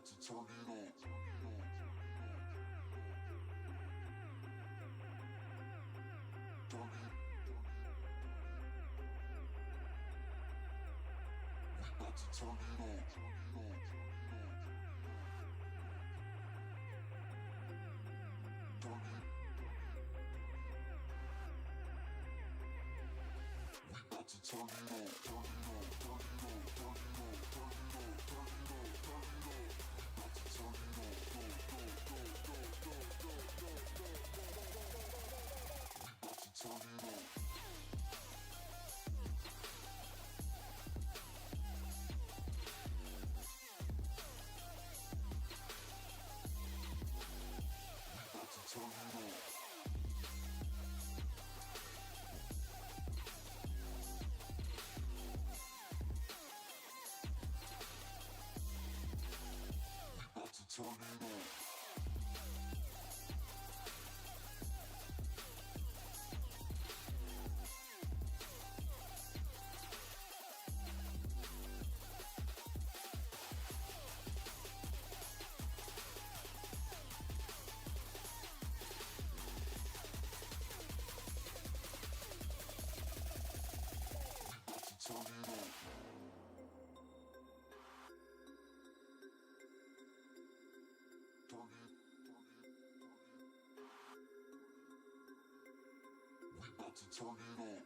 about to turn it on. Turn it. We about to turn it on. Turn it. We about to turn it on. Turn it on. Turn it on. Turn it on. Turn it on. Turn it on. Turn it on. We about to turn it on. Go, go, go, go, go, go, go, go, go, go, go. We about to turn it on. Turn it on. We about to turn it on. Turn it on. Turn it. We about to turn it on.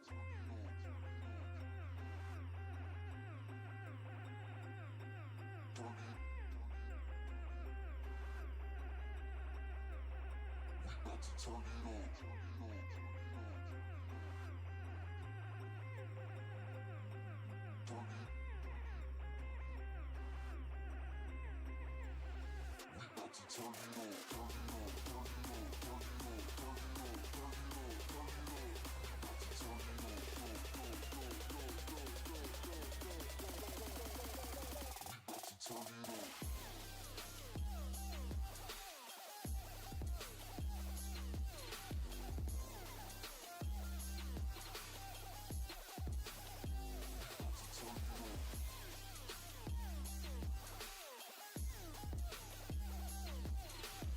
Turn it. We about to turn it on. Turn it on. Turn it on. Turn it on. Turn it on. Turn it on. Turn it on. Turn it on, go, go, go, go, go, go, go, go, go, we about to turn it on.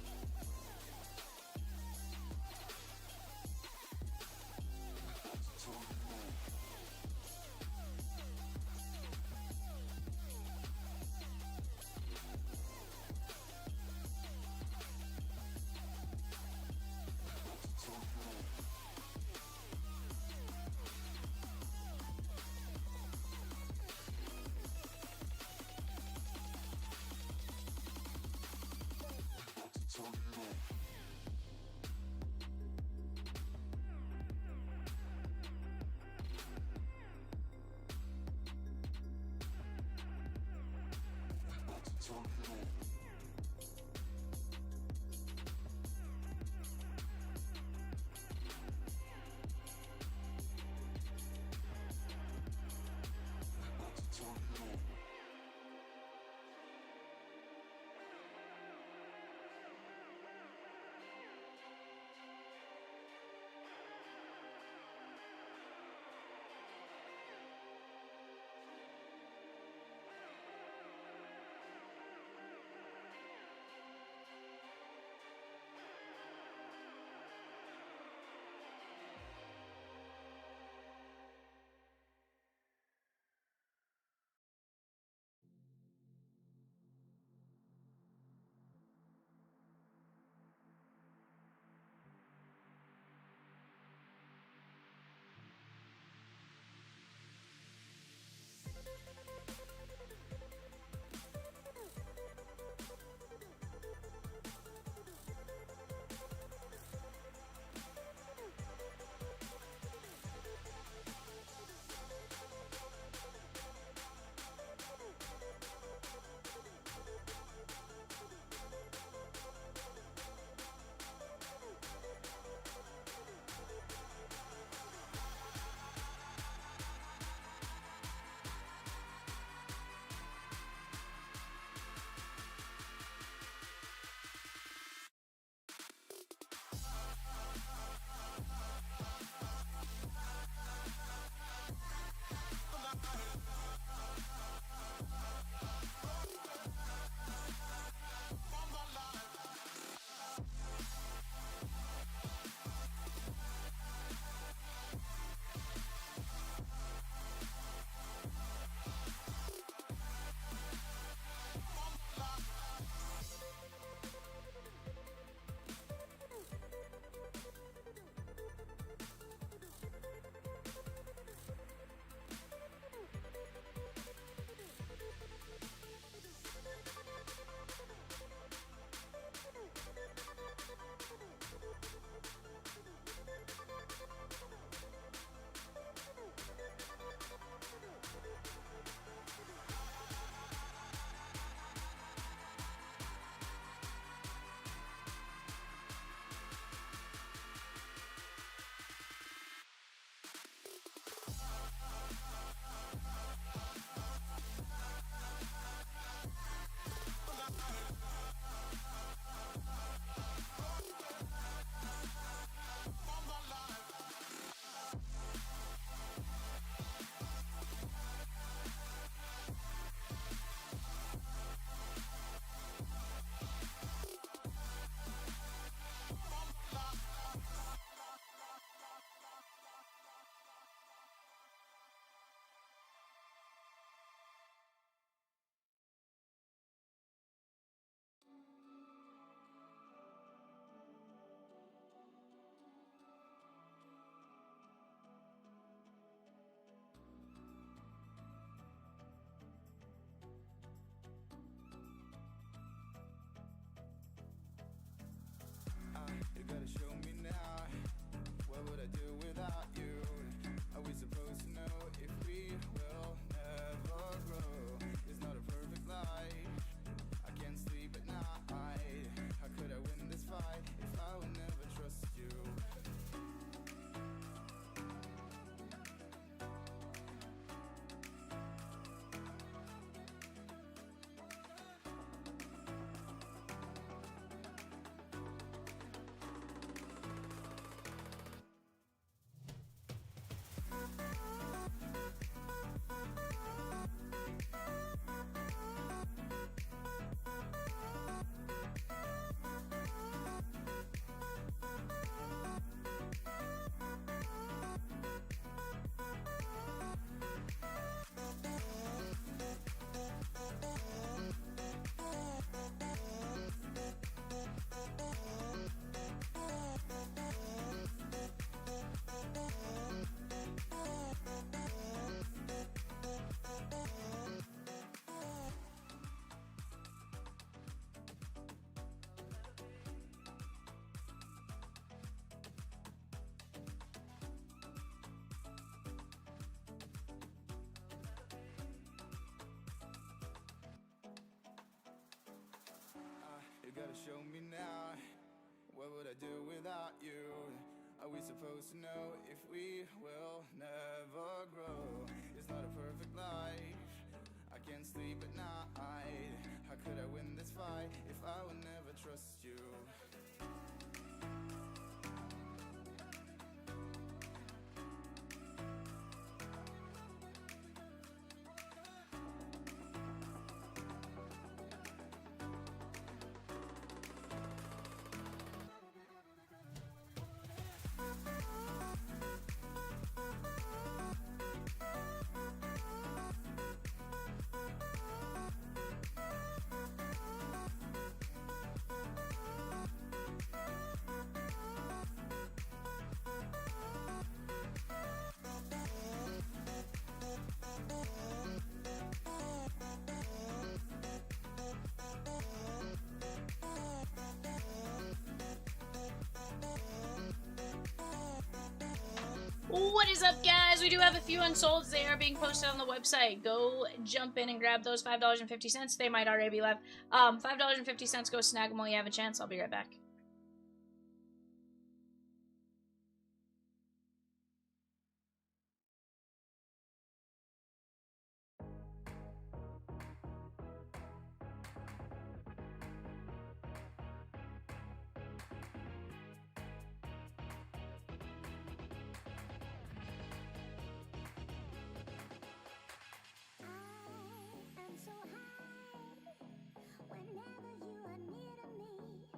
We without you? Are we supposed to know if we will never grow? It's not a perfect life. I can't sleep at night. How could I win this fight if I would never trust you? You gotta show me now. What would I do without you? Are we supposed to know if we will never grow? It's not a perfect life. I can't sleep at night. How could I win this fight if I would never trust you? What is up, guys? We do have a few unsolds. They are being posted on the website. Go jump in and grab those. $5.50. They might already be left. $5.50. Go snag them while you have a chance. I'll be right back. I'm so high whenever you are near to me.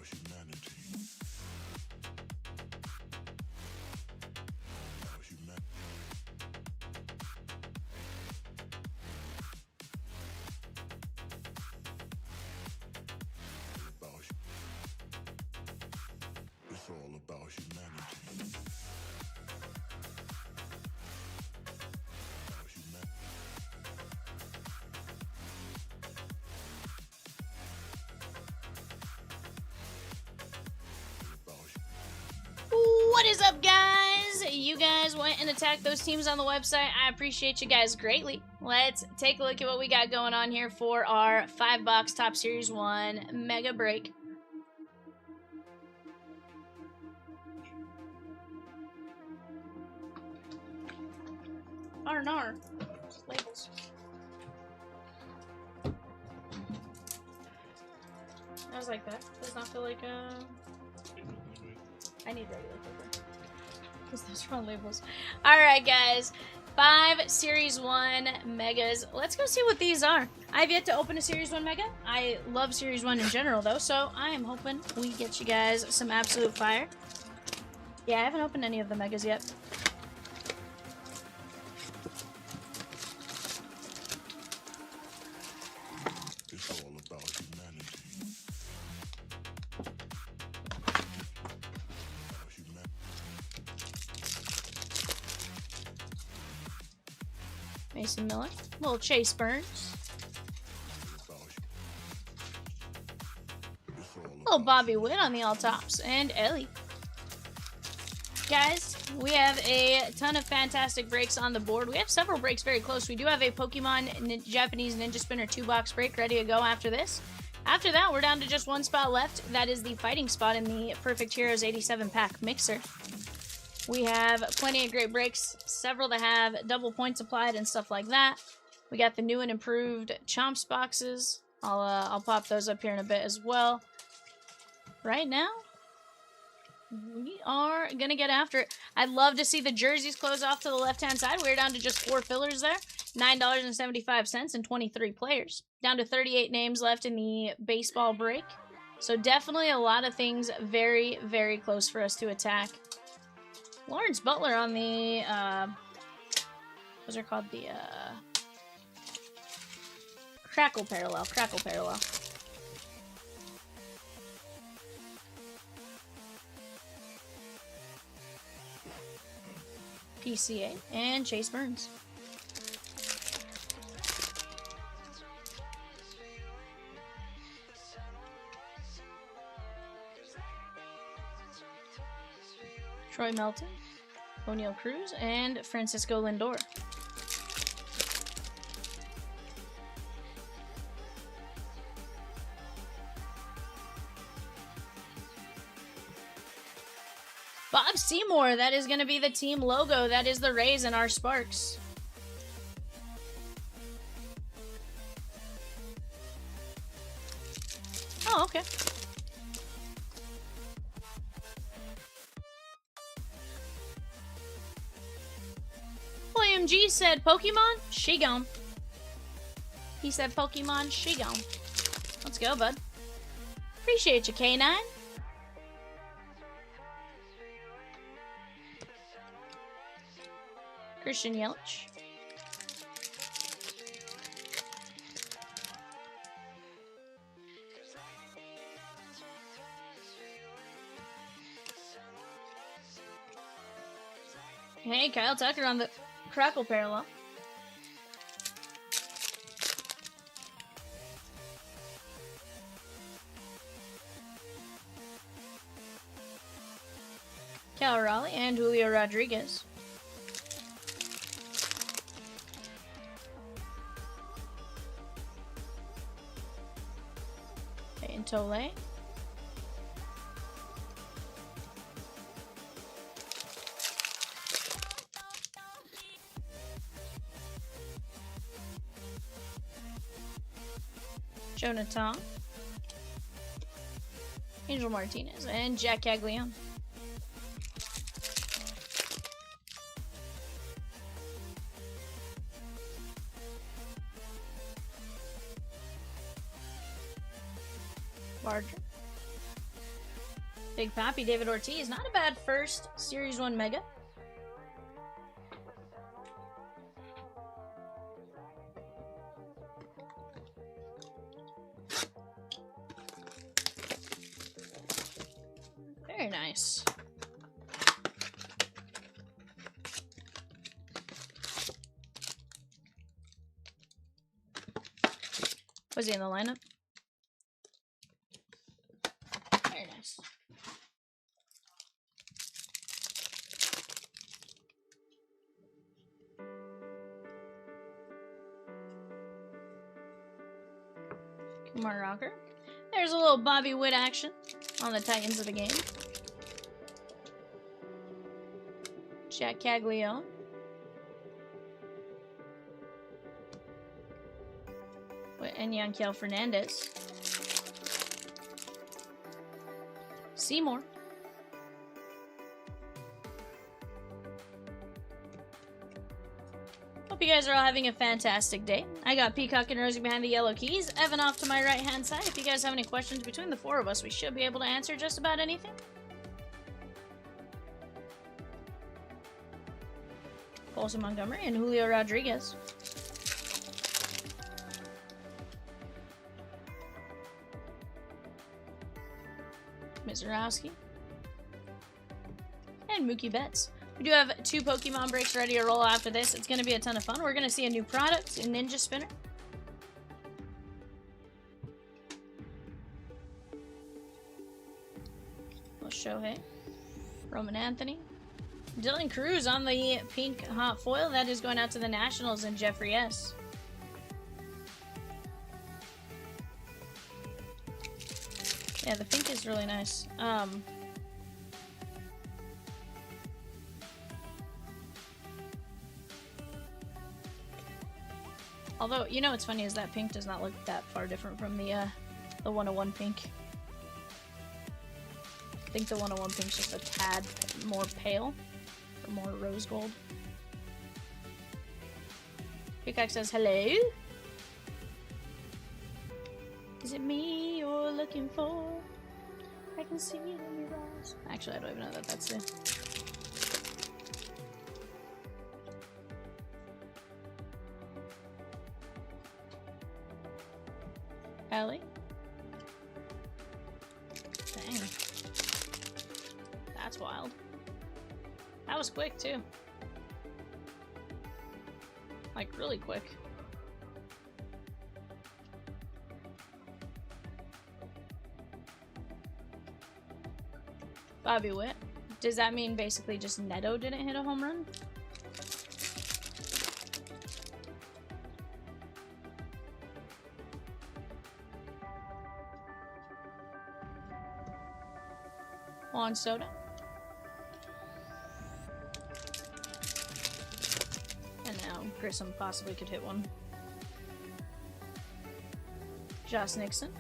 about humanity. About humanity. It's all about humanity. About humanity. What is up, guys? You guys went and attacked those teams on the website. I appreciate you guys greatly. Let's take a look at what we got going on here for our 5-box Top Series 1 Mega Break. R&R. Labels. I was like, that does not feel like, I need regular paper. Because those are all labels. Alright, guys. 5 Series 1 Megas. Let's go see what these are. I've yet to open a Series 1 Mega. I love Series 1 in general, though, so I am hoping we get you guys some absolute fire. Yeah, I haven't opened any of the Megas yet. It's all about humanity. Mason Miller. Little Chase Burns. Little Bobby Witt on the all tops. And Ellie. Guys, we have a ton of fantastic breaks on the board. We have several breaks very close. We do have a Pokemon Japanese Ninja Spinner 2-box break ready to go after this. After that, we're down to just one spot left. That is the fighting spot in the Perfect Heroes 87-pack mixer. We have plenty of great breaks, several that have double points applied and stuff like that. We got the new and improved Chomps boxes. I'll pop those up here in a bit as well. Right now, we are going to get after it. I'd love to see the jerseys close off to the left-hand side. We're down to just 4 fillers there. $9.75 and 23 players. Down to 38 names left in the baseball break. So definitely a lot of things very, very close for us to attack. Lawrence Butler on the, what's it called? The, Crackle Parallel. Crackle Parallel. PCA and Chase Burns. Troy Melton, O'Neal Cruz, and Francisco Lindor. Bob Seymour, that is going to be the team logo. That is the Rays and our Sparks. Oh, okay. William G said Pokemon, she gone. He said Pokemon, she gone. Let's go, bud. Appreciate you, K9. Christian Yelich. Hey, Kyle Tucker on the Crackle Parallel. Cal Raleigh and Julio Rodriguez. And Tole. Jonathan. Angel Martinez and Jack Caglione. Barger. Big Pappy, David Ortiz. Not a bad first Series 1 Mega. Very nice. Was he in the lineup? Very nice. Kumar Rocker. There's a little Bobby Witt action on the Titans of the game. Jack Caglione. And Yanquiel Fernandez. Seymour. Hope you guys are all having a fantastic day. I got Peacock and Rosie behind the yellow keys. Evan off to my right-hand side. If you guys have any questions between the four of us, we should be able to answer just about anything. Colson Montgomery and Julio Rodriguez. Mizurowski. And Mookie Betts. We do have 2 Pokemon breaks ready to roll after this. It's going to be a ton of fun. We're going to see a new product, a Ninja Spinner. Shohei. Roman Anthony. Dylan Cruz on the pink hot foil. That is going out to the Nationals and Jeffrey S. Yeah, the pink is really nice. Although, you know what's funny is that pink does not look that far different from the 101 pink. I think the 101 pink's just a tad more pale, or more rose gold. Peacock says hello. Is it me you're looking for? I can see it in your eyes. Actually, I don't even know that that's it. Ellie? Dang. That's wild. That was quick, too. Like, really quick. Bobby Witt. Does that mean basically just Neto didn't hit a home run? Juan Soto. And now Grissom possibly could hit one. Josh Nixon.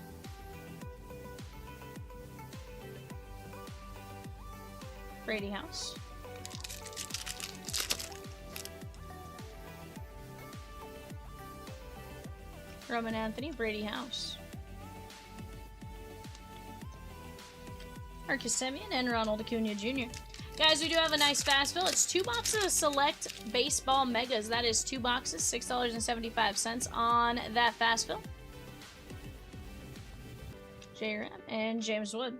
Brady House. Roman Anthony, Brady House. Marcus Semien and Ronald Acuna Jr. Guys, we do have a nice fast fill. It's 2 boxes of select baseball megas. That is 2 boxes, $6.75 on that fast fill. J-Ram and James Wood.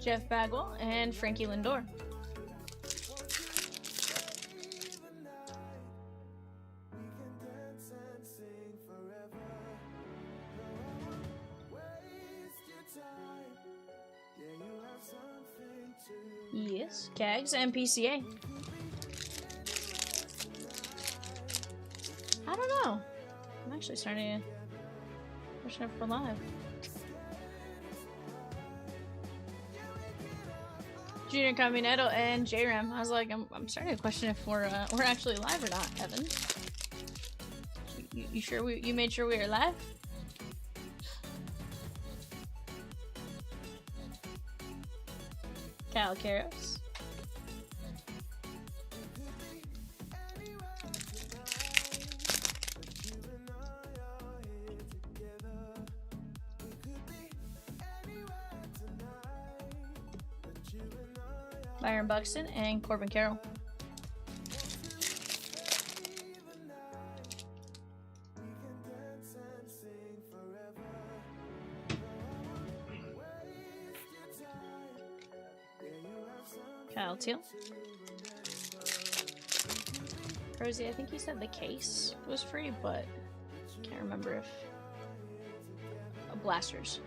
Jeff Bagwell and Frankie Lindor. Yep. Vegas, Kags, and PCA. I don't know. I'm actually starting to question it for live. Junior Caminetto and JRAM. I was like, I'm starting to question if we're actually live or not, Evan. You sure you made sure we were live? Cal Caros. Byron Buxton and Corbin Carroll. Kyle Teal. Rosie, I think you said the case was free, but can't remember if... Blasters.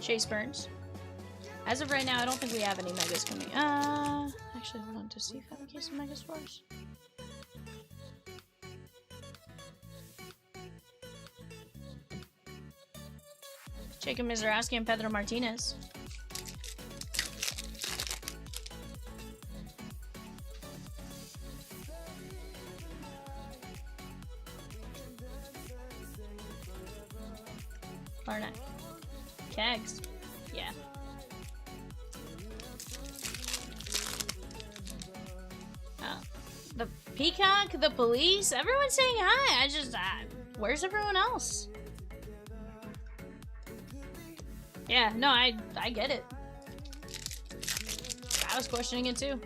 Chase Burns. As of right now, I don't think we have any megas coming. Actually, hold on to see if I have a case of megas for us. Jacob Mizraski and Pedro Martinez. Barnett. Kags. Yeah. The Peacock, the police, everyone's saying hi. Where's everyone else? Yeah, no, I get it. I was questioning it too.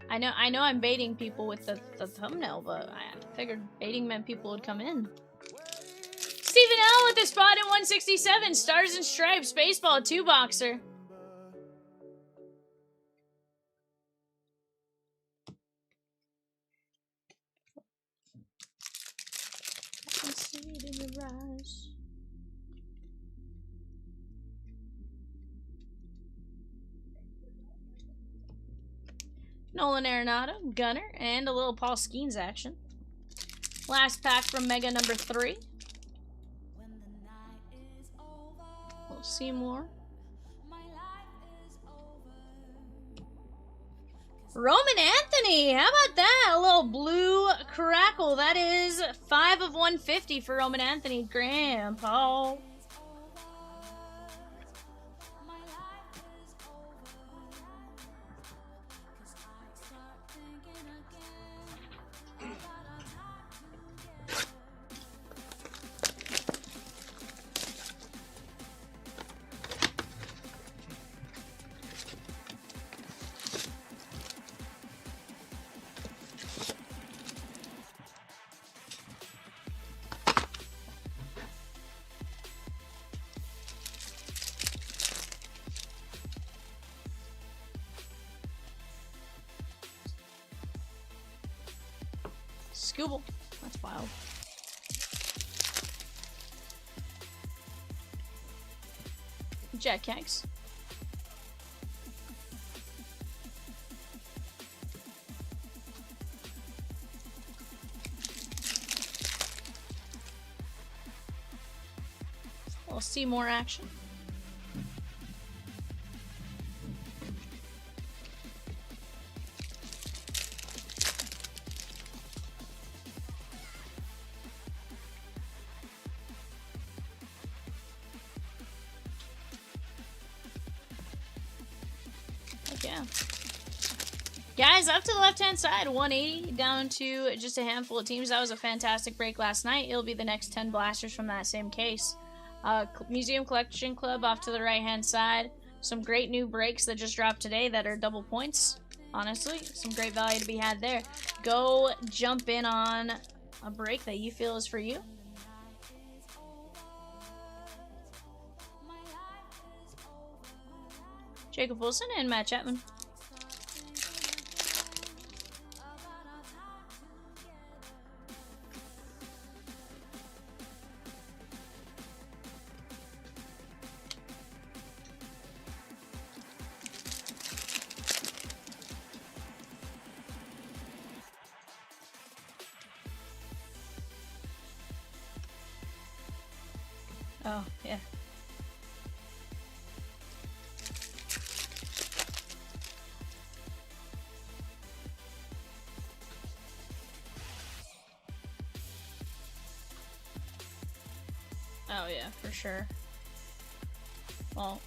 I know I'm baiting people with the thumbnail, but I figured baiting meant people would come in. Stephen L with the spot at 167. Stars and Stripes, baseball, 2-boxer. I can see it in your eyes. Nolan Arenado, Gunner, and a little Paul Skeens action. Last pack from Mega number 3. We'll see more. Roman Anthony, how about that? A little blue crackle. That is 5 of 150 for Roman Anthony. Grandpa. Scooble. That's wild. Jack Kags. We'll see more action. Yeah. Guys, up to the left-hand side, 180 down to just a handful of teams. That was a fantastic break last night. It'll be the next 10 blasters from that same case. Museum Collection Club off to the right-hand side. Some great new breaks that just dropped today that are double points. Honestly, some great value to be had there. Go jump in on a break that you feel is for you. Jacob Wilson and Matt Chapman. Oh, yeah. Oh, yeah, for sure. Well.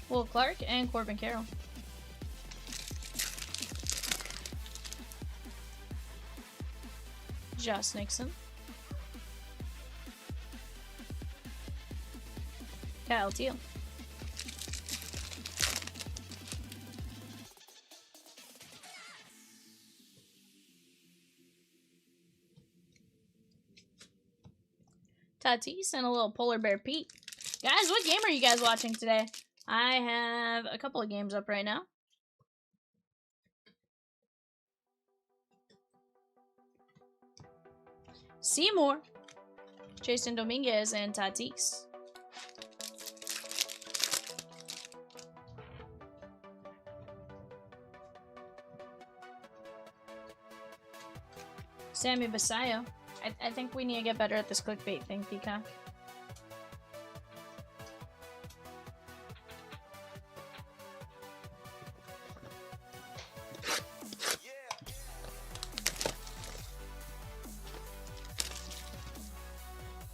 Will Clark and Corbin Carroll. Josh Nixon. Kyle Teal. Tatis and a little Polar Bear Pete. Guys, what game are you guys watching today? I have a couple of games up right now. Seymour, Jason Dominguez, and Tatis. Sammy Basayo. I think we need to get better at this clickbait thing, Peacock.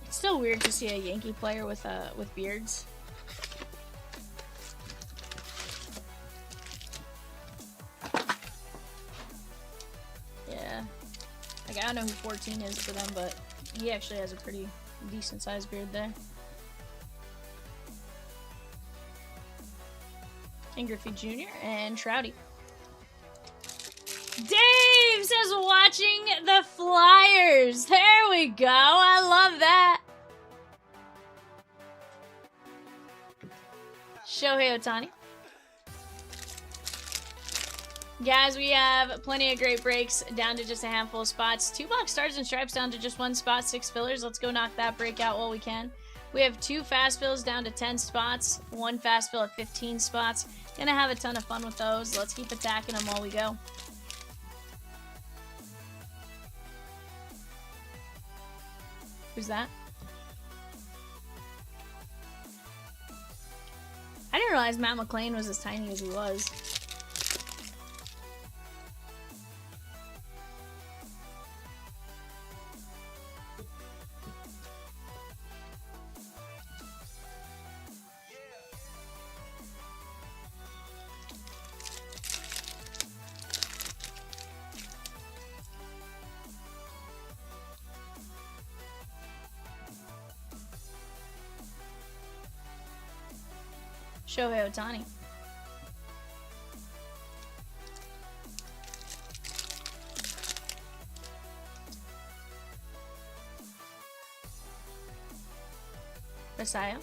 It's still weird to see a Yankee player with beards. Yeah. Like, I don't know who 14 is for them, but he actually has a pretty decent sized beard there. And Griffey Jr. and Trouty. Dave says watching the Flyers. There we go. I love that. Shohei Ohtani. Guys, we have plenty of great breaks down to just a handful of spots. 2 box stars and stripes down to just 1 spot, 6 fillers. Let's go knock that break out while we can. We have 2 fast fills down to 10 spots, 1 fast fill at 15 spots. Gonna have a ton of fun with those. Let's keep attacking them while we go. Who's that? I didn't realize Matt McLean was as tiny as he was. Shohei Ohtani. Basayo.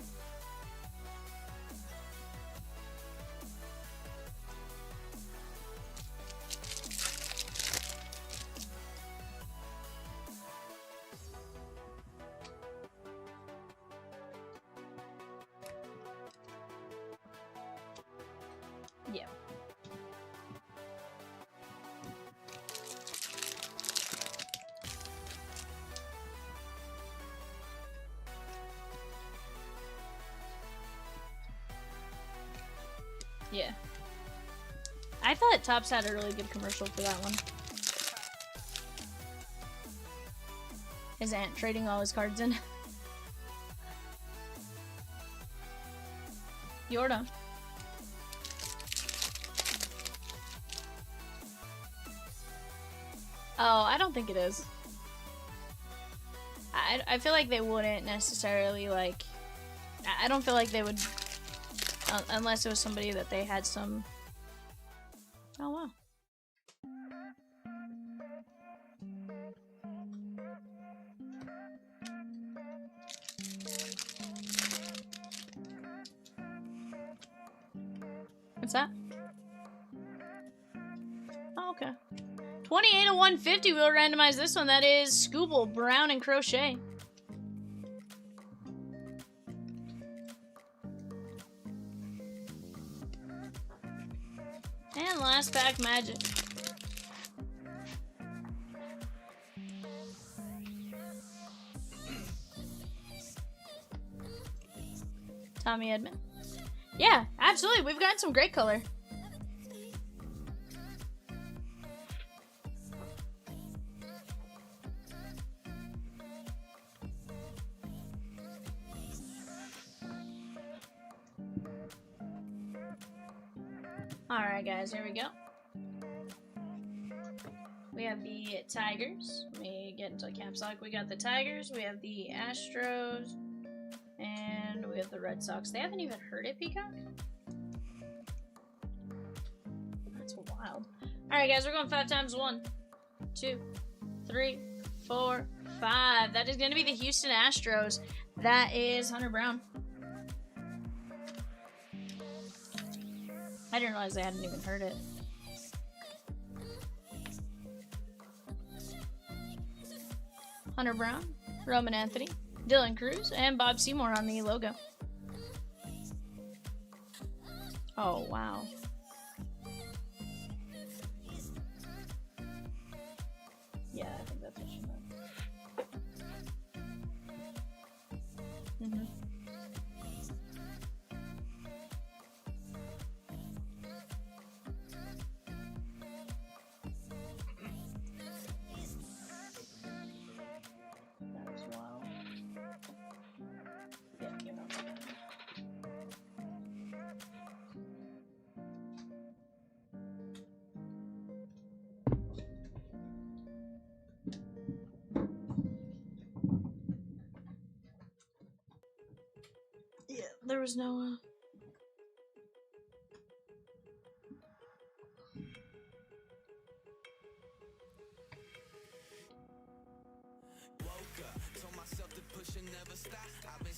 Yeah. Yeah. I thought Topps had a really good commercial for that one. His aunt trading all his cards in. Yorda. Oh, I don't think it is. I feel like they wouldn't necessarily, like... I don't feel like they would... unless it was somebody that they had some... Oh, wow. What's that? Oh, okay. 28 of 150. We'll randomize this one. That is Scooble, Brown, and Crochet. And last pack Magic. Tommy Edman. Yeah, absolutely. We've got some great color. Alright guys, here we go. We have the Tigers. Let me get into caps lock. We got the Tigers, we have the Astros, and we have the Red Sox. They haven't even heard it, Peacock? That's wild. Alright guys, we're going 5 times 1, 2, 3, 4, 5. That is going to be the Houston Astros. That is Hunter Brown. I didn't realize they hadn't even heard it. Hunter Brown, Roman Anthony, Dylan Cruz, and Bob Seymour on the logo. Oh, wow. Yeah, I think that's what she meant. Yeah, there was no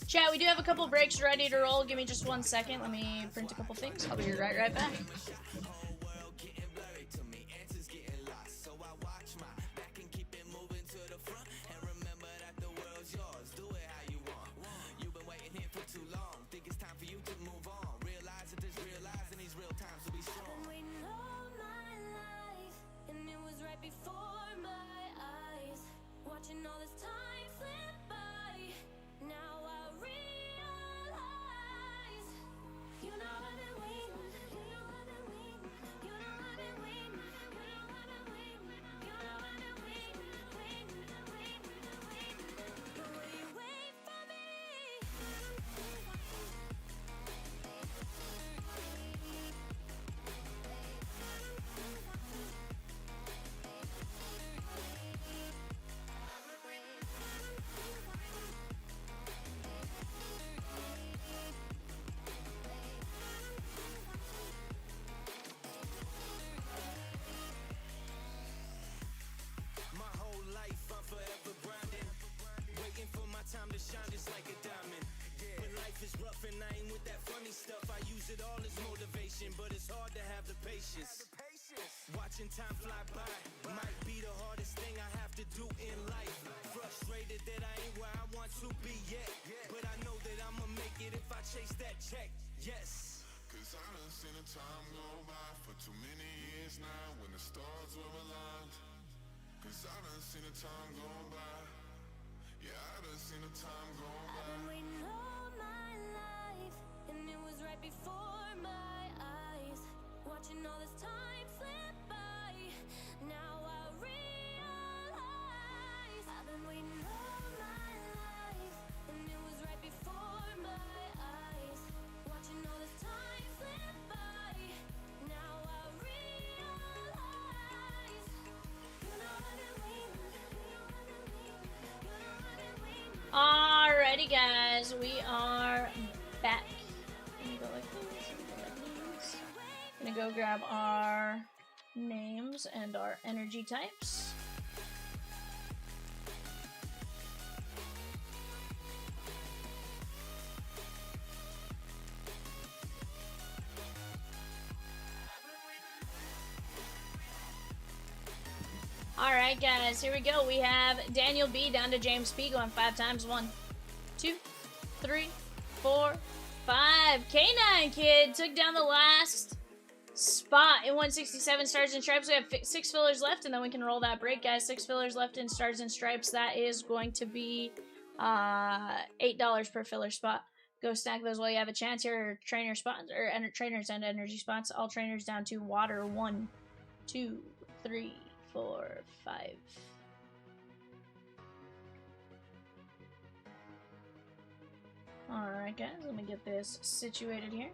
Chat, we do have a couple breaks ready to roll. Give me just 1 second. Let me print a couple things. I'll be right back. All this time slip by. Now I realize, you know I've been waiting. You know I've been waiting. You know I've been waiting. You know I've been waiting. You know I've been waiting. The way you wait for me. Time to shine just like a diamond. When life is rough and I ain't with that funny stuff, I use it all as motivation, but it's hard to have the patience. Watching time fly by might be the hardest thing I have to do in life. Frustrated that I ain't where I want to be yet, but I know that I'ma make it if I chase that check. Yes. Cause I done seen the time go by for too many years now when the stars were aligned. Cause I done seen the time go by. Yeah, I done seen the time go by. I've been waiting all my life, and it was right before my eyes. Watching all this time slip by. Now I realize, I've been waiting all my life, and it was right before my eyes. Watching all this time slip by. Now I realize, you know I've been waiting. You know I've been waiting. You know I've been waiting. Alrighty, guys, we are back. I'm gonna go like this. I'm gonna go grab our names and our energy types. Alright guys, here we go. We have Daniel B down to James P going 5 times. 1, 2, 3, 4, 5. K9 Kid took down the last spot in 167 Stars and Stripes. We have 6 fillers left, and then we can roll that break, guys. 6 fillers left in Stars and Stripes. That is going to be $8 per filler spot. Go stack those while you have a chance. Here are trainer spots, or trainers and energy spots. All trainers down to water. 1, 2, 3, 4, 5. Alright, guys, let me get this situated here.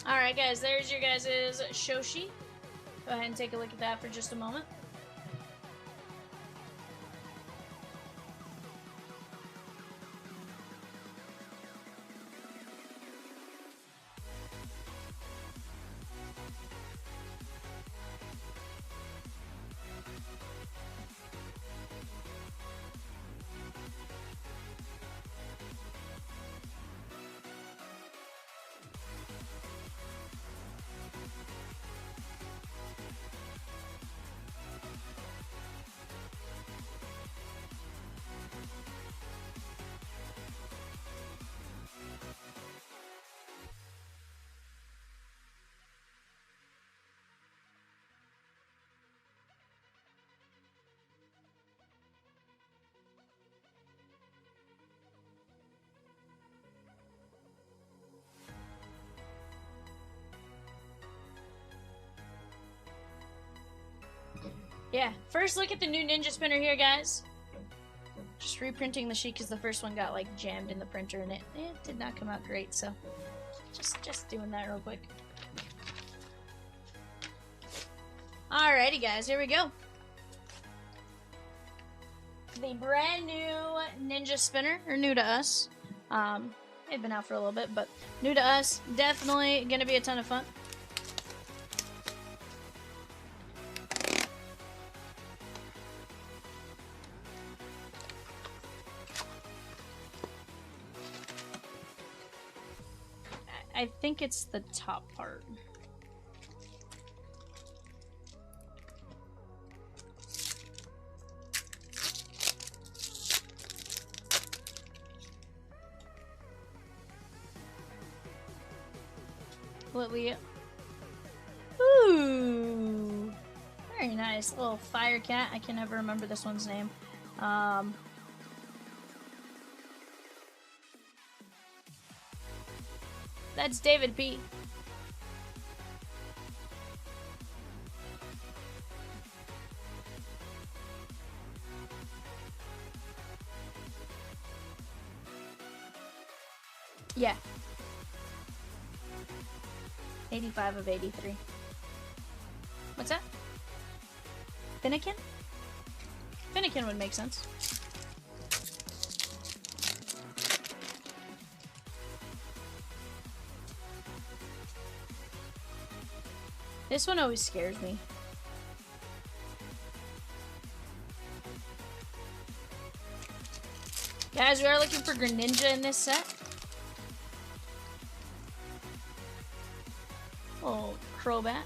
Alright guys, there's your guys' Shoshi. Go ahead and take a look at that for just a moment. Yeah, first look at the new Ninja Spinner here, guys. Just reprinting the sheet because the first one got like jammed in the printer and it did not come out great, so just doing that real quick. Alrighty guys, here we go. The brand new Ninja Spinner, or new to us. They've been out for a little bit, but new to us, definitely gonna be a ton of fun. I think it's the top part. Lily. Ooh. Very nice. Little fire cat. I can never remember this one's name. That's David P. Yeah. 85 of 83. What's that? Finnegan? Finnegan would make sense. This one always scares me. Guys, we are looking for Greninja in this set. Oh, Crobat.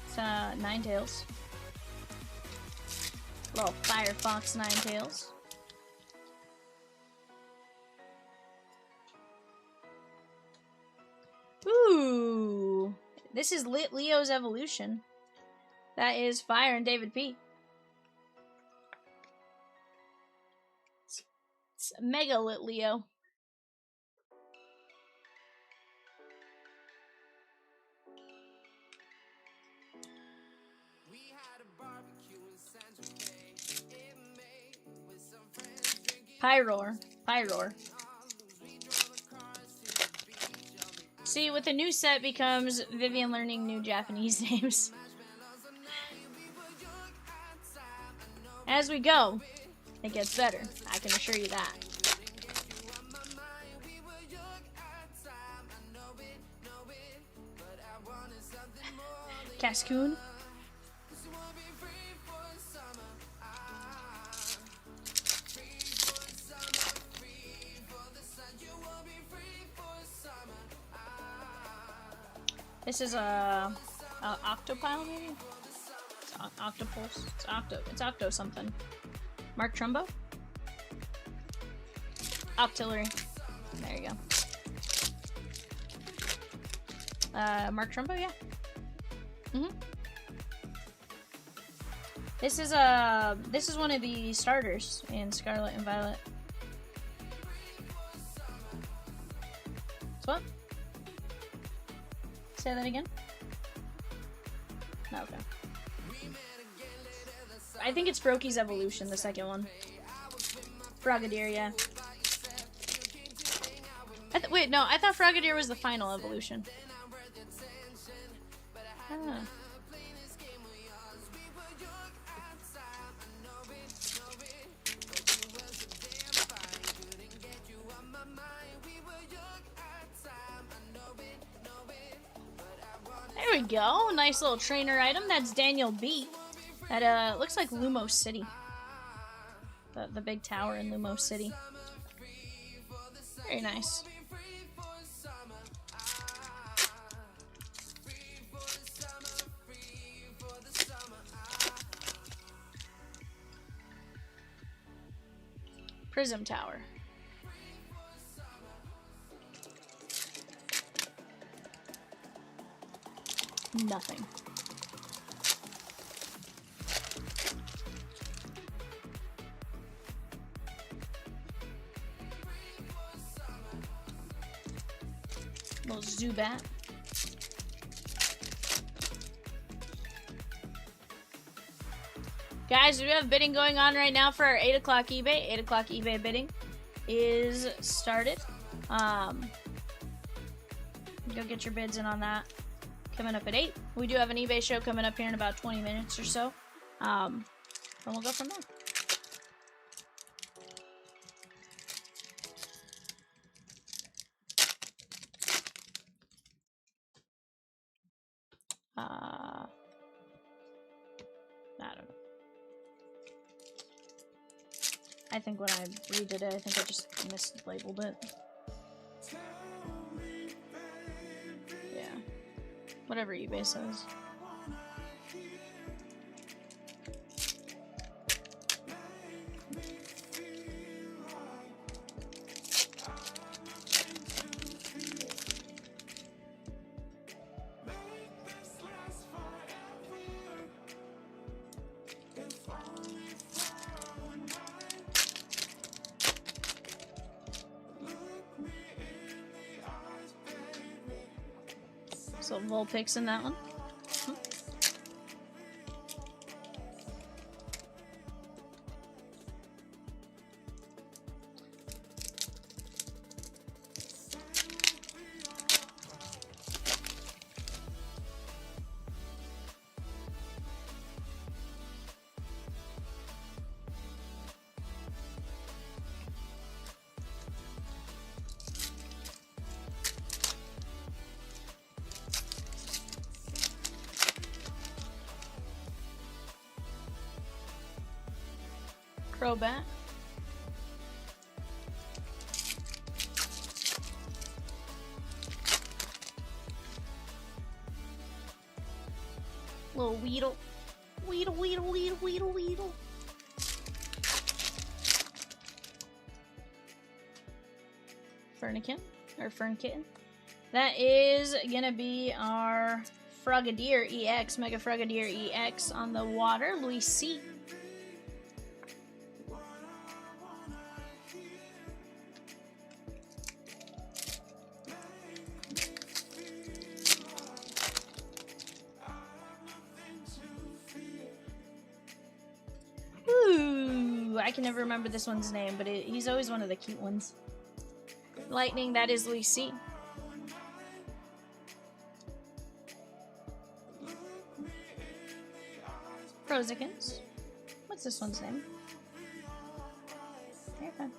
It's Ninetales. Little Firefox Ninetales. Ooh, this is Lit Leo's evolution. That is Fire and David P. It's Mega Lit Leo. Pyroar. See, with the new set becomes Vivian learning new Japanese names. As we go, it gets better. I can assure you that. Cascoon. This is a Octopile, maybe? It's Octopulse. It's Octo something. Mark Trumbo? Octillery. There you go. Mark Trumbo, yeah. This is one of the starters in Scarlet and Violet. What? Say that again? No, okay. I think it's Brokey's Evolution, the second one. Frogadier, yeah. Wait, no, I thought Frogadier was the final evolution. Ah. There we go. Nice little trainer item. That's Daniel B. That looks like Lumos City. The big tower in Lumos City. Very nice. Prizm Tower. Nothing. Little Zubat. Guys, we have bidding going on right now for our 8 o'clock eBay. 8 o'clock eBay bidding is started. Go get your bids in on that. Coming up at 8. We do have an eBay show coming up here in about 20 minutes or so. And we'll go from there. I don't know. I think when I redid it, I think I just mislabeled it. Yeah. Whatever eBay says. So Vulpix in that one. Crobat. Little Weedle. Weedle, Weedle, Weedle, Weedle, Weedle. Fernikin, or Fernkitten. That is gonna be our Frogadier EX, Mega Frogadier EX on the water, Louis C. I can never remember this one's name, but he's always one of the cute ones. Lightning, that is Louis C. Frozikins. What's this one's name? You're fine.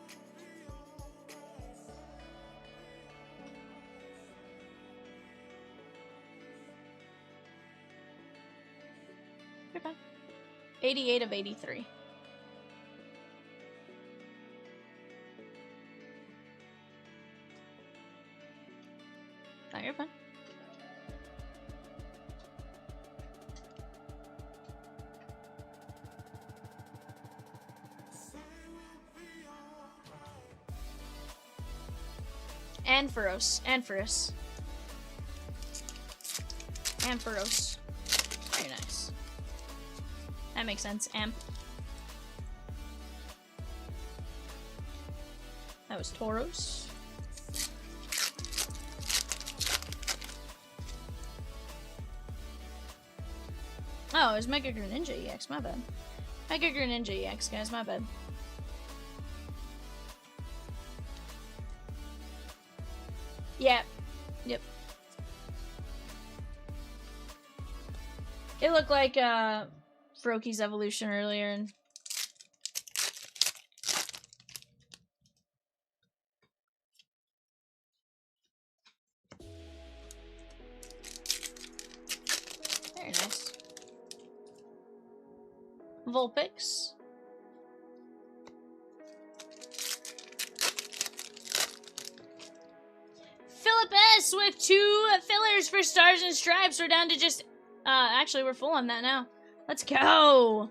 88 of 83. No, you're fine. Ampharos. Ampharos. Ampharos. Very nice. That makes sense. Amp. That was Tauros. Oh, it was Mega Greninja EX, my bad. Mega Greninja EX, guys, my bad. Yeah. Yep. It looked like Froakie's evolution earlier, and very nice. Vulpix. Philip S with 2 fillers for Stars and Stripes. We're down to just actually we're full on that now. Let's go.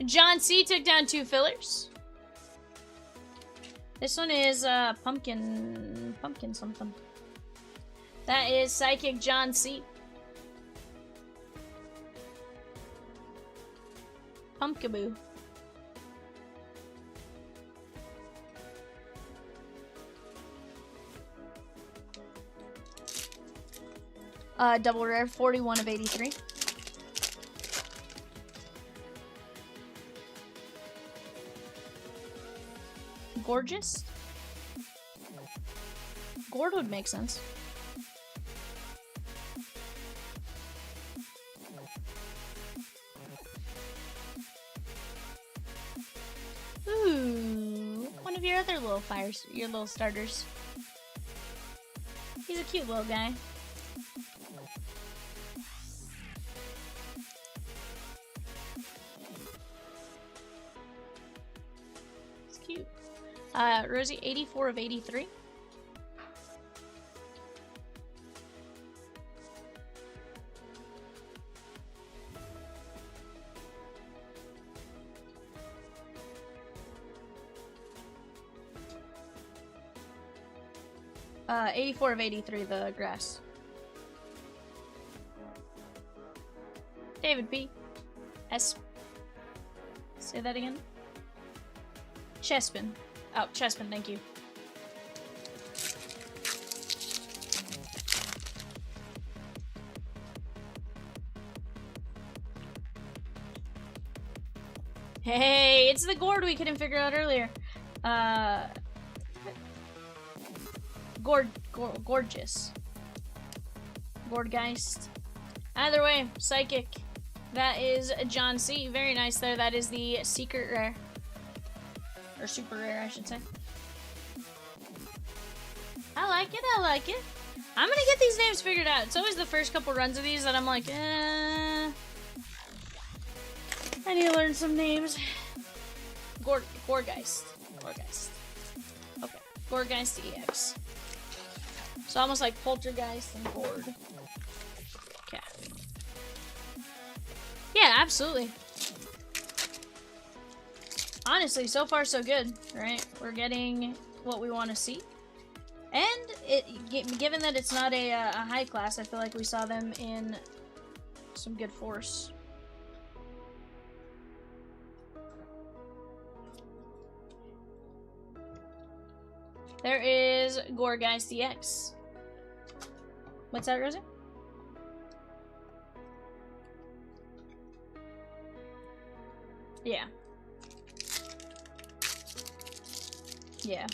John C took down 2 fillers. This one is pumpkin something. That is Psychic John C. Pumpkaboo. Double rare, 41 of 83. Gorgeous? Gord would make sense. Ooh, one of your other little fires, your little starters. He's a cute little guy. It's cute. Rosie, 84 of 83. Uh, 84 of 83, the grass. David P. S. Say that again. Chespin. Oh, Chespin, thank you. Hey, it's the gourd we couldn't figure out earlier. Gorgeous. Gordgeist. Either way, Psychic. That is John C. Very nice there. That is the secret rare. Or super rare, I should say. I like it, I like it. I'm gonna get these names figured out. It's always the first couple runs of these that I'm like, I need to learn some names. Gorgeist. Okay. Gorgeist EX. So almost like Poltergeist and Gord. Okay. Yeah, absolutely. Honestly, so far so good, right? We're getting what we want to see. And given that it's not a high class, I feel like we saw them in some good force. There is Gorgeist DX. What's that, Rosie? Yeah. Yeah.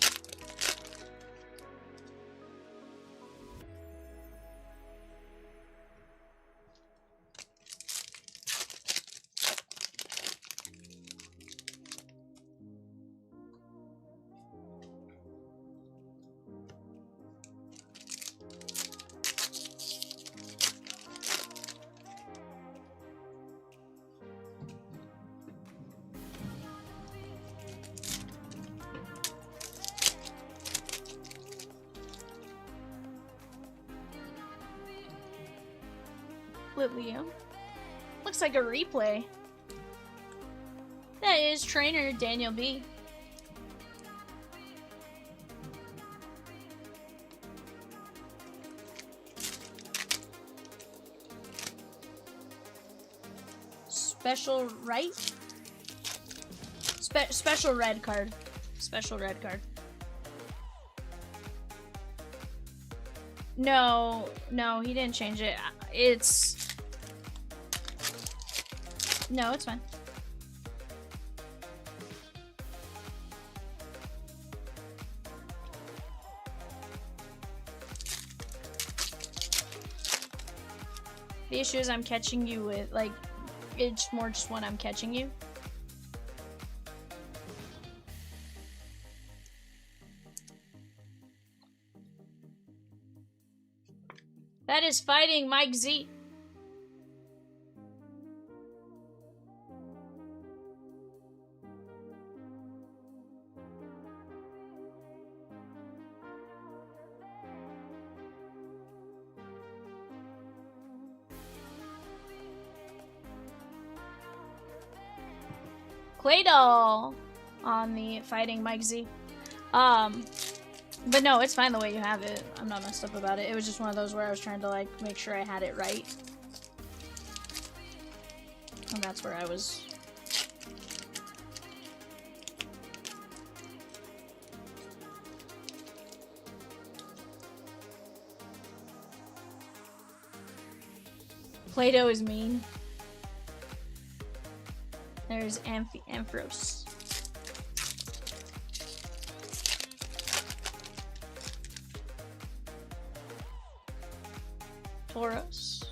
Litleo. Looks like a replay. That is trainer Daniel B. Special right? Special red card. Special red card. No, he didn't change it. It's... No, it's fine. The issue is I'm catching you with, like, it's more just when I'm catching you. That is fighting Mike Z. Claydol on the fighting Mike Z. But no, it's fine the way you have it. I'm not messed up about it. It was just one of those where I was trying to like make sure I had it right. And that's where I was. Play-Doh is mean. There's Ampharos. Tauros.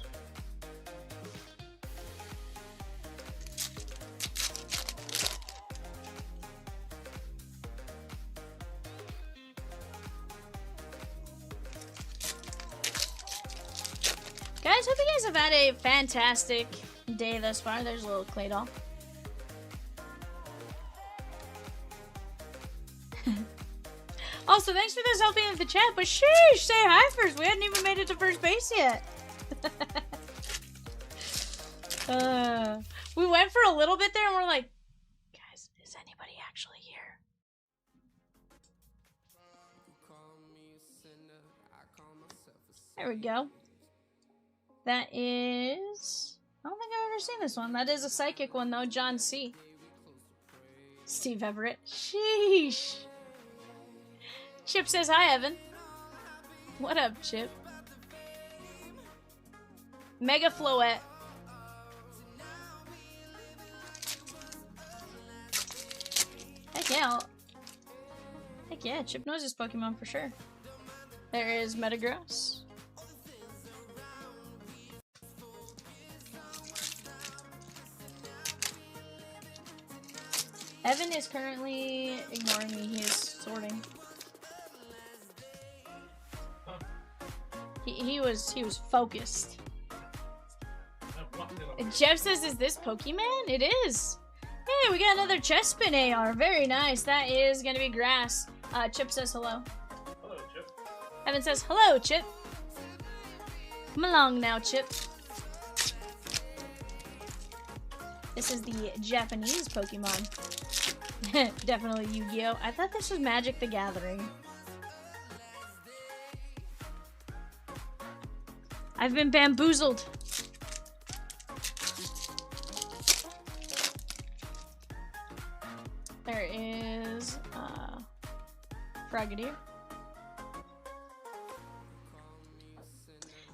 Guys, hope you guys have had a fantastic day thus far. There's a little Claydol. Also, thanks for this helping with the chat, but sheesh, say hi first. We hadn't even made it to first base yet. We went for a little bit there and we're like, guys, is anybody actually here? There we go. That is... I don't think I've ever seen this one. That is a psychic one though, John C. Steve Everett. Sheesh. Chip says hi, Evan. What up, Chip? Mega Floette. Heck yeah. Heck yeah, Chip knows his Pokemon for sure. There is Metagross. Evan is currently ignoring me. He is sorting. He was focused. Jeff says, is this Pokemon? It is. Hey, we got another chest spin AR. Very nice. That is gonna be grass. Chip says hello. Hello, Chip. Evan says, hello, Chip. Come along now, Chip. This is the Japanese Pokemon. Definitely Yu-Gi-Oh! I thought this was Magic the Gathering. I've been bamboozled. There is Frogadier.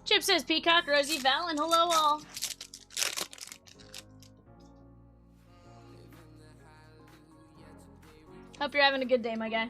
Chip says Peacock, Rosie, Val, and hello all. Hope you're having a good day, my guy.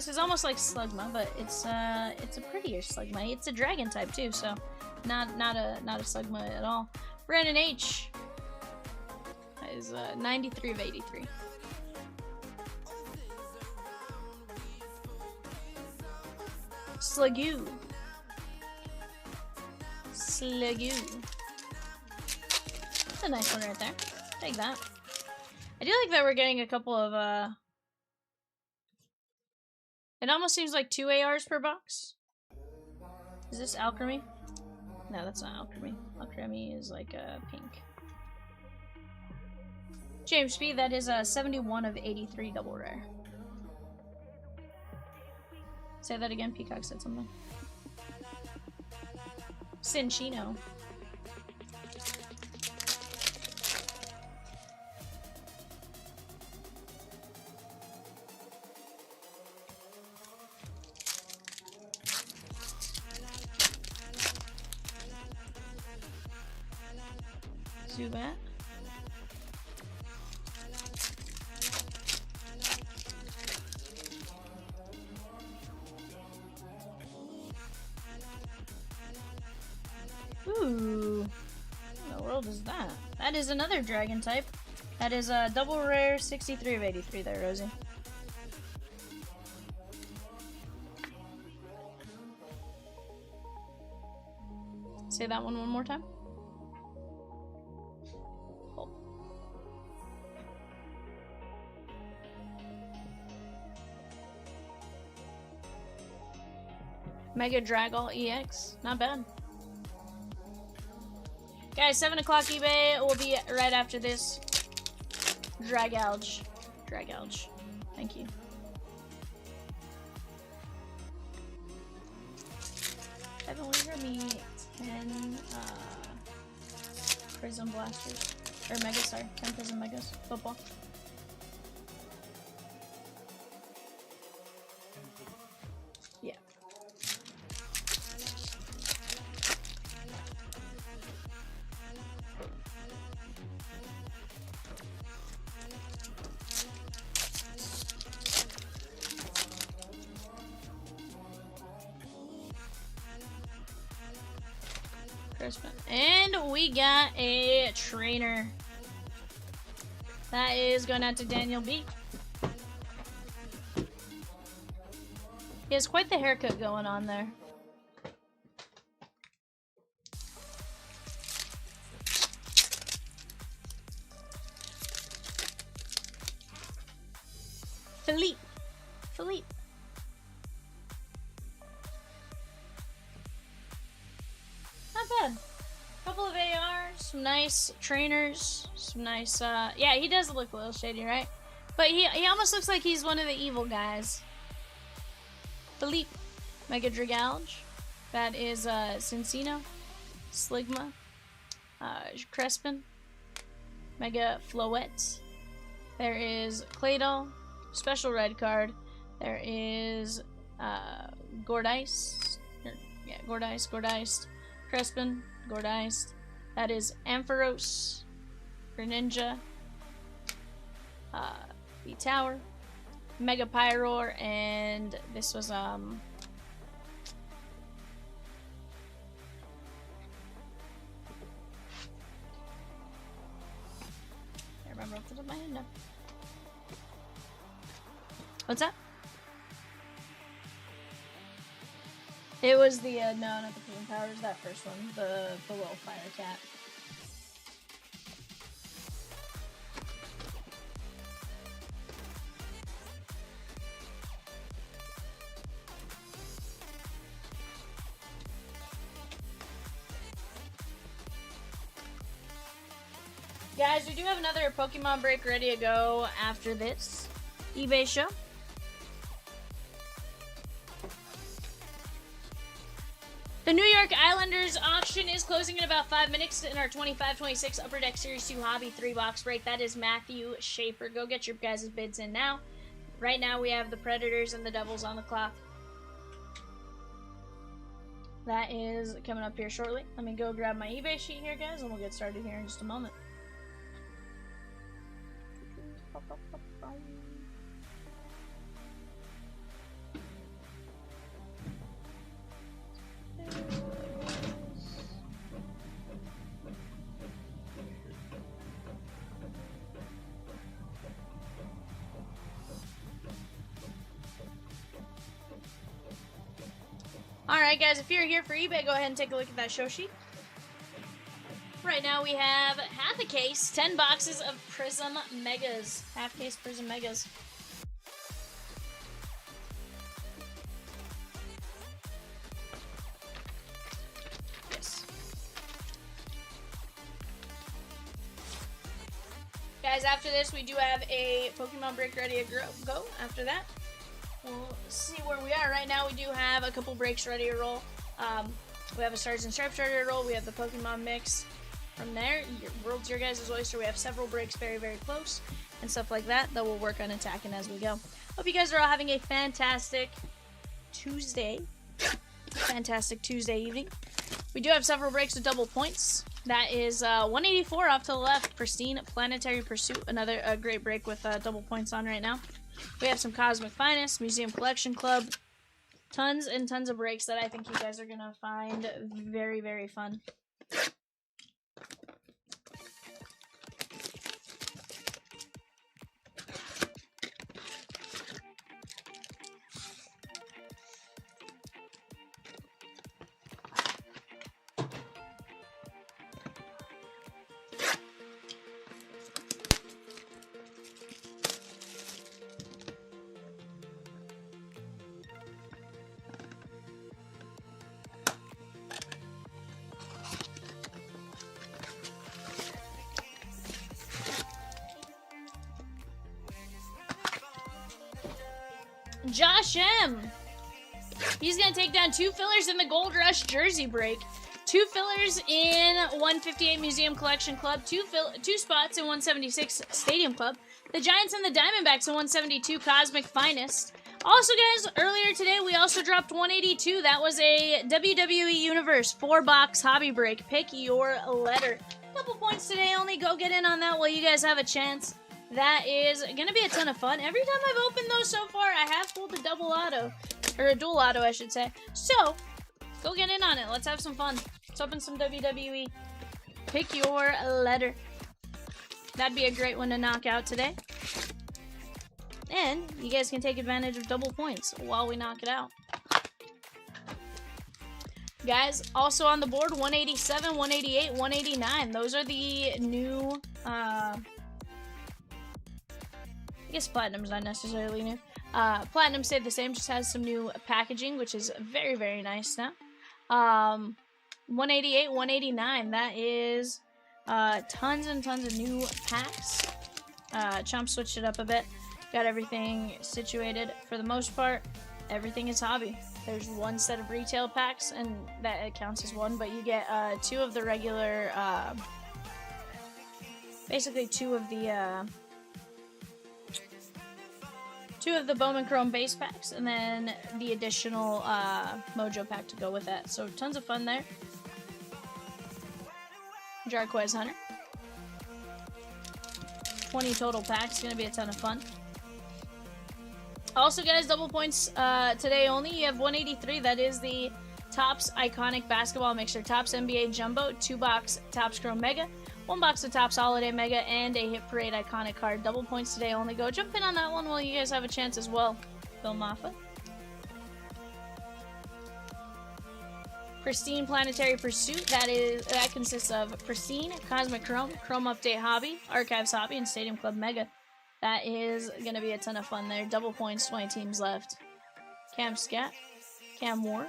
This is almost like Slugma, but it's a prettier Slugma. It's a dragon type too, so not a Slugma at all. Brandon H is 93 of 83. Slugoo. That's a nice one right there. Take that. I do like that we're getting a couple of it almost seems like 2 ARs per box. Is this Alchemy? No, that's not Alchemy. Alchemy is like pink. James Speed, that is 71 of 83 double rare. Say that again, Peacock said something. Cinchino. Zubat. Ooh. What in the world is that? That is another dragon type. That is a double rare 63 of 83 there, Rosie. Say that one more time. Cool. Mega Dragall EX. Not bad. Guys, 7 o'clock eBay will be right after this. Dragouge. Thank you. Evan, will you grab me 10 Prizm Blasters? Or Megas, sorry. 10 Prizm Megas. Football. Yeah. And we got a trainer. That is going out to Daniel B. He has quite the haircut going on there. Philippe. Not bad. Couple of ARs, some nice trainers, some nice, yeah, he does look a little shady, right? But he almost looks like he's one of the evil guys. Philippe. Mega Dragouge. That is, Cincino. Sligma. Crespin. Mega Floette. There is Claydol. Special red card. There is, Gordice. Yeah, Gordice. Crespin. Gordice. That is Ampharos. Greninja. V-Tower. Mega Pyroar, and this was, I remember off the top of my head now. What's that? It was the, no, not the Prizm Power, it was that first one, the little fire cat. Guys, we do have another Pokemon break ready to go after this eBay show. The New York Islanders auction is closing in about 5 minutes in our 25-26 Upper Deck Series 2 Hobby 3-box break. That is Matthew Schaefer. Go get your guys' bids in now. Right now we have the Predators and the Devils on the clock. That is coming up here shortly. Let me go grab my eBay sheet here, guys, and we'll get started here in just a moment. Alright guys, if you're here for eBay, go ahead and take a look at that show sheet. Right now we have half a case, 10 boxes of Prizm Megas. Half case Prizm Megas. Yes. Guys, after this we do have a Pokemon break ready to go. After that, we'll see where we are. Right now we do have a couple breaks ready to roll. We have a Stars and Stripes ready to roll. We have the Pokemon mix. From there, world's your guys' oyster. We have several breaks very, very close and stuff like that we'll work on attacking as we go. Hope you guys are all having a fantastic Tuesday. Fantastic Tuesday evening. We do have several breaks with double points. That is 184 off to the left. Pristine Planetary Pursuit. Another great break with double points on right now. We have some Cosmic Finest, Museum Collection Club. Tons and tons of breaks that I think you guys are going to find very, very fun. Josh M. He's going to take down 2 fillers in the Gold Rush jersey break. 2 fillers in 158 Museum Collection Club. 2 spots in 176 Stadium Club. The Giants and the Diamondbacks in 172 Cosmic Finest. Also, guys, earlier today we also dropped 182. That was a WWE Universe 4-box hobby break. Pick your letter. Couple points today only. Go get in on that while you guys have a chance. That is going to be a ton of fun. Every time I've opened those so far, I have pulled a double auto. Or a dual auto, I should say. So, go get in on it. Let's have some fun. Let's open some WWE. Pick your letter. That'd be a great one to knock out today. And you guys can take advantage of double points while we knock it out. Guys, also on the board, 187, 188, 189. Those are the new... I guess Platinum's not necessarily new. Platinum stayed the same, just has some new packaging, which is very, very nice now. 188, 189, that is tons and tons of new packs. Chomp switched it up a bit. Got everything situated. For the most part, everything is hobby. There's 1 set of retail packs, and that counts as 1, but you get 2 of the regular, basically 2 of the, 2 of the Bowman Chrome base packs, and then the additional Mojo pack to go with that. So tons of fun there. Jarquez Hunter. 20 total packs. Going to be a ton of fun. Also, guys, double points today only. You have 183. That is the Topps Iconic Basketball Mixer. Topps NBA Jumbo. 2-box Topps Chrome Mega. 1 box of Topps Holiday Mega, and a Hit Parade Iconic card. Double points today only. Go jump in on that one while you guys have a chance as well. Phil Moffa. Pristine Planetary Pursuit. That consists of Pristine, Cosmic Chrome, Chrome Update Hobby, Archives Hobby, and Stadium Club Mega. That is going to be a ton of fun there. Double points, 20 teams left. Cam Scat, Cam Moore.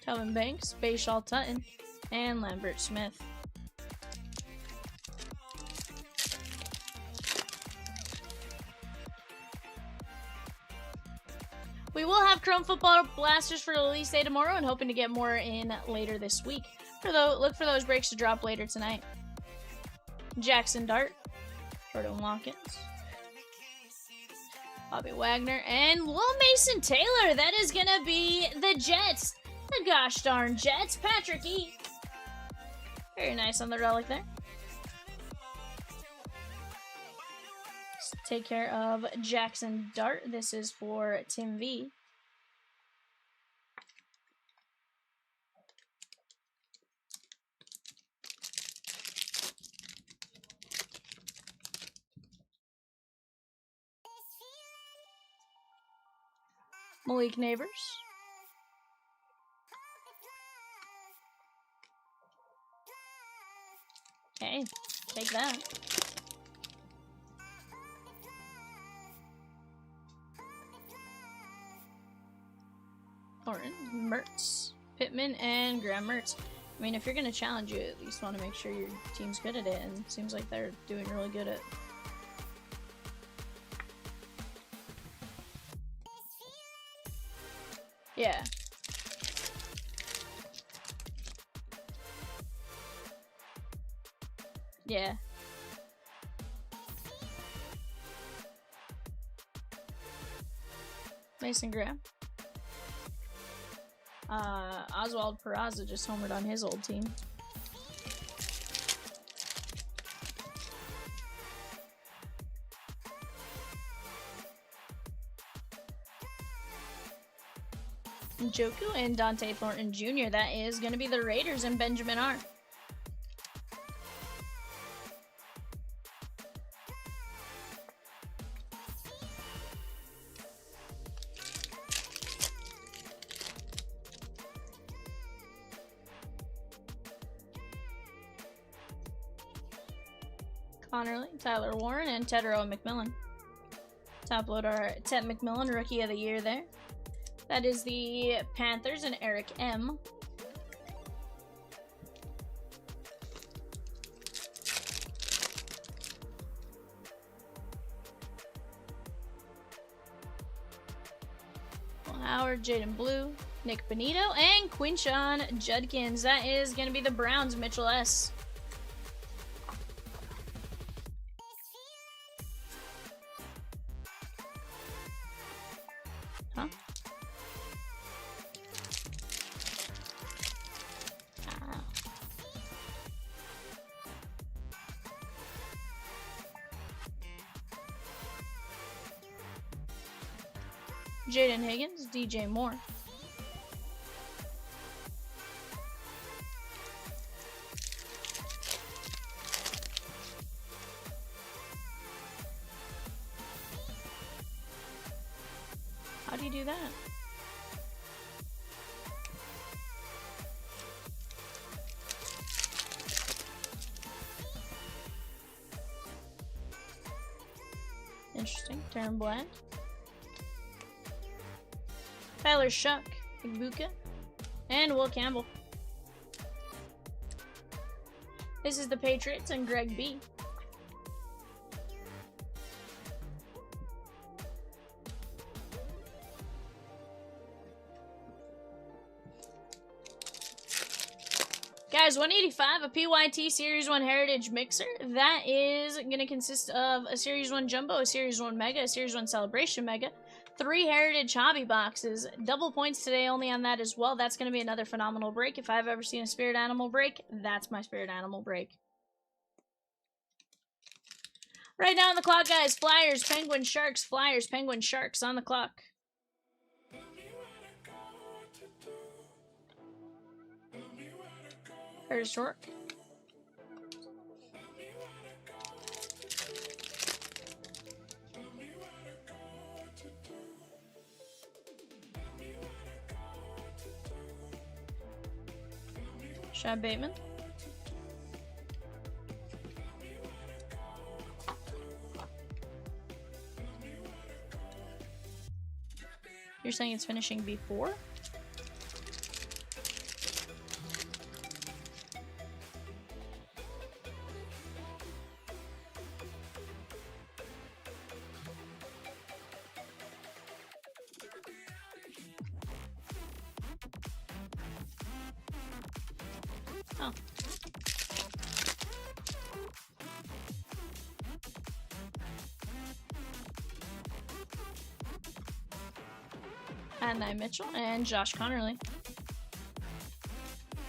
Calvin Banks, Bayshaw Tutton, and Lambert Smith. We will have Chrome Football Blasters for release day tomorrow, and hoping to get more in later this week. Look for those breaks to drop later tonight. Jackson Dart, Jordan Watkins, Bobby Wagner, and Will Mason Taylor. That is going to be the Jets. The gosh darn Jets. Patrick E. Very nice on the relic there. Let's take care of Jackson Dart. This is for Tim V. Malik Neighbors. Okay, take that. Thornton, Mertz, Pittman, and Graham Mertz. I mean, if you're going to challenge, you at least want to make sure your team's good at it, and it seems like they're doing really good at it. Yeah. Yeah. Mason Graham. Oswald Peraza just homered on his old team. Njoku and Dante Thornton Jr. That is going to be the Raiders and Benjamin R. Connerly, Tyler Warren, and Tedero McMillan. Top load our Ted McMillan, Rookie of the Year there. That is the Panthers and Eric M. Will Howard, Jaden Blue, Nick Benito, and Quinshon Judkins. That is going to be the Browns, Mitchell S. Huh? Ah. Jaden Higgins, DJ Moore. How do you do that? Interesting. Darren Bland. Tyler Shuck, Igbuka, and Will Campbell. This is the Patriots and Greg B. Guys, 185, a PYT Series 1 Heritage Mixer. That is going to consist of a Series 1 Jumbo, a Series 1 Mega, a Series 1 Celebration Mega, 3 Heritage Hobby Boxes. Double points today only on that as well. That's going to be another phenomenal break. If I've ever seen a Spirit Animal break, that's my Spirit Animal break. Right now on the clock, guys. Flyers, Penguins, Sharks. Flyers, Penguins, Sharks on the clock. Curtis Rourke. Shad Bateman. You're saying it's finishing B4? Oh. Adonai Mitchell and Josh Connerly.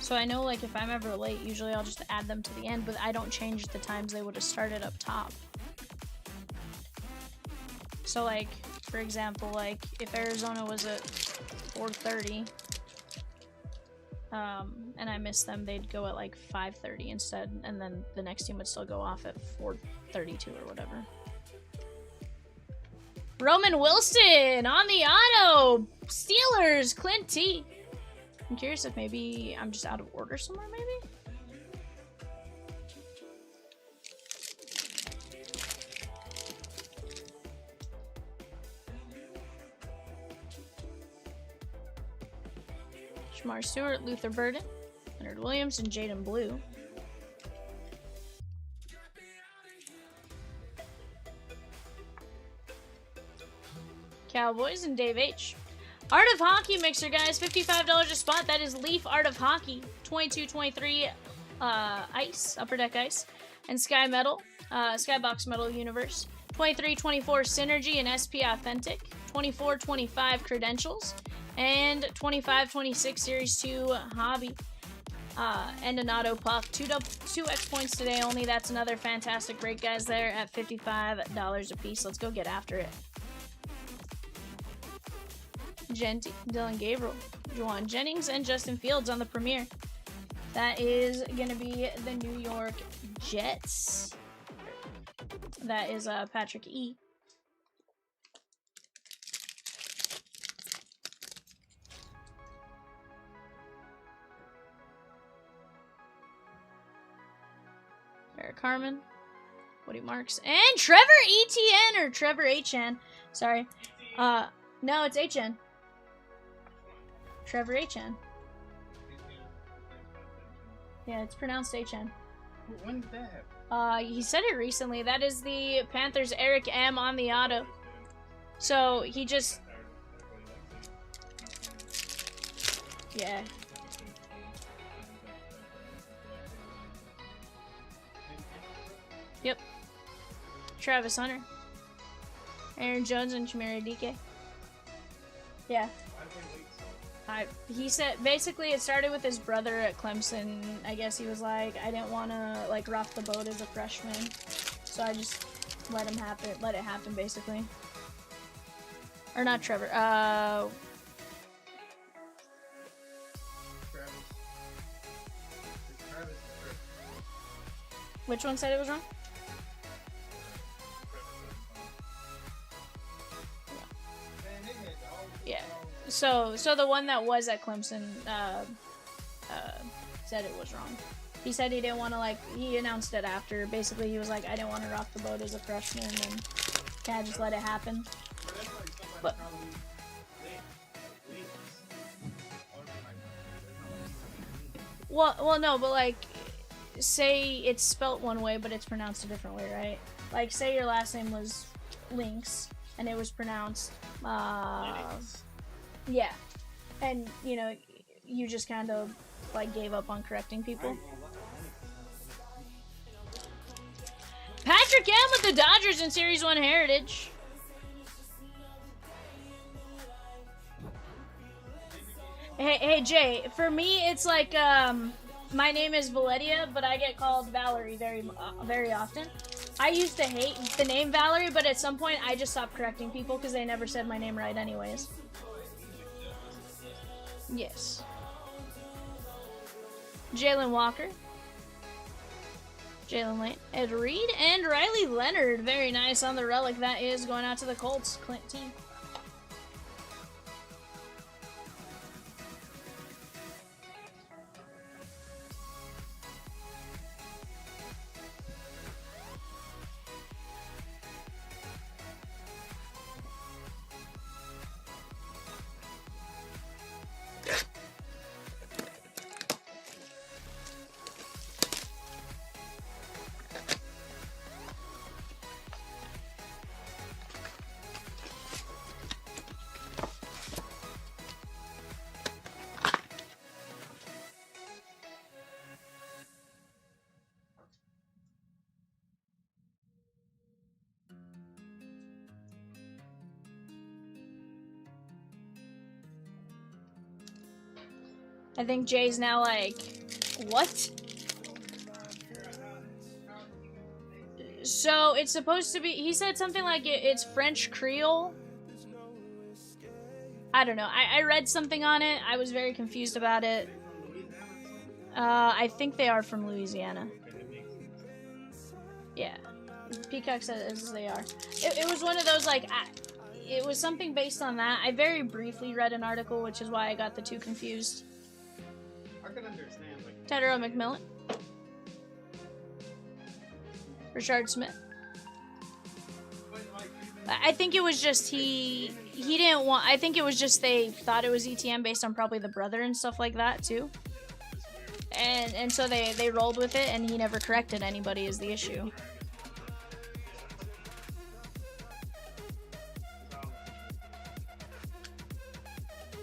So I know, like, if I'm ever late, usually I'll just add them to the end, but I don't change the times they would have started up top. So, like, for example, like, if Arizona was at 4:30, and I missed them, they'd go at, like, 5:30 instead, and then the next team would still go off at 4:32 or whatever. Roman Wilson on the auto! Steelers, Clint T. I'm curious if maybe I'm just out of order somewhere, maybe? Shamar Stewart, Luther Burden, Leonard Williams, and Jaden Blue. Cowboys and Dave H. Art of Hockey mixer, guys. $55 a spot. That is Leaf Art of Hockey. 22-23 Ice, Upper Deck Ice. And Sky Metal, Skybox Metal Universe. 23-24 Synergy and SP Authentic. 24-25 Credentials. And 25-26 Series 2 Hobby. And an auto puff. 2x points today only. That's another fantastic break, guys, there at $55 a piece. Let's go get after it. Genty, Dylan Gabriel, Juwan Jennings, and Justin Fields on the premiere. That is going to be the New York Jets. That is Patrick E. Eric Harmon, Woody Marks, and Trevor Etienne, or Trevor H.N. Sorry. No, it's H.N. Trevor H.N. Yeah, it's pronounced H.N. When did that happen? He said it recently. That is the Panthers' Eric M. on the auto. So, he just... Yeah. Yep. Travis Hunter. Aaron Jones and Chimera DK. Yeah. He said, basically it started with his brother at Clemson. I guess he was like, I didn't want to, like, rock the boat as a freshman. So I just let it happen, basically. Or not Trevor, Travis. which one said it was wrong? Yeah. So the one that was at Clemson said it was wrong. He said he didn't want to, like, he announced it after. Basically, he was like, I didn't want to rock the boat as a freshman, and kind of just let it happen. But well, no, but like, say it's spelt one way, but it's pronounced a different way, right? Like, say your last name was Lynx, and it was pronounced, yeah, and, you know, you just kind of, like, gave up on correcting people. Patrick M with the Dodgers in Series 1 Heritage. Hey, Jay, for me, it's like, my name is Valedia, but I get called Valerie very often. I used to hate the name Valerie, but at some point, I just stopped correcting people because they never said my name right anyways. Yes. Jalen Walker. Jalen Lane. Ed Reed and Riley Leonard. Very nice on the relic. That is going out to the Colts. Clint T. I think Jay's now like, what? So it's supposed to be, he said something like it's French Creole. I don't know. I read something on it. I was very confused about it. I think they are from Louisiana. Yeah. Peacock says they are. It was one of those, like, it was something based on that. I very briefly read an article, which is why I got the two confused. I can understand, like... Tedero McMillan. Richard Smith. I think it was just he didn't want... I think it was just they thought it was ETM based on probably the brother and stuff like that, too. And so they rolled with it, and he never corrected anybody is the issue.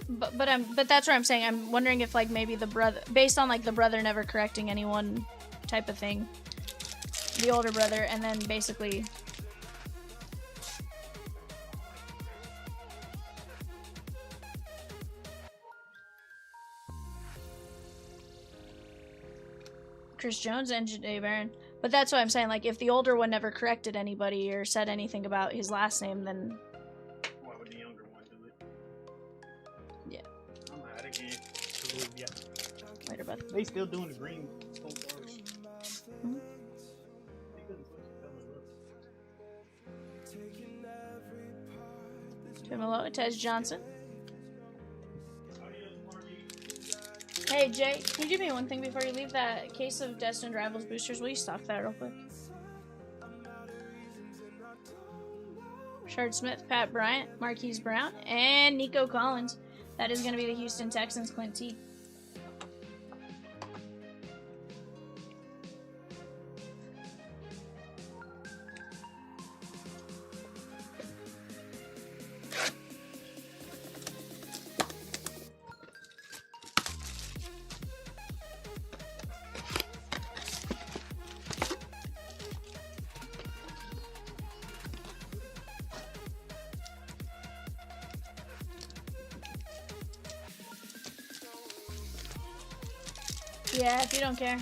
But that's what I'm saying. I'm wondering if like maybe the brother, based on like the brother never correcting anyone type of thing, the older brother, and then basically. Chris Jones and Jay Barron. But that's what I'm saying. Like, if the older one never corrected anybody or said anything about his last name, then... Why would the younger one do it? Yeah. I'm out again. Yeah. Later, bud. They still doing the green stone first. Mm-hmm. They couldn't switch the colors up. Tim Malone, Tez Johnson. Hey, Jay, can you do me one thing before you leave? That case of Destined Rivals boosters, will you stock that real quick? Richard Smith, Pat Bryant, Marquise Brown, and Nico Collins. That is going to be the Houston Texans, Clint T. Yeah, if you don't care.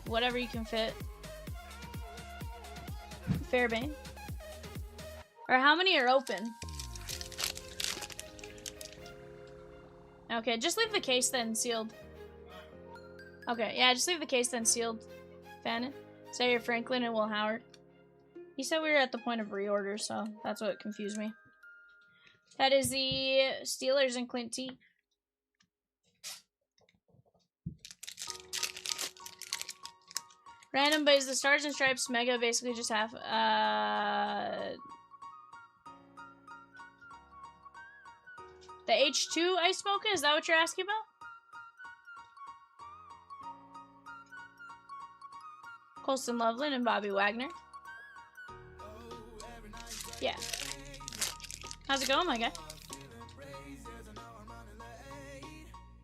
Whatever you can fit. Fairbane. Or how many are open? Okay, just leave the case then sealed. Okay, yeah, just leave the case then sealed. Fannin. Zaire Franklin and Will Howard. He said we were at the point of reorder, so that's what confused me. That is the Steelers and Clint T. Random, but is the Stars and Stripes Mega basically just half? The H2 Ice Mocha? Is that what you're asking about? Colston Loveland and Bobby Wagner. Yeah. How's it going, my guy?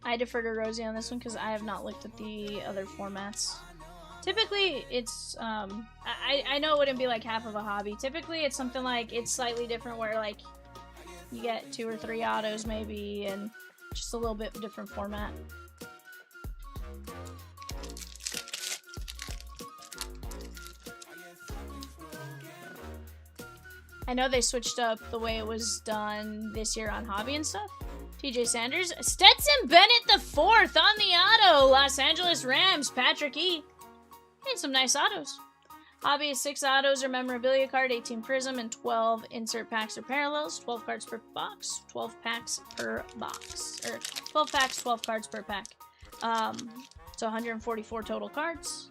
I defer to Rosie on this one because I have not looked at the other formats. Typically, it's, I know it wouldn't be like half of a hobby. Typically, it's something like, it's slightly different where, like, you get 2 or 3 autos maybe, and just a little bit different format. I know they switched up the way it was done this year on Hobby and stuff. TJ Sanders. Stetson Bennett the 4th on the auto. Los Angeles Rams. Patrick E. And some nice autos. Hobby is 6 autos or memorabilia card, 18 Prizm, and 12 insert packs or parallels. 12 cards per box. 12 packs per box. Or 12 packs, 12 cards per pack. So 144 total cards.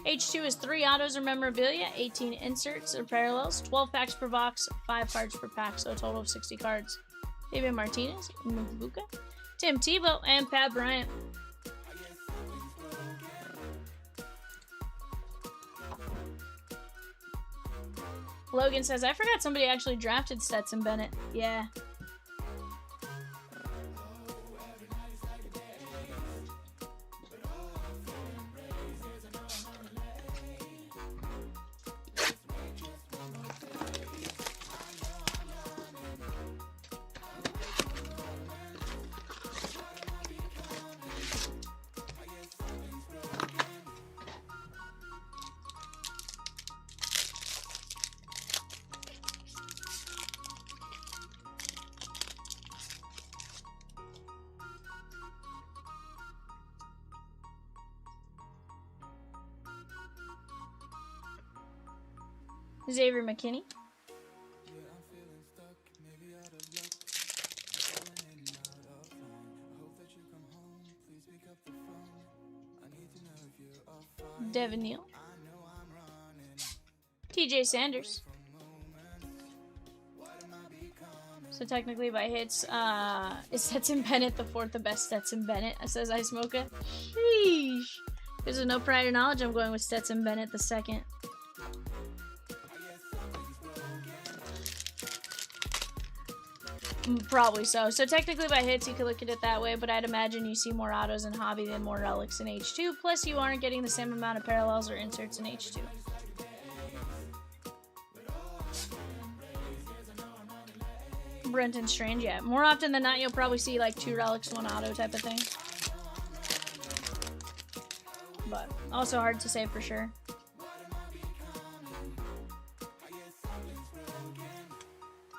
H2 is 3 autos or memorabilia, 18 inserts or parallels, 12 packs per box, 5 cards per pack, so a total of 60 cards. David Martinez, Mbuka, Tim Tebow, and Pat Bryant. Logan says, I forgot somebody actually drafted Stetson Bennett. Yeah. Xavier McKinney. Devin Neal. TJ Sanders. So technically by hits, is Stetson Bennett the fourth the best Stetson Bennett? Says I Smoke it. Sheesh. There's no prior knowledge. I'm going with Stetson Bennett the second. Probably so. So technically by hits you could look at it that way, but I'd imagine you see more autos in Hobby than more relics in H2. Plus you aren't getting the same amount of parallels or inserts in H2. Brenton Strange, yeah. More often than not, you'll probably see like 2 relics, 1 auto type of thing. But also hard to say for sure.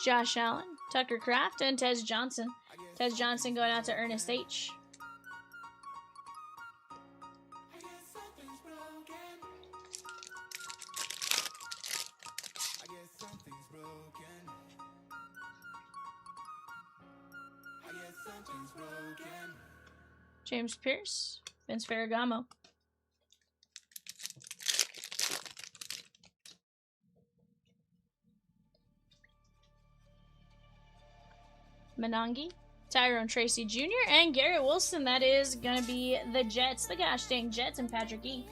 Josh Allen, Tucker Kraft, and Tez Johnson. Tez Johnson going out to Ernest H. James Pierce, Vince Ferragamo. Menangi, Tyrone Tracy Jr., and Garrett Wilson. That is going to be the Jets, the gosh dang Jets, and Patrick E.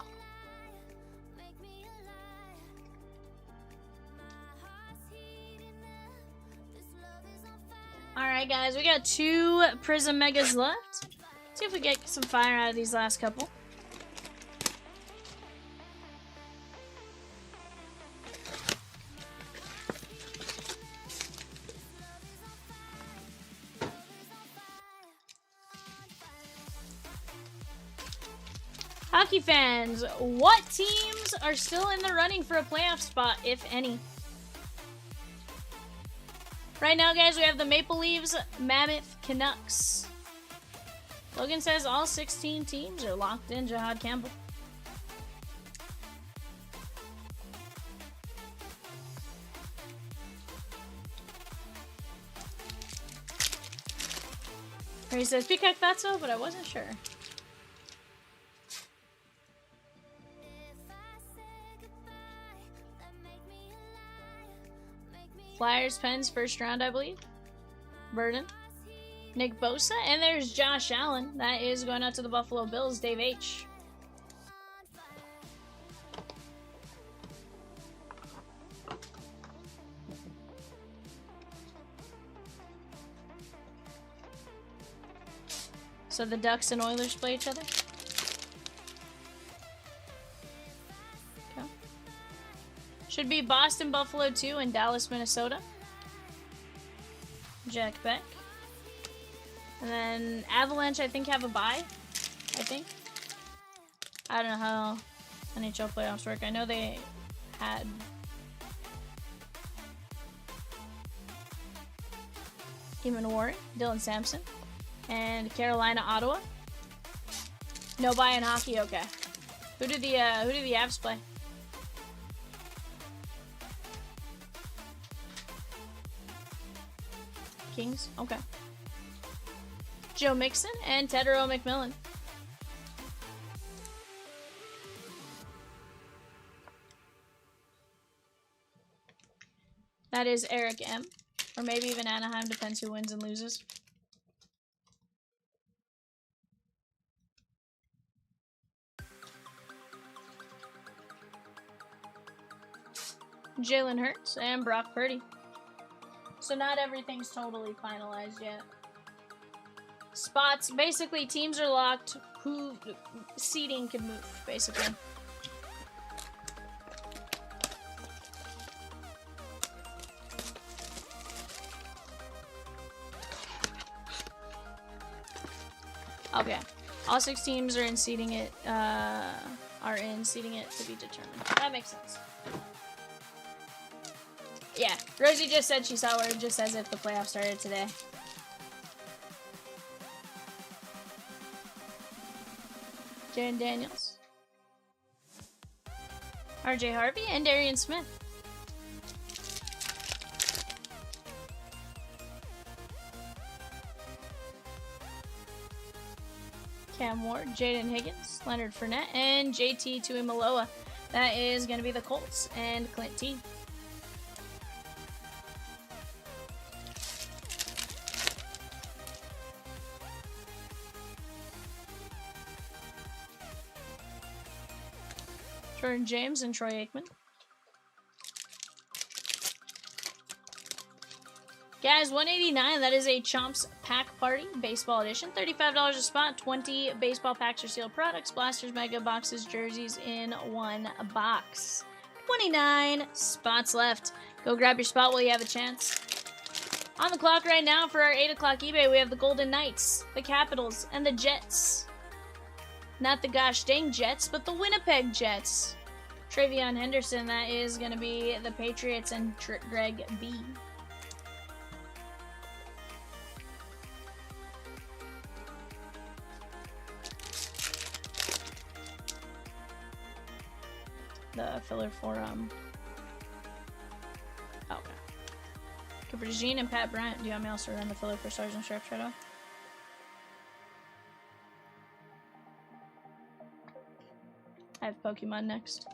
Alright guys, we got 2 Prizm Megas left. See if we get some fire out of these last couple. Hockey fans, what teams are still in the running for a playoff spot, if any? Right now, guys, we have the Maple Leafs, Mammoth, Canucks. Logan says all 16 teams are locked in. Jahad Campbell. He says, Peacock thought so, but I wasn't sure. Flyers, Pens, first round, I believe. Burden. Nick Bosa. And there's Josh Allen. That is going out to the Buffalo Bills, Dave H. So the Ducks and Oilers play each other? Okay. Should be Boston, Buffalo 2, and Dallas, Minnesota. Jack Beck. And then Avalanche, I think, have a bye. I think. I don't know how NHL playoffs work. I know they had... Eamon Warren, Dylan Sampson, and Carolina, Ottawa. No bye in hockey. Okay. Who did the Avs play? Kings. Okay. Joe Mixon and Tedero McMillan. That is Eric M. Or maybe even Anaheim, depends who wins and loses. Jalen Hurts and Brock Purdy. So not everything's totally finalized yet. Spots, basically teams are locked, who seeding can move, basically. Okay. All 6 teams are in seeding it to be determined. That makes sense. Yeah, Rosie just said she saw where it just says if the playoffs started today. Jaren Daniels, RJ Harvey, and Darian Smith. Cam Ward, Jaden Higgins, Leonard Fournette, and JT Tuimoloau. That is going to be the Colts and Clint T. Jordan James and Troy Aikman. Guys, 189, that is a Chomps Pack Party Baseball Edition. $35 a spot, 20 baseball packs or sealed products, blasters, mega boxes, jerseys in one box. 29 spots left. Go grab your spot while you have a chance. On the clock right now for our 8 o'clock eBay, we have the Golden Knights, the Capitals, and the Jets. Not the gosh dang Jets, but the Winnipeg Jets. Travion Henderson, that is going to be the Patriots and Greg B. The filler for, okay. Cooper DeJean and Pat Bryant. Do you want me also to run the filler for Stars and Stripes right off? I have Pokemon next.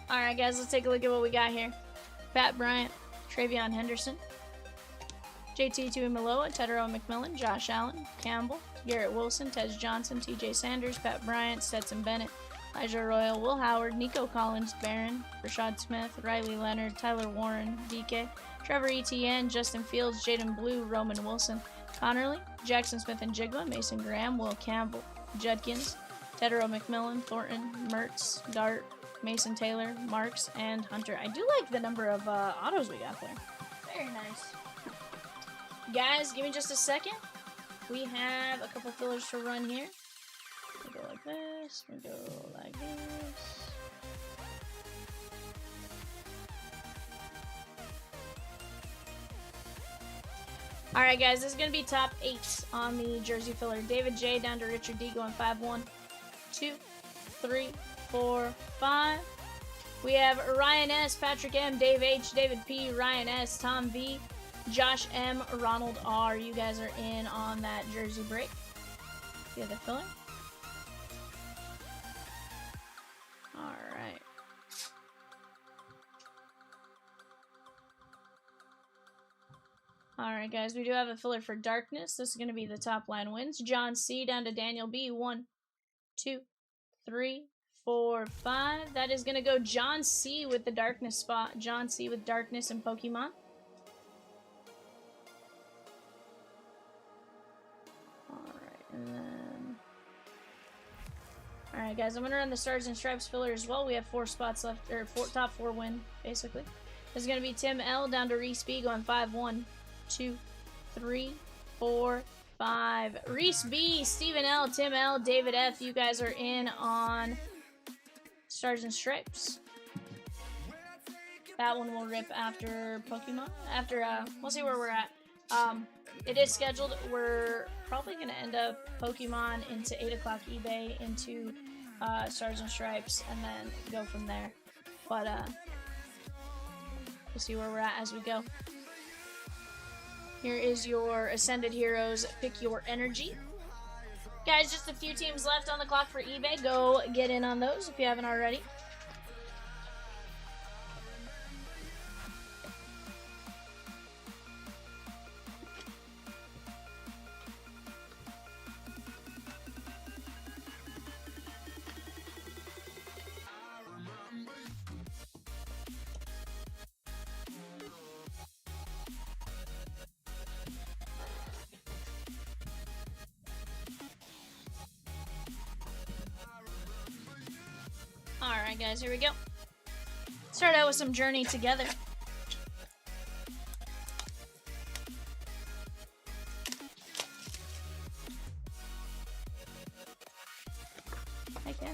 Alright guys, let's take a look at what we got here. Pat Bryant, Travion Henderson, JT Tuimoloau, Tedero McMillan, Josh Allen, Campbell, Garrett Wilson, Tej Johnson, TJ Sanders, Pat Bryant, Stetson Bennett, Elijah Royal, Will Howard, Nico Collins, Barron, Rashad Smith, Riley Leonard, Tyler Warren, DK, Trevor Etienne, Justin Fields, Jaden Blue, Roman Wilson, Connerly, Jackson Smith and Jigma, Mason Graham, Will Campbell, Judkins, Tedero McMillan, Thornton, Mertz, Dart, Mason Taylor, Marks, and Hunter. I do like the number of autos we got there. Very nice. Guys, give me just a second. We have a couple fillers to run here. We go like this. We go like this. Alright guys, this is going to be top 8 on the jersey filler. David J down to Richard D going 5-1, 2, 3, 4, 5. We have Ryan S, Patrick M, Dave H, David P, Ryan S, Tom V, Josh M, Ronald R. You guys are in on that jersey break. The other filler. Alright. Alright guys, we do have a filler for Darkness. This is going to be the top line wins. John C down to Daniel B. 1, 2, 3, 4, 5. That is going to go John C with the Darkness spot. John C with Darkness and Pokemon. Alright, and then... Alright guys, I'm going to run the Stars and Stripes filler as well. We have 4 spots left, or top 4 win, basically. This is going to be Tim L down to Reese B going 5-1, 2, 3, 4, 5. Reese B, Stephen L, Tim L, David F. You guys are in on Stars and Stripes. That one will rip after Pokemon. We'll see where we're at. It is scheduled. We're probably going to end up Pokemon into 8 o'clock eBay, into Stars and Stripes, and then go from there. But we'll see where we're at as we go. Here is your Ascended Heroes Pick Your Energy. Guys, just a few teams left on the clock for eBay. Go get in on those if you haven't already. Alright guys, here we go. Start out with some Journey Together. Heck yeah.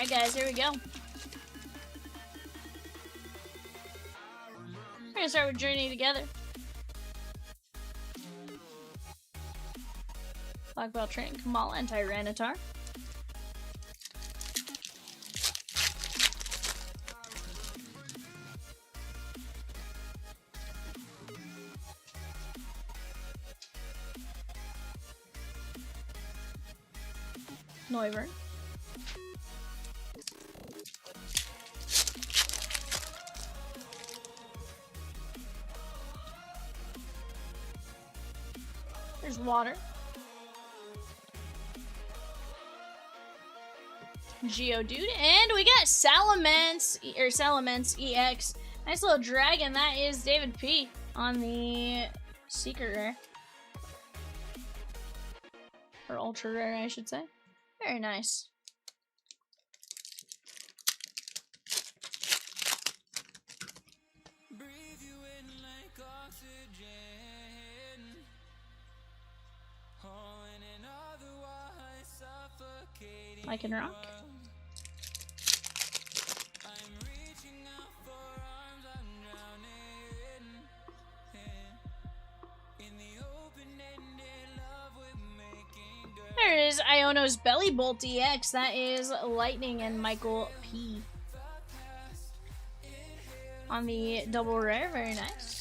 Alright guys, here we go. We're gonna start with Journey Together. Black Belt Train, Kamala, and Tyranitar. Noivern. There's Water. Geodude. And we got Salamence EX. Nice little dragon. That is David P. on the Secret Rare. Or Ultra Rare, I should say. Very nice. Breathe you in like oxygen. Oh, in an otherwise suffocating I can rock. world. I'm reaching out for arms, I'm drowning in the open-ended love we're making, girl. There it is, Iono's Belly Bolt EX. That is Lightning and Michael P. on the double rare. Very nice.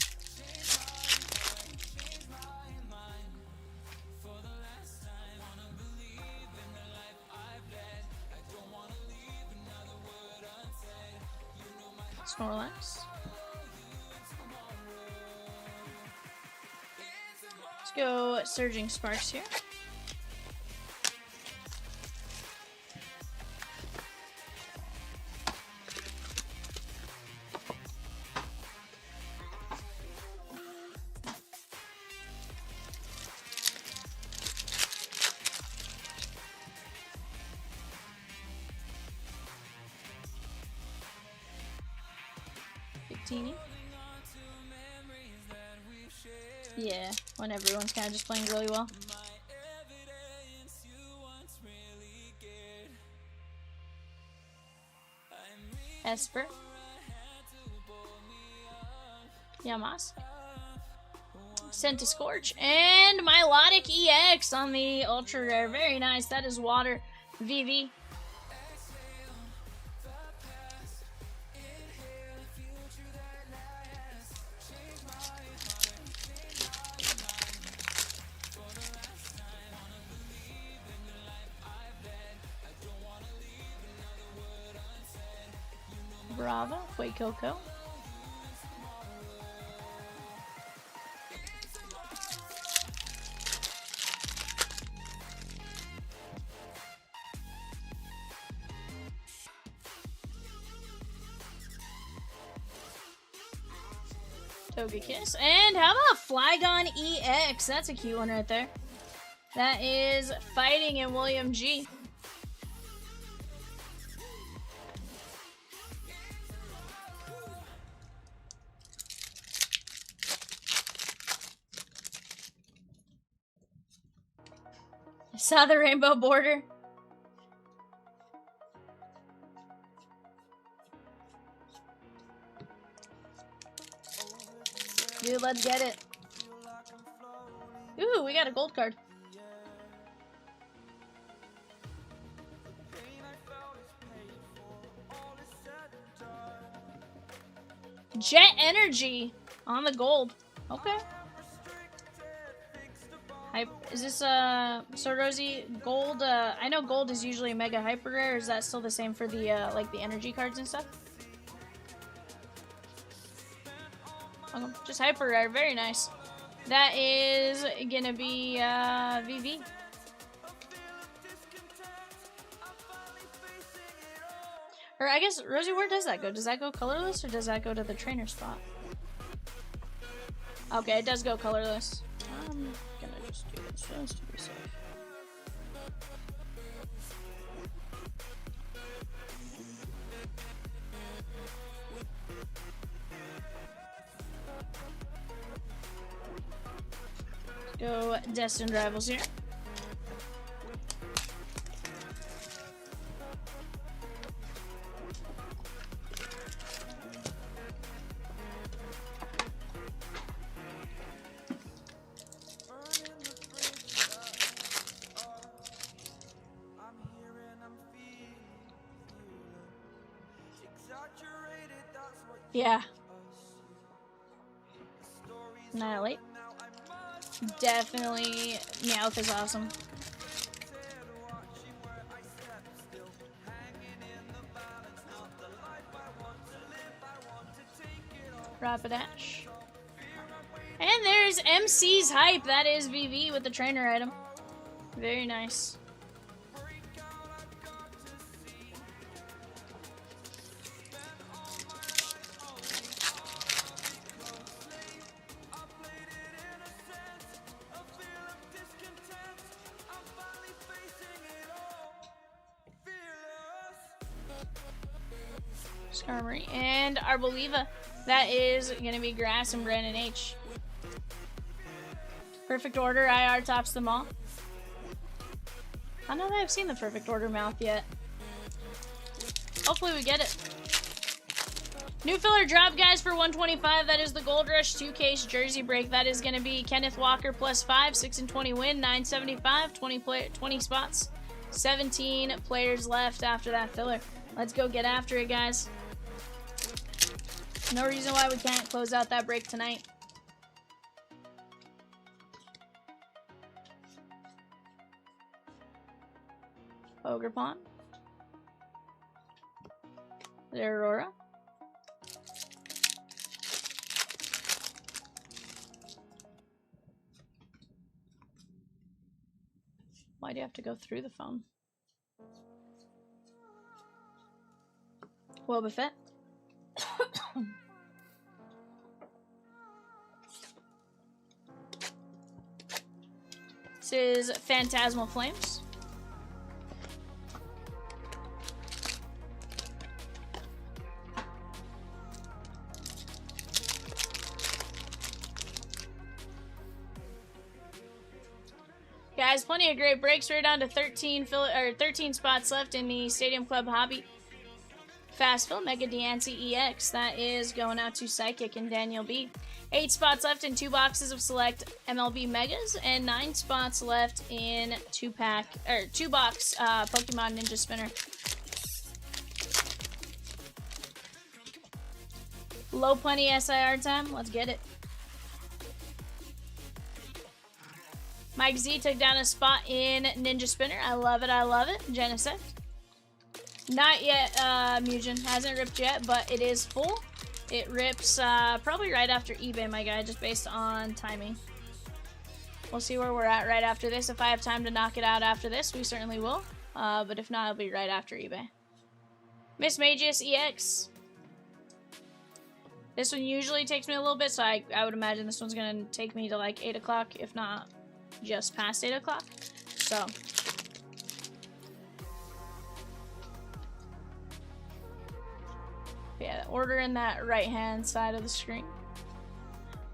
Snorlax. Let's go Surging Sparks here. Teeny. Yeah, when everyone's kind of just playing really well. Esper. Yamask. Scorch. And Milotic EX on the Ultra Rare. Very nice. That is Water. VV. Brava, Coco. Togekiss. And how about Flygon EX? That's a cute one right there. That is Fighting and William G. Saw the rainbow border. Dude, let's get it. Ooh, we got a gold card. Jet Energy on the gold. Okay. Is this so Rosie, gold, I know gold is usually mega hyper rare. Is that still the same for the like the energy cards and stuff? Okay, just hyper rare. Very nice. That is gonna be VV. Or I guess, Rosie, where does that go? Does that go colorless or does that go to the trainer spot? Okay, it does go colorless. I'm gonna just do this just to be safe. Let's go Destined Rivals here. Yeah. Annihilate. Definitely Meowth is awesome. Rapidash. And there's MC's Hype. That is VV with the trainer item. Very nice. Skarmory and Arboliva. That is going to be Grass and Brandon H. Perfect Order, IR tops them all. I don't know that I've seen the Perfect Order mouth yet. Hopefully we get it. New filler drop, guys, for 125. That is the Gold Rush 2-case jersey break. That is going to be Kenneth Walker +5, 6 and 20 win, 975, 20 spots. 17 players left after that filler. Let's go get after it, guys. No reason why we can't close out that break tonight. Ogre Pond. There, Aurora. Why do you have to go through the phone? Wobbuffet. This is Phantasmal Flames. Guys, plenty of great breaks. We're down to 13 spots left in the Stadium Club Hobby Fast Fill Mega Deancey EX. That is going out to Psychic and Daniel B. 8 spots left in 2 boxes of select MLB Megas, and 9 spots left in 2-box Pokemon Ninja Spinner. Low plenty SIR time. Let's get it. Mike Z took down a spot in Ninja Spinner. I love it. I love it. Genesect. Not yet, Mugen. Hasn't ripped yet, but it is full. It rips probably right after eBay, my guy, just based on timing. We'll see where we're at right after this. If I have time to knock it out after this, we certainly will. But if not, it'll be right after eBay. Miss Magius EX. This one usually takes me a little bit, so I would imagine this one's going to take me to like 8 o'clock, if not just past 8 o'clock. So yeah, order in that right hand side of the screen.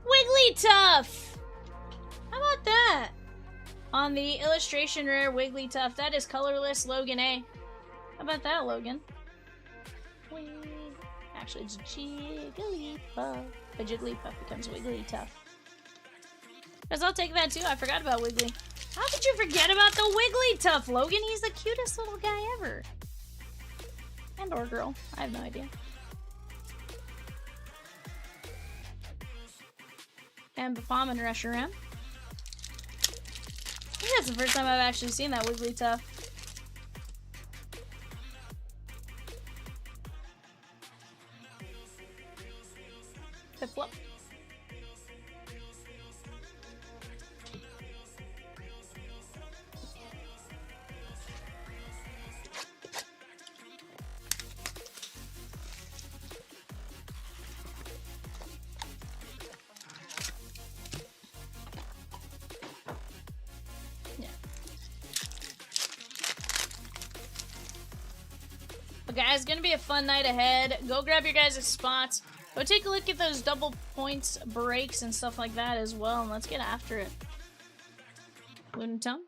Wigglytuff! How about that? On the illustration rare Wigglytuff, that is colorless Logan A. How about that, Logan? Actually, it's Jigglypuff. But Jigglypuff becomes Wigglytuff. Because I'll take that too. I forgot about Wiggly. How could you forget about the Wigglytuff, Logan? He's the cutest little guy ever. And or girl. I have no idea. And Bapom and Reshiram. I think that's the first time I've actually seen that Wigglytuff. Piplup. Guys, gonna be a fun night ahead. Go grab your guys' spots. Go take a look at those double points breaks and stuff like that as well, and let's get after it. Lunatone.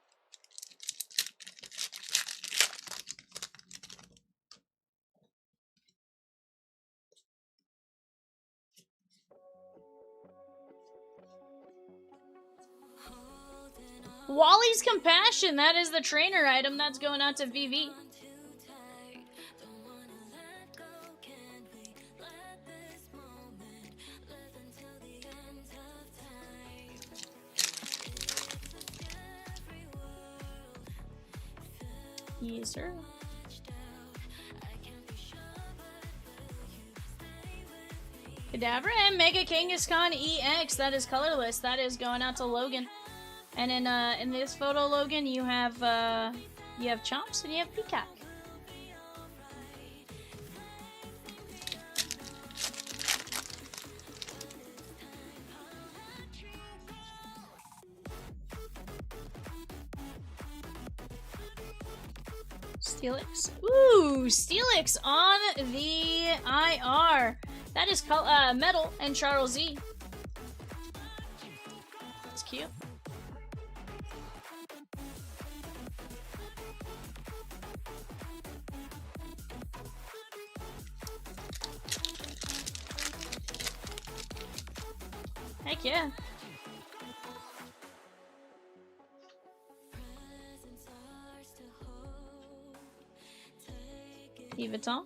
Wally's Compassion. That is the trainer item. That's going out to VV. Yes, sir. Cadabra and Mega Kangaskhan EX. That is colorless. That is going out to Logan. And in this photo, Logan, you have Chomps and you have Peacock. Steelix. Ooh, Steelix on the IR. That is Metal and Charles E. It's cute. Heck yeah. Vuitton.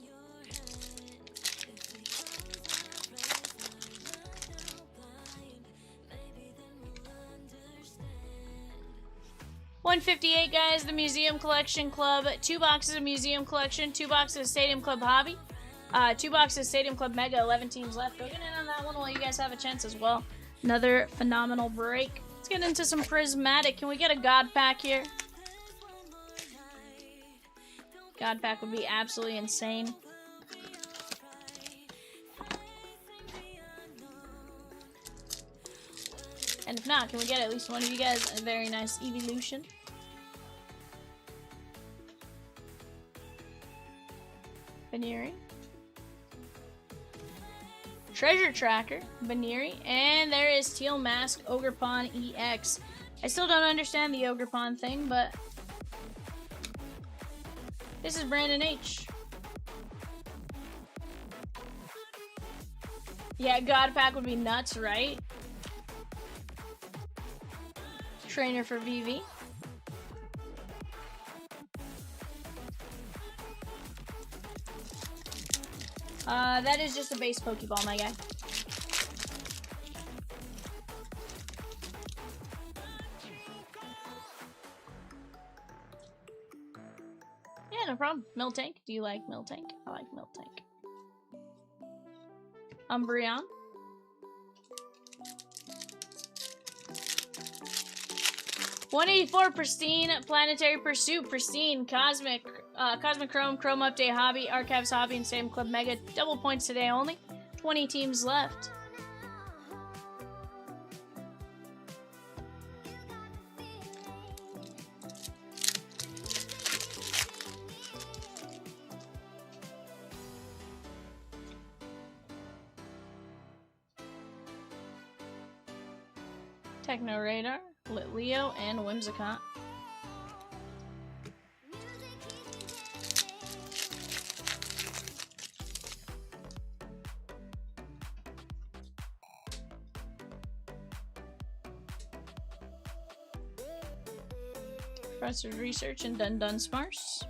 $158, guys. The Museum Collection Club. 2 boxes of Museum Collection. 2 boxes of Stadium Club Hobby. 2 boxes of Stadium Club Mega. 11 teams left. Go get in on that one while you guys have a chance as well. Another phenomenal break. Let's get into some Prismatic. Can we get a God Pack here? God Pack would be absolutely insane. And if not, can we get at least one of you guys a very nice Evolution? Baneri. Treasure Tracker, Baneri, and there is Teal Mask, Ogerpon EX. I still don't understand the Ogerpon thing, but this is Brandon H. Yeah, God Pack would be nuts, right? Trainer for VV. That is just a base Pokeball, my guy. Yeah, no problem. Miltank. Do you like Miltank? I like Miltank. Umbreon. $184 Pristine, Planetary Pursuit, Pristine, Cosmic Chrome, Chrome Update Hobby, Archives Hobby, and Stadium Club Mega. Double points today only. 20 teams left. Techno Radar, Litleo, and Whimsicott. Professor Research and Dunsparce.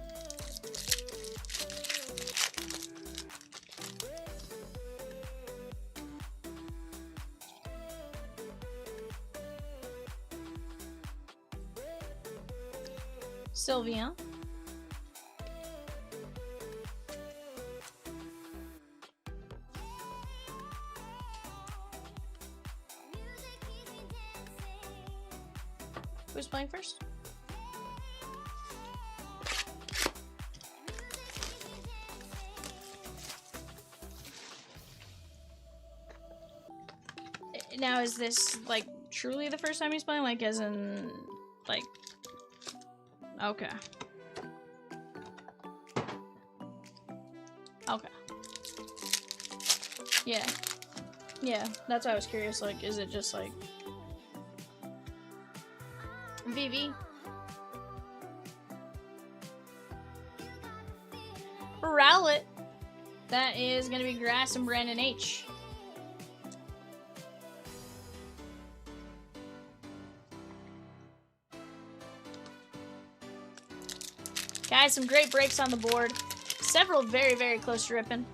Sylveon. Who's playing first? Now, is this, like, truly the first time he's playing? Like, as in, like... Okay. Okay. Yeah. Yeah, that's why I was curious, like, is it just, like... VV? Rowlet. That is gonna be Grass and Brandon H. Guys, some great breaks on the board. Several very, very close to ripping.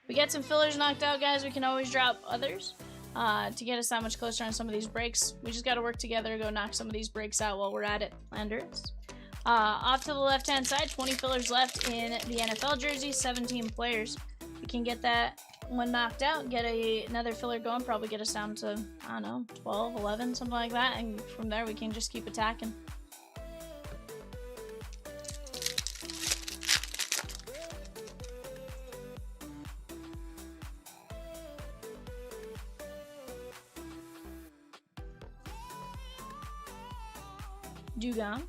We get some fillers knocked out, guys. We can always drop others to get us that much closer on some of these breaks. We just got to work together to go knock some of these breaks out while we're at it. Landers. Off to the left-hand side, 20 fillers left in the NFL jersey, 17 players. We can get that one knocked out, get another filler going, probably get us down to, I don't know, 12, 11, something like that, and from there we can just keep attacking. Dugan.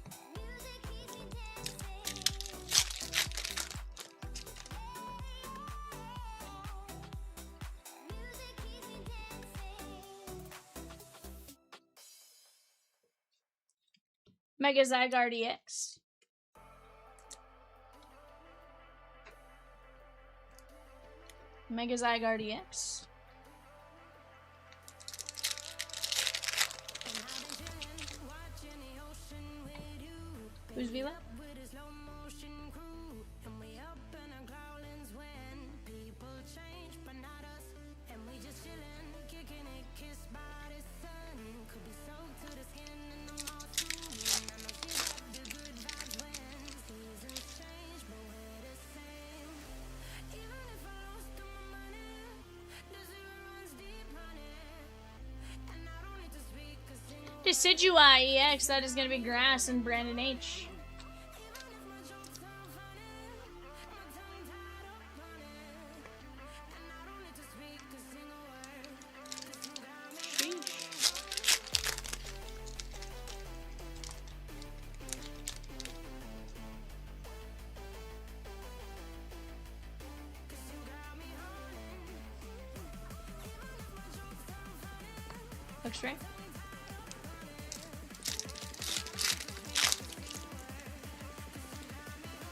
Mega Zygarde EX. Mega Zygarde EX. Who's VIVIAN? Decidueye EX, that is going to be Grass and Brandon H. Looks right.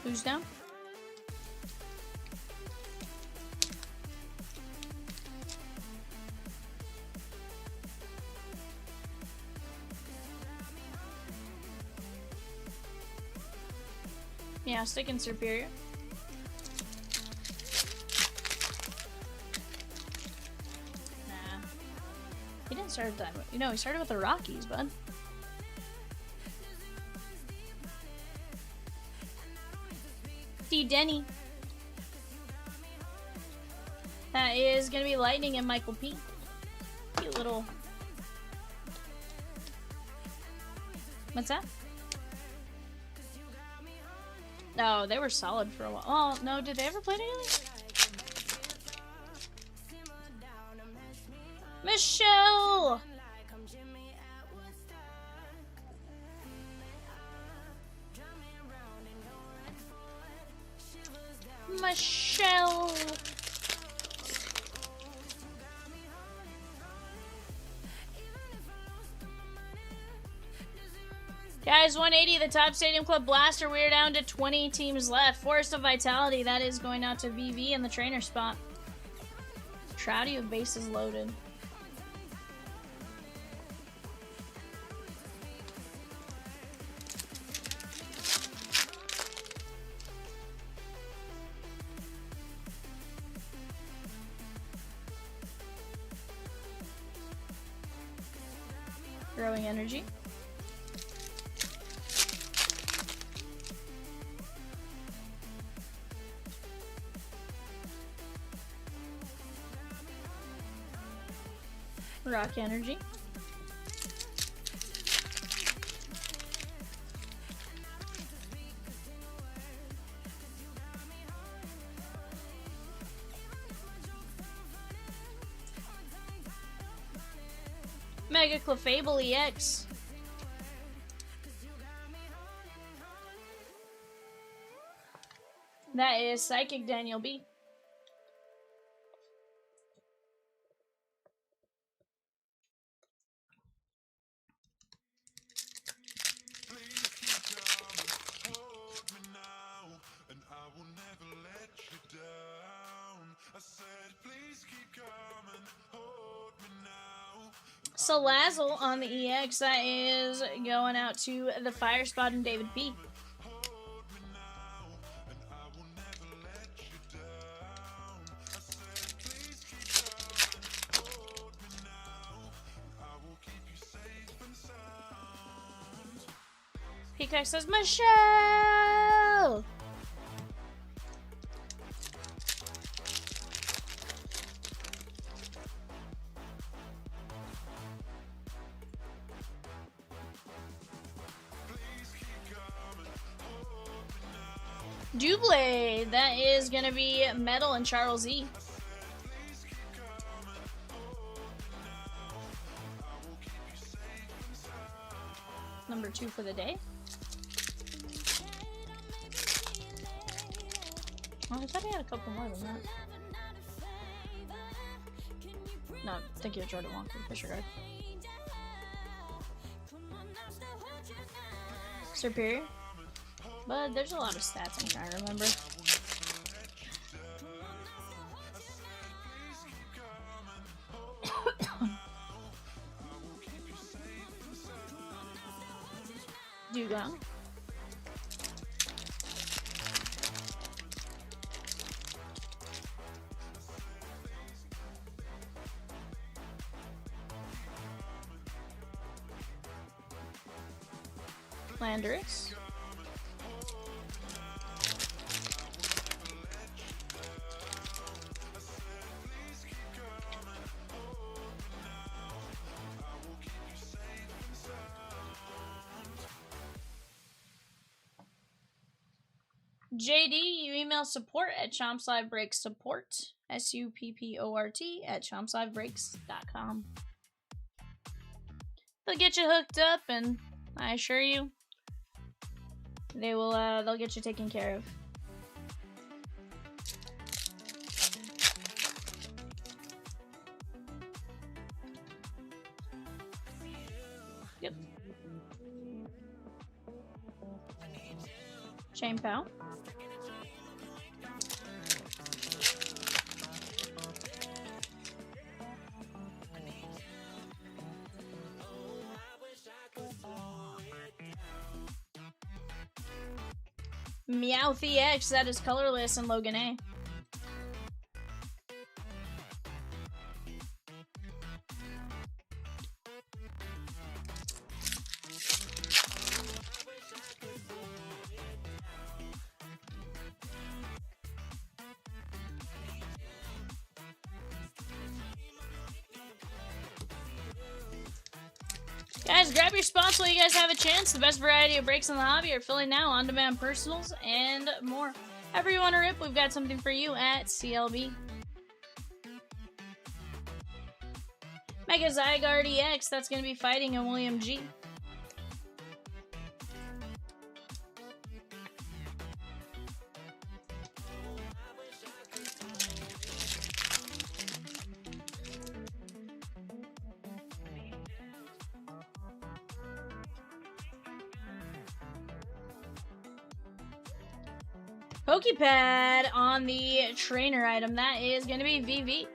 Who's down? Yeah, sticking Superior. Nah. He didn't start that. You know, he started with the Rockies, bud. Denny. That is gonna be Lightning and Michael P. Cute little. What's that? Oh, they were solid for a while. Oh no, did they ever play together? Michelle. Michelle. Guys, 180, the top Stadium Club Blaster. We're down to 20 teams left. Forest of Vitality, that is going out to VV in the trainer spot. Trouty with bases loaded. Growing Energy. Rock Energy. Mega Clefable EX. That is Psychic Daniel B. Salazzle on the EX, that is going out to the Fire Spot and David P. text says, Michelle! Dublé, that is going to be Metal and Charles E. Number 2 for the day. Oh, I thought he had a couple more than that. No, thank you, Jordan Walker, Fisher Guard. Superior. But there's a lot of stats I'm trying to remember. Dugong. Landorus. JD, you email support at chompslivebreaks support, SUPPORT at chompslivebreaks.com. They'll get you hooked up, and I assure you, they will. They'll get you taken care of. Yep. Chain Pow. Meowthy X, that is colorless, and Logan A. Guys, grab your spots while you guys have a chance. The best variety of breaks in the hobby are filling now, on-demand personals, and more. However you want to rip, we've got something for you at CLB. Mega Zygarde EX, that's going to be fighting a William G. Pokepad on the trainer item. That is going to be VV.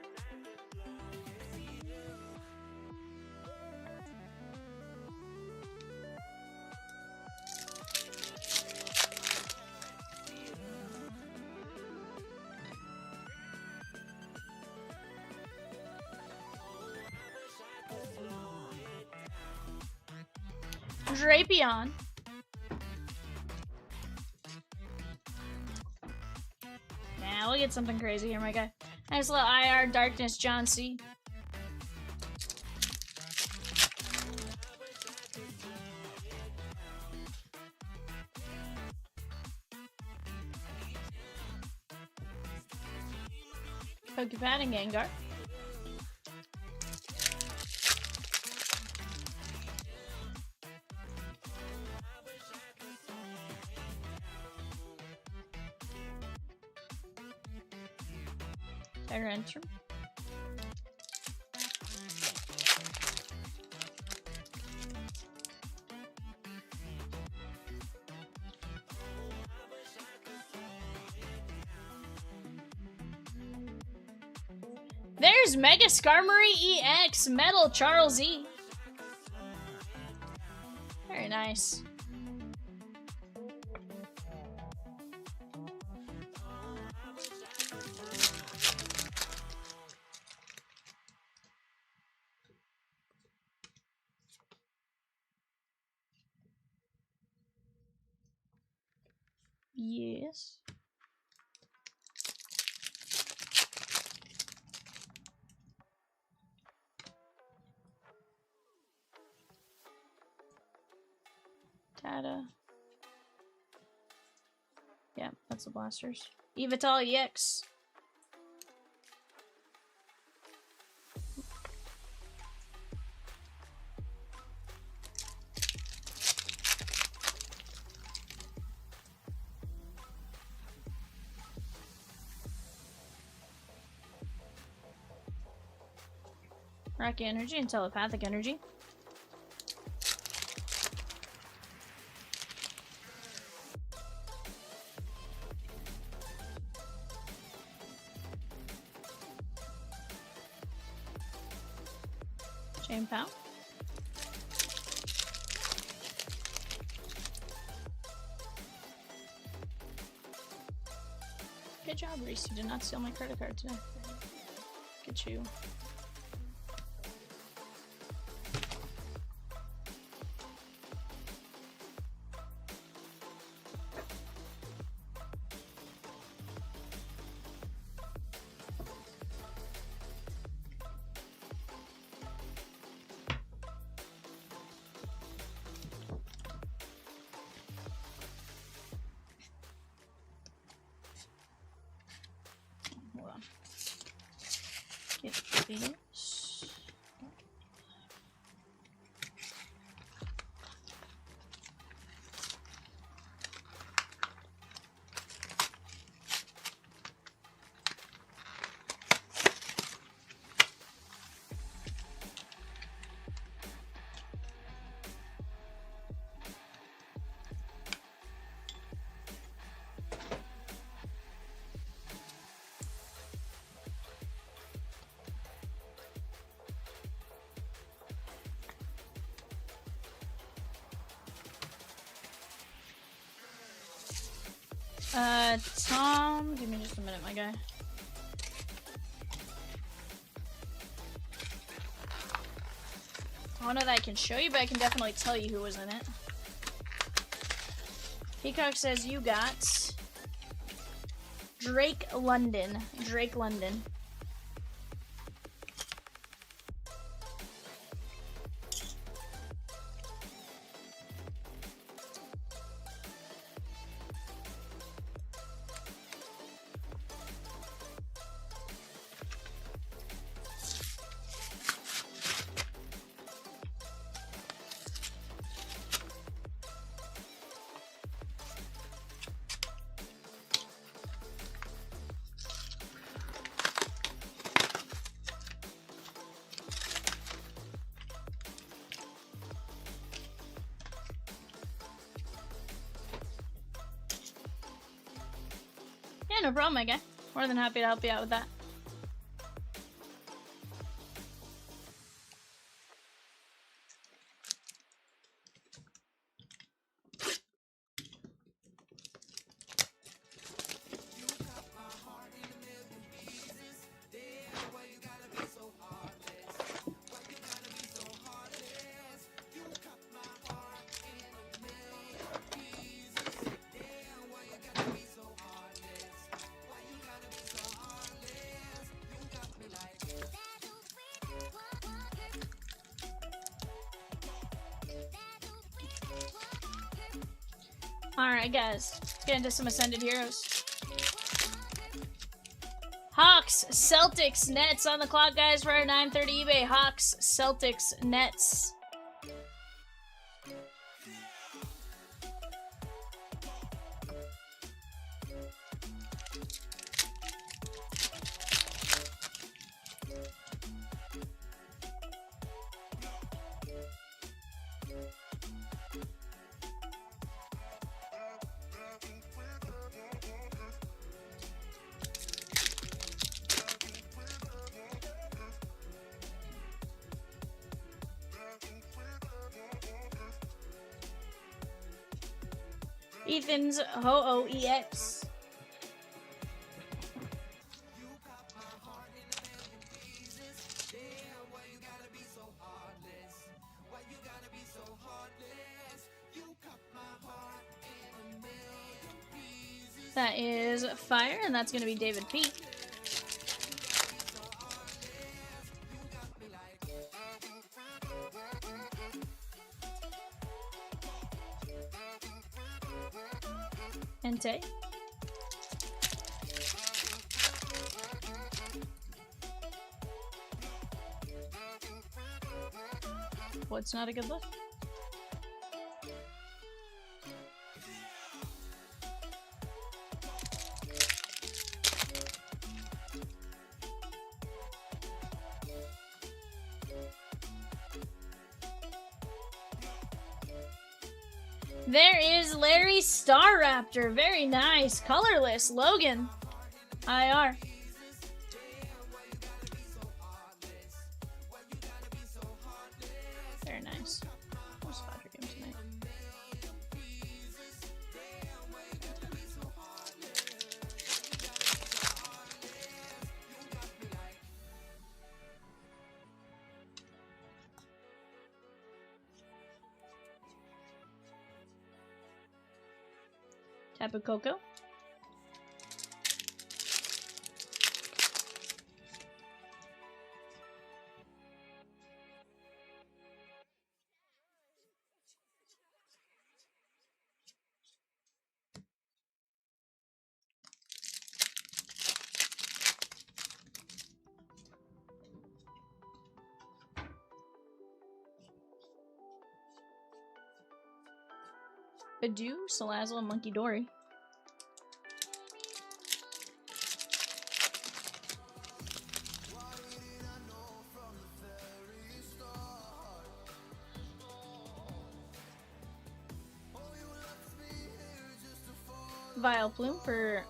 Drapion. Nah, we'll get something crazy here, my guy. Nice little IR Darkness John C. Pokepad and Gengar. Tyrantrum. There's Mega Skarmory EX Metal Charles E. Very nice. Yes. Data. Yeah, that's the blasters. Evital EX. Rocky energy and telepathic energy. Chain pow. Good job, Reese. You did not steal my credit card today. Look at you. Hold on. Get these. Tom, give me just a minute, my guy. I don't know that I can show you, but I can definitely tell you who was in it. Peacock says you got Drake London. Drake London. Yeah, no problem, my guy. More than happy to help you out with that. Alright, guys. Get into some Ascended Heroes. Hawks, Celtics, Nets on the clock, guys, for our 9:30 eBay. Hawks, Celtics, Nets. Ethan's Ho-Oh EX. That is fire, and that's going to be David P. Ente. What's not a good look? There is Larry Star Raptor. Very nice. Colorless. Logan. IR. Very nice. What's Padre game tonight? Tapu Koko. Badu, Salazzle, and Monkey Dory. Vile Plume for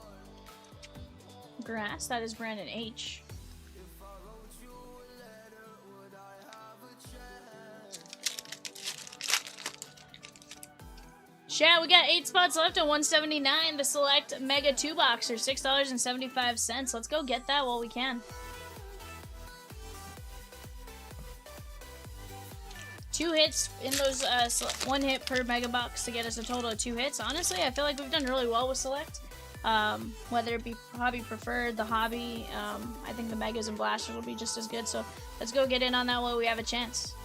Grass. That is Brandon H. Chat, we got 8 spots left at 179. The Select Mega 2-boxer, $6.75. Let's go get that while we can. 2 hits in those, 1 hit per mega box to get us a total of 2 hits. Honestly, I feel like we've done really well with Select. Whether it be Hobby Preferred, the Hobby, I think the Megas and Blasters will be just as good. So let's go get in on that while we have a chance.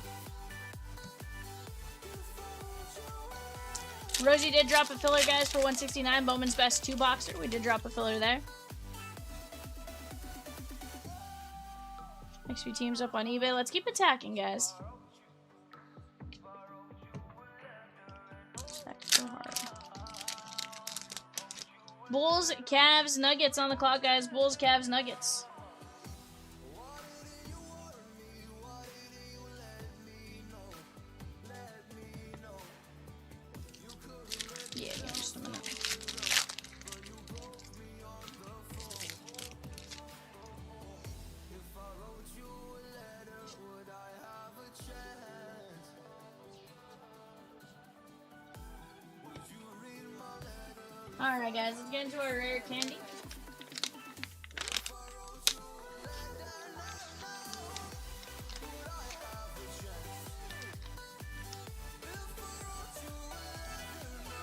Rosie did drop a filler, guys, for 169. Bowman's Best 2-boxer. We did drop a filler there. Next few teams up on eBay. Let's keep attacking, guys. So hard. Bulls, Cavs, Nuggets on the clock, guys. Bulls, Cavs, Nuggets. Yeah, give me just a minute. Alright guys, let's get into our rare candy.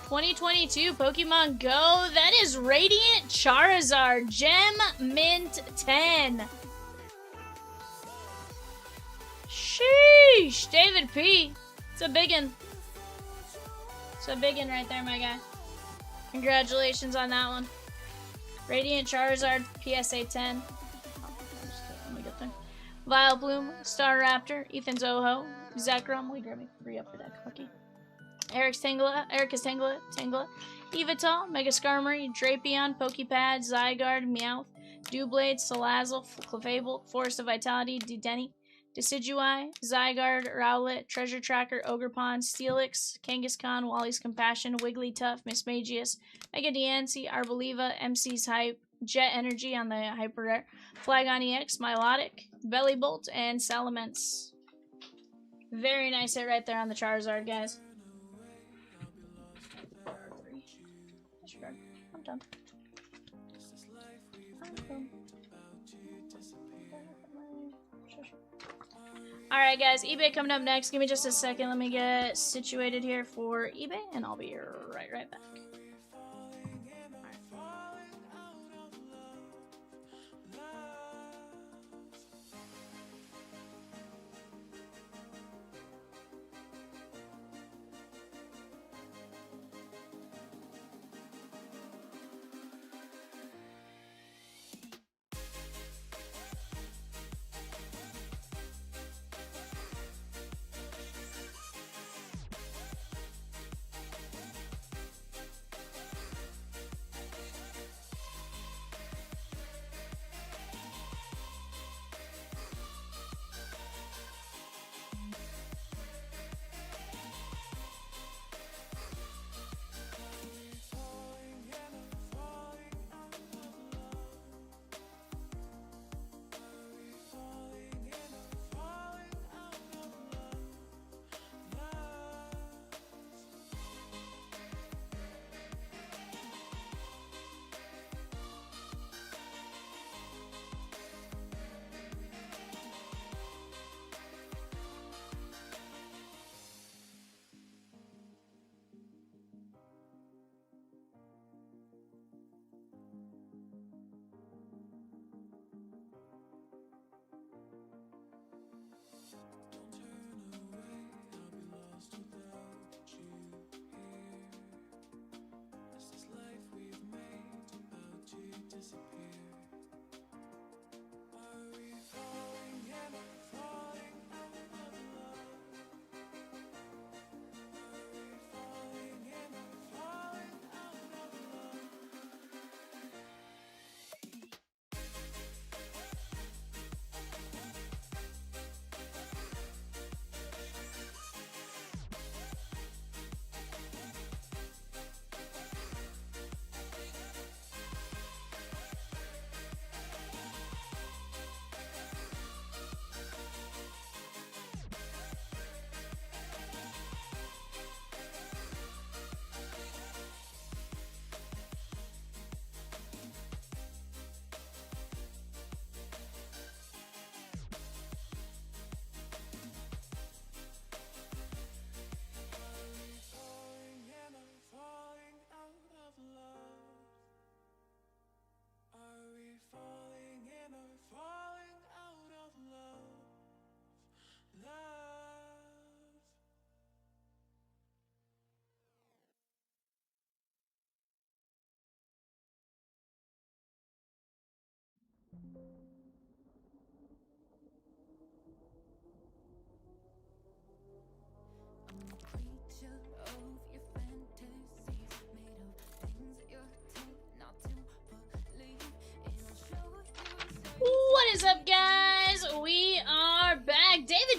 $2022 Pokemon Go. That is Radiant Charizard Gem Mint 10. Sheesh, David P. It's a biggin. It's a biggin right there, my guy. Congratulations on that one. Radiant Charizard, PSA 10. Oh, let me get there. Vile Bloom, Star Raptor, Ethan Zoho, Zekrom. Will you grab me 3 up for that cookie? Eric's Tangela, Evital, Mega Skarmory, Drapion, Pokepad, Zygarde, Meowth, Doublade, Salazzle, Clefable, Forest of Vitality, Dedenne, Decidueye, Zygarde, Rowlet, Treasure Tracker, Ogerpon, Steelix, Kangaskhan, Wally's Compassion, Wigglytuff, Mismagius, Mega Diancie, Arboliva, MC's Hype, Jet Energy on the Hyper Rare, Flagon EX, Milotic, Bellibolt, and Salamence. Very nice hit right there on the Charizard, guys. I'm done. Alright guys, eBay coming up next. Give me just a second. Let me get situated here for eBay and I'll be right back. Alright.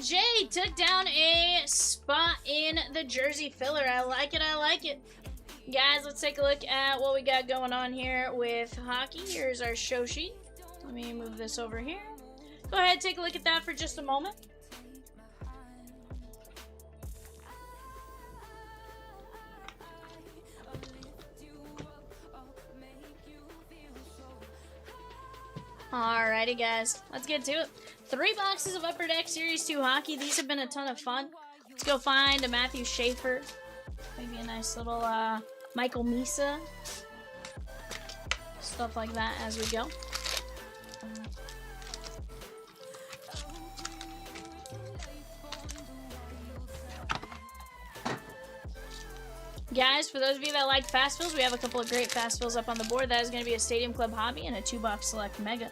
J took down a spot in the jersey filler. I like it. I like it. Guys, let's take a look at what we got going on here with hockey. Here's our show sheet. Let me move this over here. Go ahead, take a look at that for just a moment. Alrighty, guys. Let's get to it. 3 boxes of Upper Deck Series 2 hockey. These have been a ton of fun. Let's go find a Matthew Schaefer. Maybe a nice little Michael Misa. Stuff like that as we go. Guys, for those of you that like fast fills, we have a couple of great fast fills up on the board. That is going to be a Stadium Club Hobby and a 2-box Select Mega.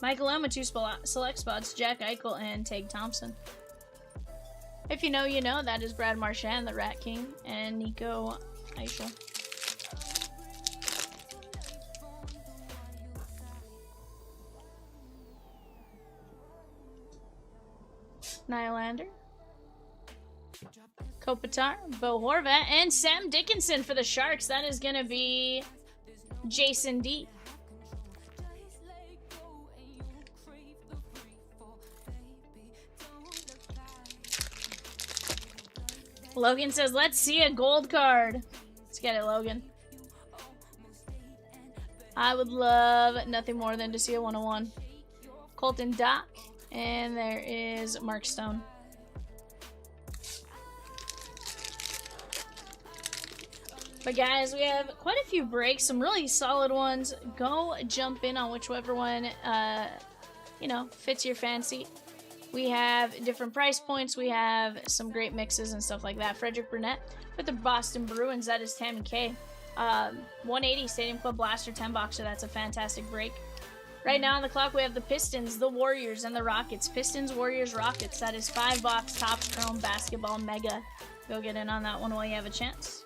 Michael M with 2 select spots, Jack Eichel and Tage Thompson. If you know, you know. That is Brad Marchand, the Rat King, and Nico Eichel. Nylander, Kopitar, Bo Horvat, and Sam Dickinson for the Sharks. That is going to be Jason D. Logan says, let's see a gold card. Let's get it, Logan. I would love nothing more than to see a 101. Colton Dock. And there is Mark Stone. But guys, we have quite a few breaks, some really solid ones. Go jump in on whichever one, you know, fits your fancy. We have different price points. We have some great mixes and stuff like that. Frederick Burnett with the Boston Bruins. That is Tammy K. 180 Stadium Club Blaster 10-boxer. That's a fantastic break. Right now on the clock, we have the Pistons, the Warriors, and the Rockets. Pistons, Warriors, Rockets. That is 5-box Topps Chrome Basketball Mega. Go get in on that one while you have a chance.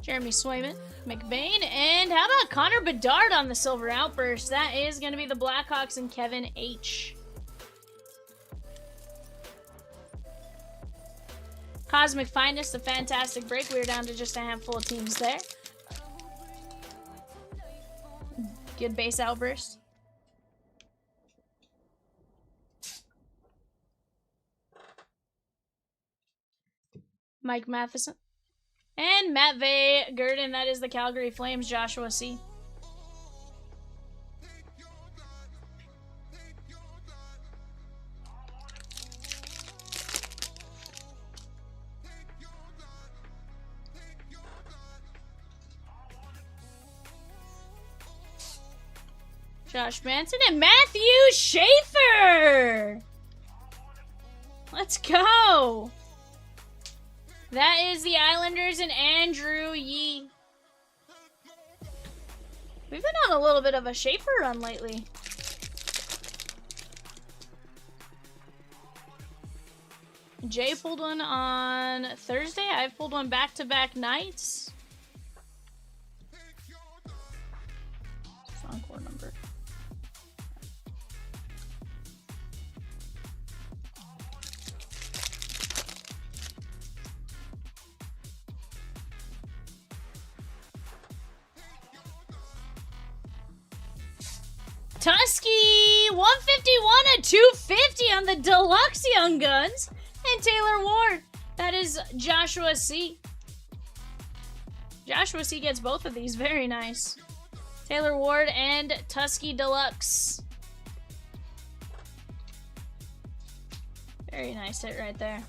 Jeremy Swayman, McBain, and how about Connor Bedard on the Silver Outburst? That is going to be the Blackhawks and Kevin H. Cosmic Finest, a fantastic break. We're down to just a handful of teams there. Good base outburst. Mike Matheson. And Matt Vay Gurdon, that is the Calgary Flames, Joshua C. Josh Manson and Matthew Schaefer! Let's go! That is the Islanders and Andrew Yee. We've been on a little bit of a Schaefer run lately. Jay pulled one on Thursday. I've pulled one back-to-back nights. Encore number. Tusky, 151 at 250 on the Deluxe Young Guns. And Taylor Ward. That is Joshua C. Joshua C gets both of these. Very nice. Taylor Ward and Tusky Deluxe. Very nice hit right there.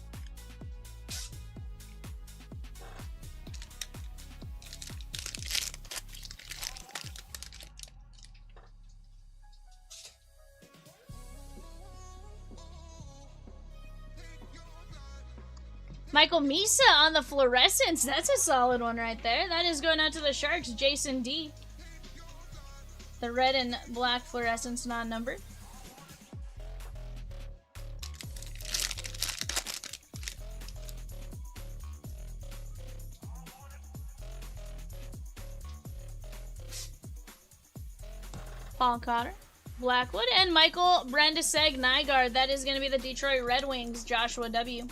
Michael Misa on the Fluorescence. That's a solid one right there. That is going out to the Sharks. Jason D. The red and black Fluorescence non-numbered. Paul Cotter, Blackwood, and Michael Brandiseg Nygaard. That is going to be the Detroit Red Wings, Joshua W.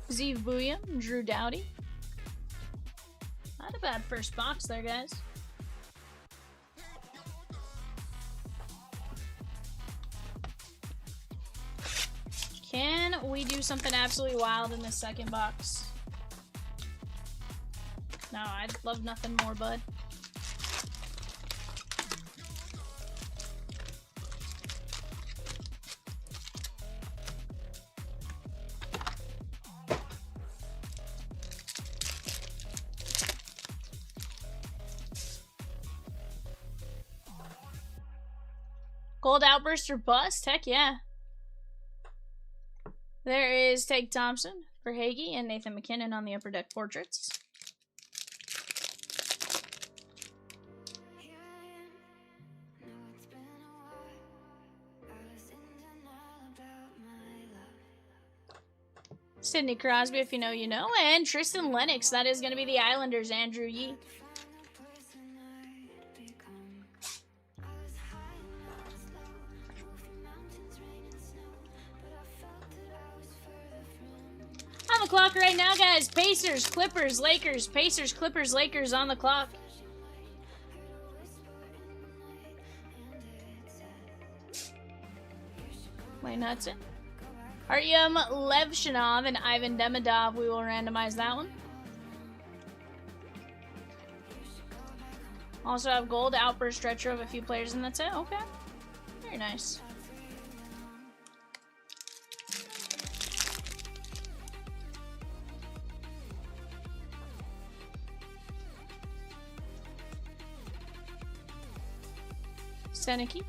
Zeev Booyah, Drew Doughty. Not a bad first box there, guys. Can we do something absolutely wild in this second box? No, I'd love nothing more, bud. Gold Outburst or Bust? Heck yeah. There is Tage Thompson for Hagee and Nathan McKinnon on the Upper Deck portraits. Sidney Crosby, if you know, you know. And Tristan Lennox, that is going to be the Islanders, Andrew Yee. On the clock right now, guys. Pacers, Clippers, Lakers. Pacers, Clippers, Lakers on the clock. Wayne Hudson. Artyom Levshinov and Ivan Demidov. We will randomize that one. Also have gold outburst retro of a few players, and that's it. Okay. Very nice. Seneke,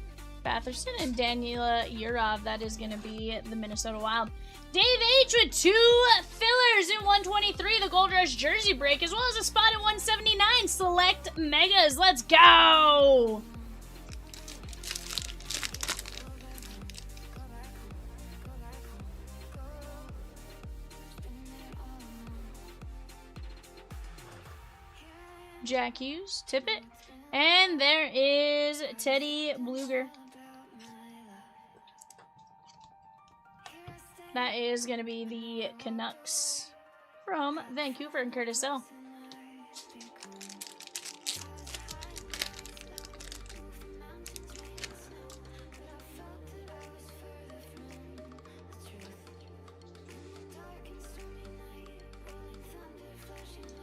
Batherson, and Daniela Yurov. That is going to be the Minnesota Wild. Dave H with 2 fillers in 123, the Gold Rush jersey break, as well as a spot at 179. Select Megas. Let's go! Jack Hughes, Tippett. And there is Teddy Bluger. That is going to be the Canucks from Vancouver and Curtis L.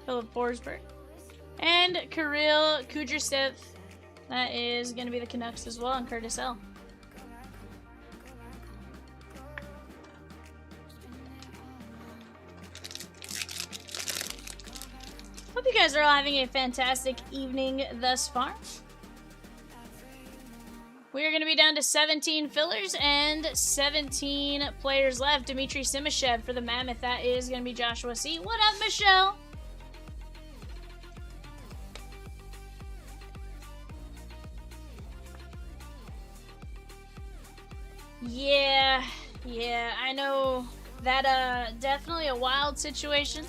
Philip Forsberg. And Kirill Kudryavtsev. That is going to be the Canucks as well, and Curtis L. Hope you guys are all having a fantastic evening thus far. We are going to be down to 17 fillers and 17 players left. Dmitry Simashev for the Mammoth. That is going to be Joshua C. What up, Michelle? Yeah, I know that definitely a wild situation.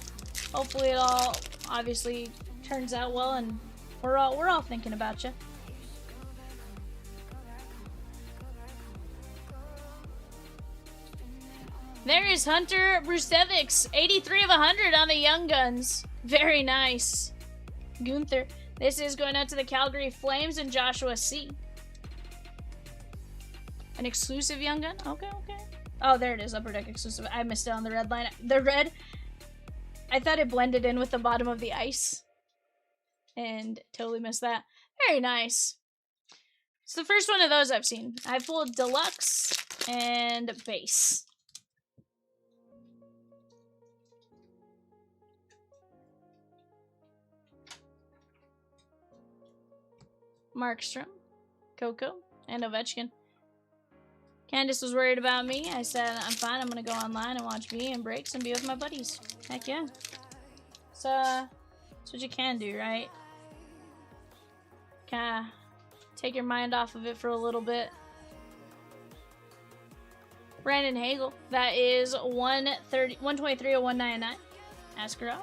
Hopefully it all obviously turns out well, and we're all thinking about you. There is Hunter Brucevics, 83 of 100 on the Young Guns. Very nice. Gunther. This is going out to the Calgary Flames and Joshua C. An exclusive Young Gun? Okay. Oh, there it is. Upper Deck exclusive. I missed it on the red line. The red, I thought it blended in with the bottom of the ice. And totally missed that. Very nice. It's the first one of those I've seen. I pulled Deluxe and Base. Markstrom, Coco, and Ovechkin. Candace was worried about me. I said, I'm fine. I'm going to go online and watch me and breaks and be with my buddies. Heck yeah. So, that's what you can do, right? kind of take your mind off of it for a little bit. Brandon Hagel, that is 123 of 199. Askarov.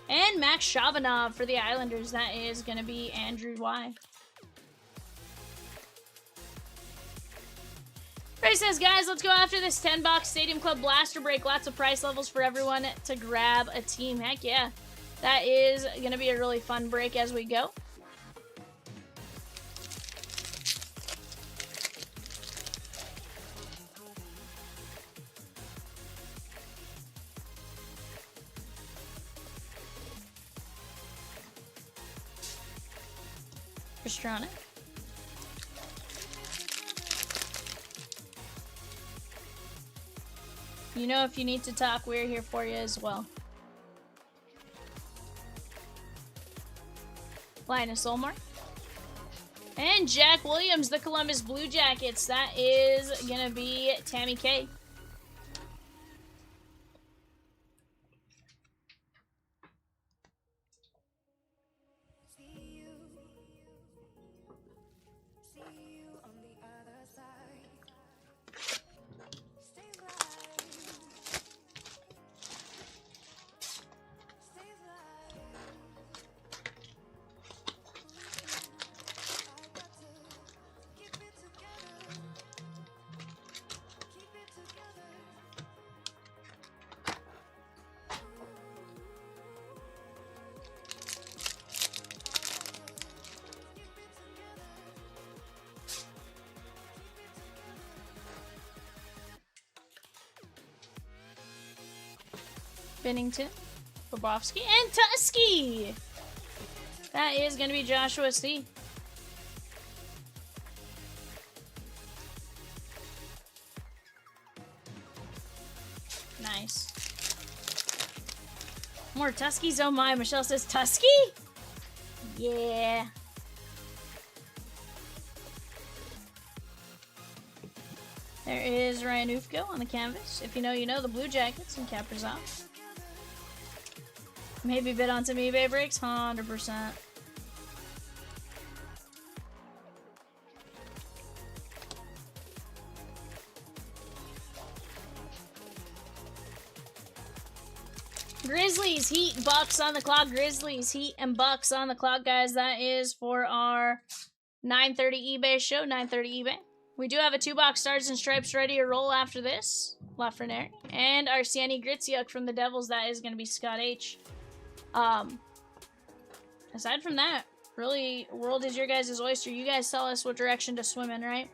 And Max Shabanov for the Islanders, that is going to be Andrew Y. Ray says, guys, let's go after this 10-box Stadium Club Blaster break. Lots of price levels for everyone to grab a team. Heck yeah. That is going to be a really fun break as we go. Pastrana. You know, if you need to talk, we're here for you as well. Linus Olmark. And Jack Williams, the Columbus Blue Jackets. That is going to be Tammy K. Bennington, Bobrovsky, and Tusky! That is going to be Joshua C. Nice. More Tuskies? Oh my, Michelle says Tusky? Yeah. There is Ryan Ufko on the canvas. If you know, you know, the Blue Jackets and Kaprizov. Maybe bid on some eBay breaks? 100%. Grizzlies, Heat, Bucks on the clock. Grizzlies, Heat, and Bucks on the clock, guys. That is for our 9:30 eBay show, 9:30 eBay. We do have a 2-box Stars and Stripes ready to roll after this. Lafreniere. And our Siani Gritziuk from the Devils. That is going to be Scott H. Aside from that, really, world is your guys' oyster. You guys tell us what direction to swim in, right?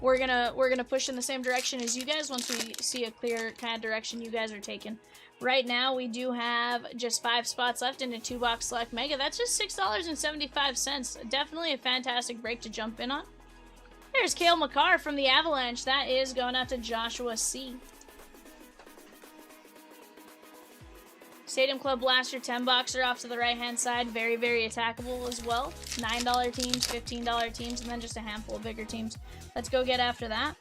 We're gonna push in the same direction as you guys once we see a clear kind of direction you guys are taking. Right now, we do have just 5 spots left in a 2-box select mega. That's just $6.75. Definitely a fantastic break to jump in on. There's Cale Makar from the Avalanche. That is going out to Joshua C. Stadium Club Blaster 10-boxer off to the right-hand side. Very, very attackable as well. $9 teams, $15 teams, and then just a handful of bigger teams. Let's go get after that.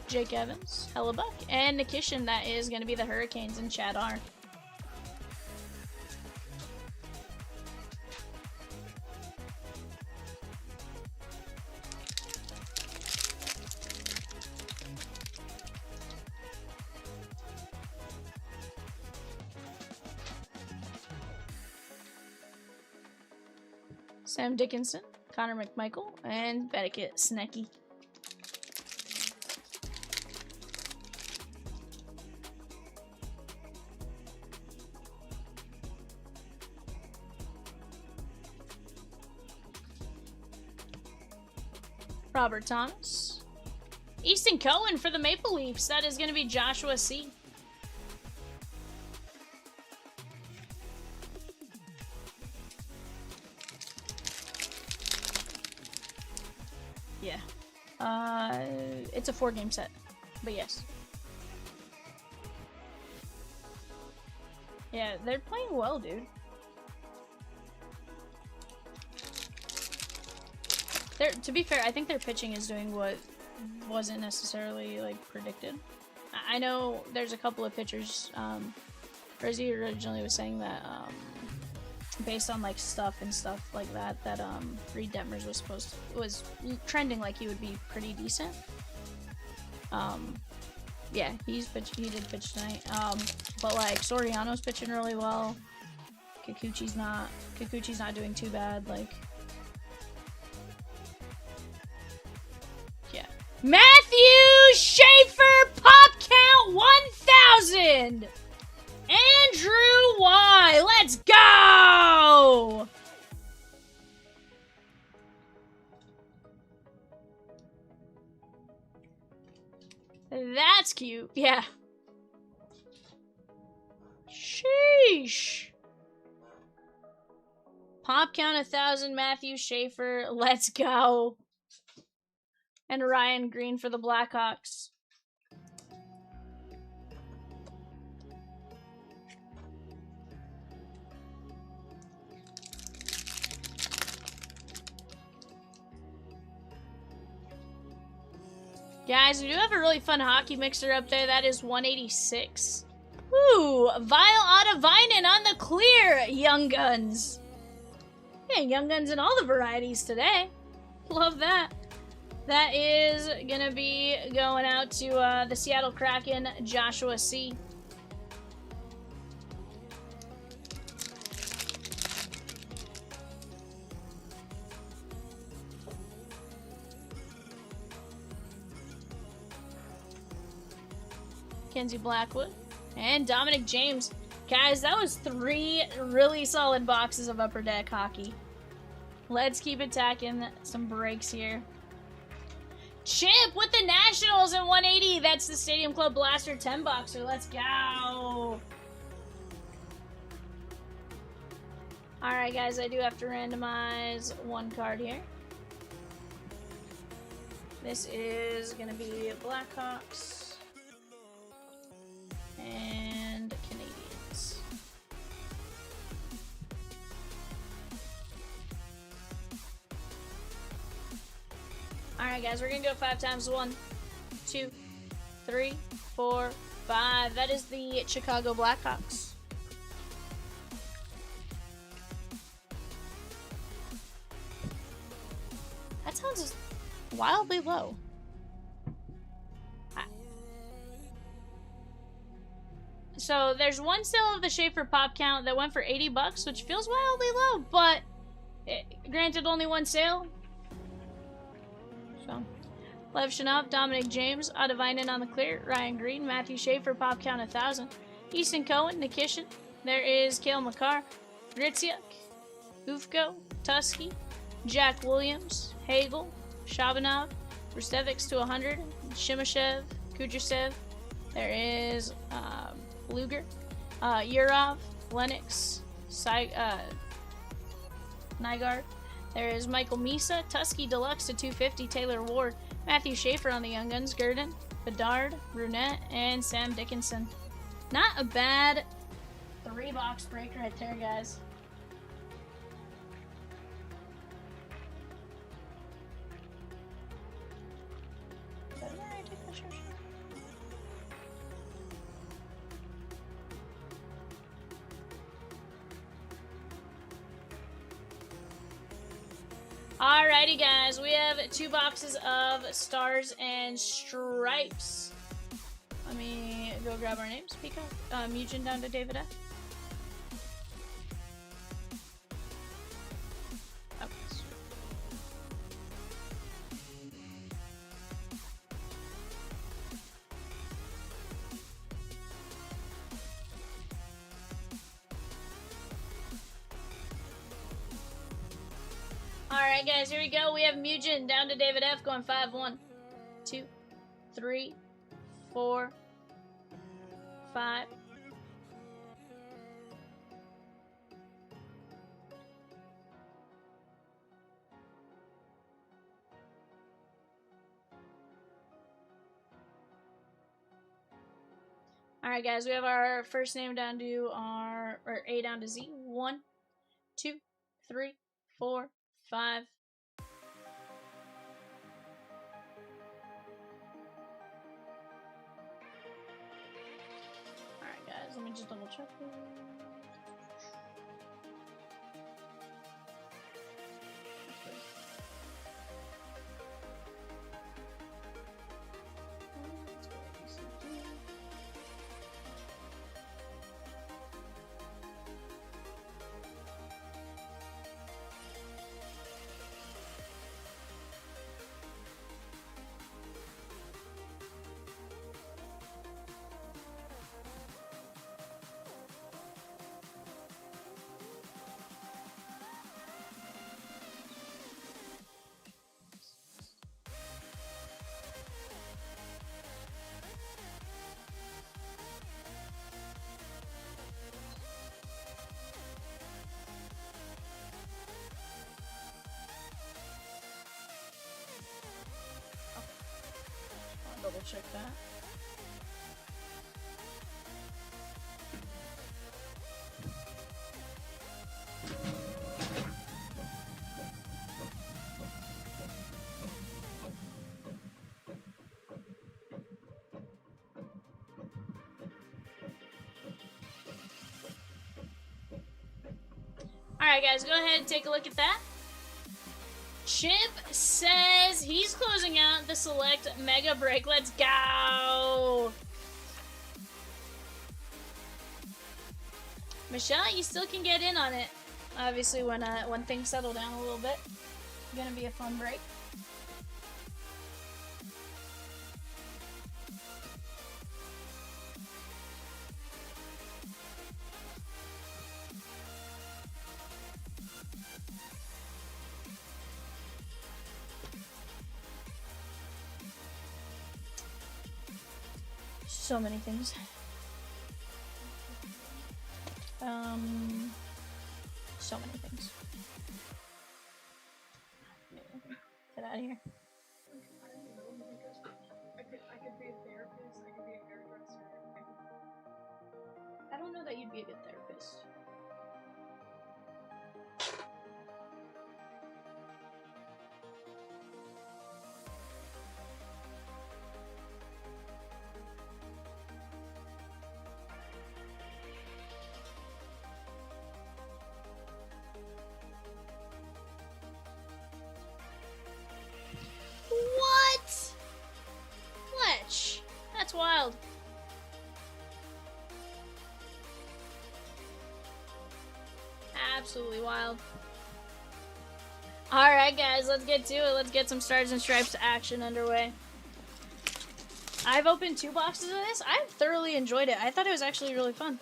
Jake Evans, Hellebuck, and Nikishin. That is going to be the Hurricanes and Chad R. Sam Dickinson, Connor McMichael, and Bedeckett Snecki. Robert Thomas. Easton Cohen for the Maple Leafs. That is going to be Joshua C. Yeah. It's a 4-game set, but yes. Yeah, they're playing well, dude. To be fair, I think their pitching is doing what wasn't necessarily, like, predicted. I know there's a couple of pitchers Rizzy originally was saying that, based on like stuff and stuff like that, that Reed Detmers was trending like he would be pretty decent. Yeah, he did pitch tonight. But like Soriano's pitching really well. Kikuchi's not doing too bad. Like, yeah. Matthew Schaefer pop count 1,000. Andrew Y. Let's go. That's cute. Yeah. Sheesh. Pop count 1,000, Matthew Schaefer. Let's go. And Ryan Green for the Blackhawks. Guys, we do have a really fun hockey mixer up there. That is 186. Ooh, Vile Otavinen on the clear, Young Guns. Yeah, Young Guns in all the varieties today. Love that. That is gonna be going out to the Seattle Kraken, Joshua C. Kenzie Blackwood, and Dominic James. Guys, that was 3 really solid boxes of Upper Deck hockey. Let's keep attacking some breaks here. Chip with the Nationals at 180. That's the Stadium Club Blaster 10 boxer. Let's go. Alright, guys, I do have to randomize one card here. This is going to be Blackhawks and Canadians. Alright, guys, we're gonna do it 5 times. 1, 2, 3, 4, 5. That is the Chicago Blackhawks. That sounds wildly low. So there's one sale of the Schaefer pop count that went for $80, which feels wildly low, but granted, only one sale. So, Lev Shanov, Dominic James, Otavinen on the clear, Ryan Green, Matthew Schaefer pop count 1,000, Easton Cohen, Nikishin. There is Cale Makar, Gritziuk, Ufko, Tusky, Jack Williams, Hagel, Shabanov, Rustevics to 100, Shimashev, Kudrasev. There is Luger, Yurov, Lennox, Nygaard. There is Michael Misa, Tusky Deluxe to 250, Taylor Ward, Matthew Schaefer on the Young Guns, Gurdon, Bedard, Brunette, and Sam Dickinson. Not a bad 3-box break right there, guys. Alrighty, guys, we have 2 boxes of Stars and Stripes. Let me go grab our names. Peacock, Mugen down to David F. Okay. Alright, guys, here we go. We have Mugen down to David F. going 5, 1, 2, 3, 4, 5. Alright, guys, we have our first name down to or A down to Z. 1, 2, 3, 4, 5. Alright, guys, let me just double I'll double check that. Alright guys, go ahead and take a look at that. Chip says he's closing out the select mega break. Let's go! Michelle, you still can get in on it. Obviously, when things settle down a little bit, it's gonna be a fun break. So many things. So many things. Get out of here. I could be a therapist, I could be a hairdresser. I don't know that you'd be a good therapist. What? Fletch. That's wild. Absolutely wild. Alright guys, let's get to it. Let's get some Stars and Stripes action underway. I've opened 2 boxes of this. I've thoroughly enjoyed it. I thought it was actually really fun.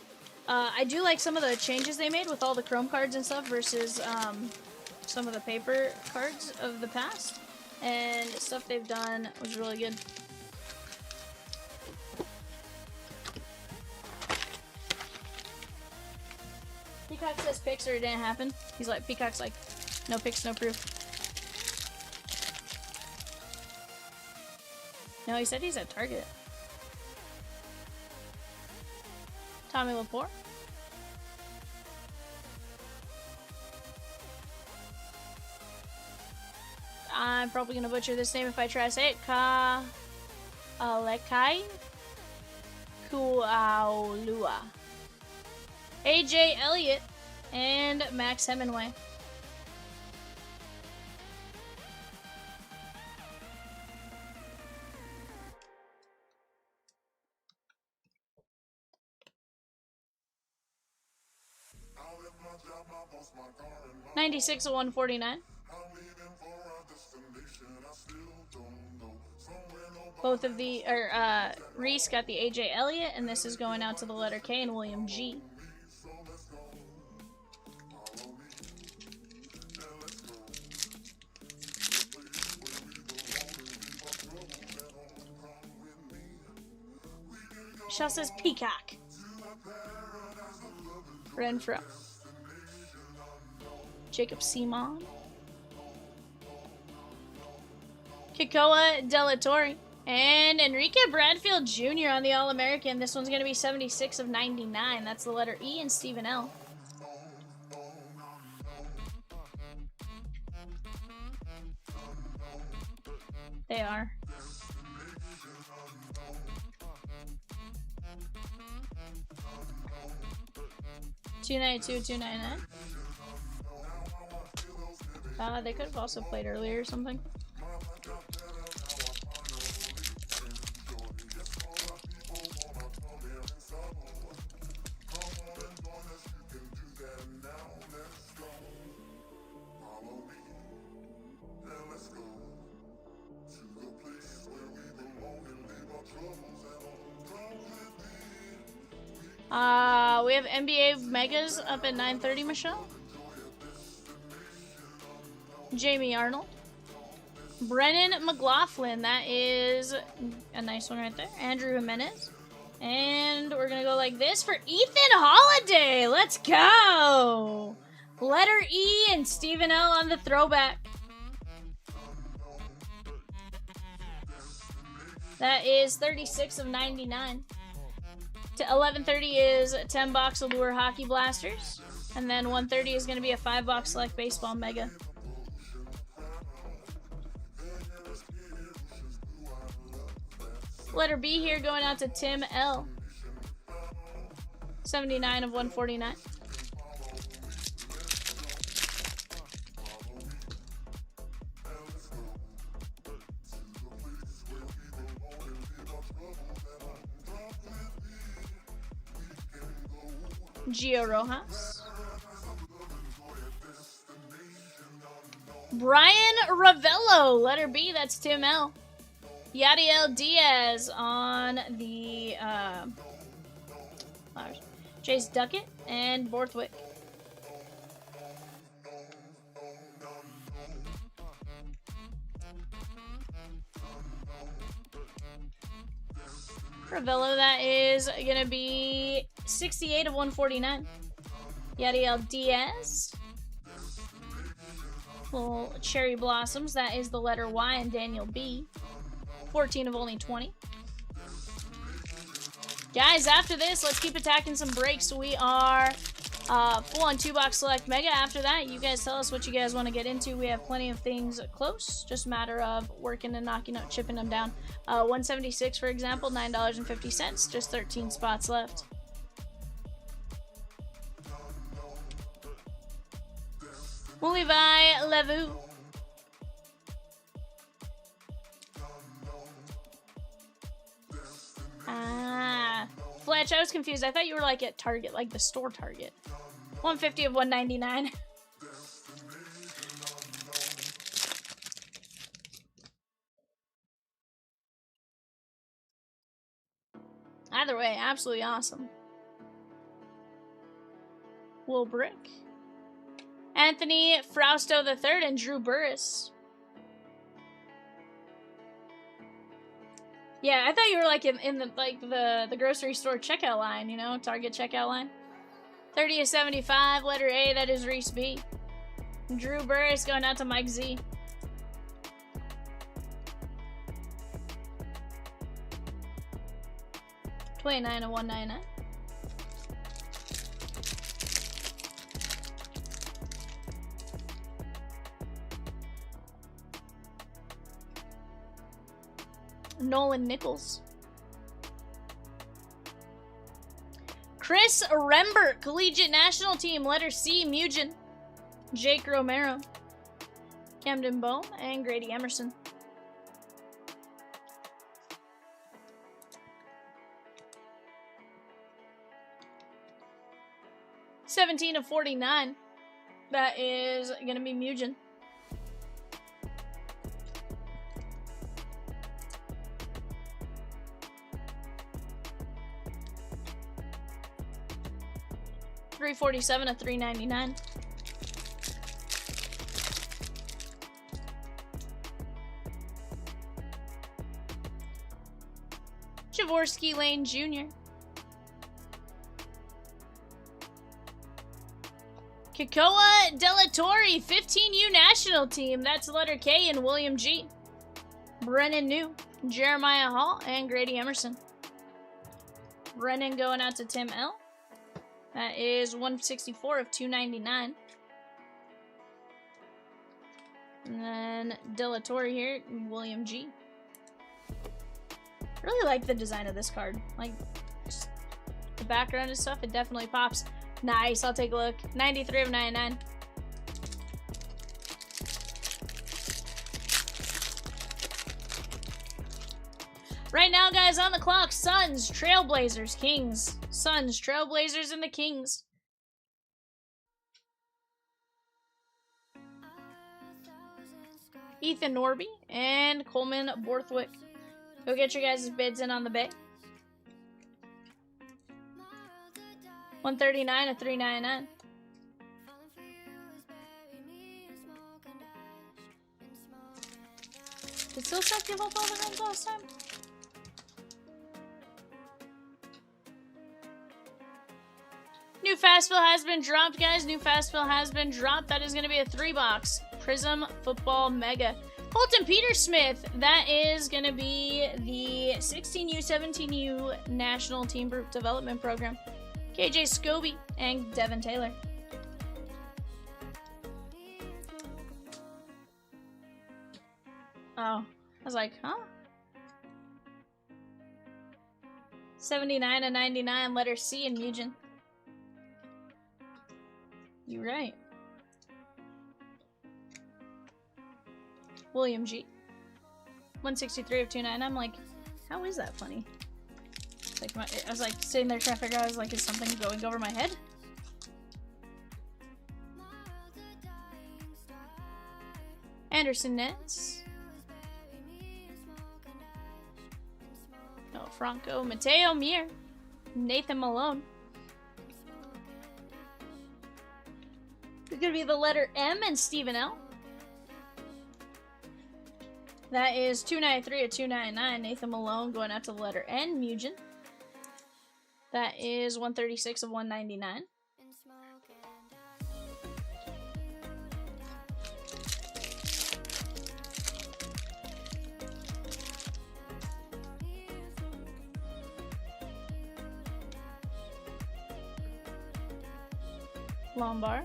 I do like some of the changes they made with all the chrome cards and stuff versus some of the paper cards of the past. And stuff they've done was really good. Peacock says picks or it didn't happen. He's like, Peacock's like, no picks, no proof. No, he said he's at Target. Tommy Lepore. I'm probably gonna butcher this name if I try to say it. Alekai Kuaulua. AJ Elliott and Max Hemingway. I left my job, my boss, my car, and my 96 of 149. I'm leaving for a destination I still don't know. Somewhere nobody Both of the, Reese got the AJ Elliott, and this is going out to the letter K and William G. so let's go. Follow me, and let's go. To a place where we belong and leave our troubles at home. Come with me. We can go Shell says Peacock. to a paradise of love and Renfro. destination unknown. Jacob Seaman. Kikoa Delatorre. And Enrique Bradfield Jr. on the All-American. This one's going to be 76 of 99. That's the letter E and Stephen L. They are. $292, $299. They could have also played earlier or something. We have NBA Megas up at 9:30, Michelle. Jamie Arnold. Brennan McLaughlin, that is a nice one right there. Andrew Jimenez. And we're going to go like this for Ethan Holiday. Let's go. Letter E and Stephen L on the throwback. That is 36 of 99. To 11:30 is 10-box Allure Hockey Blasters. And then 1:30 is going to be a 5-box Select Baseball Mega. Letter B here going out to Tim L. 79 of 149. Gio Rojas. Brian Ravello, letter B, that's Tim L. Yadiel Diaz on the Chase Duckett and Borthwick. Ravello, that is going to be 68 of 149. Yadiel Diaz. Little Cherry Blossoms, that is the letter Y, and Daniel B. 14 of only 20. Guys, after this, let's keep attacking some breaks. We are full on 2-box Select Mega. After that, you guys tell us what you guys want to get into. We have plenty of things close. Just a matter of working and knocking out, chipping them down. 176, for example, $9.50. Just 13 spots left. Levi Levu. Fletch, I was confused. I thought you were like at Target, like the store Target. 150 of 199. Either way, absolutely awesome. Will Brick. Anthony Frausto III and Drew Burris. Yeah, I thought you were like in the like the grocery store checkout line, you know, Target checkout line. 30 of 75, letter A, that is Reese B. Drew Burris going out to Mike Z. $29 of 199. Nolan Nichols. Chris Rembert, Collegiate National Team, letter C, Mugen. Jake Romero. Camden Bohm and Grady Emerson. $17 of 49. That is going to be Mugen. $347 of 399. Javorsky Lane Jr. Kakoa Delatorre, 15U National Team. That's letter K and William G. Brennan New, Jeremiah Hall, and Grady Emerson. Brennan going out to Tim L. That is 164 of 299. And then Delatorre here, William G. Really like the design of this card. Like, just background and stuff, it definitely pops. Nice, I'll take a look. 93 of 99. Right now, guys, on the clock, Suns, Trailblazers, Kings. Suns, Trailblazers, and the Kings. Ethan Norby and Coleman Borthwick. Go get your guys' bids in on the Bay. 139 of 399. Did Silseth give up all the runs last time? New Fastfill has been dropped, guys. New Fastfill has been dropped. That is going to be a 3-box Prizm Football Mega. Colton Petersmith, that is going to be the 16U, 17U National Team Group Development Program. KJ Scobie and Devin Taylor. Oh, I was like, huh? 79 of 99, letter C in Mugen. You're right. William G. 163 of 29. I'm like, how is that funny? Like I was like sitting there trying to figure out, I was like, is something going over my head? Anderson Nets. Oh, Franco. Mateo Mir. Nathan Malone. It's gonna be the letter M and Stephen L. That is 293 of 299. Nathan Malone going out to the letter N. Mugen. That is 136 of 199. Lombard.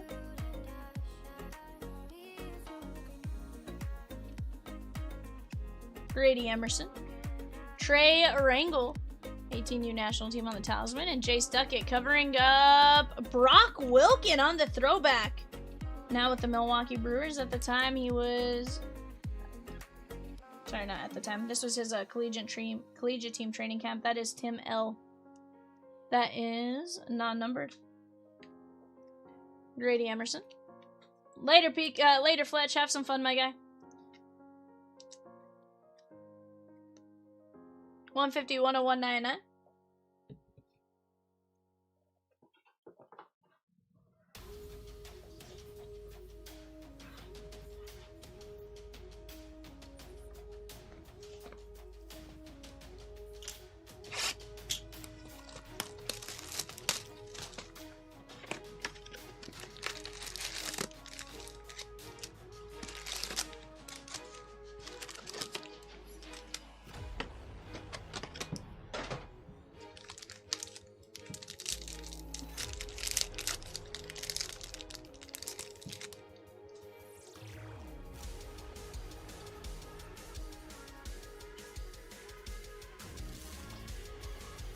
Grady Emerson. Trey Rangel. 18U National Team on the Talisman. And Jace Duckett covering up Brock Wilken on the throwback. Now with the Milwaukee Brewers. At the time he was... Sorry, not at the time. This was his collegiate team training camp. That is Tim L. That is non-numbered. Grady Emerson. Later, later, Fletch. Have some fun, my guy. 151 of 199.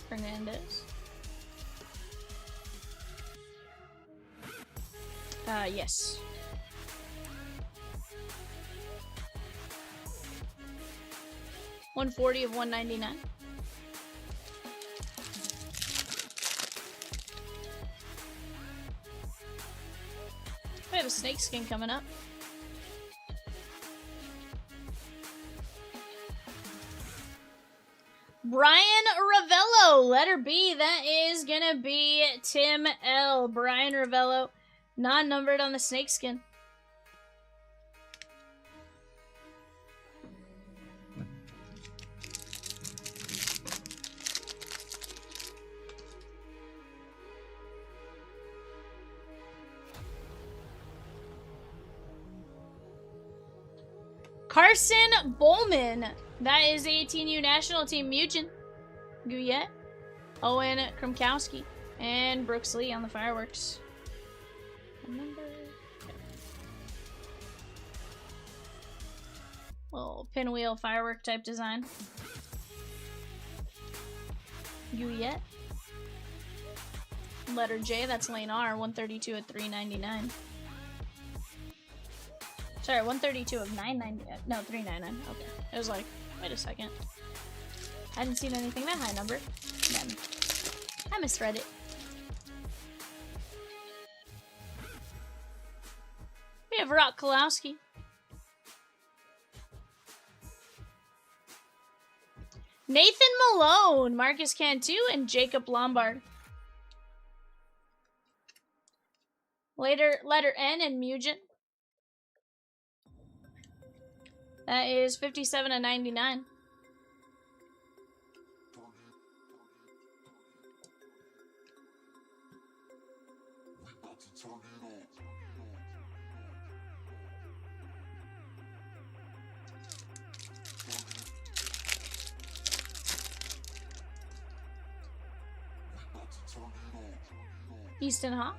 Fernandez. Yes. $140 of $199. We have a snake skin coming up. Brian Ravello, letter B. That is gonna be Tim L. Brian Ravello, non-numbered on the snakeskin. Carson Bowman. That is 18U National Team Mugen. Guyette. Owen Krumkowski. And Brooks Lee on the fireworks. Remember? Little pinwheel firework type design. Guyette. Letter J, that's lane R, 132 at 399. Sorry, 132 of 990. No, 399. Okay. It was like, wait a second. I hadn't seen anything that high number. Then I misread it. We have Rock Kalowski. Nathan Malone, Marcus Cantu, and Jacob Lombard. Letter N and Mugen. That is 57 of 99. Easton Hawk.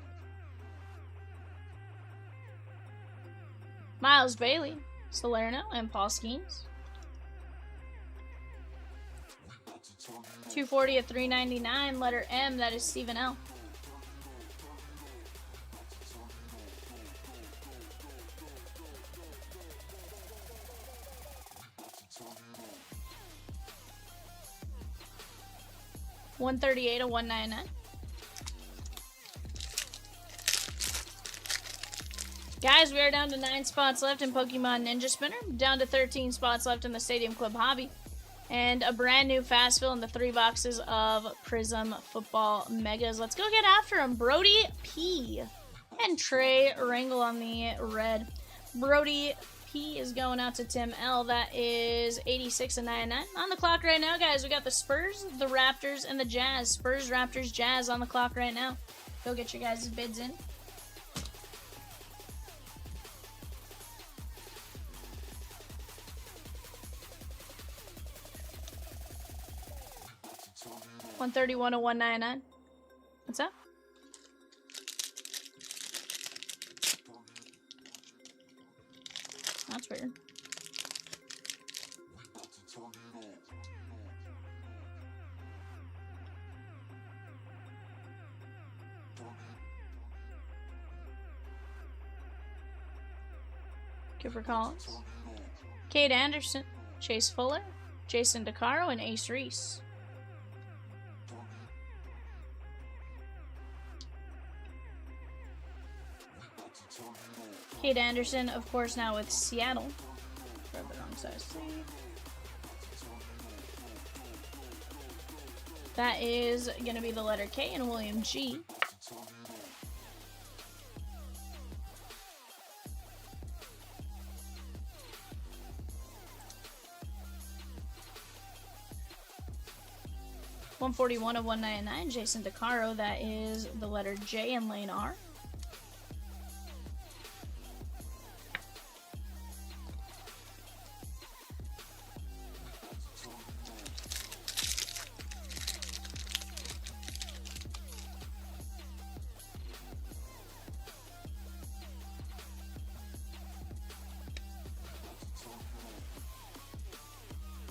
Miles Bailey, Salerno, and Paul Skeens. 240 at 399. Letter M, that is Stephen L. $138 of 199. Guys, we are down to 9 spots left in Pokemon Ninja Spinner, down to 13 spots left in the Stadium Club Hobby, and a brand new fast fill in the 3 boxes of Prizm Football Megas. Let's go get after him. Brody P. and Trey Wrangle on the red. Brody P is going out to Tim L. That is 86 and 99. On the clock right now, guys, we got the Spurs, the Raptors, and the Jazz. Spurs, Raptors, Jazz on the clock right now. Go get your guys' bids in. $131 to $199. What's up? That's weird. Cooper Collins, Cade Anderson, Chase Fuller, Jason DeCaro, and Ace Reese. Cade Anderson, of course, now with Seattle. Grab the wrong size. That is going to be the letter K and William G. $141 of 199. Jason DeCaro. That is the letter J in lane R.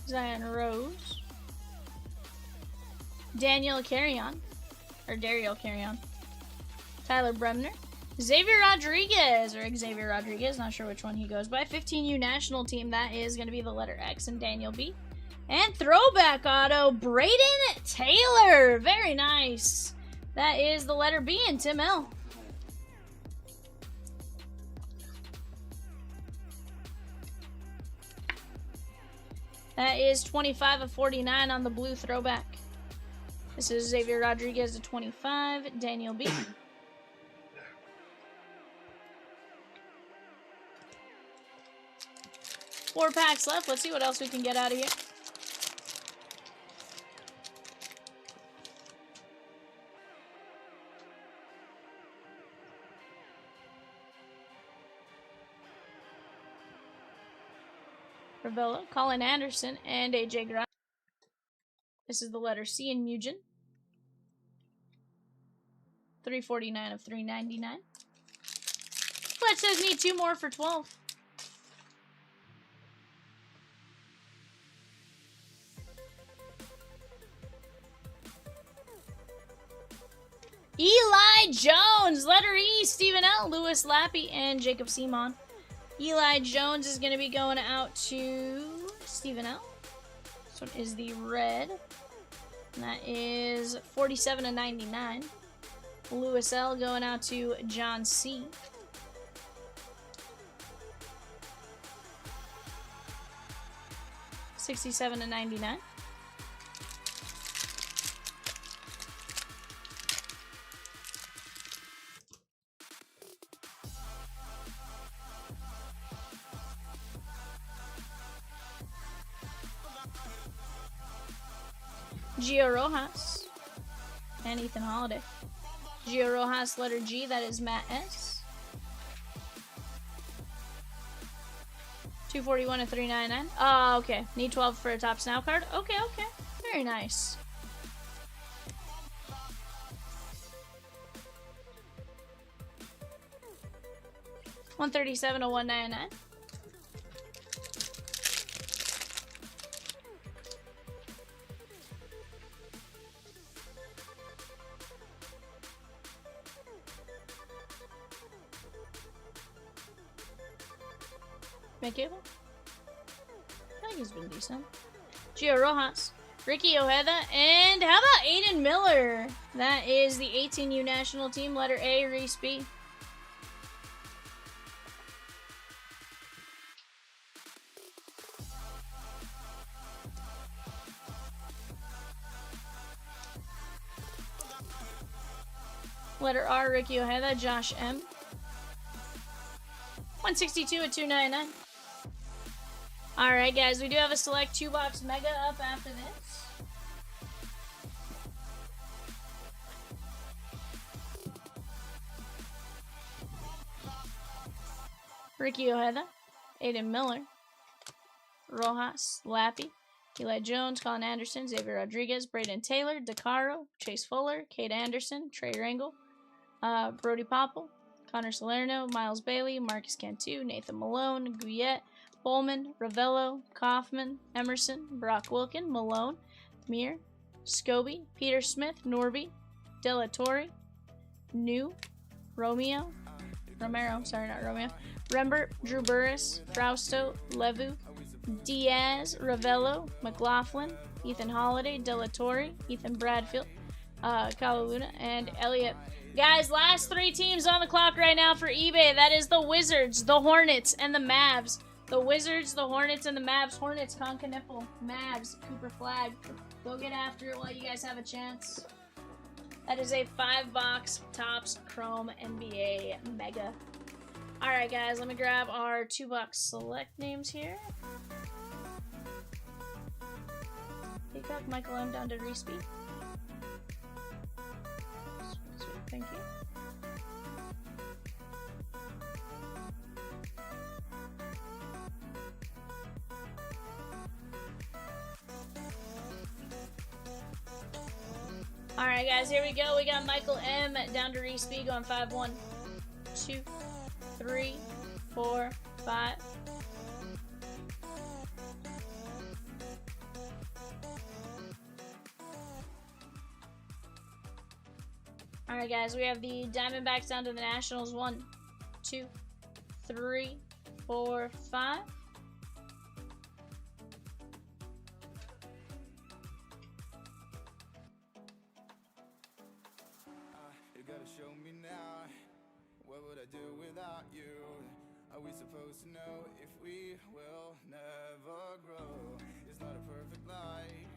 Zion Rose, Daniel Carrion, or Daryl Carrion, Tyler Bremner, Xavier Rodriguez, not sure which one he goes by, 15U National Team, that is going to be the letter X and Daniel B. And throwback auto, Braden Taylor, very nice. That is the letter B and Tim L. That is 25 of 49 on the blue throwback. This is Xavier Rodriguez to 25, Daniel B. 4 packs left. Let's see what else we can get out of here. Ravello, Colin Anderson, and AJ Grimes. This is the letter C in Mugen. 349 of 399. Fletch says need 2 more for 12. Eli Jones, letter E, Stephen L, Lewis Lappy, and Jacob Simon. Eli Jones is going to be going out to Stephen L. This one is the red. And that is 47/99. Lewis L going out to John C. $67.99. Gio Rojas and Ethan Holiday. Gio Rojas, letter G, that is Matt S. $241.399. Oh, okay. Need 12 for a Topps Now card. Okay, okay. Very nice. $137.199. Cable? I think he's been decent. Gio Rojas, Ricky Ojeda, and how about Aiden Miller? That is the 18U national team, letter A, Reese B. Letter R, Ricky Ojeda, Josh M. 162/299. Alright, guys, we do have a select 2-box mega up after this. Ricky Ojeda, Aiden Miller, Rojas, Lappy, Eli Jones, Colin Anderson, Xavier Rodriguez, Braden Taylor, DeCaro, Chase Fuller, Cade Anderson, Trey Rangel, Brody Popple, Connor Salerno, Miles Bailey, Marcus Cantu, Nathan Malone, Guyette, Bowman, Ravello, Kaufman, Emerson, Brock Wilkin, Malone, Mir, Scobie, Peter Smith, Norby, Della Torre, New, Romero, Rembert, Drew Burris, Frausto, Levu, Diaz, Ravello, McLaughlin, Ethan Holiday, Della Torre, Ethan Bradfield, Kalawuna, and Elliott. Guys, last 3 teams on the clock right now for eBay. That is the Wizards, the Hornets, and the Mavs. The Wizards, the Hornets, and the Mavs. Hornets, Conca Nipple. Mavs, Cooper Flag. Go get after it while you guys have a chance. That is a 5-box Topps Chrome NBA Mega. Alright, guys, let me grab our 2-box select names here. Peacock, Michael M. down to Reese B. Sweet, thank you. Alright, guys, here we go. We got Michael M. down to Reese B going 5, 1, 2, 3, 4, 5. Alright, guys, we have the Diamondbacks down to the Nationals. 1, 2, 3, 4, 5. You gotta show me now. What would I do without you? Are we supposed to know if we will never grow? It's not a perfect life.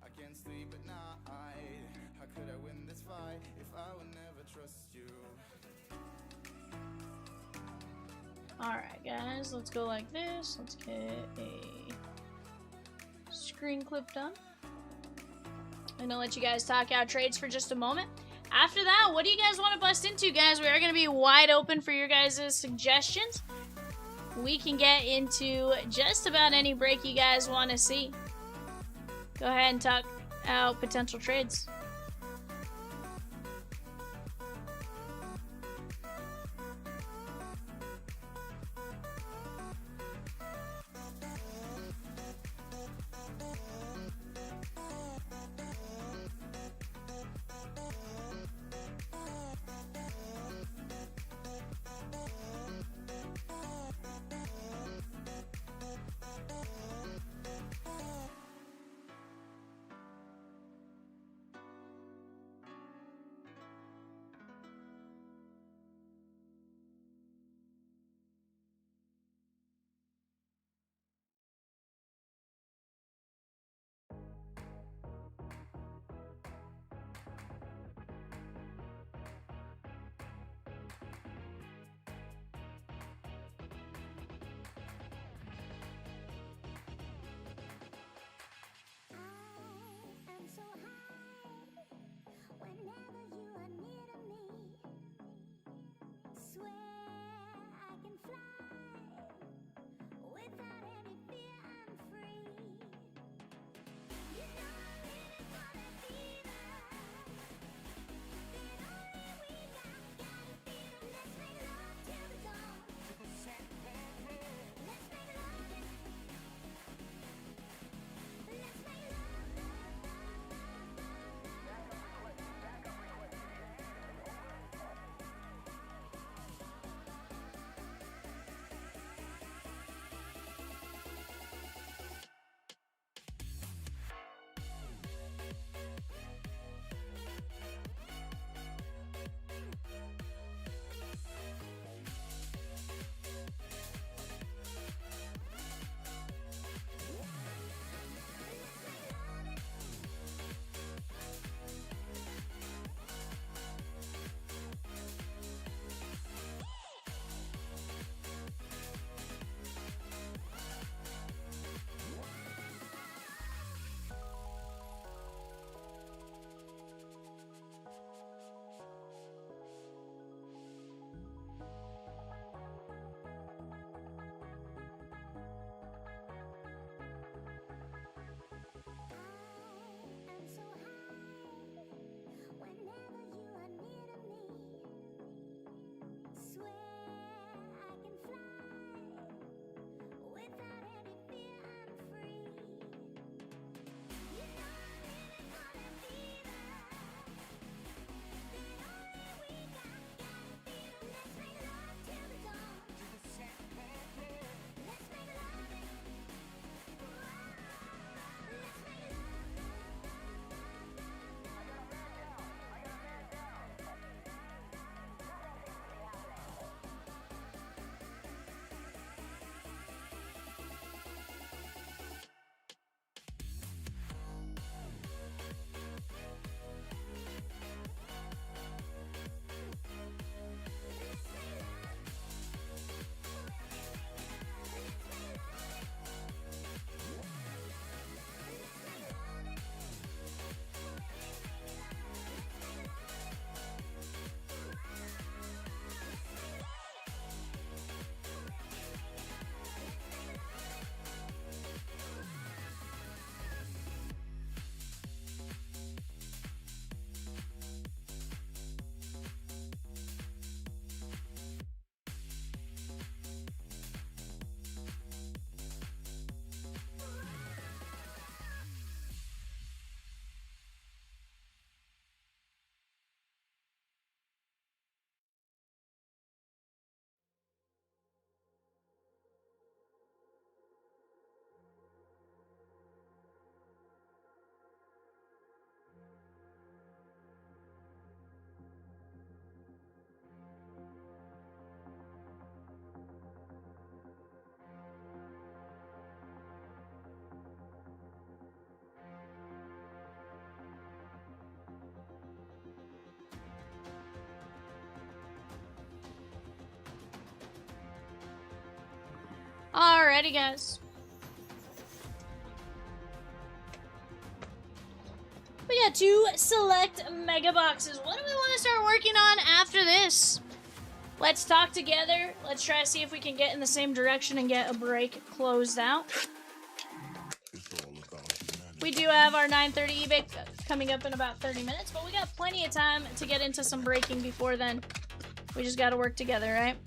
I can't sleep at night. How could I win this fight if I would never trust you? Alright, guys, let's go like this. Let's get a screen clip done. I'm gonna let you guys talk out trades for just a moment. After that, what do you guys want to bust into, guys? We are going to be wide open for your guys' suggestions. We can get into just about any break you guys want to see. Go ahead and talk out potential trades. Alrighty, guys. We got 2 select mega boxes. What do we want to start working on after this? Let's talk together. Let's try to see if we can get in the same direction and get a break closed out. We do have our 9:30 eBay coming up in about 30 minutes, but we got plenty of time to get into some breaking before then. We just got to work together, right?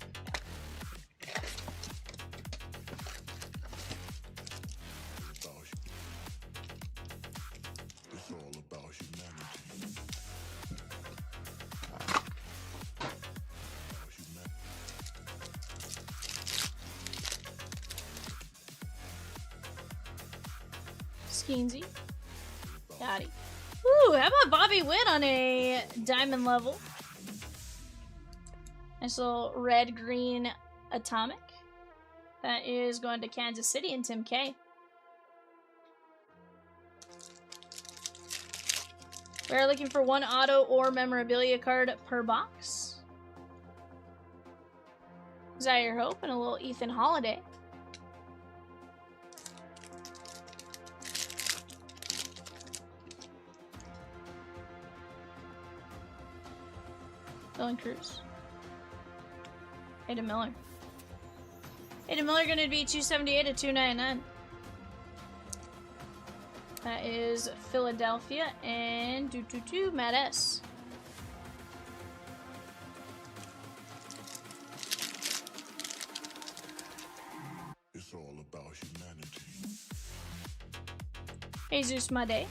Skeensy. Got it. Ooh, how about Bobby Witt on a diamond level? Nice little red-green atomic. That is going to Kansas City and Tim K. We're looking for 1 auto or memorabilia card per box. Zaire Hope and a little Ethan Holiday. Dylan Cruz. Hayden Miller. Hayden Miller gonna be 278 to 299. That is Philadelphia and 222 Matt S. It's all about humanity. Jesus Made.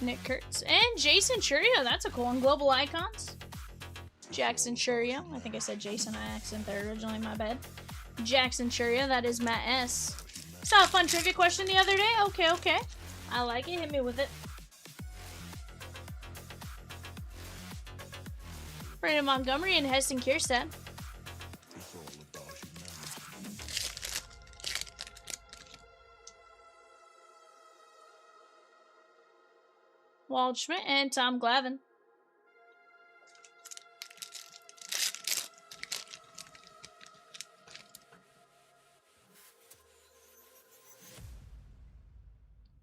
Nick Kurtz. And Jason Churio. That's a cool one. Global Icons. Jackson Churio. I think I said Jason. I accented there originally. My bad. Jackson Churio. That is Matt S. Saw a fun trivia question the other day. Okay, okay. I like it. Hit me with it. Brandon Montgomery and Heston Kierstead. It's all about humanity. Waldschmidt and Tom Glavine.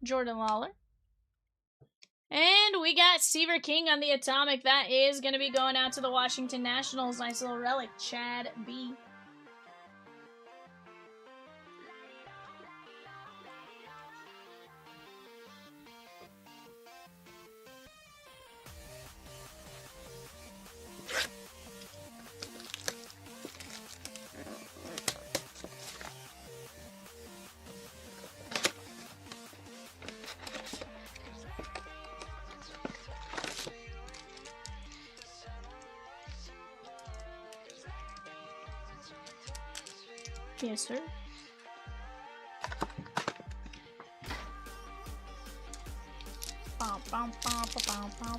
Jordan Lawler. And we got Seaver King on the atomic. That is going to be going out to the Washington Nationals. Nice little relic. Chad B. Yes, sir. Bow, bow, bow, bow, bow, bow.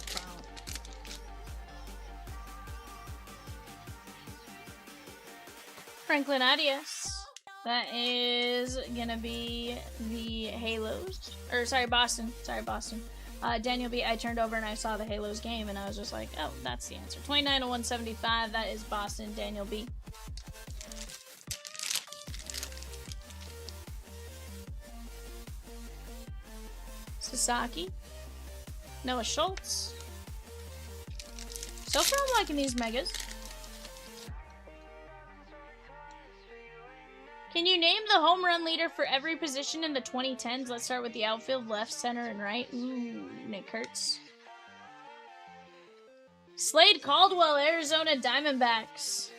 Franklin Arias. That is gonna be the Halos. Or, sorry, Boston. Sorry, Boston. Daniel B. I turned over and I saw the Halos game and I was just like, oh, that's the answer. 29 to 175. That is Boston. Daniel B. Sasaki. Noah Schultz. So far, I'm liking these megas. Can you name the home run leader for every position in the 2010s? Let's start with the outfield, left, center, and right. Ooh, Nick Kurtz. Slade Caldwell, Arizona Diamondbacks.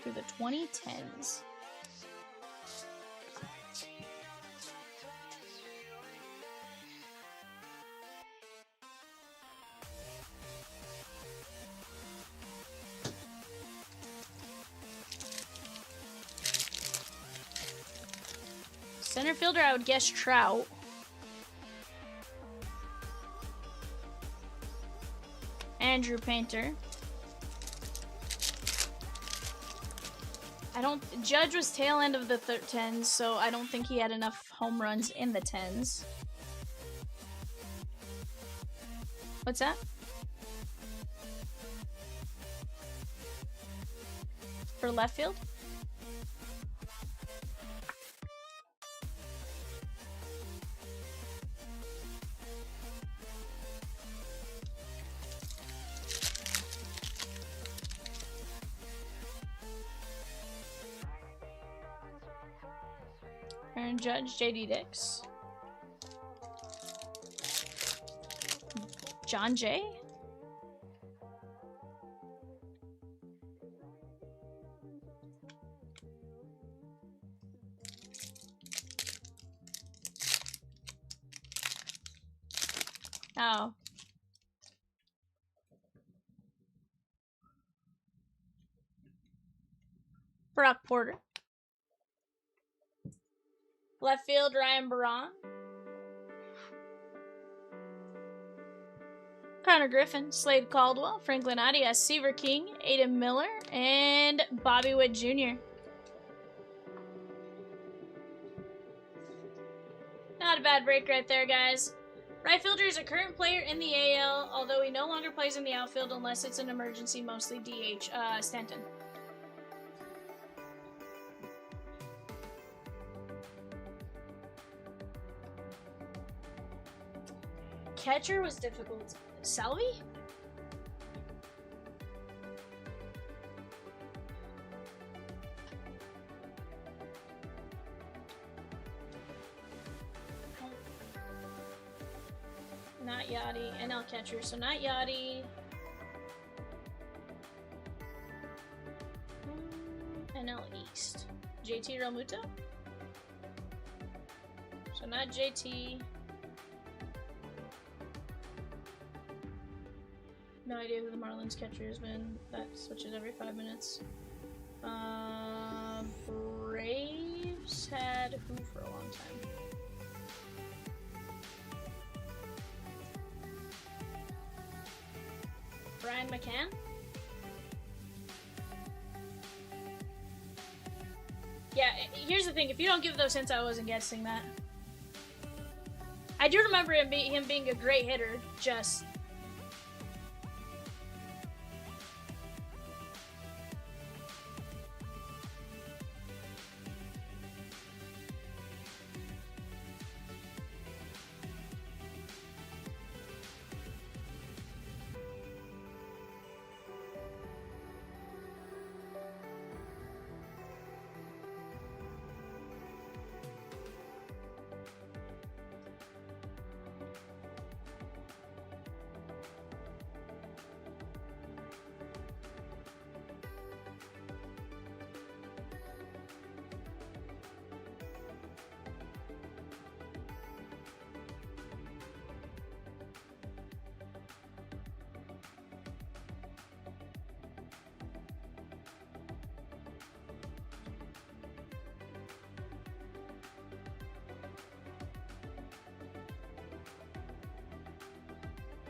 Through the 2010s. Center fielder, I would guess Trout. Andrew Painter. Judge was tail end of the 10s, so I don't think he had enough home runs in the 10s. What's that? for left field. Aaron Judge, JD Dix. John Jay? Oh. Brock Porter. Left field, Ryan Barron. Connor Griffin, Slade Caldwell, Franklin Arias, Seaver King, Aiden Miller, and Bobby Witt Jr. Not a bad break right there, guys. Right fielder is a current player in the AL, although he no longer plays in the outfield unless it's an emergency, mostly DH, Stanton. Catcher was difficult. Salvi? Not Yachty. NL catcher, so not Yachty. NL East. JT Realmuto? So not JT. No idea who the Marlins catcher has been. That switches every 5 minutes. Braves had who for a long time? Brian McCann? Yeah, here's the thing. If you don't give those hints, I wasn't guessing that. I do remember him being a great hitter, just...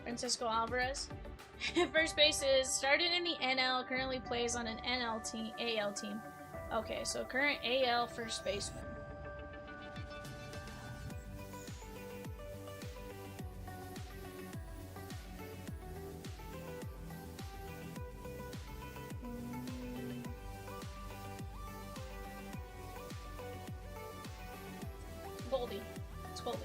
Francisco Alvarez. First base is started in the NL, currently plays on an NL team, AL team. Okay, so current AL first baseman. Goldie. It's Goldie.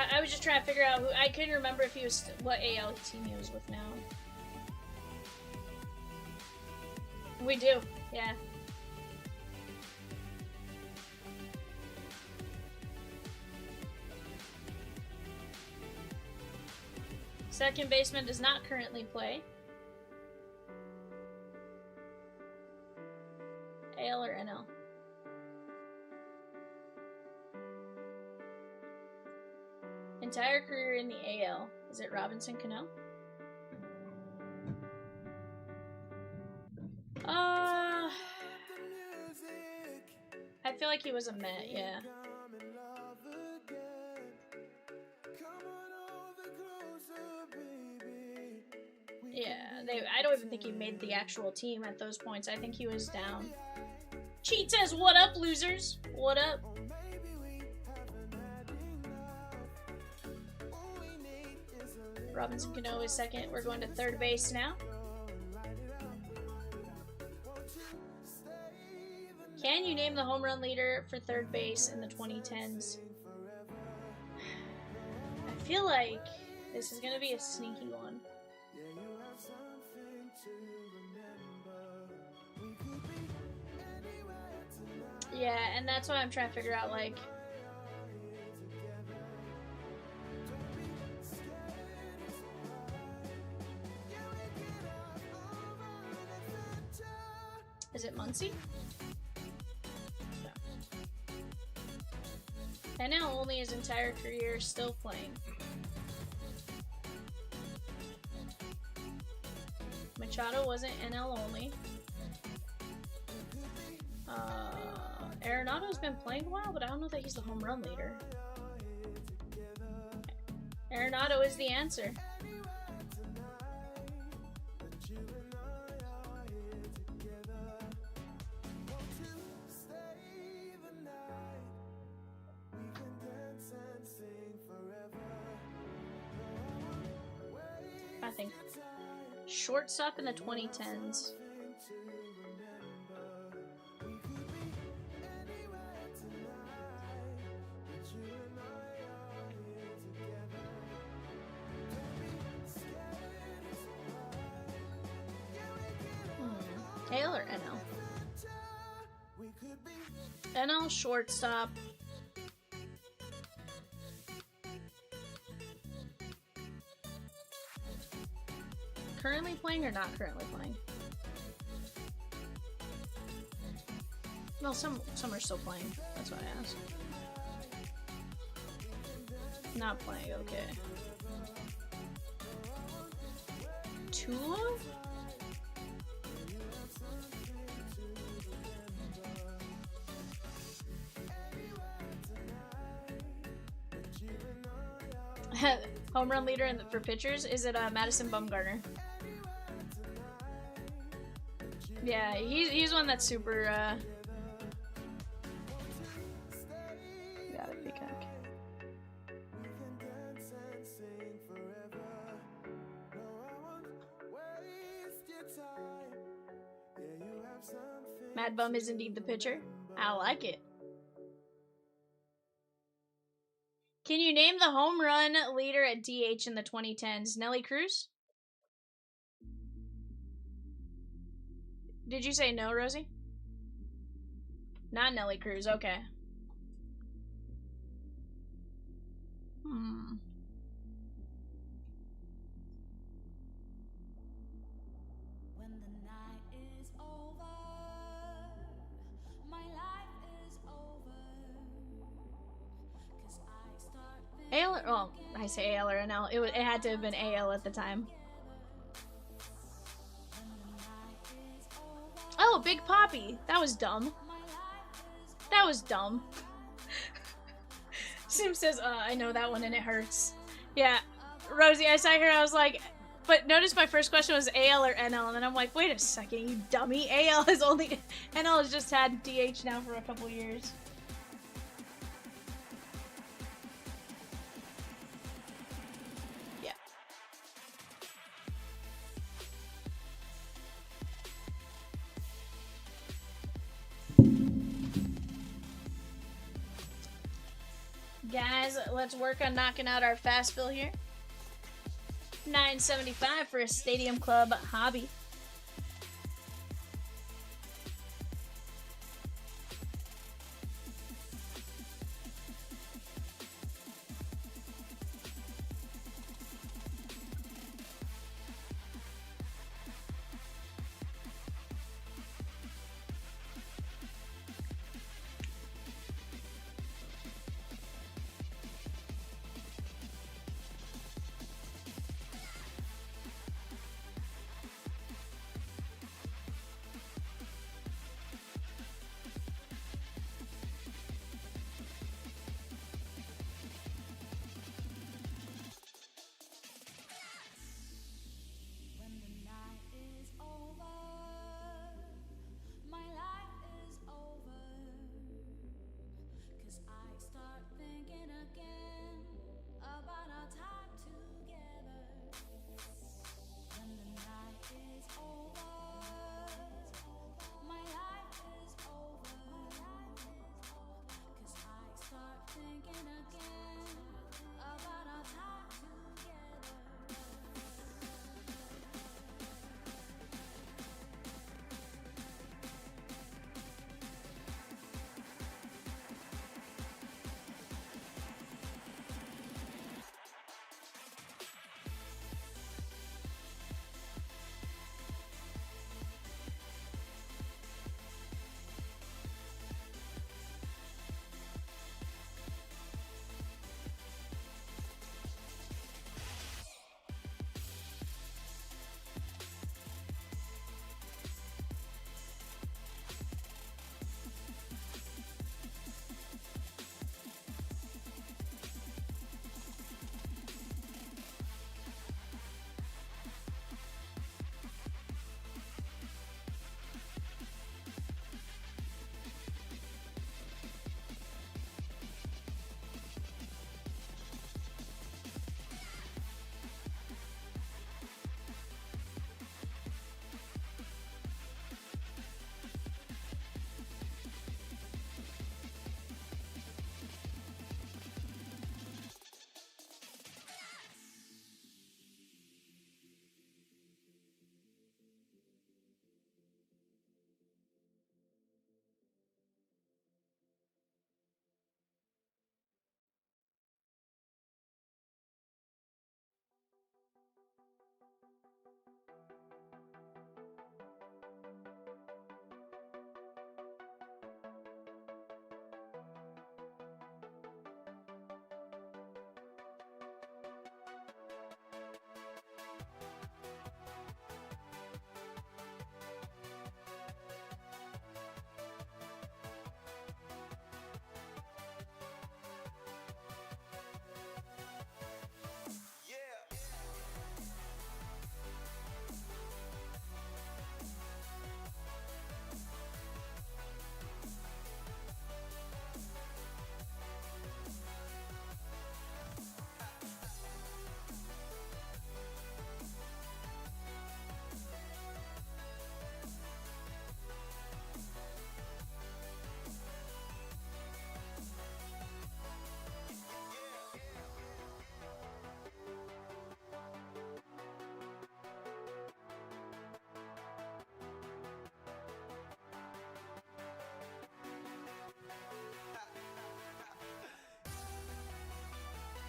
I was just trying to figure out who. I couldn't remember if he was what AL team he was with now. We do, yeah. Second baseman does not currently play. AL or NL? Entire career in the AL. Is it Robinson Cano? I feel like he was a Met, yeah. Yeah, I don't even think he made the actual team at those points. I think he was down. Cheat says, what up, losers? What up? Robinson Cano is second. We're going to third base now. you name the home run leader for third base in the 2010s? I feel like this is gonna be a sneaky one. Yeah, and that's why I'm trying to figure out, like... Is it Muncie? No. NL only his entire career, still playing. Machado wasn't NL only. Arenado's been playing a while, but I don't know that he's the home run leader. Arenado is the answer. I think shortstop in the 2010s. AL or NL? NL shortstop. Currently playing or not currently playing? Well, some are still playing. That's what I asked. Not playing, okay. Tulo? Home run leader for pitchers? Is it Madison Bumgarner? Yeah, he's one that's super, gotta be cock. Mad Bum is indeed the pitcher. I like it. Can you name the home run leader at DH in the 2010s? Nelly Cruz? Did you say no, Rosie? Not Nelly Cruz, okay. When the night is over, my life is over. 'Cause I start AL or, well, I say AL or NL. It had to have been AL at the time. Oh, Big Poppy. That was dumb. That was dumb. Sim says, I know that one and it hurts. Yeah, Rosie, I saw her, I was like, but notice my first question was AL or NL, and then I'm like, wait a second, you dummy. AL has only, NL has just had DH now for a couple years. Yeah. Guys, let's work on knocking out our fast fill here. $9.75 for a Stadium Club hobby.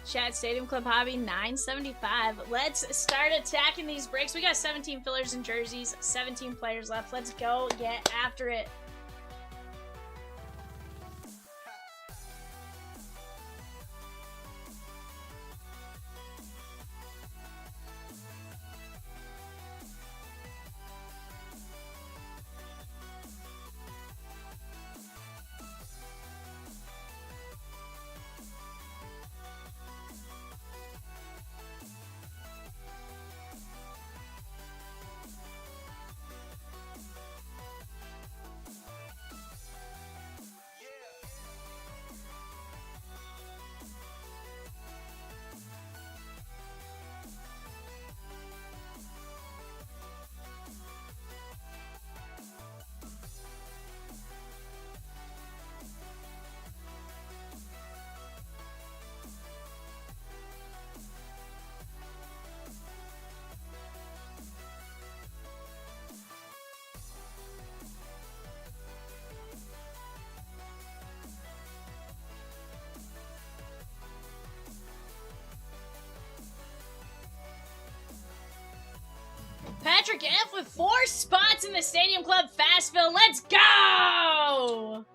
Chat Stadium Club Hobby 975. Let's start attacking these breaks. We got 17 fillers and jerseys, 17 players left. Let's go get after it. Patrick F with 4 spots in the Stadium Club Fast Fill. Let's go!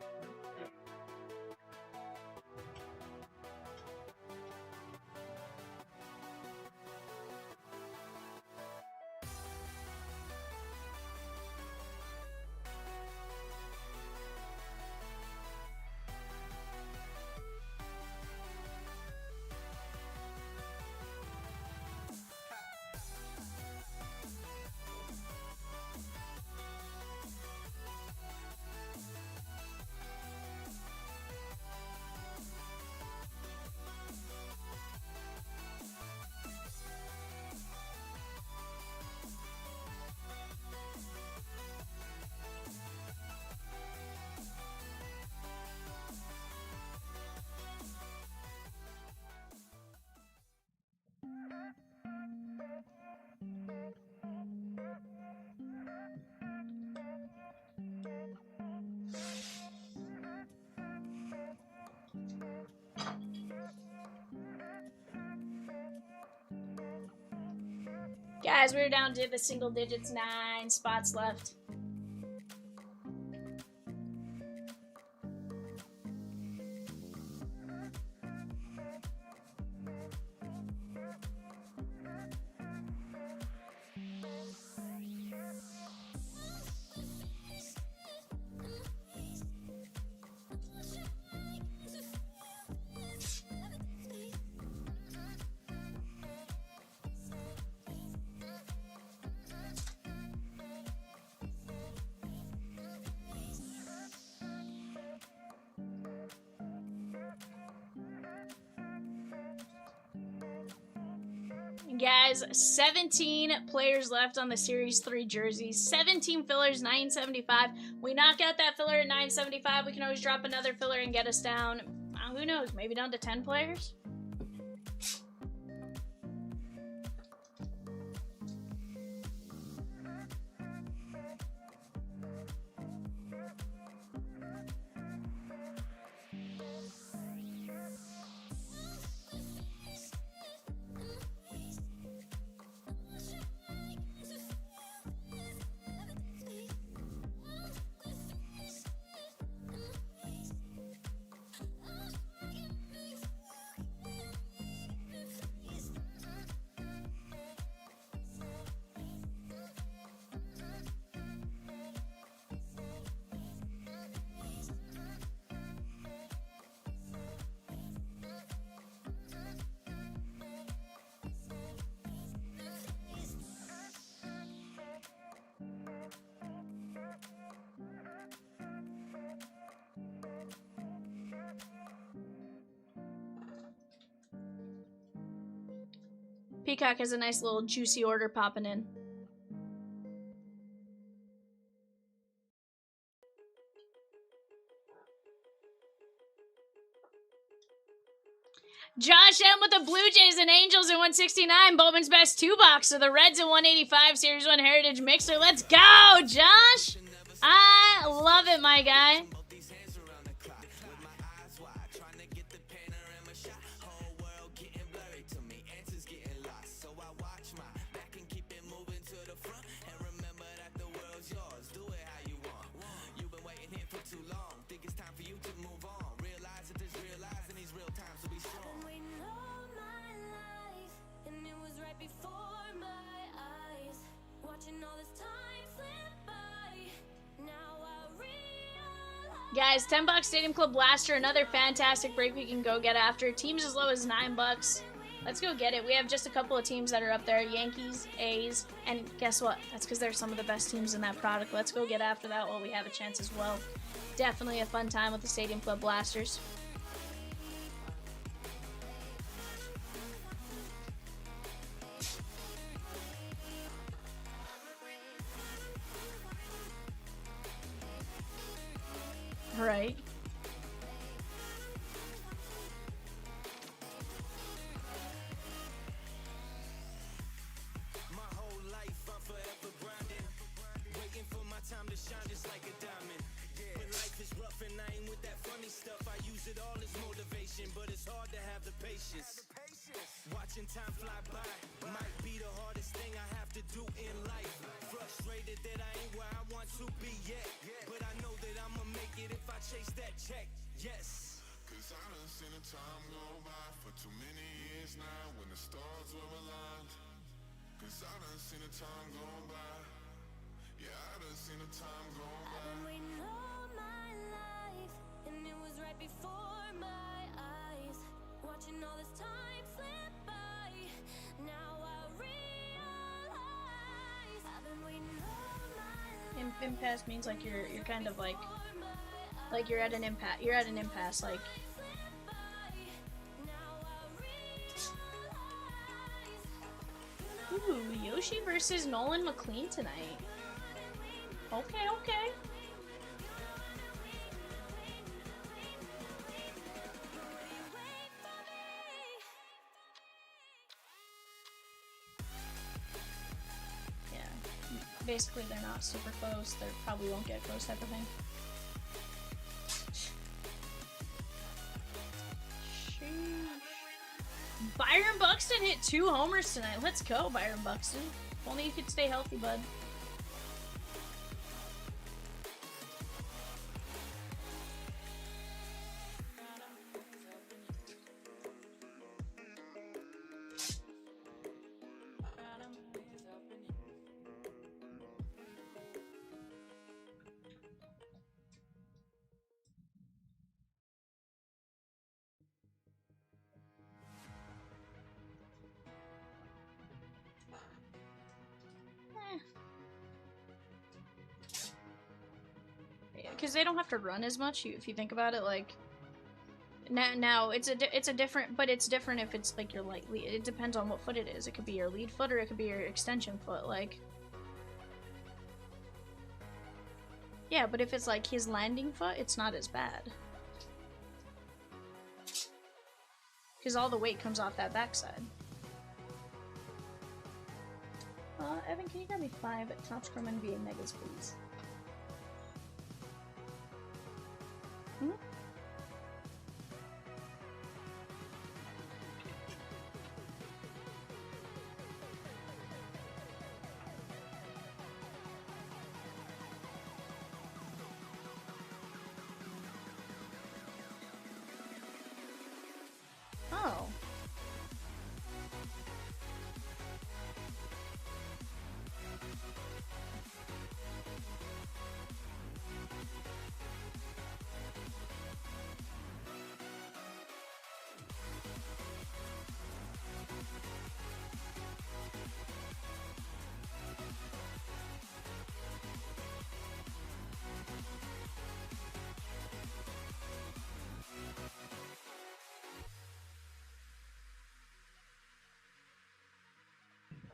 Guys, we're down to the single digits, 9 spots left. Guys, 17 players left on the Series 3 jerseys. 17 fillers, 975. We knock out that filler at 975. We can always drop another filler and get us down, who knows, maybe down to 10 players? Peacock has a nice little juicy order popping in. Josh M with the Blue Jays and Angels in 169. Bowman's Best 2-box of the Reds in 185. Series 1 Heritage Mixer. Let's go, Josh! I love it, my guy. right before my eyes. Watching all this time slip by. Now I realize. Guys, $10 Stadium Club Blaster, another fantastic break we can go get after. Teams as low as $9. Let's go get it. We have just a couple of teams that are up there. Yankees, A's, and guess what? That's because they're some of the best teams in that product. Let's go get after that while we have a chance as well. Definitely a fun time with the Stadium Club Blasters. Right. My whole life I'm forever grinding, waiting for my time to shine just like a diamond. But life is rough and I ain't with that funny stuff. I use it all as motivation, but it's hard to have the patience. Watching time fly by might be the hardest thing I have to do in life. Frustrated that I ain't where I want to be yet, but I know that I'ma make it if I chase that check. Yes. Cause I done seen the time go by for too many years now when the stars were aligned. Cause I done seen the time go by. Yeah, I done seen the time go I've by. been waiting all my life, and it was right before my eyes. Watching all this time slip by. Now I realize. I've been waiting all my life. Impasse means like you're kind of like before my you're at an impasse. You're at an impasse. Like slip by. Now I realize. ooh, Yoshi versus Nolan McLean tonight. Okay, okay. Yeah. Basically, they're not super close. They probably won't get close type of thing. Sheesh. Byron Buxton hit 2 homers tonight. Let's go, Byron Buxton. If only you could stay healthy, bud. Because they don't have to run as much if you think about it. Like now it's a different, but it's different if it's like your light lead. It depends on what foot it is. It could be your lead foot or it could be your extension foot. Like yeah, but if it's like his landing foot, it's not as bad because all the weight comes off that backside. Evan, can you grab me 5 at Top Scrum and NBA Megas, please? Hmm? Oh.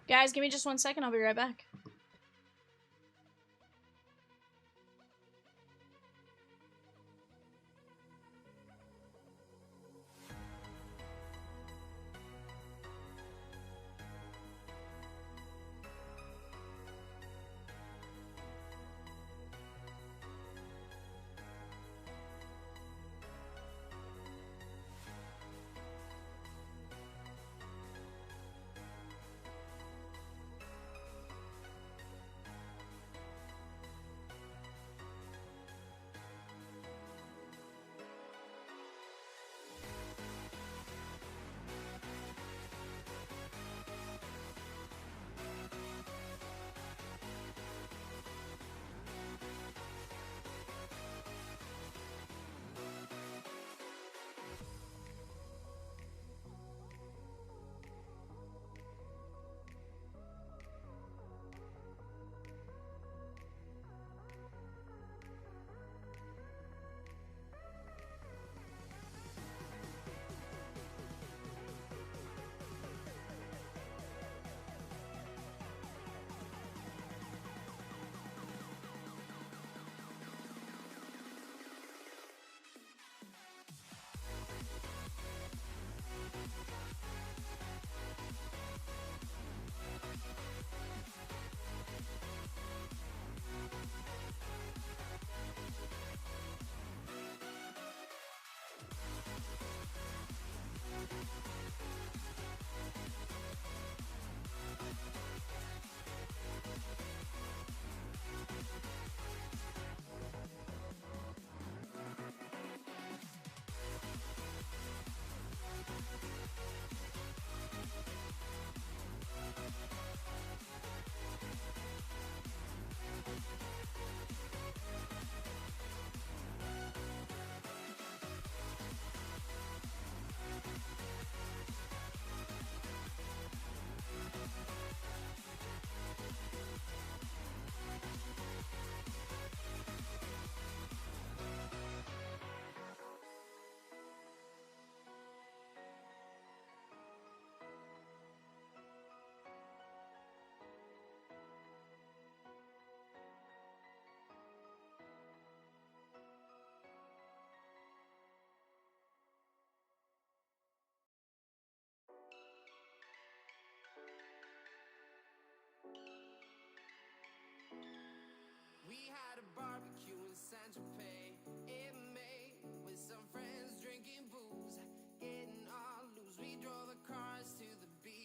Guys, give me just 1 second. I'll be right back.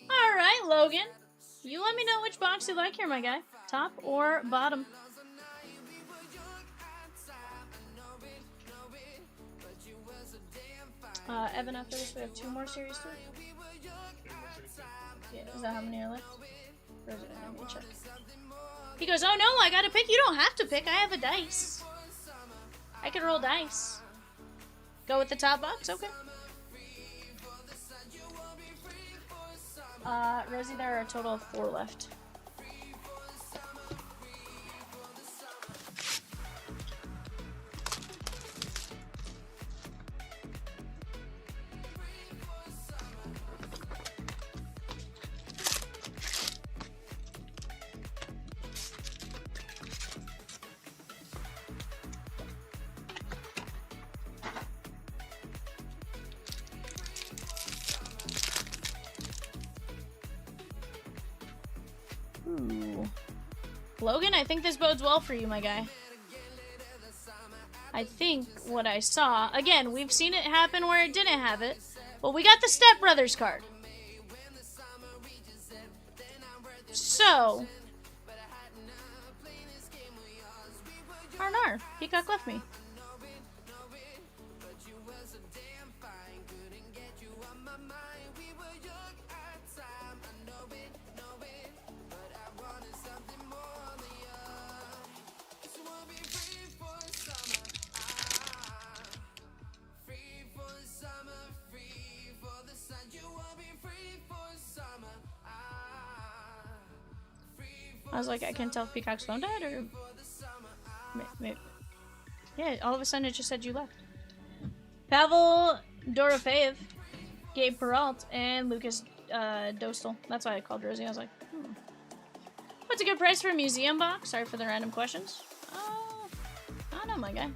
Alright, Logan. You let me know which box you like here, my guy. Top or bottom? Evan, after this, we have 2 more series too. Yeah, is that how many are left? Or is it? Let me check. He goes, oh no, I gotta pick. You don't have to pick. I have a dice. I can roll dice. Go with the top box? Okay. Rosie, there are a total of 4 left. Ooh. Logan, I think this bodes well for you, my guy. I think what I saw... Again, we've seen it happen where it didn't have it. But we got the Step Brothers card. So... Arnar, Peacock left me. I was like, I can't tell if Peacock's phone died or... Maybe. Yeah, all of a sudden it just said you left. Pavel Dorofeev, Gabe Peralt, and Lucas Dostal. That's why I called Rosie. I was like, What's a good price for a museum box? Sorry for the random questions. I don't know, my guy.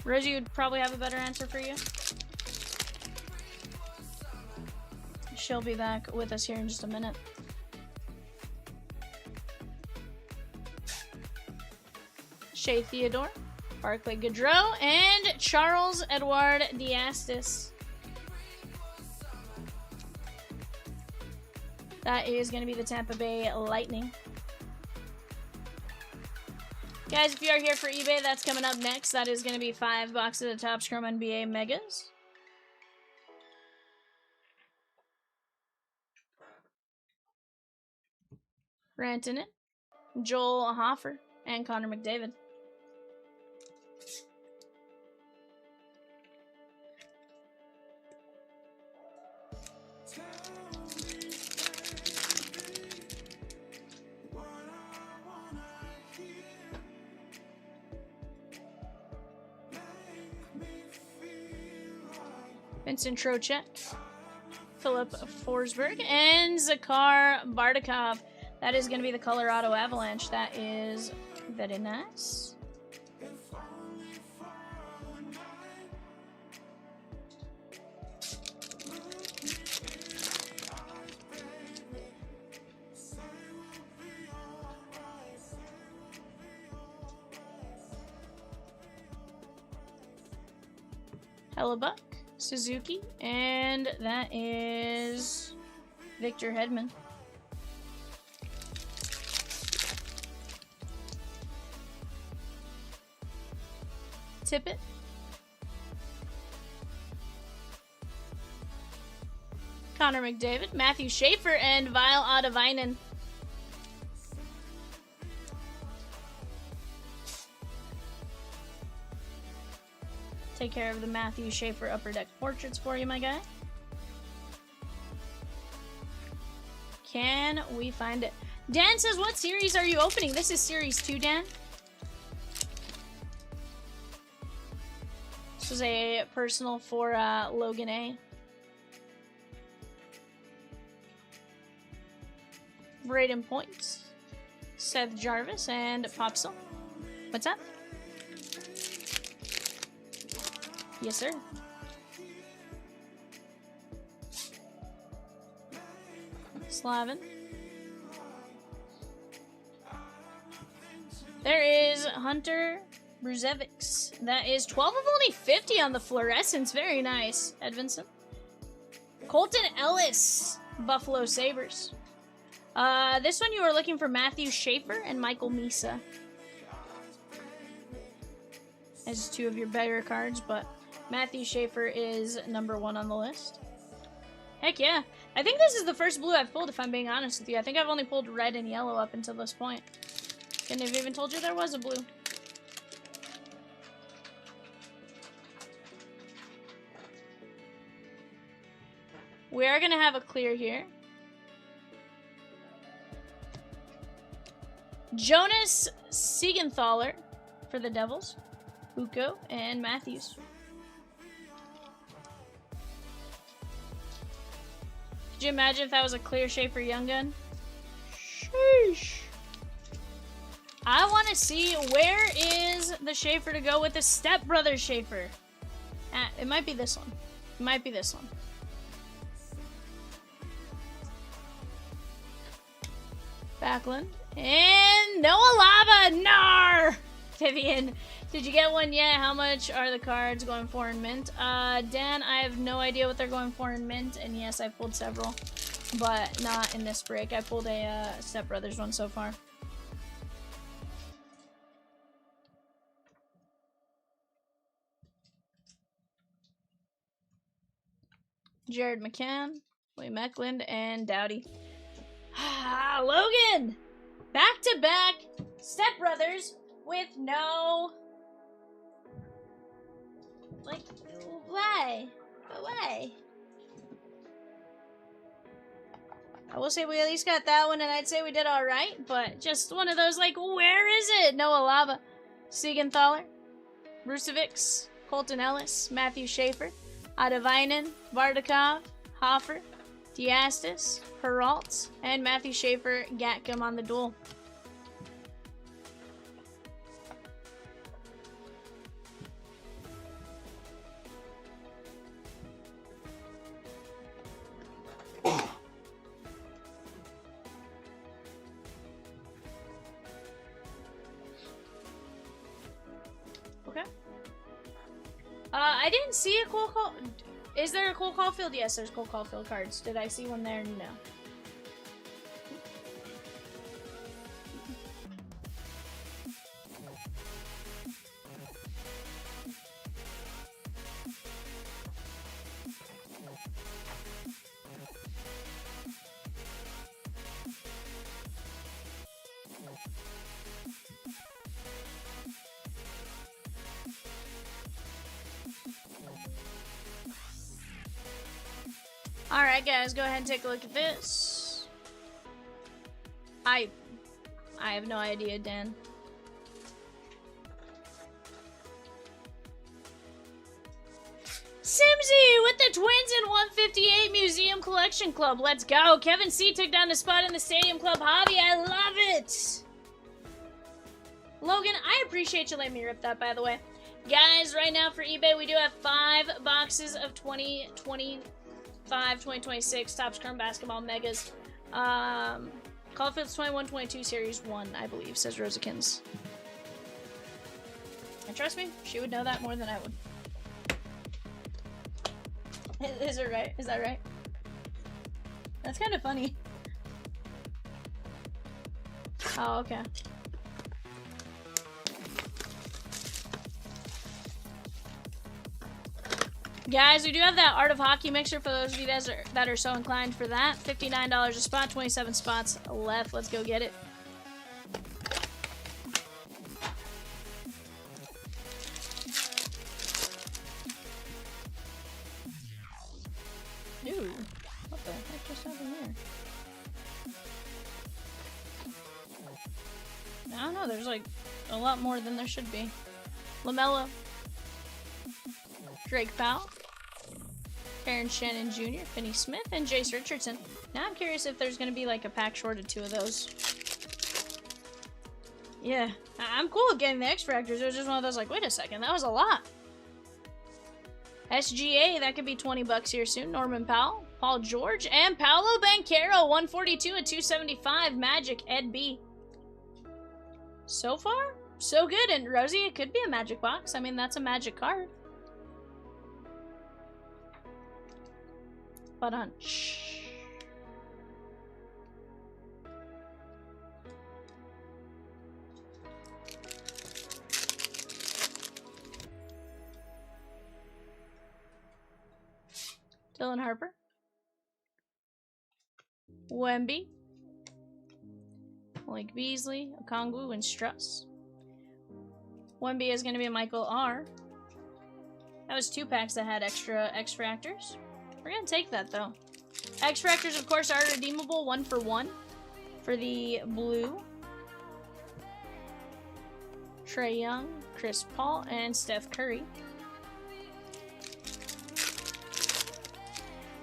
Rosie would probably have a better answer for you. She'll be back with us here in just a minute. Shea Theodore, Barclay Goodrow, and Charles Edouard Diastis. That is going to be the Tampa Bay Lightning. Guys, if you are here for eBay, that's coming up next. That is going to be 5 boxes of Topps Chrome NBA Megas. Rantanen, Joel Hofer, and Connor McDavid. Vincent Trocheck, Philip Forsberg, and Zakhar Bardakov. That is going to be the Colorado Avalanche. That is very nice. Hellebuck, Suzuki, and that is Victor Hedman. Tippett, Connor McDavid, Matthew Schaefer, and Vile Ottavainen. Take care of the Matthew Schaefer Upper Deck portraits for you, my guy. Can we find it? Dan says, what series are you opening? This is Series 2, Dan. This was a personal for Logan A. Braden Points, Seth Jarvis, and Popsel. What's up? Yes, sir. Slavin. There is Hunter Brzevics. That is 12 of only 50 on the fluorescence. Very nice, Edvinson. Colton Ellis, Buffalo Sabres. This one you were looking for Matthew Schaefer and Michael Misa. As two of your better cards, but Matthew Schaefer is number 1 on the list. Heck yeah. I think this is the first blue I've pulled, if I'm being honest with you. I think I've only pulled red and yellow up until this point. Couldn't have even told you there was a blue. We are going to have a clear here. Jonas Siegenthaler for the Devils. Huko and Matthews. Could you imagine if that was a clear Schaefer Young Gun? Sheesh. I want to see where is the Schaefer to go with the Step Brothers Schaefer. It might be this one. It might be this one. Backlund. And Noah Lava. Nar! Vivian. Did you get one yet? How much are the cards going for in mint? Dan, I have no idea what they're going for in mint. And yes, I pulled several. But not in this break. I pulled a Step Brothers one so far. Jared McCann, William Eklund, and Dowdy. Logan! Back-to-back Step Brothers with no... Like, why? Why? I will say we at least got that one, and I'd say we did alright, but just one of those, like, where is it? Noah Lava, Siegenthaler, Brucevics, Colton Ellis, Matthew Schaefer, Adavainen, Vardakov, Hoffer, Diastis, Peraltz, and Matthew Schaefer, Gatcom on the duel. Okay. I didn't see a Cole Call. Is there a Cole Caulfield? Yes, there's Cole Caulfield cards. Did I see one there? No. Alright guys, go ahead and take a look at this. I have no idea, Dan. Simsy with the Twins in 158 Museum Collection Club. Let's go. Kevin C took down the spot in the Stadium Club hobby. I love it. Logan, I appreciate you letting me rip that, by the way. Guys, right now for eBay, we do have 5 boxes of 2026 Topps Current Basketball Megas. Caulfield's 21-22 Series 1, I believe, says Rosakins. And trust me, she would know that more than I would. Is it right? Is that right? That's kind of funny. Oh, okay. Guys, we do have that Art of Hockey mixer for those of you that are so inclined for that. $59 a spot, 27 spots left. Let's go get it. Dude, what the heck just happened there? I don't know, there's like a lot more than there should be. LaMelo. Drake Powell, Aaron Shannon Jr., Finney Smith, and Jace Richardson. Now I'm curious if there's going to be like a pack short of 2 of those. Yeah, I'm cool with getting the X-Fractors. It was just one of those like, wait a second, that was a lot. SGA, that could be 20 bucks here soon. Norman Powell, Paul George, and Paolo Banchero, 142 at 275. Magic, Ed B. So far, so good. And Rosie, it could be a magic box. I mean, that's a magic card. But Dylan Harper, Wemby, Malik Beasley, Okongwu, and Struss. Wemby is going to be Michael R. That was 2 packs that had extra X-Fractors. We're going to take that, though. X-Fractors, of course, are redeemable 1 for 1 for the blue. Trae Young, Chris Paul, and Steph Curry.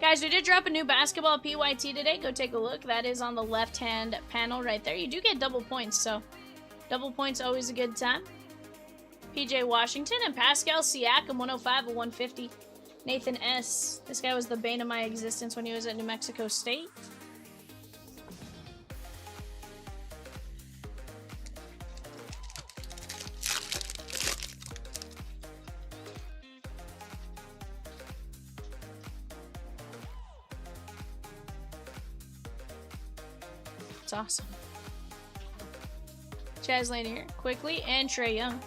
Guys, we did drop a new basketball PYT today. Go take a look. That is on the left-hand panel right there. You do get double points, so double points always a good time. PJ Washington and Pascal Siakam, 105 of 150. Nathan S. This guy was the bane of my existence when he was at New Mexico State. It's awesome. Chaz Lanier, quickly, and Trae Young.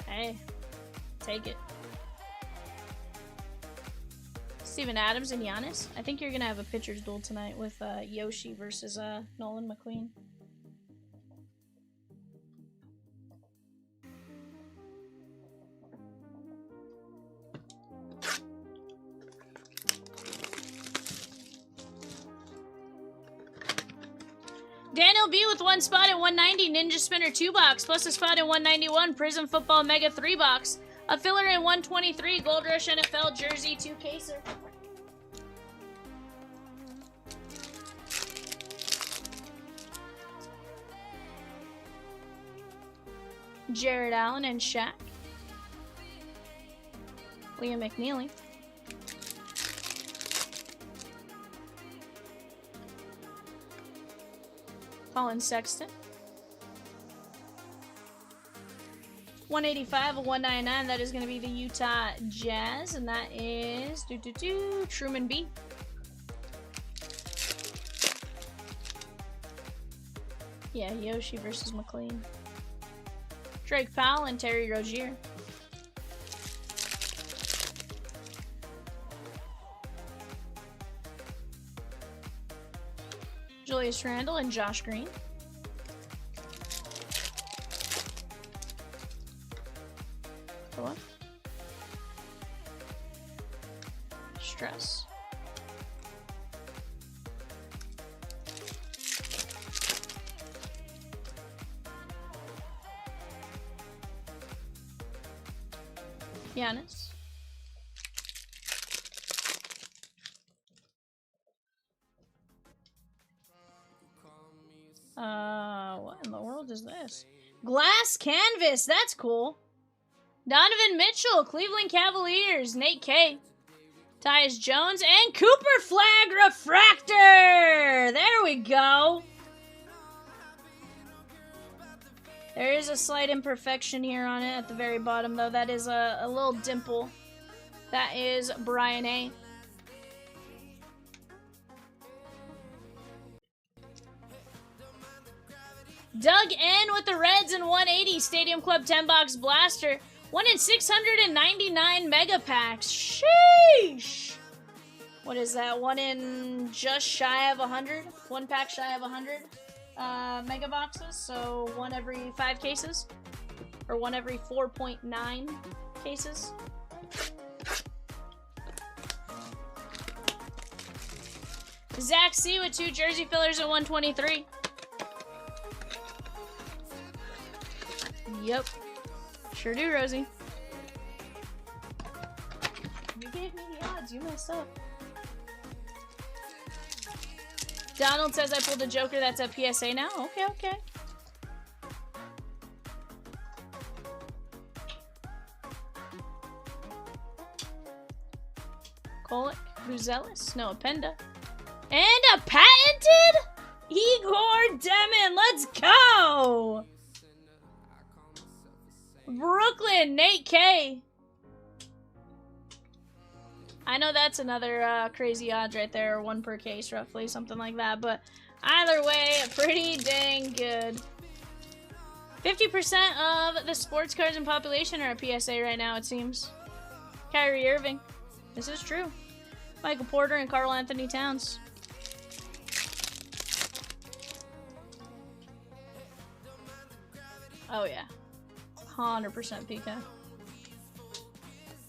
Hey, take it. Steven Adams and Giannis. I think you're gonna have a pitcher's duel tonight with Yoshi versus Nolan McQueen. Daniel B with 1 spot at 190, Ninja Spinner 2 box, plus a spot at 191, Prizm Football Mega 3 box, a filler at 123, Gold Rush NFL Jersey 2 caser. Jared Allen and Shaq. Liam McNeely. Colin Sexton. 185 of 199. That is going to be the Utah Jazz, and that is Truman B. Yeah, Yoshi versus McLean. Drake Powell and Terry Rozier. Julius Randle and Josh Green. For one. Stress. Giannis. What in the world is this? Glass canvas, that's cool. Donovan Mitchell, Cleveland Cavaliers, Nate K. Tyus Jones, and Cooper Flag Refractor! There we go. There is a slight imperfection here on it at the very bottom, though. That is a little dimple. That is Brian A. Doug N with the Reds and 180 Stadium Club 10 box blaster. 1 in 699 mega packs. Sheesh! What is that? 1 in just shy of 100? 1 pack shy of 100 mega boxes. So 1 every 5 cases. Or 1 every 4.9 cases. Zach C with 2 jersey fillers at 123. Yep. Sure do, Rosie. You gave me the odds. You messed up. Donald says I pulled a Joker. That's a PSA now? Okay, okay. Kolek, Buzelis, Noah Penda, And a patented Igor Demon. Let's go. Brooklyn, Nate K. I know that's another crazy odds right there, 1 per case roughly, something like that, but either way, pretty dang good. 50% of the sports cards in population are a PSA right now, it seems. Kyrie Irving. This is true. Michael Porter and Karl Anthony Towns. Oh yeah. 100% Peacock.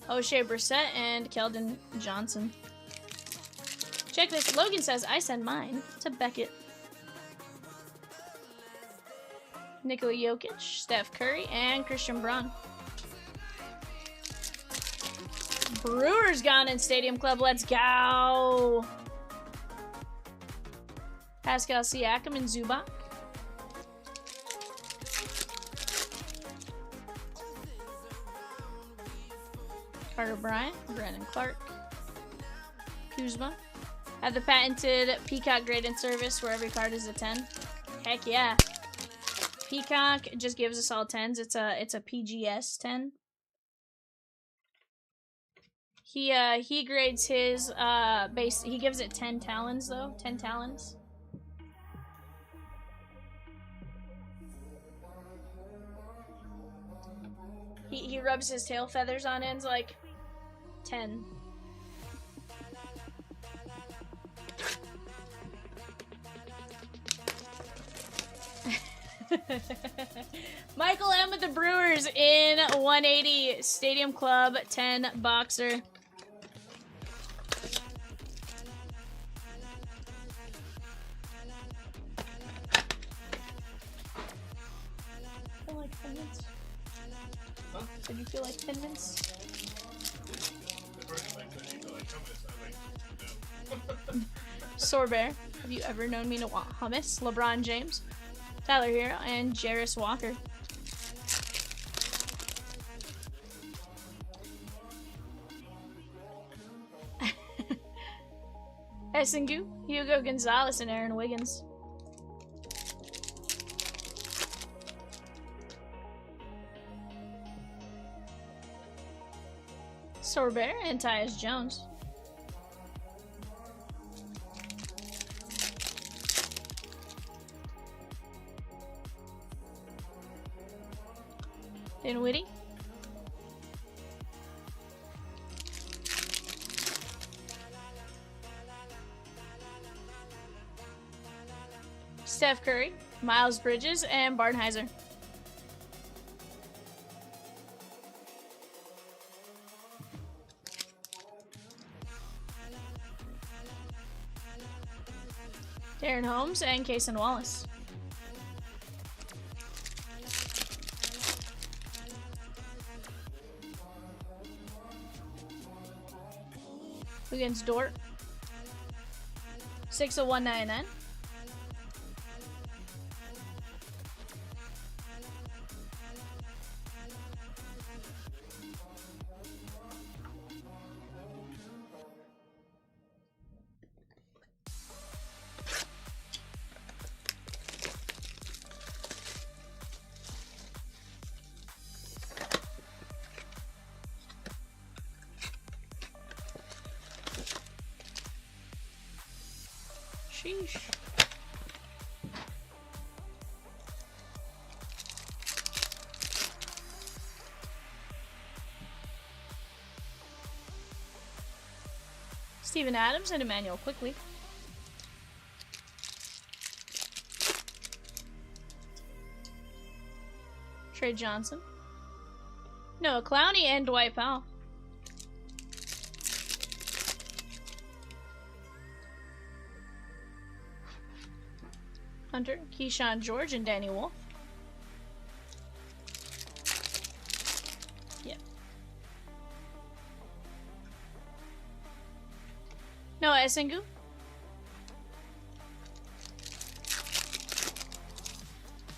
O'Shea Brissett and Keldon Johnson. Check this. Logan says, I send mine to Beckett. Nikola Jokic, Steph Curry, and Christian Braun. Brewers gone in Stadium Club. Let's go. Pascal Siakam and Zubac. Carter Bryant, Brandon Clark, Kuzma. Have the patented Peacock grading service where every card is a 10. Heck yeah. Peacock just gives us all 10s. It's a PGS 10. He grades his base. He gives it 10 talons though. 10 talons. He rubs his tail feathers on ends like 10. Michael M with the Brewers in 180 Stadium Club 10 boxer. I feel like pendants. Huh? Did you feel like pendants? Sorbear, have you ever known me to want hummus? LeBron James, Tyler Hero, and Jarris Walker. Essengu, Hugo Gonzalez, and Aaron Wiggins. Sorbear and Tyus Jones. Dinwiddie. Steph Curry, Miles Bridges, and Barnheiser. Darren Holmes and Kaysen Wallace. Against Dort. 60199. Sheesh. Steven Adams and Emmanuel Quickly. Trey Johnson. Noah Clowney and Dwight Powell. Hunter, Keyshawn George, and Danny Wolf. Yep. Noah Essengu.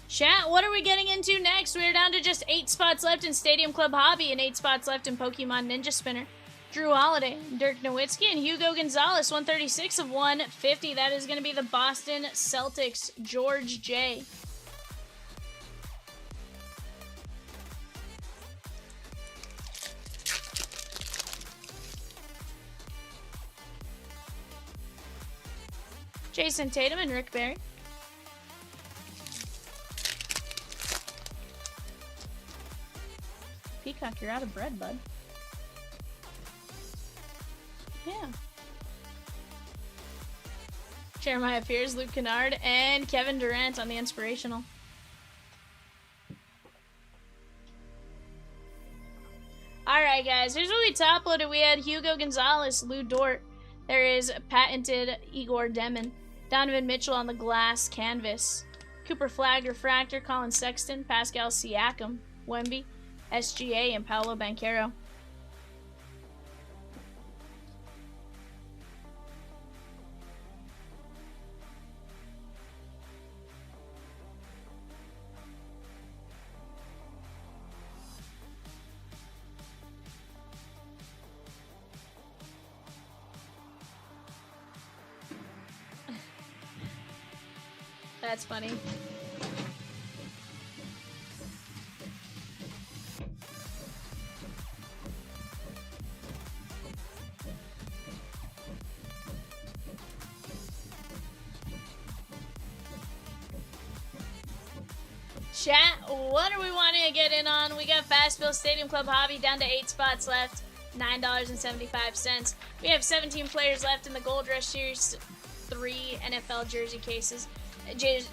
Chat, what are we getting into next? We are down to just 8 spots left in Stadium Club Hobby and 8 spots left in Pokemon Ninja Spinner. Drew Holiday, Dirk Nowitzki, and Hugo Gonzalez, 136 of 150. That is going to be the Boston Celtics, George J. Jason Tatum and Rick Barry. Peacock, you're out of bread, bud. Yeah. Jeremiah Pierce, Luke Kennard, and Kevin Durant on the inspirational. Alright, guys. Here's what we top loaded. We had Hugo Gonzalez, Lou Dort. There is patented Igor Demon. Donovan Mitchell on the glass canvas. Cooper Flagg, Refractor, Colin Sexton, Pascal Siakam, Wemby, SGA, and Paolo Banchero. That's funny. Chat, what are we wanting to get in on? We got Fastville Stadium Club Hobby down to 8 spots left. $9.75. We have 17 players left in the Gold Rush Series 3 NFL jersey cases.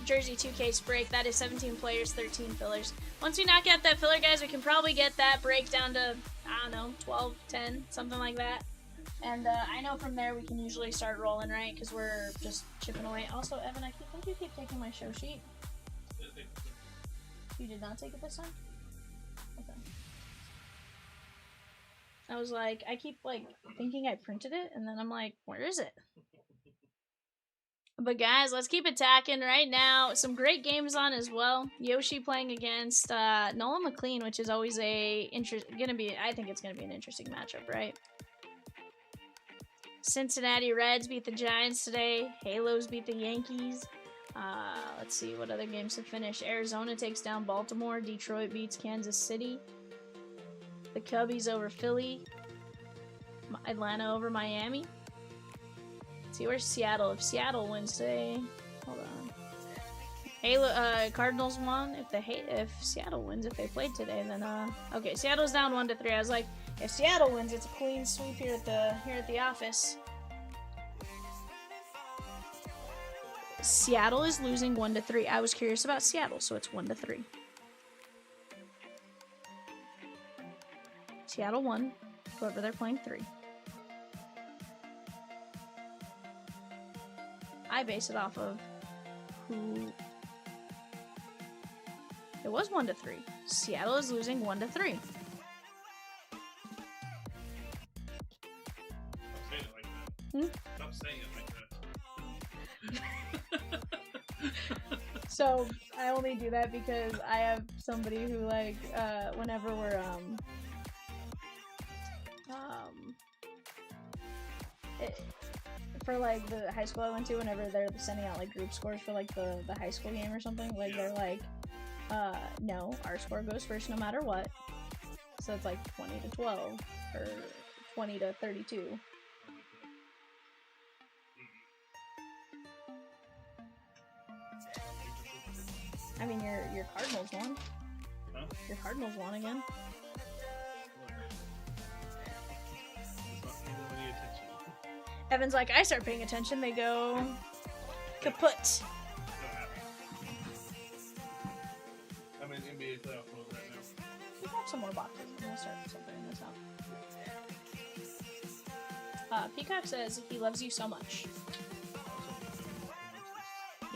Jersey 2 case break. That is 17 players, 13 fillers. Once we knock out that filler, guys, we can probably get that break down to, I don't know, 12, 10, something like that. And I know from there we can usually start rolling, right? Because we're just chipping away. Also, Evan, I think you keep taking my show sheet. You did not take it this time? Okay. I was like, I keep, like, thinking I printed it, and then I'm like, where is it? But guys, let's keep attacking right now. Some great games on as well. Yoshi playing against Nolan McLean, which is always I think it's gonna be an interesting matchup, right? Cincinnati Reds beat the Giants today. Halos beat the Yankees. Let's see what other games have finished. Arizona takes down Baltimore. Detroit beats Kansas City. The Cubbies over Philly. Atlanta over Miami. See, where's Seattle? If Seattle wins today, hold on. Cardinals won. If Seattle wins, if they played today, then okay. Seattle's down 1-3. I was like, if Seattle wins, it's a clean sweep here at the office. Seattle is losing 1-3. I was curious about Seattle, so it's 1-3. Seattle won. Whoever they're playing 3. I base it off of who. It was 1-3. Seattle is losing 1-3. Stop saying it like that. Stop saying it like that. So I only do that because I have somebody who, like, whenever we're for like the high school I went to, whenever they're sending out like group scores for like the high school game or something, like they're like, no, our score goes first no matter what. So it's like 20-12 or 20-32. I mean, your Cardinals won. Huh? Your Cardinals won again. Evan's like, I start paying attention, they go kaput. I'm in NBA playoff mode right now. We have some more boxes. I'm gonna start separating this out. Peacock says he loves you so much.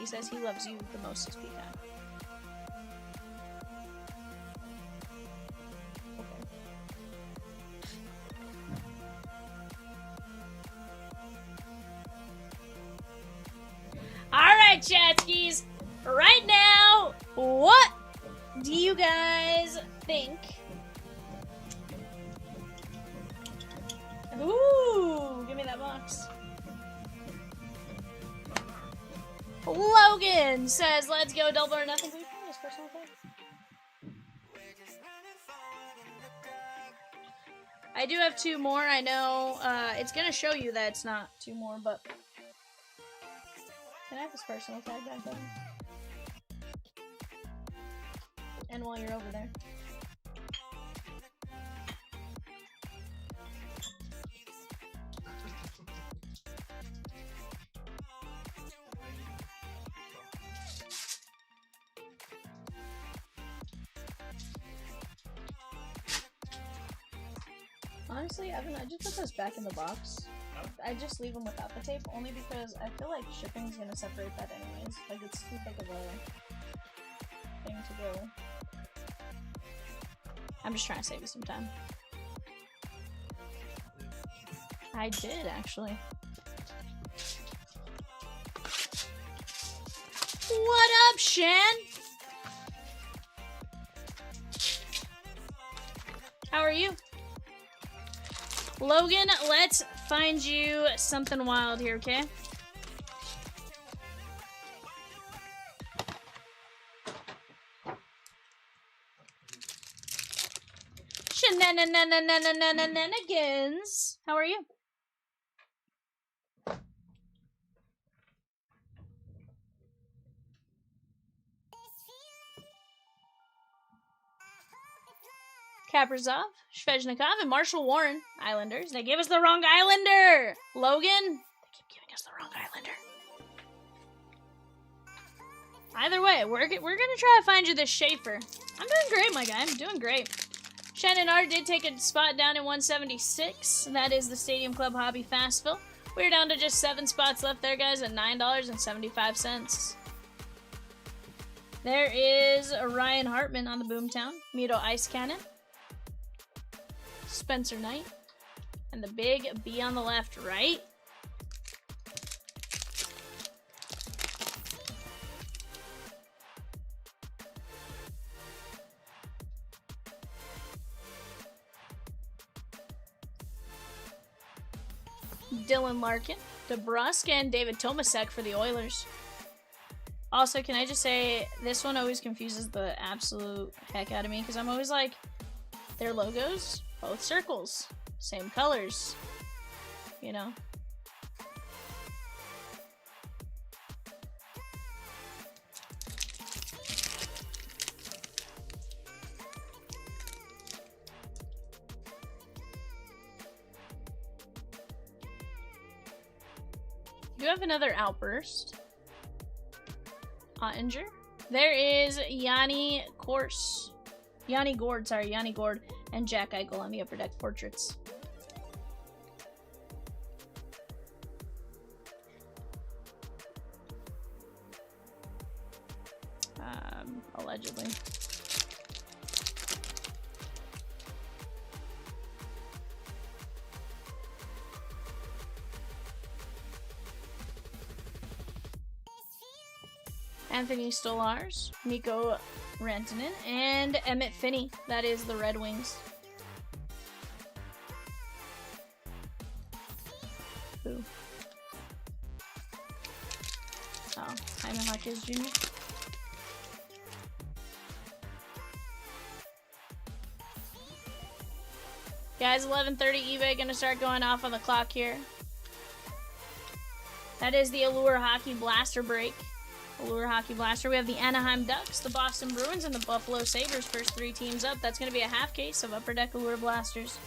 He says he loves you the most as Peacock. Alright, chatskis. Right now, what do you guys think? Ooh, give me that box. Logan says, let's go double or nothing. Can we find this personal card? I do have 2 more. I know it's going to show you that it's not 2 more, but... Can I have this personal tag back there? And while you're over there. Honestly, Evan, I just put those back in the box. I just leave them without the tape, only because I feel like shipping's gonna separate that anyways. Like, it's too thick of a thing to go. I'm just trying to save you some time. I did, actually. What up, Shan? How are you? Logan, let's find you something wild here, okay? Shenanigans. How are you? Kaprizov, Svechnikov, and Marshall Warren, Islanders. They gave us the wrong Islander! Logan, they keep giving us the wrong Islander. Either way, we're gonna try to find you this Schaefer. I'm doing great, my guy. I'm doing great. Shannon R did take a spot down in 176. That is the Stadium Club Hobby Fastfill. We're down to just 7 spots left there, guys, at $9.75. There is Ryan Hartman on the Boomtown. Mito Ice Cannon. Spencer Knight. And the big B on the left, right? Dylan Larkin, DeBrusk, and David Tomasek for the Oilers. Also, can I just say, this one always confuses the absolute heck out of me, because I'm always like, their logos, both circles, same colors, you know? Do you have another outburst? Ottinger. There is Yanni Gord, and Jack Eichel on the Upper Deck portraits. Allegedly. Anthony Stolars, Mikko Rantanen, and Emmett Finney. That is the Red Wings. Who? Oh, Jaime Marquez Jr. Guys, 11:30 eBay gonna start going off on the clock here. That is the Allure Hockey Blaster break. Allure Hockey Blaster. We have the Anaheim Ducks, the Boston Bruins, and the Buffalo Sabres. First 3 teams up. That's going to be a half case of Upper Deck Allure Blasters.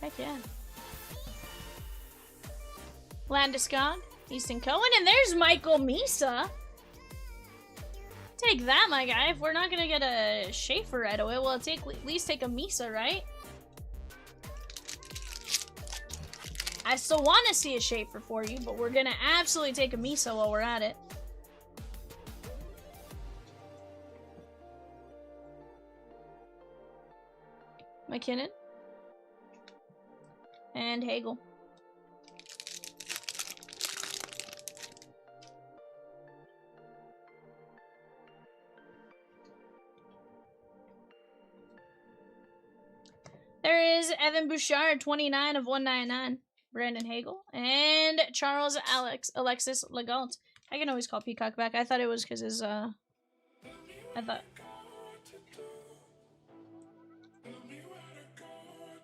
Heck yeah. Landeskog, Easton Cohen, and there's Michael Misa. Take that, my guy. If we're not going to get a Schaefer right away, we'll at least take a Misa, right? I still want to see a Schaefer for you, but we're going to absolutely take a Misa while we're at it. McKinnon. And Hagel. Evan Bouchard, 29 of 199. Brandon Hagel. And Charles Alexis Legault. I can always call Peacock back. I thought it was because his, I thought.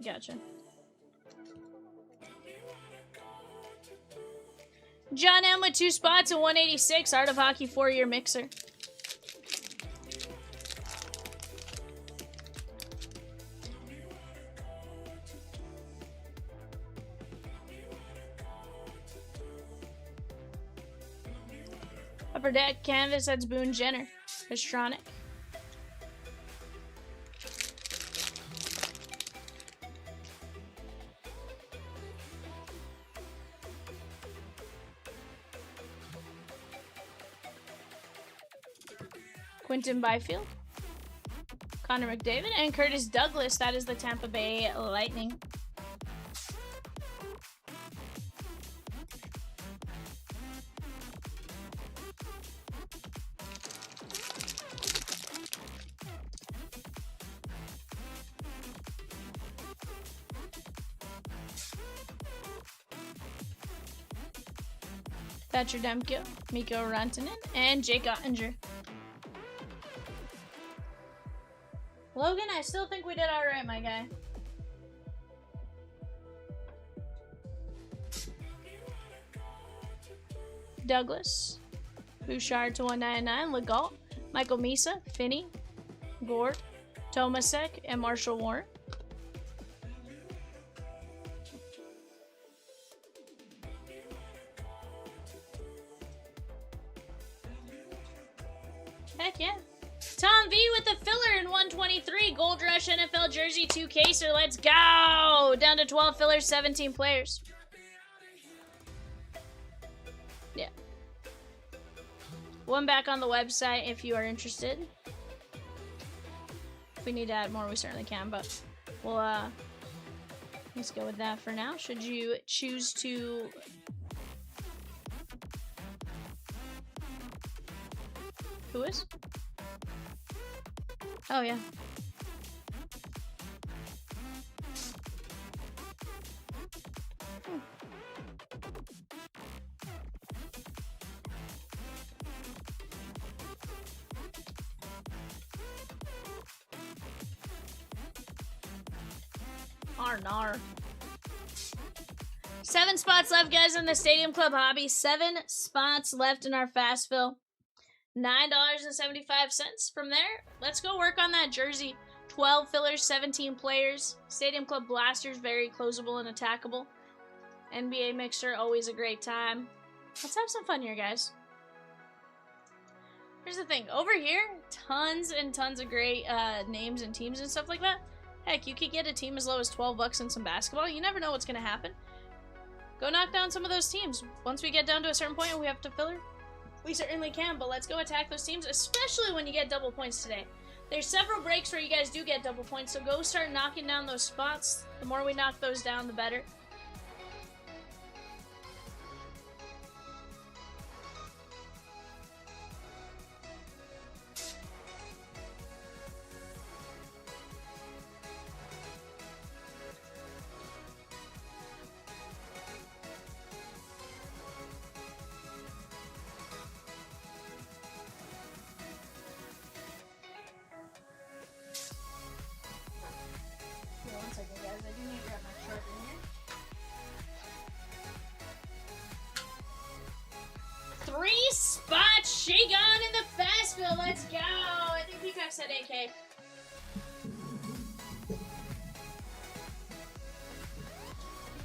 Gotcha. John M with 2 spots and 186. Art of Hockey 4-year mixer. Upper deck canvas, that's Boone Jenner. Pastronic. Quentin Byfield. Connor McDavid. And Curtis Douglas, that is the Tampa Bay Lightning. Thatcher Demko, Mikko Rantanen, and Jake Ottinger. Logan, I still think we did alright, my guy. Douglas, Bouchard to 199, Legault, Michael Misa, Finney, Gord, Tomasek, and Marshall Warren. Heck yeah. Tom V with the filler in 123. Gold Rush NFL Jersey 2 caser. Let's go. Down to 12 fillers, 17 players. Yeah. One back on the website if you are interested. If we need to add more, we certainly can, but we'll let's go with that for now. Should you choose to Who is? Oh, yeah. Nar. 7 spots left, guys, in the Stadium Club hobby. 7 spots left in our fast fill. $9.75 from there. Let's go work on that jersey. 12 fillers, 17 players. Stadium Club Blasters, very closable and attackable. NBA Mixer, always a great time. Let's have some fun here, guys. Here's the thing. Over here, tons and tons of great names and teams and stuff like that. Heck, you could get a team as low as $12 in some basketball. You never know what's going to happen. Go knock down some of those teams. Once we get down to a certain point and we have to filler, we certainly can, but let's go attack those teams, especially when you get double points today. There's several breaks where you guys do get double points, so go start knocking down those spots. The more we knock those down, the better. Let's go! I think Peacock said AK.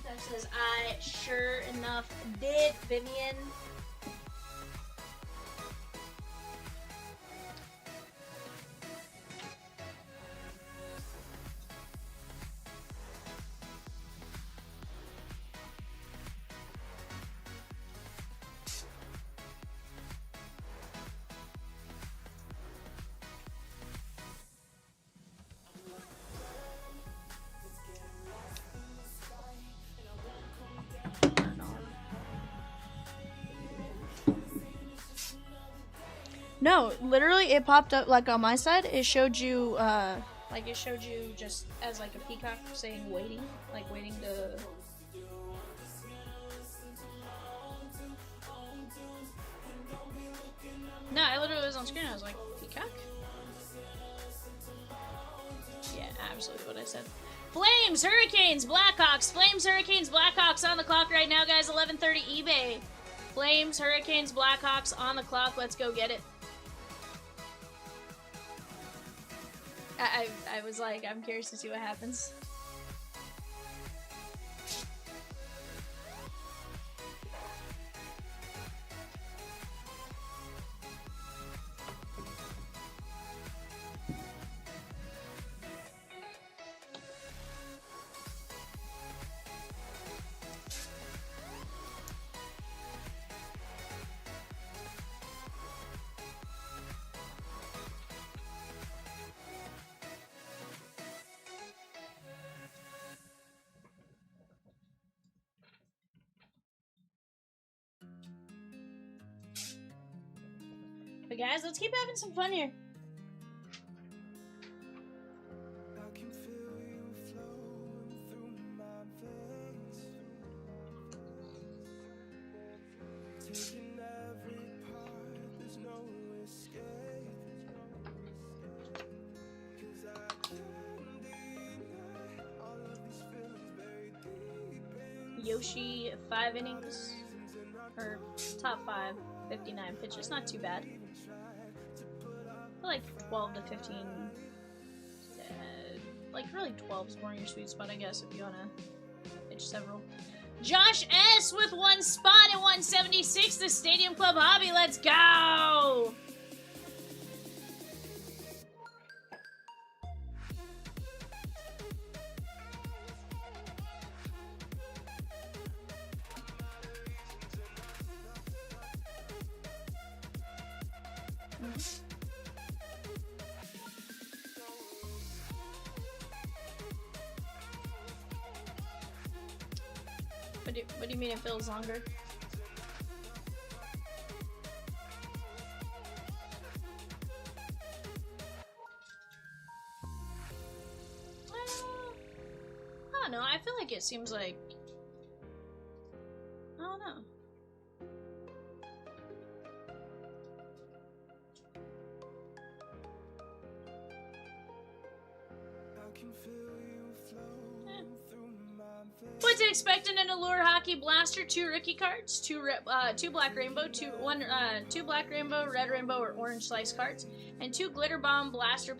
Peacock says, I sure enough did, Vivian. No, literally it popped up, like on my side, it showed you, Like it showed you just as like a peacock saying waiting, like waiting to. No, I literally was on screen. I was like, peacock? Yeah, absolutely what I said. Flames, Hurricanes, Blackhawks. Flames, Hurricanes, Blackhawks on the clock right now, guys. 11:30 eBay. Flames, Hurricanes, Blackhawks on the clock. Let's go get it. I was like, I'm curious to see what happens. But guys, let's keep having some fun here. I can feel you flowing through my veins, taking every part, there's no escape, 'cause I can't deny all of these feelings buried deep in Yoshi, 5 innings, or top 5, 59 pitches, not too bad. I feel like 12 to 15, like really 12 is more your sweet spot, I guess, if you want to pitch several. Josh S. with 1 spot at 176, the Stadium Club Hobby, let's go! What do you mean it feels longer? I don't know. I feel like it seems like... I don't know. I can feel you flowing through my veins. What to expect in an Allure Hockey Blaster? 2 rookie cards, 2 black rainbow, 2 black rainbow, red rainbow, or orange slice cards, and 2 glitter bomb blaster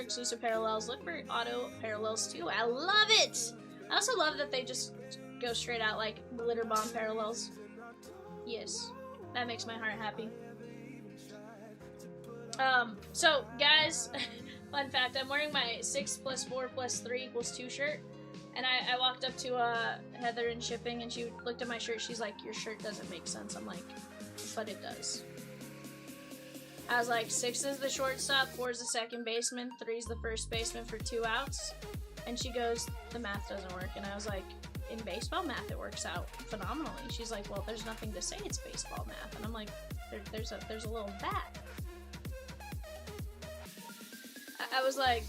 exclusive parallels. Look for auto parallels too. I love it. I also love that they just go straight out like glitter bomb parallels. Yes, that makes my heart happy. So guys, fun fact: I'm wearing my 6 + 4 + 3 = 2 shirt. And I walked up to Heather in shipping, and she looked at my shirt. She's like, "Your shirt doesn't make sense." I'm like, "But it does." I was like, 6 is the shortstop, 4 is the second baseman, 3 is the first baseman for 2 outs. And she goes, "The math doesn't work." And I was like, "In baseball math, it works out phenomenally." She's like, "Well, there's nothing to say it's baseball math." And I'm like, "There's a little bat." I was like,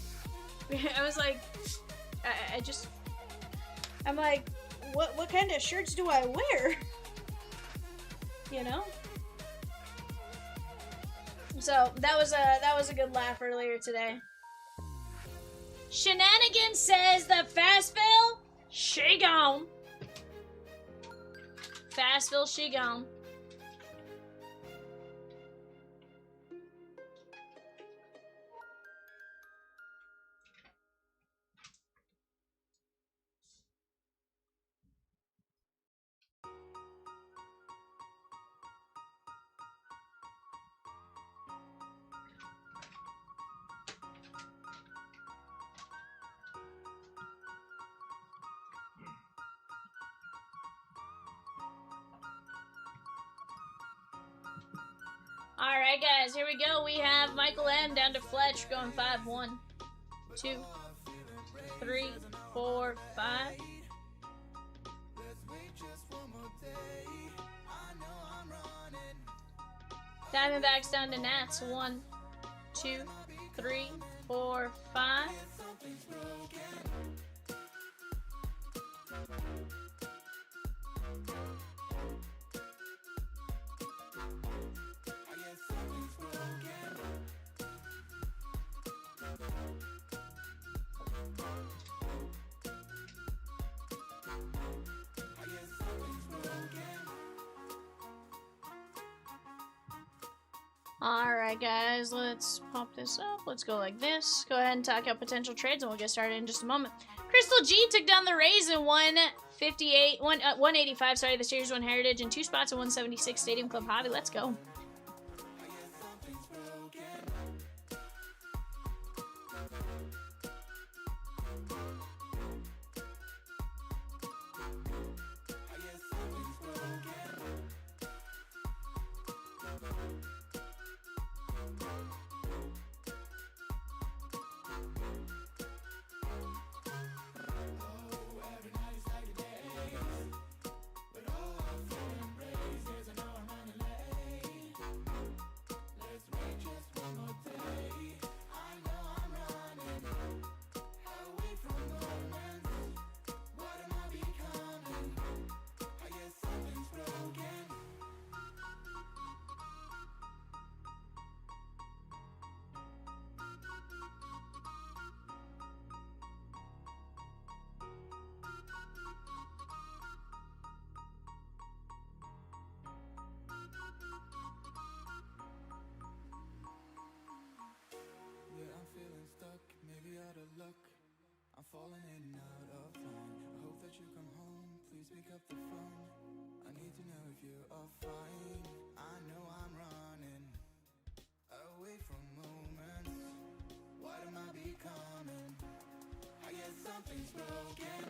I'm like, what kind of shirts do I wear? You know? So that was a good laugh earlier today. Shenanigans says the Fastville, she gone. Fastville, she gone. Alright guys, here we go. We have Michael M down to Fletch going 5, 1, 2, 3, 4, 5. Diamondbacks down to Nats. 1, 2, 3, 4, 5. Alright guys, let's pop this up. Let's go like this. Go ahead and talk out potential trades and we'll get started in just a moment. Crystal G took down the Rays in 185, sorry, the Series 1 Heritage, and 2 spots at 176 Stadium Club Hobby. Let's go. I'm falling in and out of line. I hope that you come home. Please pick up the phone. I need to know if you are fine. I know I'm running away from moments. What am I becoming? I guess something's broken.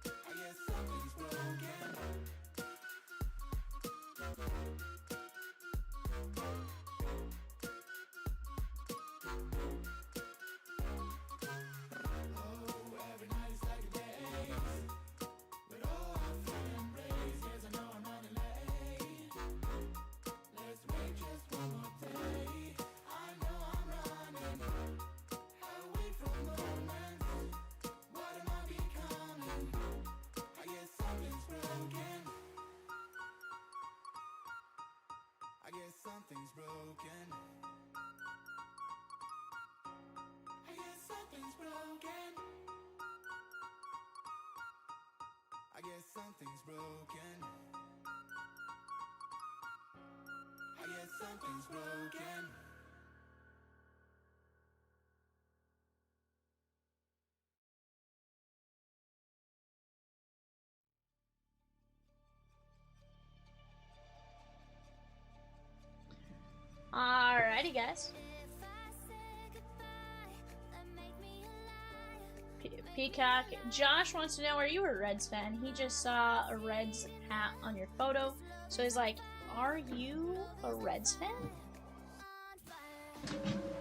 I guess something's broken. Something's broken. I guess something's broken. I guess something's broken. I guess something's broken. Alrighty, guys. Peacock. Josh wants to know, are you a Reds fan? He just saw a Reds hat on your photo. So he's like, are you a Reds fan?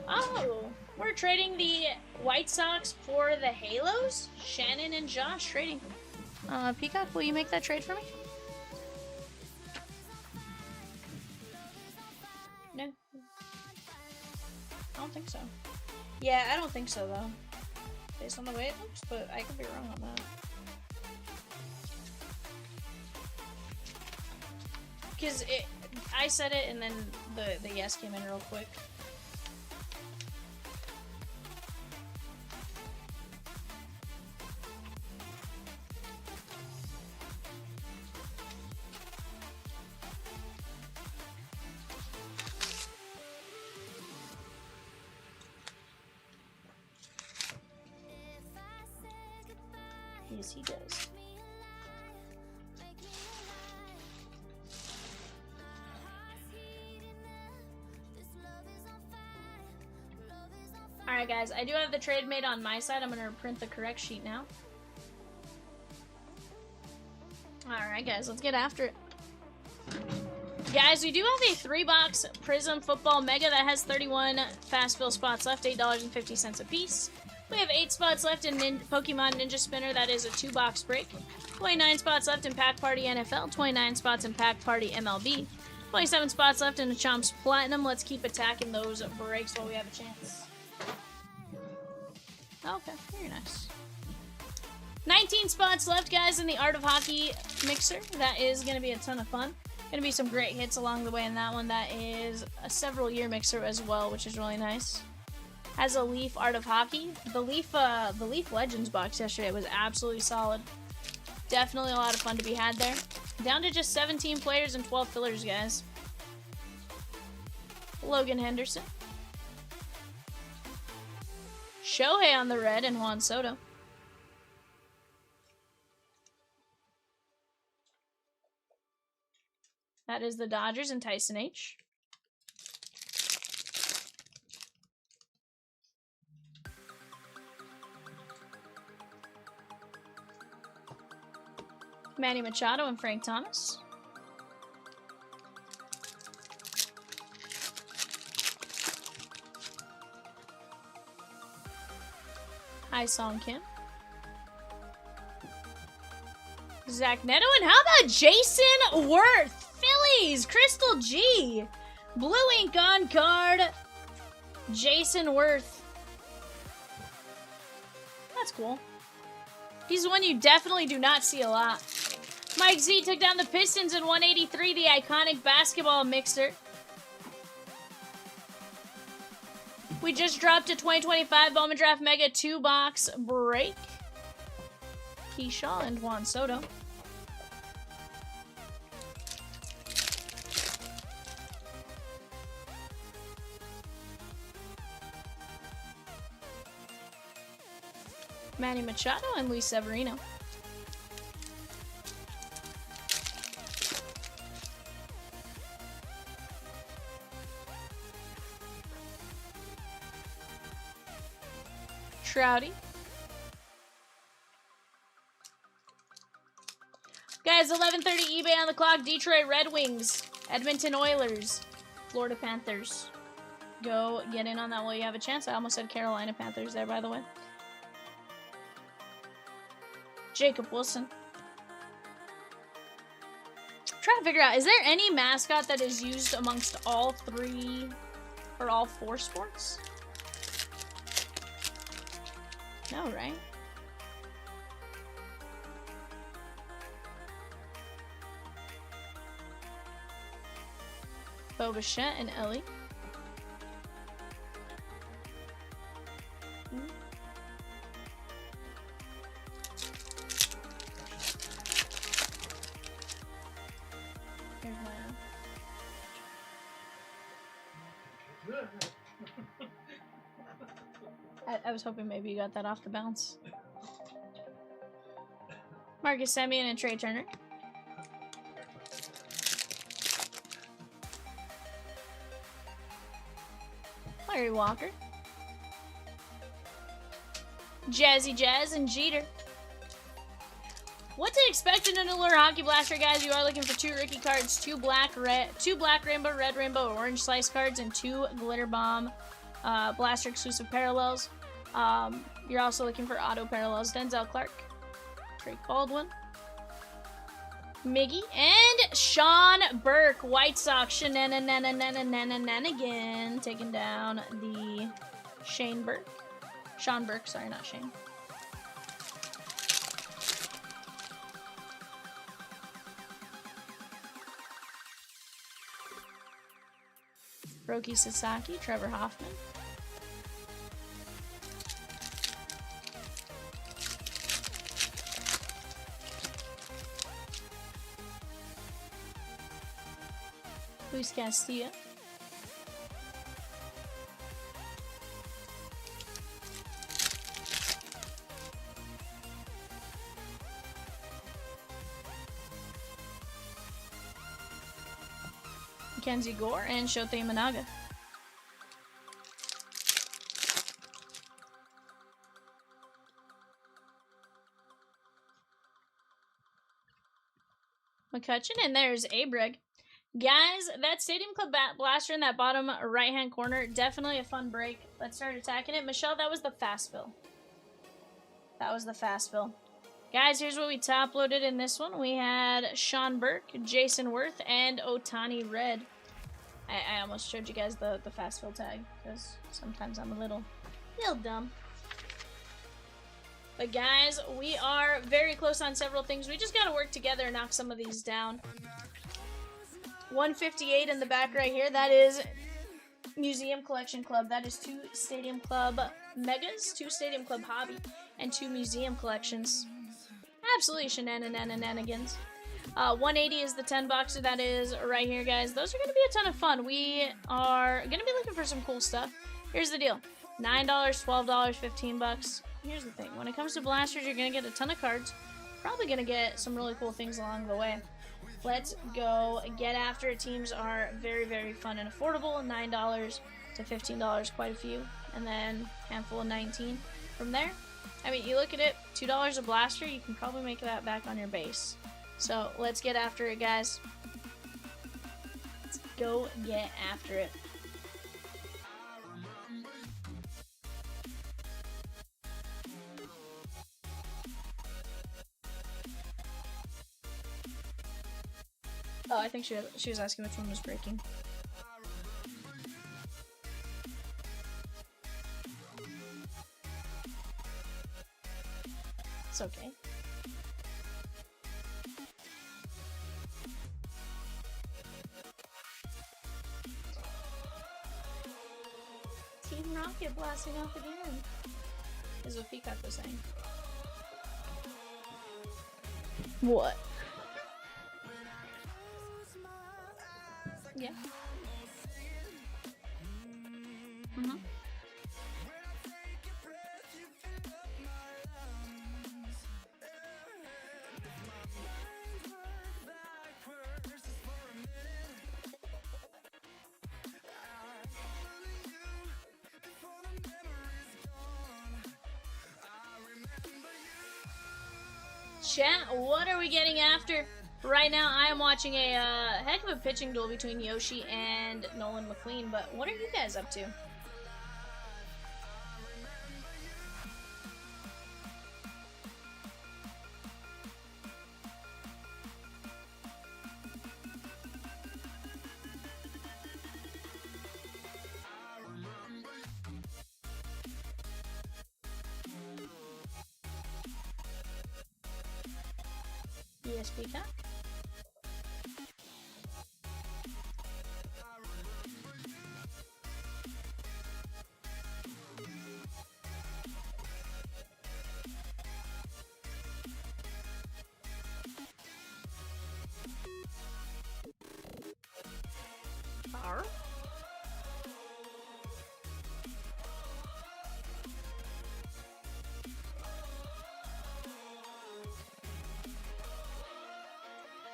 Oh, we're trading the White Sox for the Halos? Shannon and Josh trading. Peacock, will you make that trade for me? No. I don't think so. Yeah, I don't think so, though. Based on the way it looks, but I could be wrong on that. Because I said it, and then the yes came in real quick. Yes, he does. Alright guys, I do have the trade made on my side. I'm going to print the correct sheet now. Alright guys, let's get after it. Guys, we do have a 3-box Prizm Football Mega that has 31 fast fill spots left, $8.50 a piece. We have 8 spots left in Pokemon Ninja Spinner. That is a 2-box break. 29 spots left in Pack Party NFL. 29 spots in Pack Party MLB. 27 spots left in the Chomps Platinum. Let's keep attacking those breaks while we have a chance. Okay, very nice. 19 spots left, guys, in the Art of Hockey mixer. That is going to be a ton of fun. Going to be some great hits along the way in that one. That is a several-year mixer as well, which is really nice. Has a Leaf Art of Hockey. The Leaf Legends box yesterday was absolutely solid. Definitely a lot of fun to be had there. Down to just 17 players and 12 fillers, guys. Logan Henderson. Shohei on the red and Juan Soto. That is the Dodgers and Tyson H. Manny Machado and Frank Thomas. Hi Song Kim. Zach Neto, and how about Jason Worth? Phillies, Crystal G. Blue ink on card. Jason Worth. That's cool. He's one you definitely do not see a lot. Mike Z took down the Pistons in 183, the iconic basketball mixer. We just dropped a 2025 Bowman Draft Mega 2-box break. Keyshaw and Juan Soto. Manny Machado and Luis Severino. Trouty. Guys, 11:30 eBay on the clock. Detroit Red Wings, Edmonton Oilers, Florida Panthers. Go get in on that while you have a chance. I almost said Carolina Panthers there, by the way. Jacob Wilson. Trying to figure out, is there any mascot that is used amongst all 3 or all 4 sports? No, right? Bo Bichette and Ellie. Here's I was hoping maybe you got that off the bounce. Marcus Semien and Trey Turner. Larry Walker. Jazzy Jazz and Jeter. What to expect in an Allure Hockey Blaster, guys? You are looking for 2 rookie cards, 2 black rainbow, red rainbow, orange slice cards, and 2 glitter bomb blaster exclusive parallels. You're also looking for auto parallels. Denzel Clark, Drake Baldwin, Miggy, and Sean Burke. White Sox shenanigans taking down the Sean Burke, sorry, not Shane. Roki Sasaki, Trevor Hoffman. Luis Castillo. Mackenzie Gore and Shotei Managa. McCutcheon, and there's Abreg. Guys, that Stadium Club Blaster in that bottom right-hand corner, definitely a fun break. Let's start attacking it. Michelle, that was the fast fill. That was the fast fill. Guys, here's what we top loaded in this one. We had Sean Burke, Jason Worth, and Otani Red. I almost showed you guys the fast fill tag, because sometimes I'm a little dumb. But guys, we are very close on several things. We just gotta work together and knock some of these down. 158 in the back right here. That is Museum Collection Club. That is 2 Stadium Club Megas, 2 Stadium Club Hobby, and 2 Museum Collections. Absolutely shenanigans. 180 is the 10 boxer. That is right here, guys. Those are going to be a ton of fun. We are going to be looking for some cool stuff. Here's the deal. $9, $12, $15. Here's the thing. When it comes to blasters, you're going to get a ton of cards. Probably going to get some really cool things along the way. Let's go get after it. Teams are very, very fun and affordable. $9 to $15, quite a few. And then a handful of 19 from there. I mean, you look at it, $2 a blaster, you can probably make that back on your base. So let's get after it, guys. Let's go get after it. Oh, I think she was asking which one was breaking. It's okay. Team Rocket blasting off again, is what Peacock was saying. What? Yeah. Mm-hmm. Chat, what are we getting after? Right now, I am watching a heck of a pitching duel between Yoshi and Nolan McQueen, but what are you guys up to? Yes, Peacock? Arr?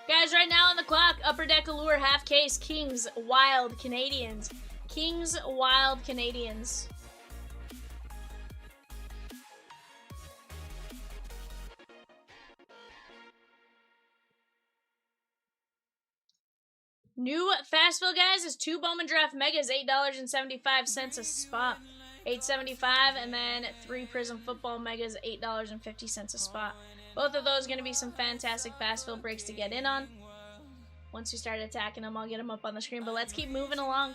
Guys, right now on the clock, Upper Deck Allure, half case, Kings, Wild, Canadians. Kings, Wild, Canadians. New fast fill, guys, is 2 Bowman Draft Megas, $8.75 a spot. $8.75, and then 3 Prizm Football Megas, $8.50 a spot. Both of those going to be some fantastic fast fill breaks to get in on. Once we start attacking them, I'll get them up on the screen. But let's keep moving along.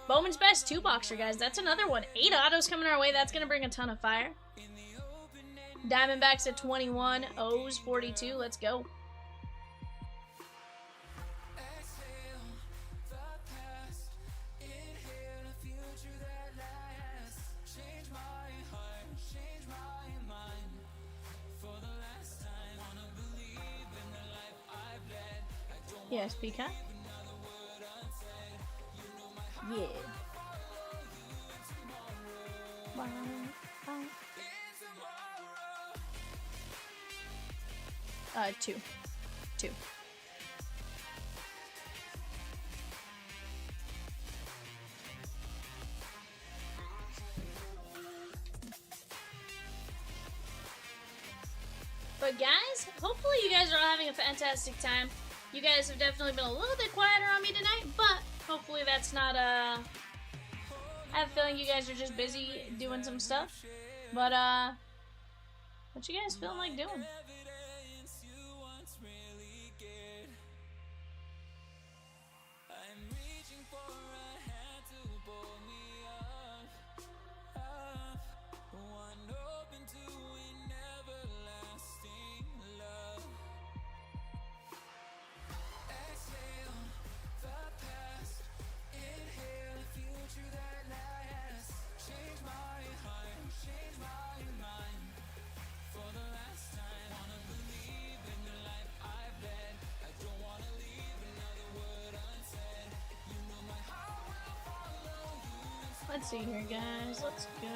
Bowman's Best 2-boxer, guys. That's another one. 8 autos coming our way. That's going to bring a ton of fire. Diamondbacks at 21. O's 42. Let's go. Yes, Peacock. Yeah. 2. But guys, hopefully you guys are all having a fantastic time. You guys have definitely been a little bit quieter on me tonight, but hopefully that's not, I have a feeling you guys are just busy doing some stuff. But, What you guys feeling like doing? Let's see here, guys. Let's go.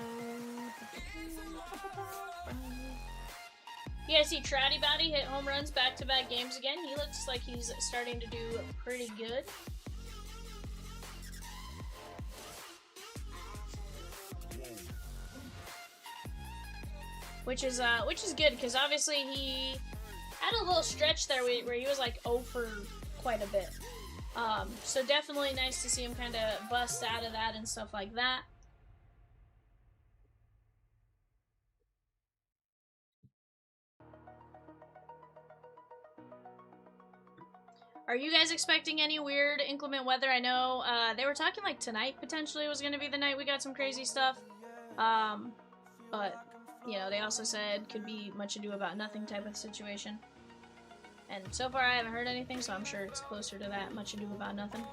You guys see Trouty Body hit home runs back-to-back games again? He looks like he's starting to do pretty good. Which is good, because obviously he had a little stretch there where he was like 0 for quite a bit. So definitely nice to see him kind of bust out of that and stuff like that. Are you guys expecting any weird inclement weather? I know they were talking like tonight potentially was going to be the night we got some crazy stuff. But, you know, they also said could be much ado about nothing type of situation. And so far I haven't heard anything, so I'm sure it's closer to that, much ado about nothing.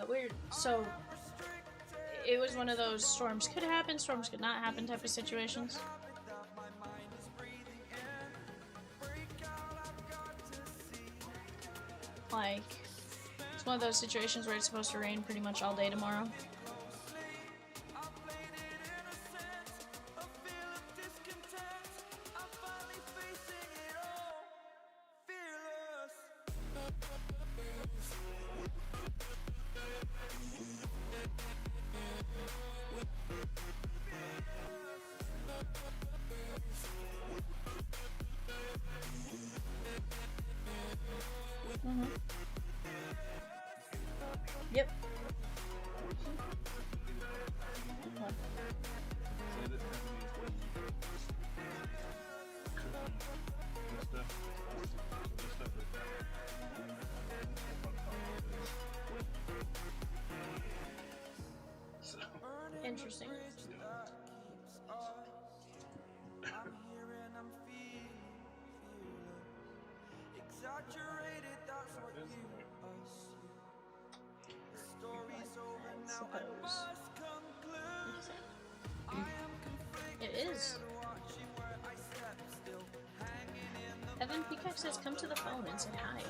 Weird. So, it was one of those storms could happen, storms could not happen type of situations. Like, it's one of those situations where it's supposed to rain pretty much all day tomorrow. Yep. Interesting. It is. Evan Peacock says, come to the phone and say hi.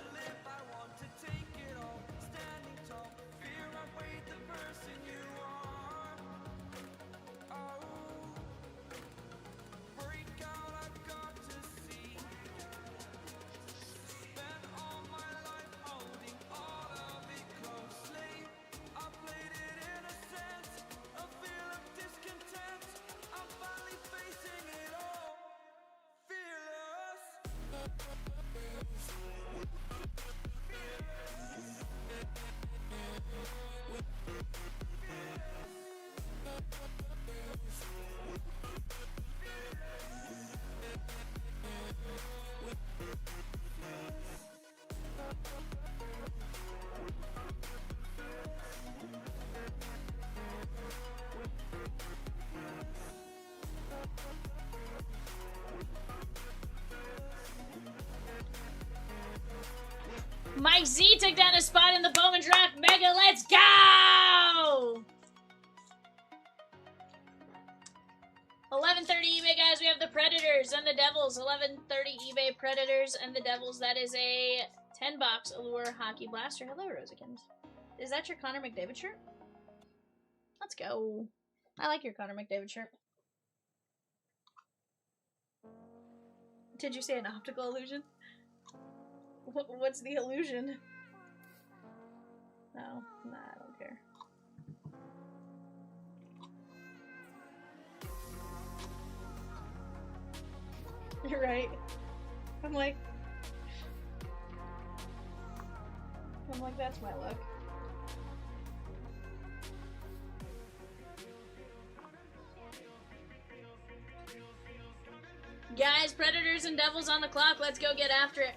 Mike Z took down a spot in the Bowman Draft Mega. Let's go! 11:30 eBay, guys. We have the Predators and the Devils. 11:30 eBay Predators and the Devils. That is a 10-box Allure Hockey Blaster. Hello, Rosikins. Is that your Connor McDavid shirt? Let's go. I like your Connor McDavid shirt. Did you say an optical illusion? What's the illusion? No, nah, I don't care. You're right. I'm like, that's my luck. Predators and Devils on the clock. Let's go get after it.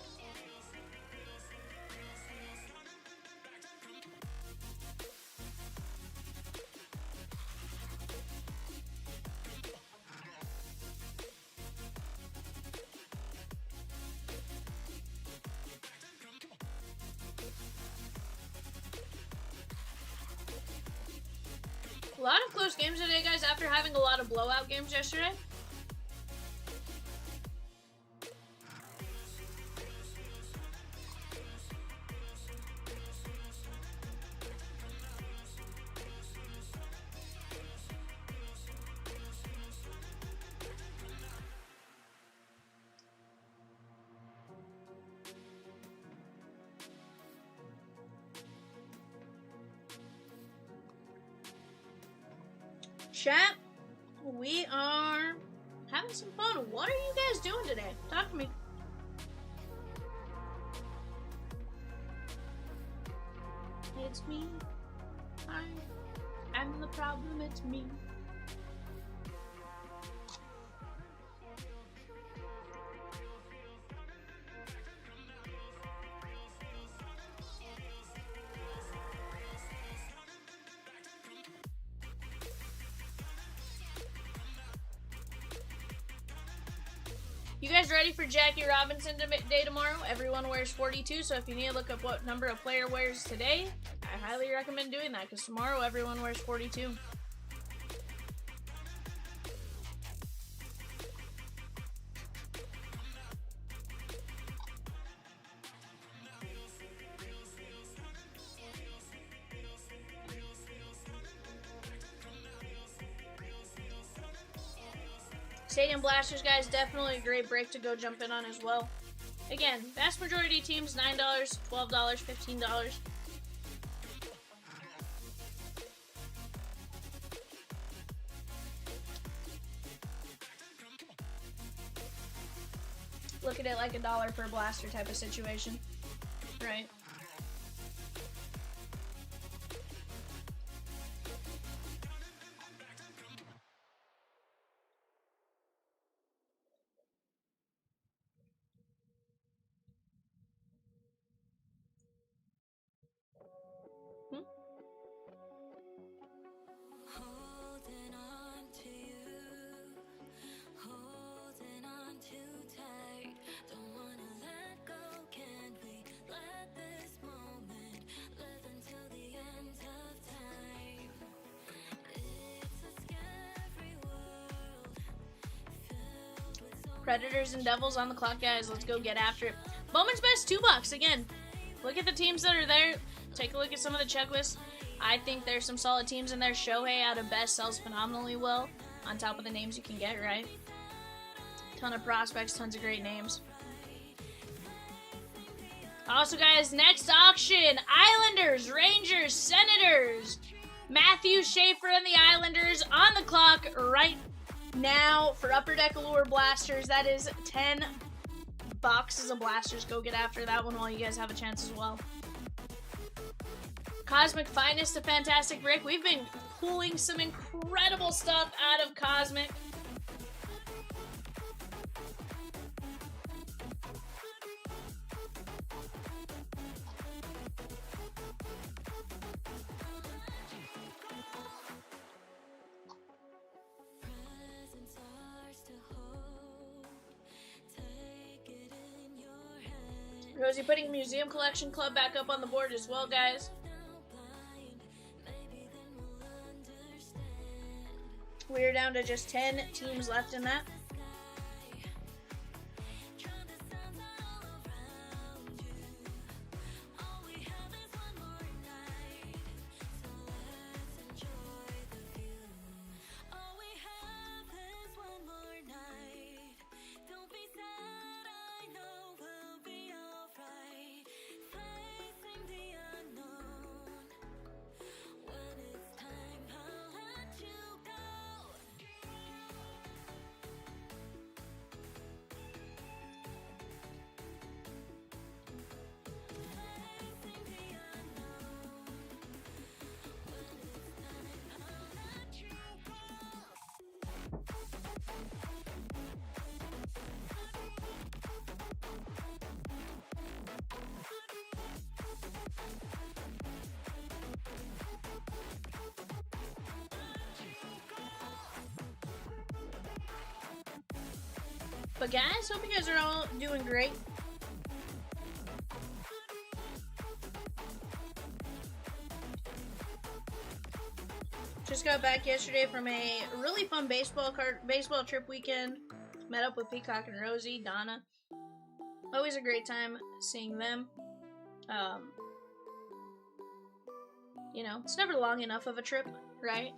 A lot of close games today, guys, after having a lot of blowout games yesterday. Chat, we are having some fun. What are you guys doing today? Talk to me. It's me. I'm the problem, it's me. You guys ready for Jackie Robinson Day tomorrow? Everyone wears 42, so if you need to look up what number a player wears today, I highly recommend doing that, because tomorrow everyone wears 42. Stadium Blasters, guys, definitely a great break to go jump in on as well. Again, vast majority teams, $9, $12, $15. Look at it like $1 per blaster type of situation, right? Holding on to you, holding on too tight. Don't wanna let go, can we let this moment live until the end of time? It's a scary world filled with so Predators and Devils on the clock, guys. Let's go get after it. Bowman's Best $2. Again, look at the teams that are there. Take a look at some of the checklists. I think there's some solid teams in there. Shohei out of Best sells phenomenally well, on top of the names you can get, right? Ton of prospects, tons of great names. Also, guys, next auction, Islanders, Rangers, Senators. Matthew Schaefer and the Islanders on the clock right now for Upper Deck Allure Blasters. That is 10 boxes of blasters. Go get after that one while you guys have a chance as well. Cosmic Finest, a fantastic break. We've been pulling some incredible stuff out of Cosmic. presents ours to hold. Take it in your hand. Rosie putting Museum Collection Club back up on the board as well, guys. We're down to just 10 teams left in that. But guys, hope you guys are all doing great. Just got back yesterday from a really fun baseball trip weekend. Met up with Peacock and Rosie, Donna. Always a great time seeing them. You know, it's never long enough of a trip, right?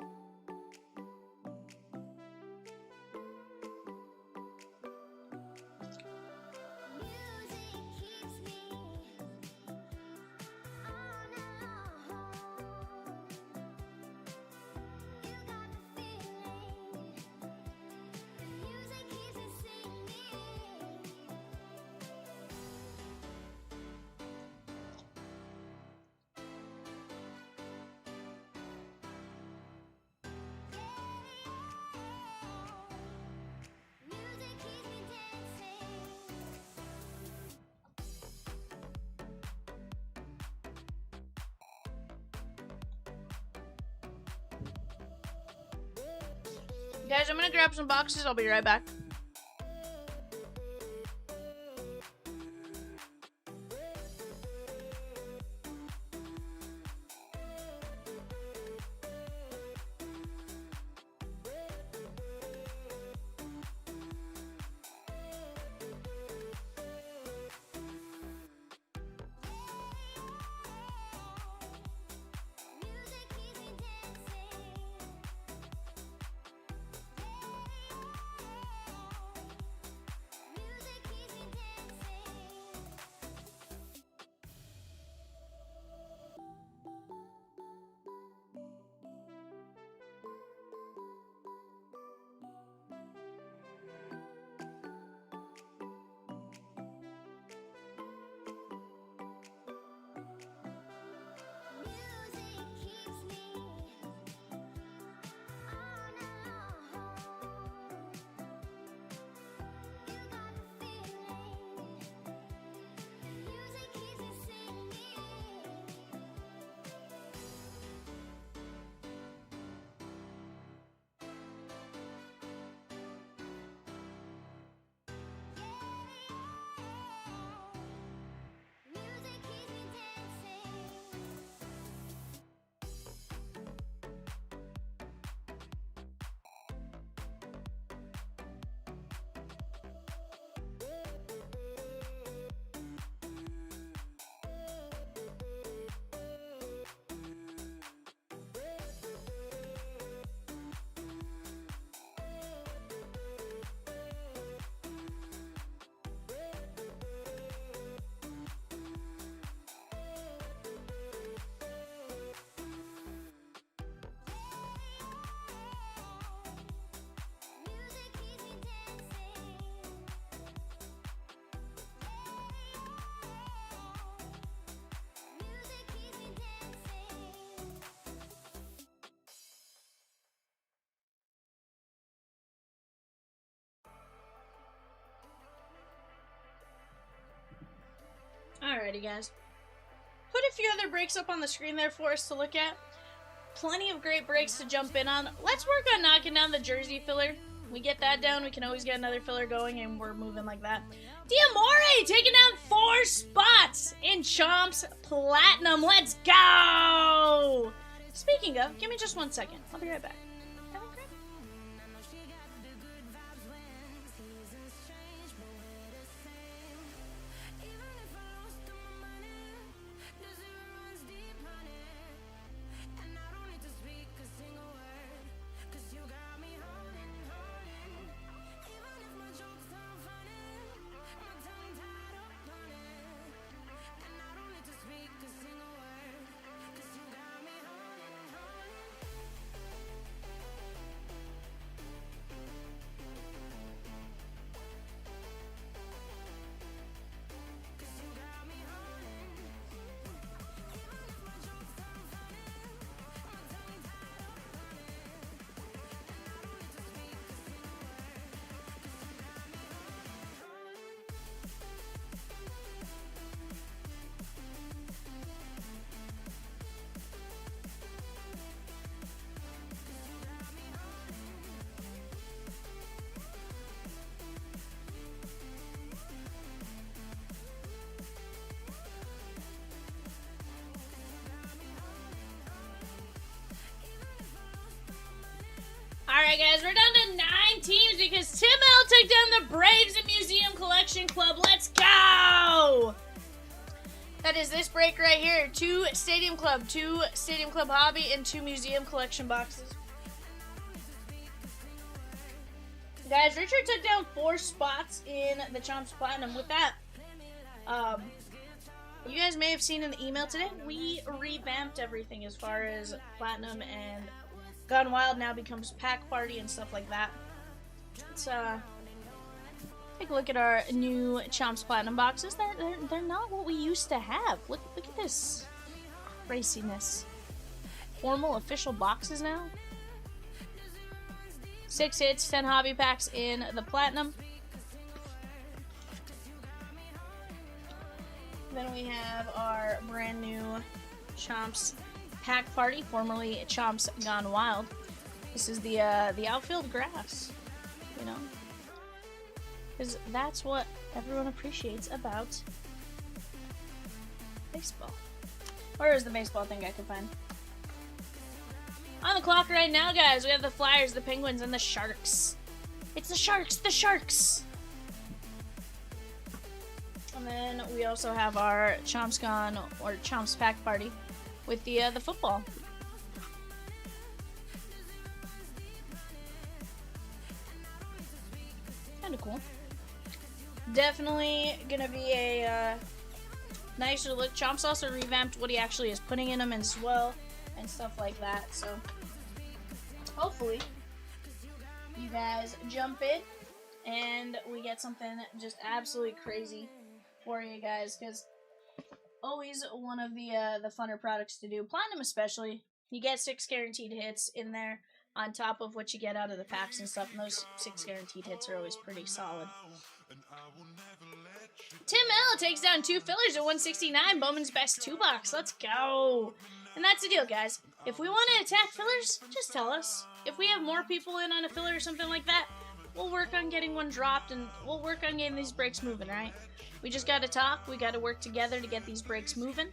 Guys, I'm gonna grab some boxes. I'll be right back. Alrighty, guys. Put a few other breaks up on the screen there for us to look at. Plenty of great breaks to jump in on. Let's work on knocking down the jersey filler. We get that down, we can always get another filler going, and we're moving like that. Diamore taking down 4 spots in Chomp's Platinum. Let's go! Speaking of, give me just 1 second. I'll be right back. Alright, guys, we're down to 9 teams because Tim L took down the Braves and Museum Collection Club. Let's go! That is this break right here. 2 Stadium Club, 2 Stadium Club Hobby, and 2 Museum Collection boxes. Guys, Richard took down 4 spots in the Chomps Platinum. With that, you guys may have seen in the email today, we revamped everything as far as Platinum, and Gone Wild now becomes Pack Party and stuff like that. Let's take a look at our new Chomps Platinum boxes. They're not what we used to have. Look at this craziness. Formal official boxes now. 6 hits, 10 hobby packs in the Platinum. Then we have our brand new Chomps Pack Party, formerly Chomps Gone Wild. This is the outfield grass, you know, because that's what everyone appreciates about baseball. Where is the baseball thing I can find? On the clock right now, guys, we have the Flyers, the Penguins, and the Sharks. It's the Sharks! The Sharks! And then we also have our Chomps Gone, or Chomps Pack Party, with the football. Kinda cool. Definitely gonna be a nicer look. Chomps also revamped what he actually is putting in them as well, and stuff like that, so hopefully you guys jump in and we get something just absolutely crazy for you guys, because always one of the funner products to do. Platinum especially, you get 6 guaranteed hits in there on top of what you get out of the packs and stuff, and those 6 guaranteed hits are always pretty solid. Tim L takes down 2 fillers at 169, Bowman's Best 2-box. Let's go! And that's the deal, guys. If we want to attack fillers, just tell us. If we have more people in on a filler or something like that, we'll work on getting one dropped, and we'll work on getting these breaks moving, right? We just gotta talk, we gotta work together to get these breaks moving.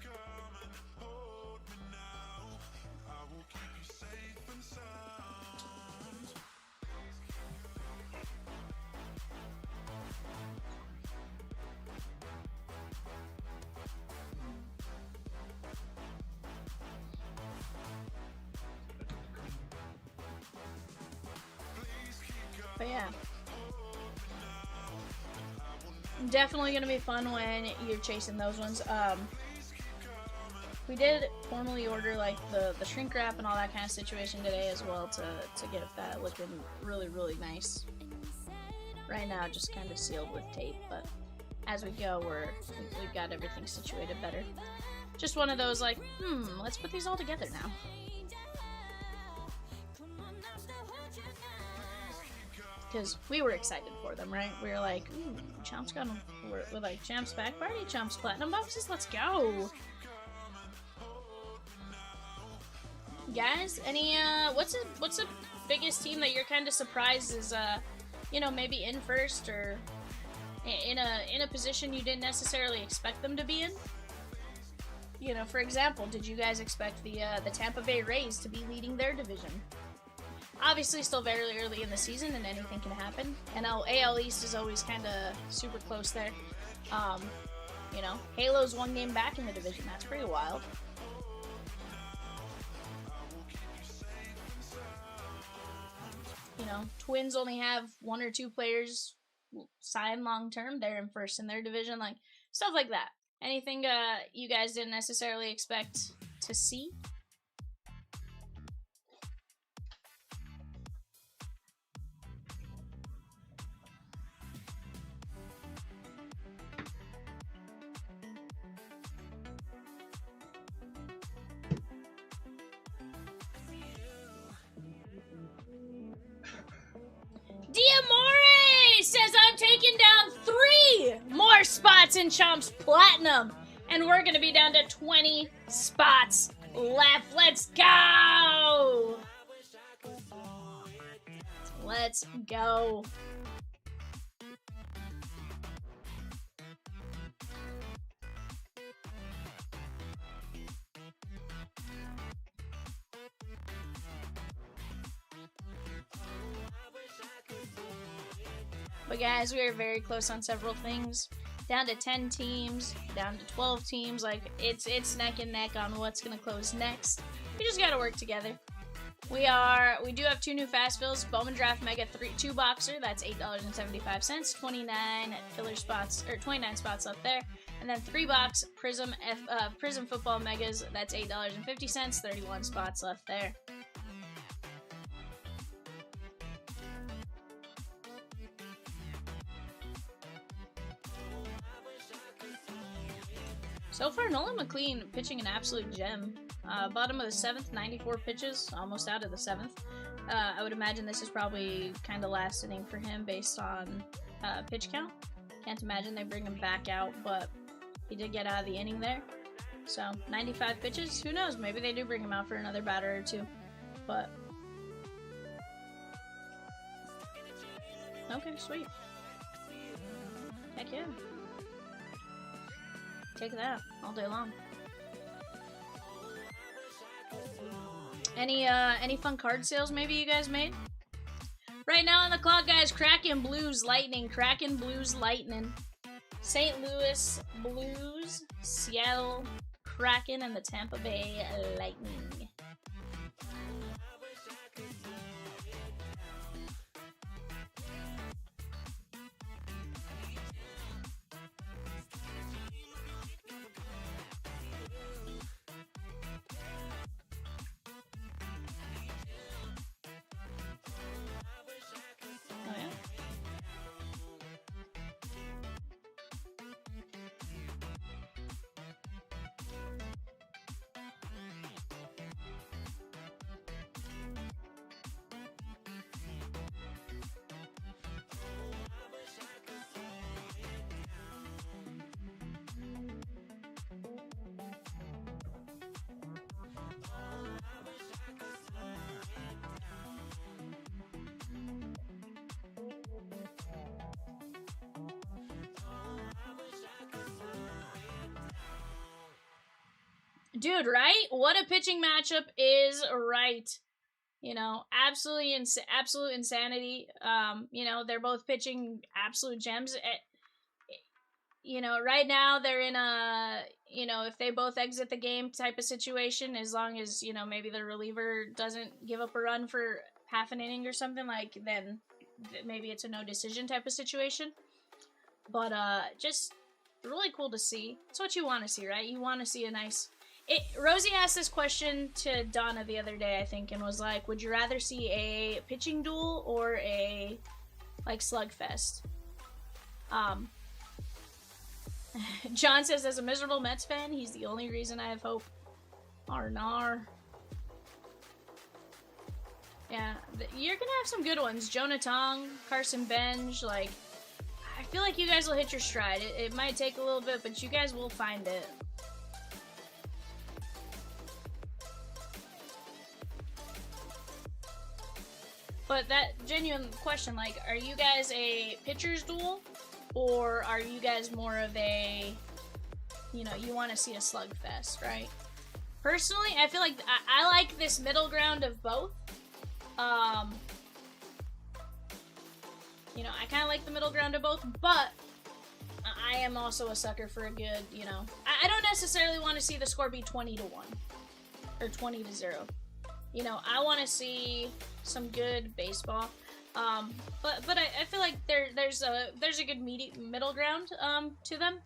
But yeah, definitely gonna be fun when you're chasing those ones. We did formally order like the shrink wrap and all that kind of situation today as well to get that looking really, really nice. Right now, just kind of sealed with tape, but as we go, we've got everything situated better. Just one of those like, let's put these all together now. Because we were excited for them, right? We were like, ooh, Chomps got them. We're like, Chomps Pack Party, Chomps Platinum boxes, let's go! Guys, any, what's the biggest team that you're kind of surprised is, you know, maybe in first or in a position you didn't necessarily expect them to be in? You know, for example, did you guys expect the Tampa Bay Rays to be leading their division? Obviously, still very early in the season, and anything can happen. And AL East is always kind of super close there. You know, Halo's 1 game back in the division. That's pretty wild. You know, Twins only have 1 or 2 players sign long term. They're in first in their division, like stuff like that. Anything you guys didn't necessarily expect to see? Diamore says I'm taking down 3 more spots in Chomps Platinum, and we're gonna be down to 20 spots left. Let's go! Let's go. But guys, we are very close on several things. Down to 10 teams, down to 12 teams. Like, it's neck and neck on what's gonna close next. We just gotta work together. We do have 2 new fast fills. Bowman Draft Mega 2 boxer, that's $8.75. 29 filler spots, or 29 spots left there. And then 3 box Prizm Prizm Football Megas, that's $8.50. 31 spots left there. So far, Nolan McLean pitching an absolute gem. Bottom of the 7th, 94 pitches, almost out of the 7th. I would imagine this is probably kind of last inning for him based on pitch count. Can't imagine they bring him back out, but he did get out of the inning there. So, 95 pitches, who knows? Maybe they do bring him out for another batter or 2. But, okay, sweet. Heck yeah. Take that all day long. Any fun card sales maybe you guys made? Right now on the clock, guys, Kraken Blues Lightning. Kraken Blues Lightning. St. Louis Blues, Seattle Kraken, and the Tampa Bay Lightning. Oh yeah. Dude, right? What a pitching matchup is right. You know, absolute insanity. You know, they're both pitching absolute gems. You know, right now they're in a, you know, if they both exit the game type of situation, as long as, you know, maybe the reliever doesn't give up a run for half an inning or something, like, then maybe it's a no decision type of situation. But just really cool to see. It's what you want to see, right? You want to see a nice... Rosie asked this question to Donna the other day, I think, and was like, would you rather see a pitching duel or a, like, slugfest? John says, as a miserable Mets fan, he's the only reason I have hope. Arnar. Yeah, you're gonna have some good ones. Jonah Tong, Carson Benj, like, I feel like you guys will hit your stride. It might take a little bit, but you guys will find it. But that genuine question, like, are you guys a pitcher's duel? Or are you guys more of a, you know, you want to see a slugfest, right? Personally, I feel like I like this middle ground of both. You know, I kind of like the middle ground of both, but I am also a sucker for a good, you know, I don't necessarily want to see the score be 20-1 or 20-0. You know, I want to see some good baseball. But I feel like there's a good middle ground to them.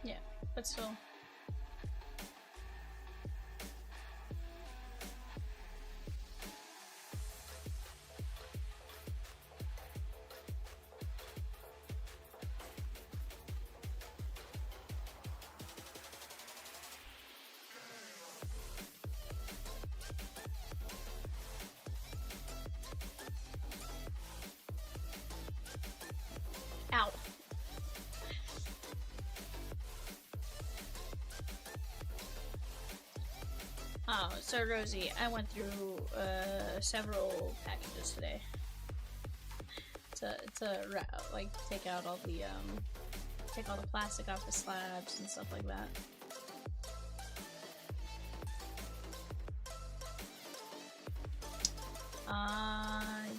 Yeah, but still. Ow. Oh, so Rosie, I went through several packages today to like take out all the take all the plastic off the slabs and stuff like that.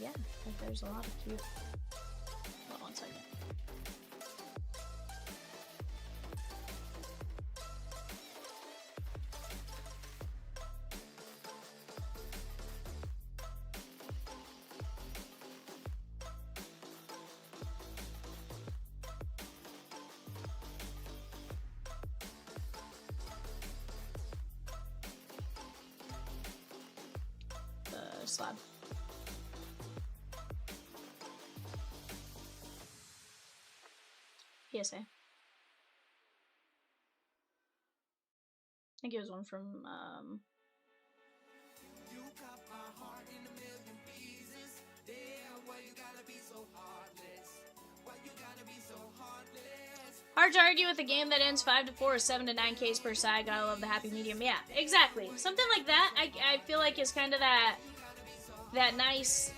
Yeah, there's a lot of cute. Hold on one second. The slab. PSA. I think it was one from, You cut my heart in a million pieces. Damn, why you gotta be so heartless? Why you gotta be so heartless? hard to argue with a game that ends 5-4 or 7-9 Ks per side. Gotta love the happy medium. Yeah, exactly. Something like that, I feel like is kind of that nice,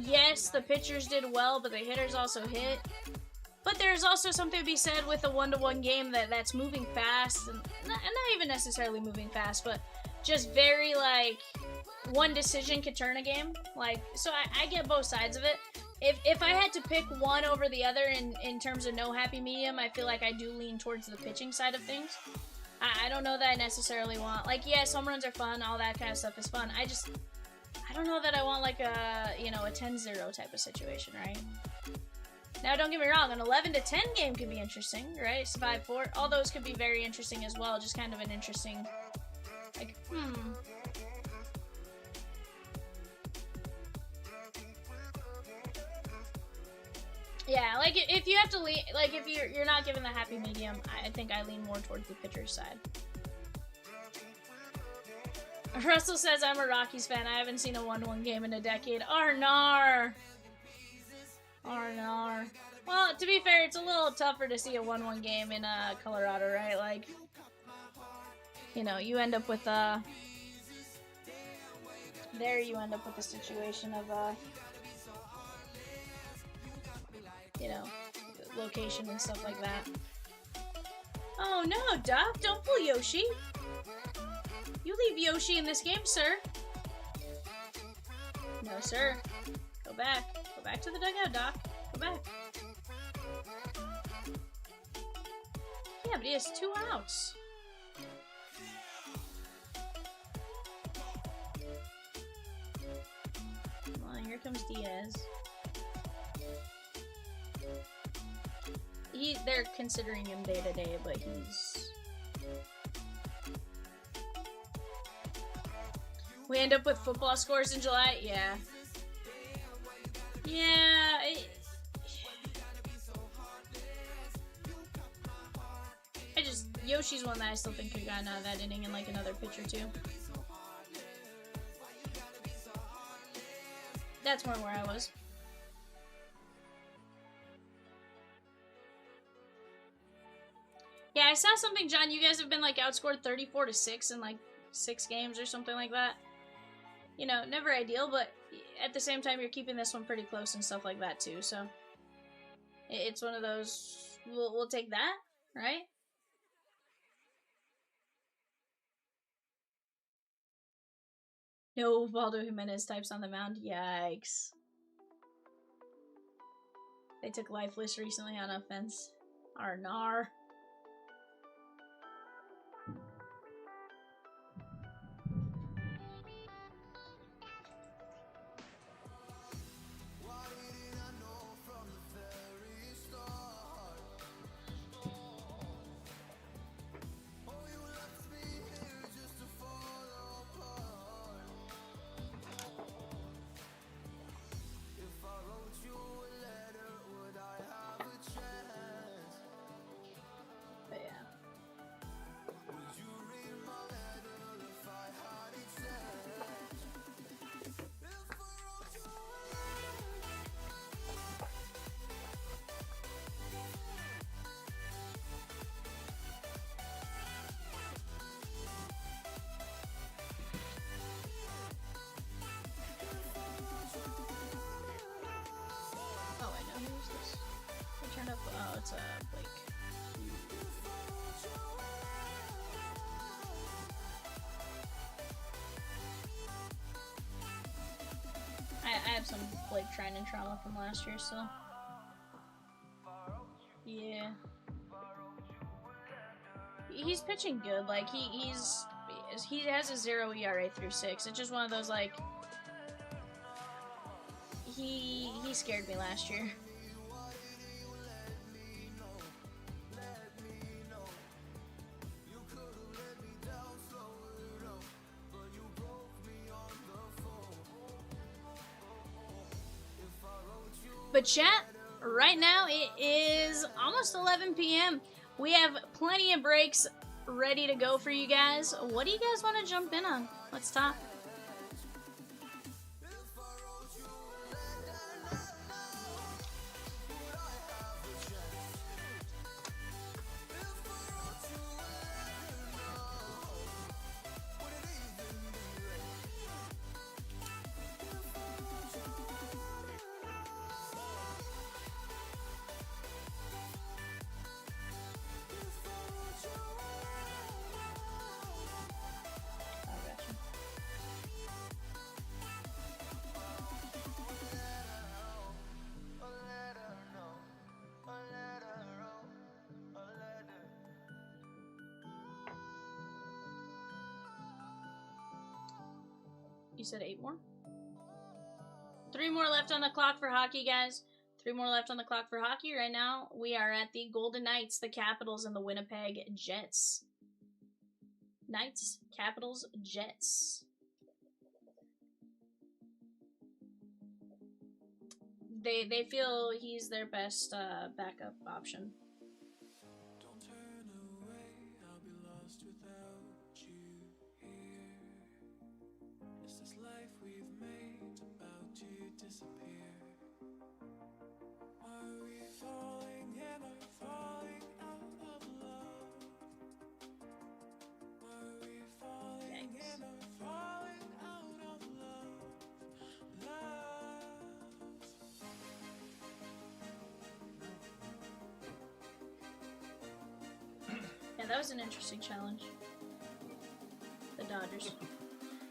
yes, the pitchers did well, but the hitters also hit. But there's also something to be said with a 1-to-1 game that's moving fast, and not even necessarily moving fast, but just very, like, one decision could turn a game. Like, so I get both sides of it. If I had to pick one over the other in terms of no happy medium, I feel like I do lean towards the pitching side of things. I don't know that I necessarily want, like, yes, home runs are fun, all that kind of stuff is fun. I don't know that I want, like, a 10-0 type of situation, right? Now, don't get me wrong, an 11-10 game could be interesting, right? It's 5-4. All those could be very interesting as well. Just kind of an interesting, like, Yeah, like, if you have to lean, like, if you're not given the happy medium, I think I lean more towards the pitcher's side. Russell says, I'm a Rockies fan. I haven't seen a 1-1 game in a decade. Arnar! Arnar. Well, to be fair, it's a little tougher to see a 1-1 game in Colorado, right? Like, you know, you end up with there you end up with a situation of you know, location and stuff like that. Oh no, Doc, don't pull Yoshi. You leave Yoshi in this game, sir. No, sir. Go back. Go back to the dugout, Doc. Go back. Yeah, but he has 2 outs. Well, here comes Diaz. They're considering him day to day, but he's... We end up with football scores in July? Yeah. Yeah, Yoshi's one that I still think could have gotten out of that inning in like another pitch or two. That's more where I was. Yeah, I saw something, John. You guys have been like outscored 34-6 in like 6 games or something like that. You know, never ideal, but at the same time, you're keeping this one pretty close and stuff like that too. So it's one of those. We'll take that, right? No, Valdo Jimenez types on the mound. Yikes. They took lifeless recently on offense. Arnar. have some Blake Trinan trauma from last year still. Yeah. He's pitching good. Like, he has a 0 ERA through 6. It's just one of those, like, he scared me last year. But chat, right now it is almost 11 p.m. We have plenty of breaks ready to go for you guys. What do you guys want to jump in on? Let's talk. You said 8 more? 3 more left on the clock for hockey, guys. 3 more left on the clock for hockey. Right now, we are at the Golden Knights, the Capitals, and the Winnipeg Jets. Knights, Capitals, Jets. They feel he's their best backup option. Don't turn away, I'll be lost without you here. Is this life we've made about to disappear? Are we falling in or falling out of love? Are we falling in or falling out of love? Yeah, that was an interesting challenge. The Dodgers.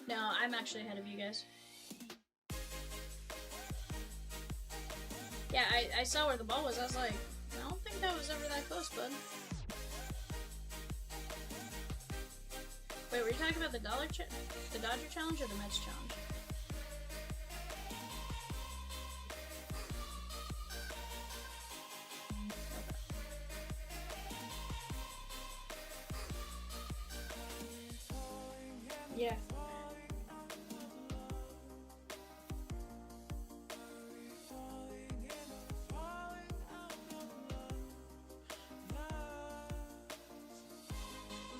No, I'm actually ahead of you guys. Yeah, I saw where the ball was. I was like, I don't think that was ever that close, bud. Wait, were you talking about the Dodger challenge or the Mets challenge? Yeah.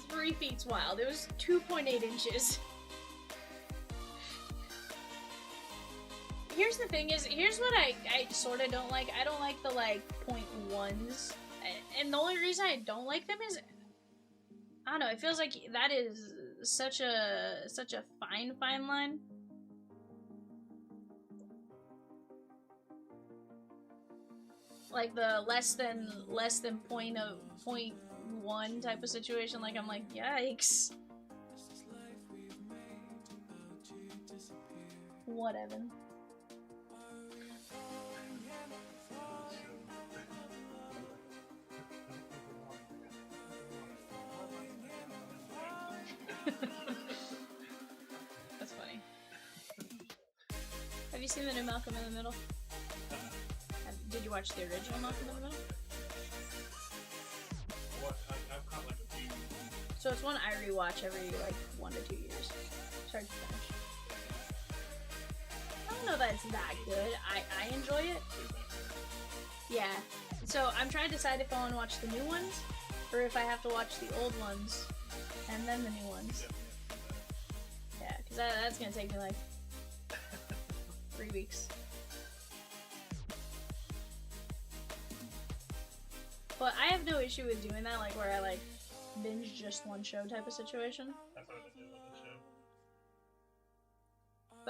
Three feet's wild. It was 2.8 inches. Here's the thing here's what I sort of don't like. I don't like the, like, 0.1s. And the only reason I don't like them is, I don't know, it feels like that is such a fine line. Like the less than 0.1 type of situation, like I'm like, yikes. What, Evan? That's funny. Have you seen the new Malcolm in the Middle? Did you watch the original Malcolm in the Middle? What? I've caught like a few. So it's one I rewatch every like 1 to 2 years. Start to finish. I don't know that it's that good. I enjoy it. Yeah. So I'm trying to decide if I want to watch the new ones or if I have to watch the old ones and then the new ones. Yeah, because that's gonna take me like 3 weeks. But I have no issue with doing that, like where I like binge just one show type of situation. That's what I do with the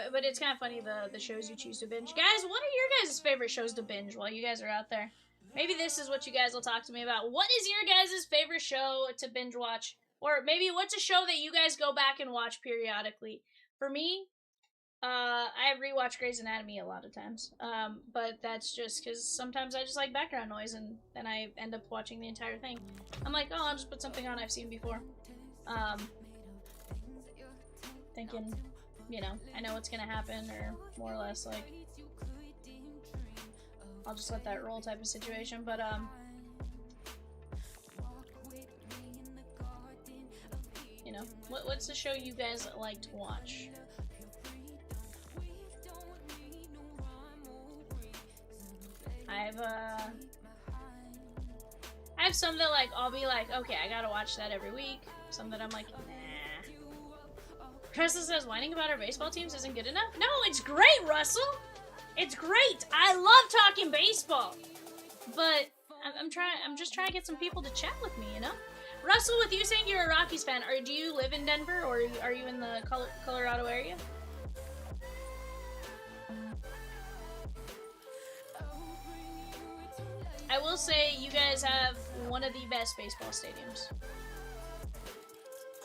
show. But it's kind of funny the shows you choose to binge. Guys, what are your guys' favorite shows to binge while you guys are out there? Maybe this is what you guys will talk to me about. What is your guys' favorite show to binge watch? Or maybe what's a show that you guys go back and watch periodically? For me, I rewatch Grey's Anatomy a lot of times. But that's just because sometimes I just like background noise, and then I end up watching the entire thing. I'm like, oh, I'll just put something on I've seen before. Thinking, you know, I know what's gonna happen, or more or less, like, I'll just let that roll type of situation, but, you know, what's the show you guys like to watch? I have some that, like, I'll be like, okay, I gotta watch that every week. Some that I'm like, nah. Russell says whining about our baseball teams isn't good enough. No, it's great, Russell. It's great. I love talking baseball. But I'm just trying to get some people to chat with me, you know? Russell, with you saying you're a Rockies fan, do you live in Denver, or are you in the Colorado area? I will say you guys have one of the best baseball stadiums.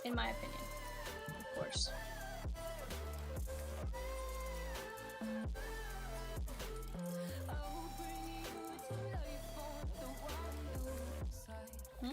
In my opinion. Of course. Hmm?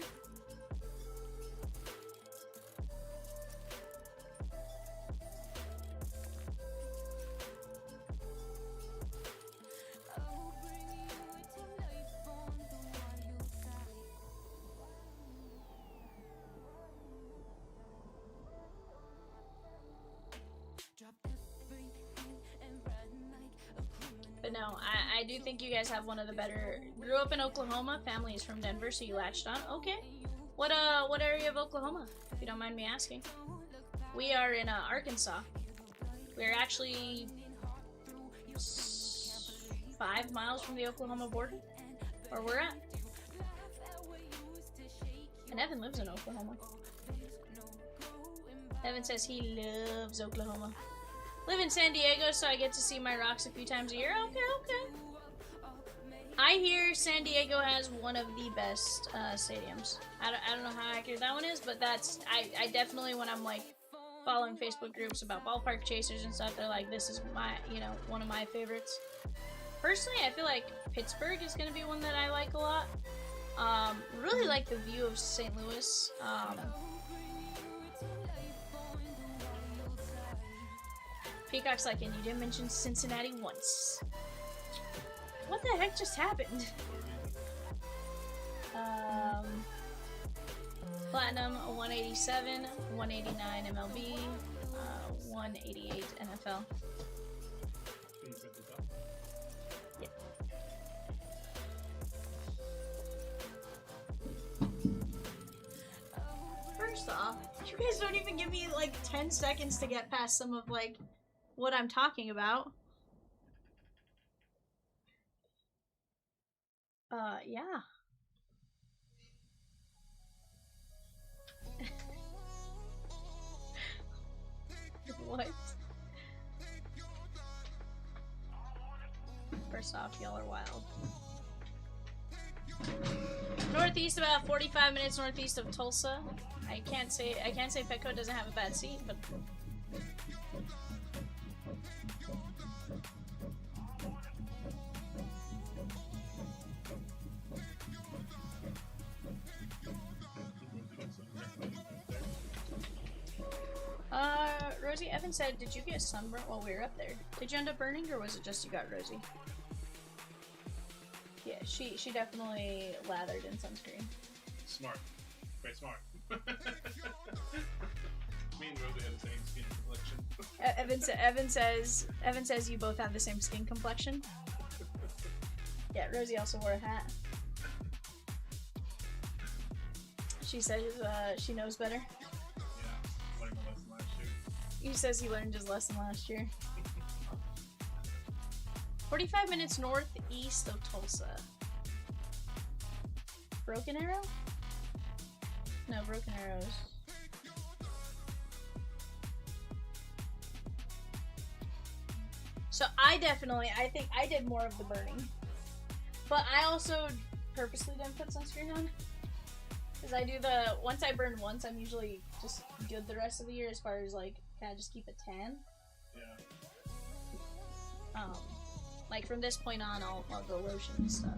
But no, I do think you guys have one of the better. Grew up in Oklahoma, family is from Denver, so you latched on. Okay. What area of Oklahoma, if you don't mind me asking? We are in Arkansas. We're actually 5 miles from the Oklahoma border, where we're at. And Evan lives in Oklahoma. Evan says he loves Oklahoma. Live in San Diego, so I get to see my Rocks a few times a year. Okay, okay. I hear San Diego has one of the best stadiums. I don't know how accurate that one is, but that's I definitely, when I'm like following Facebook groups about ballpark chasers and stuff, they're like, this is my, you know, one of my favorites. Personally, I feel like Pittsburgh is going to be one that I like a lot. Really like the view of St. Louis. Peacock's like, and you didn't mention Cincinnati once. What the heck just happened? Platinum 187, 189 MLB, 188 NFL. Yeah. First off, you guys don't even give me like 10 seconds to get past some of like what I'm talking about. Yeah. What? First off, y'all are wild. Northeast, about 45 minutes northeast of Tulsa. I can't say Petco doesn't have a bad seat, but Rosie Evans said, did you get sunburnt while we were up there? Did you end up burning, or was it just you got Rosie? Yeah, she definitely lathered in sunscreen. Smart. Very smart. Me and Rosie have the same skin complexion. Evan says you both have the same skin complexion. Yeah, Rosie also wore a hat. She says she knows better. He says he learned his lesson last year. 45 minutes northeast of Tulsa. Broken Arrow? No, Broken Arrows. So I think I did more of the burning. But I also purposely didn't put sunscreen on. Because I do once I burn once, I'm usually just good the rest of the year as far as like, can I just keep a tan? Yeah. Like from this point on, I'll go lotion and stuff.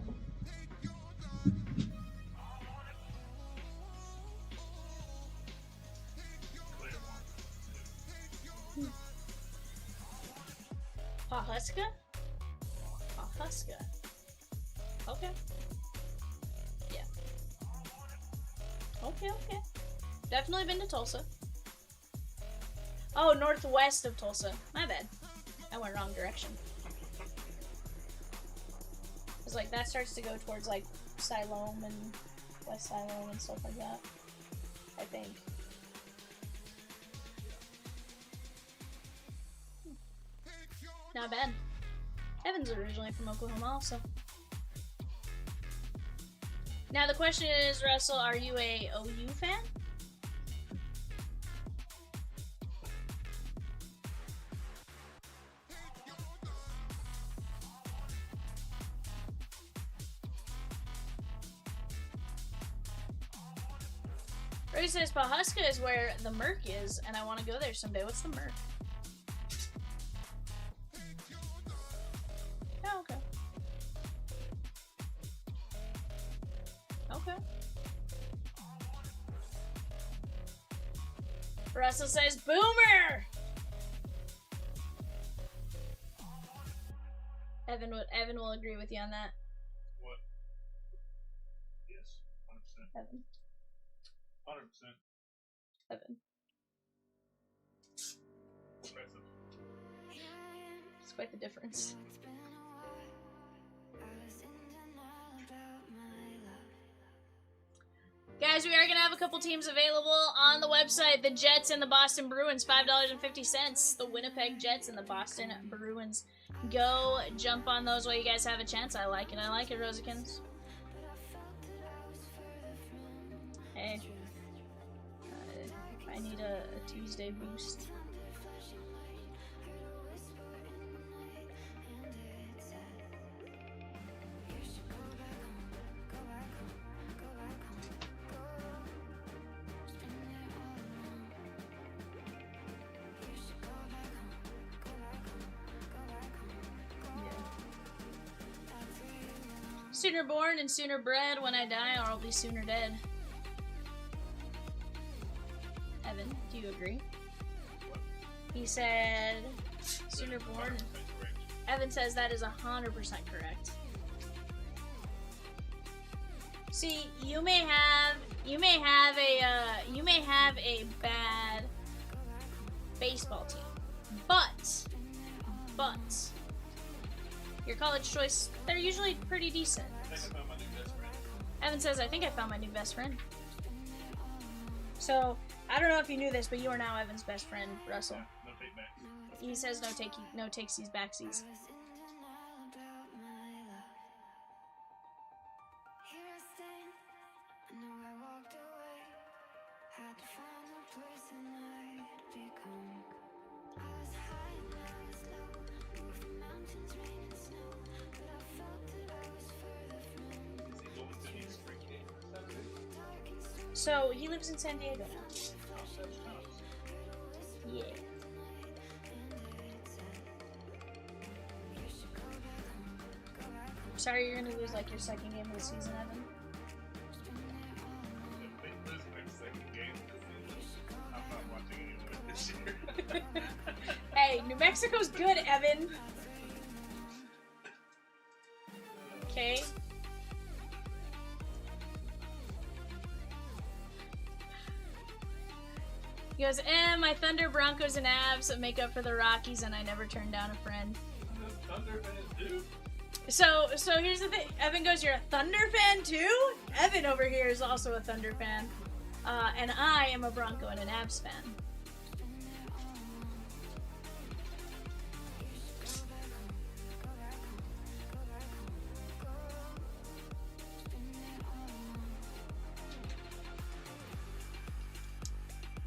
Pahuska? Pahuska. Okay. Yeah. Okay. Definitely been to Tulsa. Oh, northwest of Tulsa. My bad. I went wrong direction. It's like that starts to go towards like Siloam and West Siloam and stuff like that. I think. Not bad. Evan's originally from Oklahoma also. Now the question is, Russell, are you a OU fan? Ray says Pahuska is where the Merc is, and I want to go there someday. What's the Merc? Oh, okay. Okay. Russell says Boomer! Evan will agree with you on that. What? Yes, 100%. Evan. 100%. Evan. Impressive. It's quite the difference. Guys, we are going to have a couple teams available on the website. The Jets and the Boston Bruins, $5.50. The Winnipeg Jets and the Boston Bruins. Go jump on those while you guys have a chance. I like it, Rosikins. Hey. I need a Tuesday boost. Sooner born and sooner bred. When I die, or I'll be sooner dead. Evan, do you agree? He said sooner born. Evan says that is 100% correct. See, you may have a bad baseball team, but your college choice, they're usually pretty decent. I think I found my new best friend. Evan says, I think I found my new best friend. So, I don't know if you knew this, but you are now Evan's best friend, Russell. Yeah, no take back. He says no takesies backsies. So, he lives in San Diego now. Yeah. Sorry, you're gonna lose like your second game of the season, Evan. I'm not watching anyone this year. Hey, New Mexico's good, Evan. Okay. He goes, my Thunder, Broncos, and Avs make up for the Rockies, and I never turned down a friend. Thunder fans do. So here's the thing. Evan goes, you're a Thunder fan too? Evan over here is also a Thunder fan. And I am a Bronco and an Avs fan.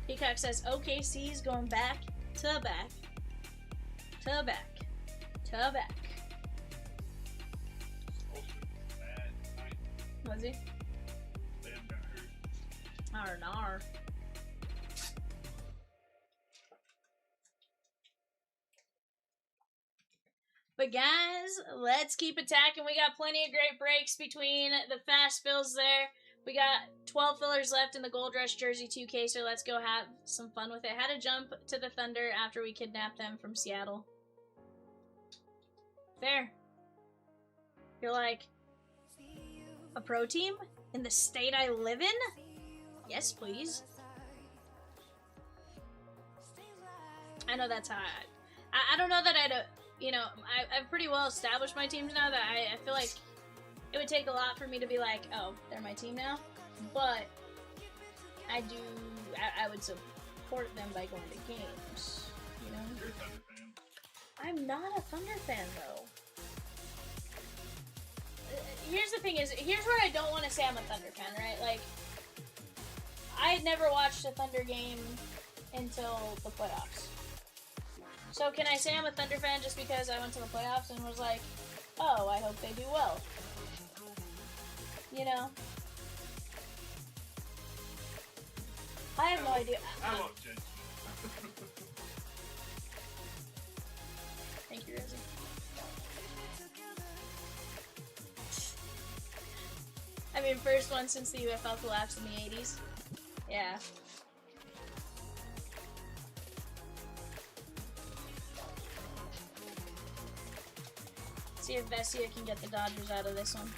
Peacock says OKC's going back to back to back to back. Was he? Nar. But guys, let's keep attacking. We got plenty of great breaks between the fast fills there. We got 12 fillers left in the Gold Rush Jersey 2 caser. Let's go have some fun with it. Had to jump to the Thunder after we kidnapped them from Seattle. Fair. You're like, a pro team? In the state I live in? Yes, please. I know that's how I don't know that I've pretty well established my teams now that I feel like it would take a lot for me to be like, oh, they're my team now. But I would support them by going to games, you know? You're a Thunder fan. I'm not a Thunder fan, though. Here's the thing here's where I don't want to say I'm a Thunder fan, right? Like, I had never watched a Thunder game until the playoffs. So can I say I'm a Thunder fan just because I went to the playoffs and was like, oh, I hope they do well? You know? I have no idea. I love Jen. Thank you, Rosie. I mean, first one since the UFL collapsed in the 80s. Yeah. See if Vesia can get the Dodgers out of this one.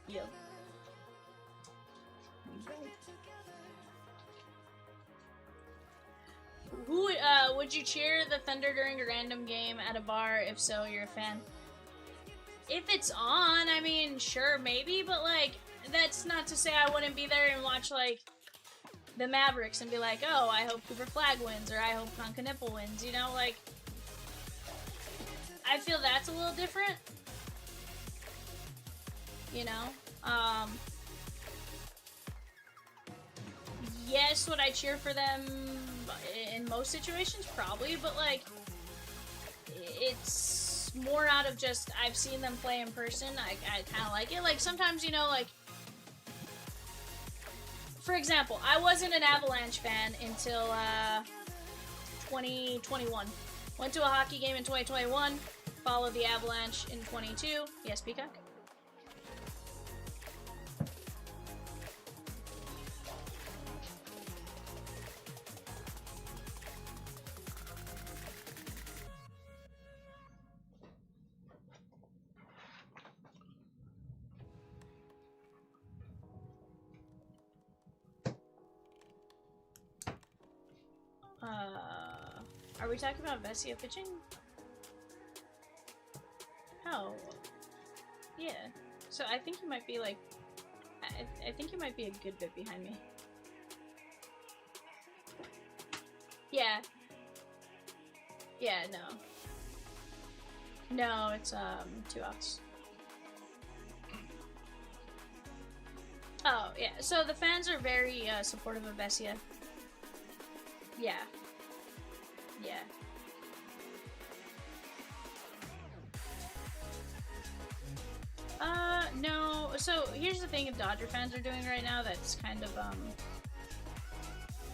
Yep. Who would you cheer the Thunder during a random game at a bar? If so, you're a fan. If it's on, I mean, sure, maybe, but like, that's not to say I wouldn't be there and watch like the Mavericks and be like, oh, I hope Cooper Flag wins or I hope Concanipple wins. You know, like, I feel that's a little different. You know, yes, would I cheer for them in most situations? Probably, but like, it's more out of just, I've seen them play in person, I kind of like it. Like, sometimes, you know, like, for example, I wasn't an Avalanche fan until, 2021. Went to a hockey game in 2021, followed the Avalanche in 22. Yes, Peacock? Are we talking about Vesia pitching? Oh. Yeah. So I think he might be like, I think he might be a good bit behind me. Yeah. Yeah, no. No, it's 2 outs. Oh, yeah. So the fans are very supportive of Vesia. Yeah. Yeah. No. So here's the thing Dodger fans are doing right now that's kind of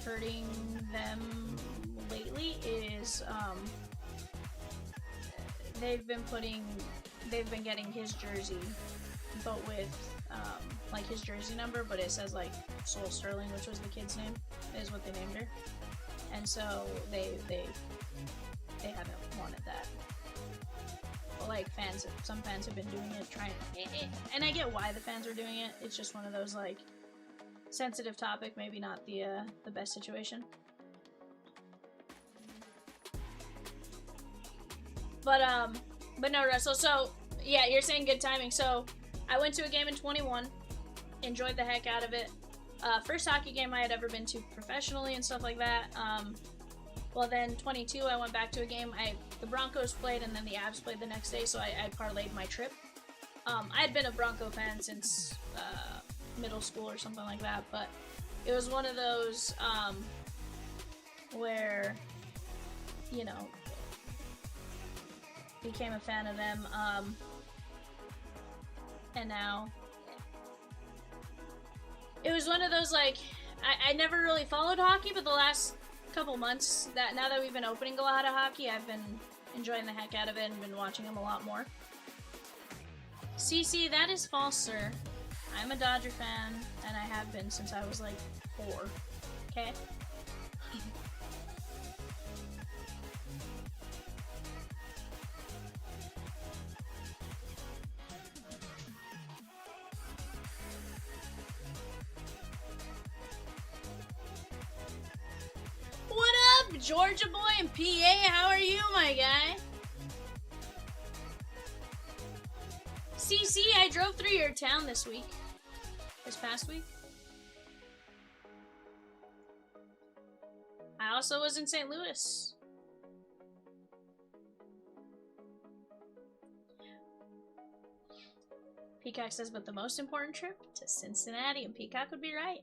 hurting them lately is they've been getting his jersey, but with like his jersey number, but it says like Soul Sterling, which was the kid's name, is what they named her. And so they haven't wanted that. Well, like some fans have been doing it, and I get why the fans are doing it. It's just one of those like sensitive topic, maybe not the best situation. But no, Russell. So yeah, you're saying good timing. So I went to a game in 21, enjoyed the heck out of it. First hockey game I had ever been to professionally and stuff like that. Well, then 22, I went back to a game. The Broncos played and then the Avs played the next day, so I parlayed my trip. I had been a Bronco fan since middle school or something like that, but it was one of those where, you know, became a fan of them, and now it was one of those, like, I never really followed hockey, but the last couple months, that now that we've been opening a lot of hockey, I've been enjoying the heck out of it and been watching them a lot more. CC, that is false, sir. I'm a Dodger fan, and I have been since I was like 4. Okay? What up, Georgia boy and PA? How are you, my guy? CC, I drove through your town this week. This past week. I also was in St. Louis. Peacock says, but the most important trip to Cincinnati, and Peacock would be right.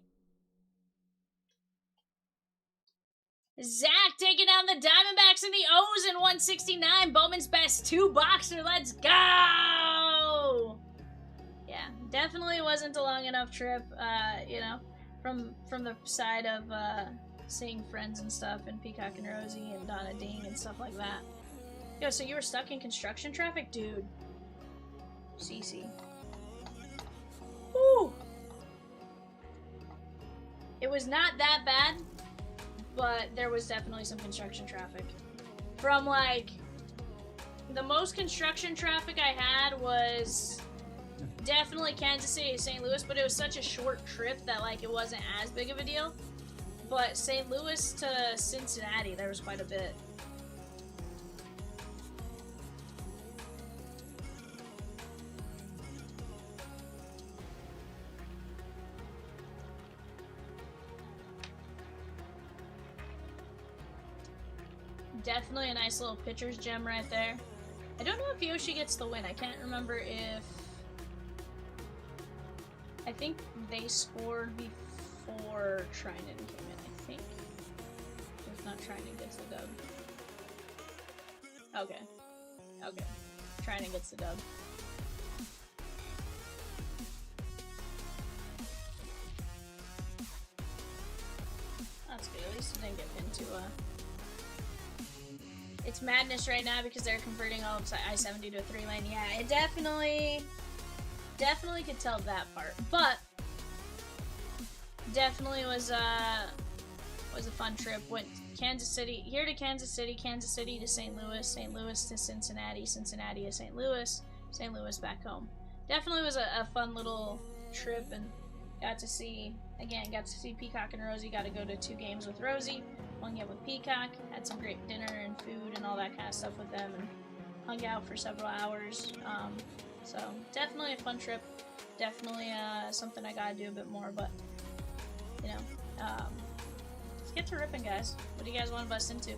Zach taking down the Diamondbacks in the O's in 169. Bowman's best 2-boxer. Let's go! Yeah, definitely wasn't a long enough trip, you know, from the side of seeing friends and stuff, and Peacock and Rosie and Donna Ding and stuff like that. Yo, so you were stuck in construction traffic? Dude. CC. Woo! It was not that bad, but there was definitely some construction traffic. From, like, the most construction traffic I had was definitely Kansas City to St. Louis, but it was such a short trip that, like, it wasn't as big of a deal. But St. Louis to Cincinnati, there was quite a bit. Definitely a nice little pitcher's gem right there. I don't know if Yoshi gets the win. I can't remember if... I think they scored before Trinan came in, I think. If not, Trinan gets the dub. Okay. Okay. Trinan gets the dub. That's good. At least it didn't get into It's madness right now because they're converting all of I-70 to a 3-lane. Yeah, it definitely could tell that part, but definitely was a fun trip. Went Kansas City here to Kansas City to St. Louis, St. Louis to Cincinnati, Cincinnati to St. Louis, St. Louis back home. Definitely was a fun little trip, and got to see Peacock and Rosie. Got to go to 2 games with Rosie, 1 game with Peacock. Had some great dinner and food and all that kind of stuff with them, and hung out for several hours. So definitely a fun trip. Definitely something I gotta do a bit more, but you know, let's get to ripping, guys. What do you guys want to bust into?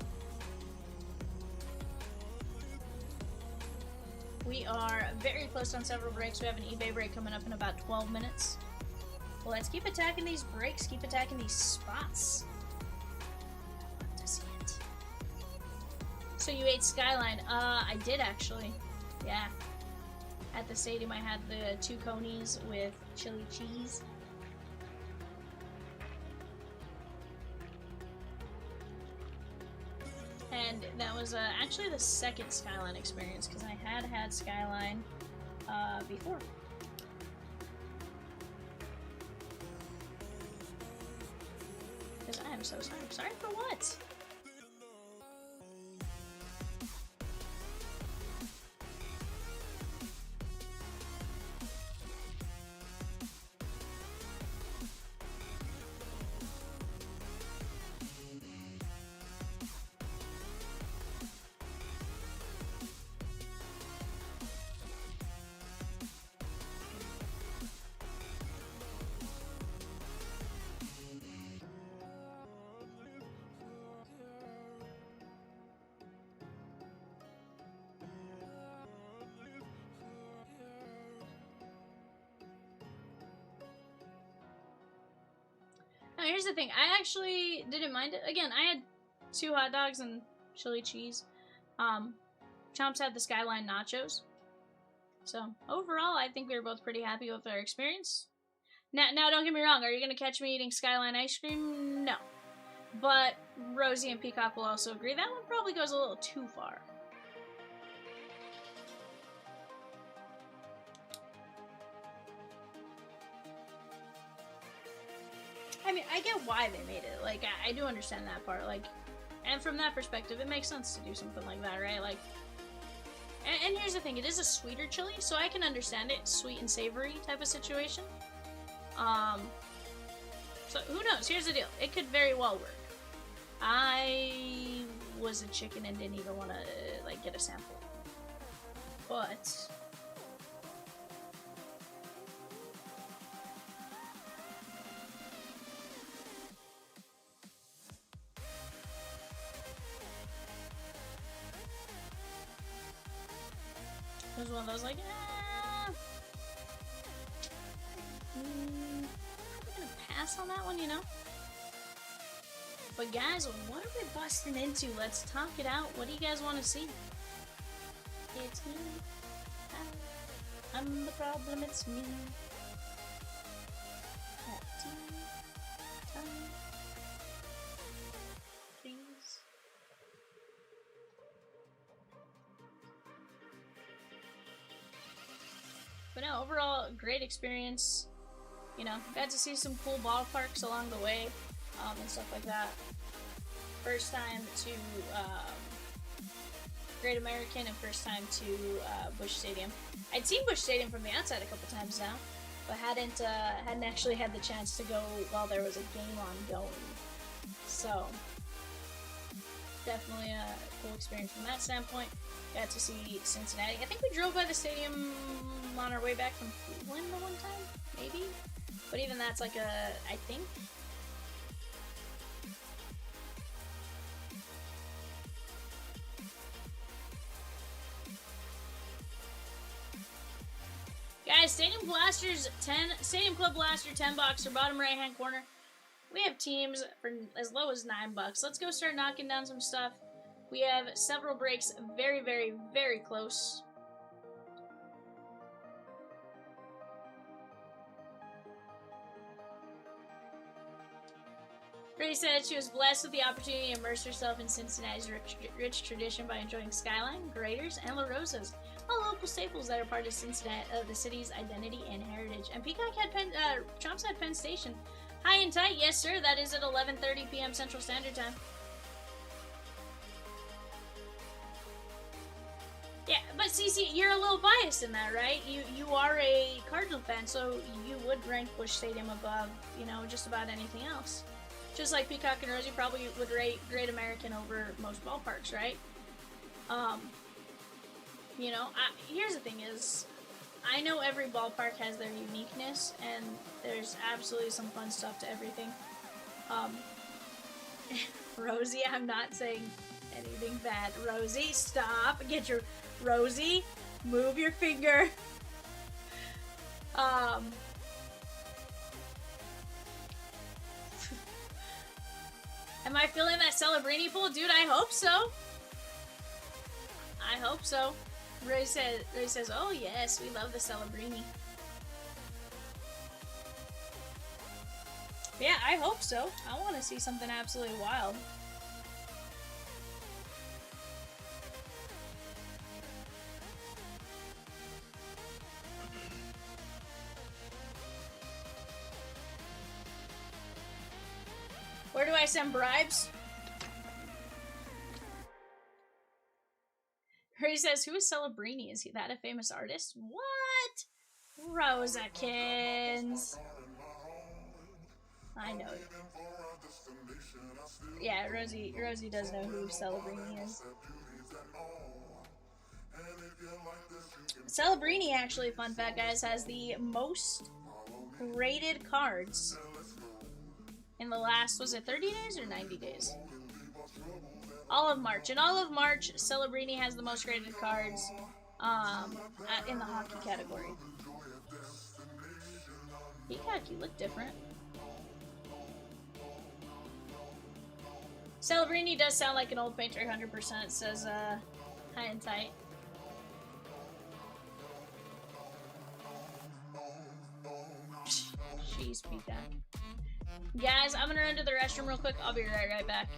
We are very close on several breaks. We have an eBay break coming up in about 12 minutes. Well, let's keep attacking these breaks, keep attacking these spots. Love to see it. So you ate Skyline. I did actually. Yeah. At the stadium, I had the 2 conies with chili cheese. And that was actually the second Skyline experience, because I had Skyline before. Because I am so sorry. Sorry for what? here's the thing. I actually didn't mind it. Again, I had 2 hot dogs and chili cheese. Chomps had the Skyline nachos. So, overall, I think we were both pretty happy with our experience. Now, don't get me wrong. Are you going to catch me eating Skyline ice cream? No. But Rosie and Peacock will also agree. That one probably goes a little too far. I mean, I get why they made it. Like, I do understand that part. Like, and from that perspective, it makes sense to do something like that, right? Like, and here's the thing. It is a sweeter chili, so I can understand it. Sweet and savory type of situation. So who knows? Here's the deal. It could very well work. I was a chicken and didn't even want to, like, get a sample. But it was one of those, like, I'm gonna pass on that one, you know? But guys, what are we busting into? Let's talk it out. What do you guys want to see? It's me. I'm the problem, it's me. Please. But no, overall, great experience. You know, got to see some cool ballparks along the way, and stuff like that. First time to Great American and first time to Busch Stadium. I'd seen Busch Stadium from the outside a couple times now, but hadn't actually had the chance to go while there was a game ongoing. So definitely a cool experience from that standpoint. Got to see Cincinnati. I think we drove by the stadium on our way back from Cleveland the one time, maybe. But even that's like I think. Guys, Stadium Club Blaster 10 bucks or bottom right hand corner. We have teams for as low as $9. Let's go start knocking down some stuff. We have several breaks very, very, very close. Ray said she was blessed with the opportunity to immerse herself in Cincinnati's rich tradition by enjoying Skyline, Graders, and La Rosas, all local staples that are part of Cincinnati, the city's identity and heritage. And Peacock had Chomps had Penn Station. High and tight, yes sir, that is at 11:30 p.m. Central Standard Time. Yeah, but CC, you're a little biased in that, right? You are a Cardinal fan, so you would rank Busch Stadium above, you know, just about anything else. Just like Peacock and Rosie probably would rate Great American over most ballparks, right? You know, here's the thing is, I know every ballpark has their uniqueness, and there's absolutely some fun stuff to everything. Rosie, I'm not saying anything bad. Rosie, stop. Get your... Rosie, move your finger. Am I feeling that Celebrini pool? Dude, I hope so. I hope so. Ray says, oh yes, we love the Celebrini. Yeah, I hope so. I want to see something absolutely wild. Where do I send bribes? Ray says, who is Celebrini? Is he that a famous artist? What? Rosakins. I know. Yeah, Rosie does know who Celebrini is. Celebrini, actually, fun fact, guys, has the most rated cards in the last, was it 30 days or 90 days? All of March. In all of March, Celebrini has the most rated cards in the hockey category. Peacock, you look different. Celebrini does sound like an old painter, 100%, says High and Tight. Jeez, Peacock. Guys, I'm gonna run to the restroom real quick. I'll be right back.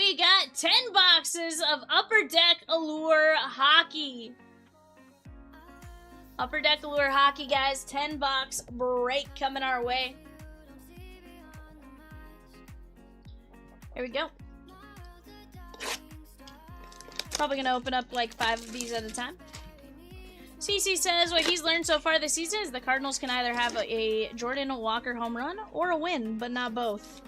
we got 10 boxes of Upper Deck Allure Hockey. Upper Deck Allure Hockey, guys. 10 box break coming our way. Here we go. Probably going to open up like 5 of these at a time. CC says what he's learned so far this season is the Cardinals can either have a Jordan Walker home run or a win, but not both.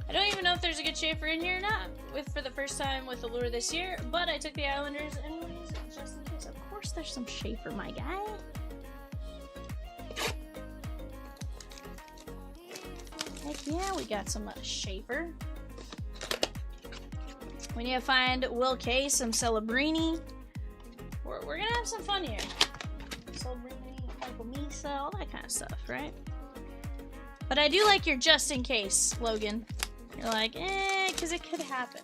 I don't even know if there's a good Schaefer in here or not for the first time with Allure this year, but I took the Islanders anyways, just in case. Of course there's some Schaefer, my guy. Heck yeah, we got some Schaefer. We need to find Will K, some Celebrini. We're gonna have some fun here. Celebrini, Michael Misa, all that kind of stuff, right? But I do like your just in case, Logan. You're like, because it could happen.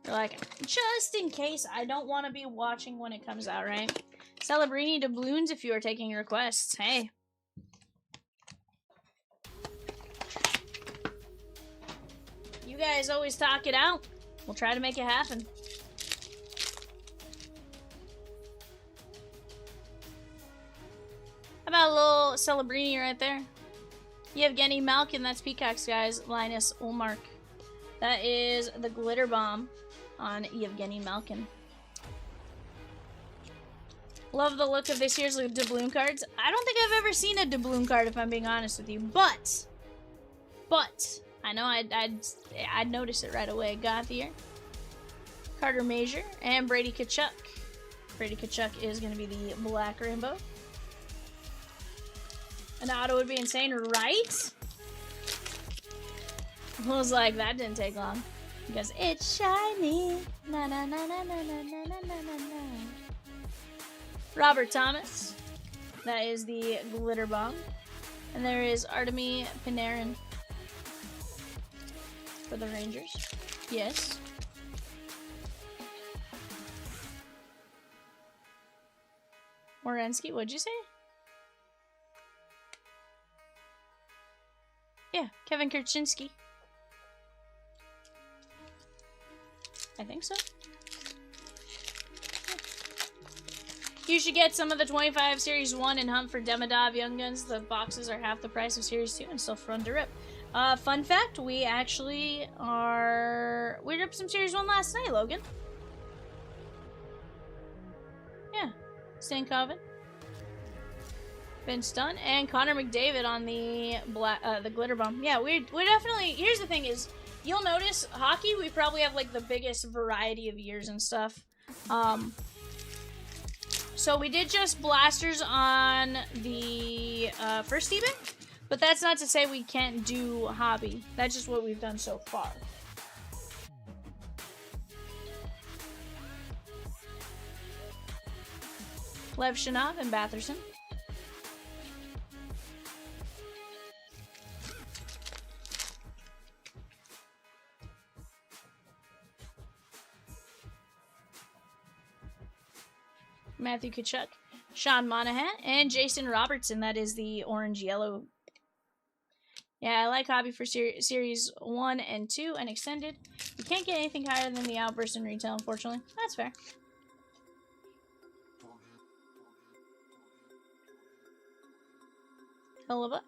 You're like, just in case I don't want to be watching when it comes out, right? Celebrini doubloons if you are taking requests. Hey. You guys always talk it out. We'll try to make it happen. How about a little Celebrini right there? Yevgeny Malkin, that's Peacocks, guys. Linus Ulmark. That is the Glitter Bomb on Yevgeny Malkin. Love the look of this year's doubloon cards. I don't think I've ever seen a doubloon card, if I'm being honest with you. But I know I'd notice it right away. Gauthier, Carter Major, and Brady Tkachuk. Brady Tkachuk is going to be the black rainbow. An auto would be insane, right? I was like, that didn't take long. Because it's shiny. Na na na na na na na na na na. Robert Thomas. That is the Glitter Bomb. And there is Artemi Panarin for the Rangers. Yes. Morensky, what'd you say? Yeah, Kevin Kurchinski. I think so. Yeah. You should get some of the 25 Series 1 and hunt for Demidov Young Guns. The boxes are half the price of Series 2 and still fun to rip. Fun fact, we actually we ripped some Series 1 last night, Logan. Yeah. Stankoven. Vince Dunn and Connor McDavid on the Glitter Bomb. Yeah, we're definitely. Here's the thing: is you'll notice hockey. We probably have like the biggest variety of years and stuff. So we did just blasters on the first event, but that's not to say we can't do hobby. That's just what we've done so far. Lev Shanov and Batherson. Matthew Tkachuk, Sean Monahan, and Jason Robertson. That is the orange-yellow. Yeah, I like hobby for Series 1 and 2 and Extended. You can't get anything higher than the Outburst in retail, unfortunately. That's fair. Hellebuyck,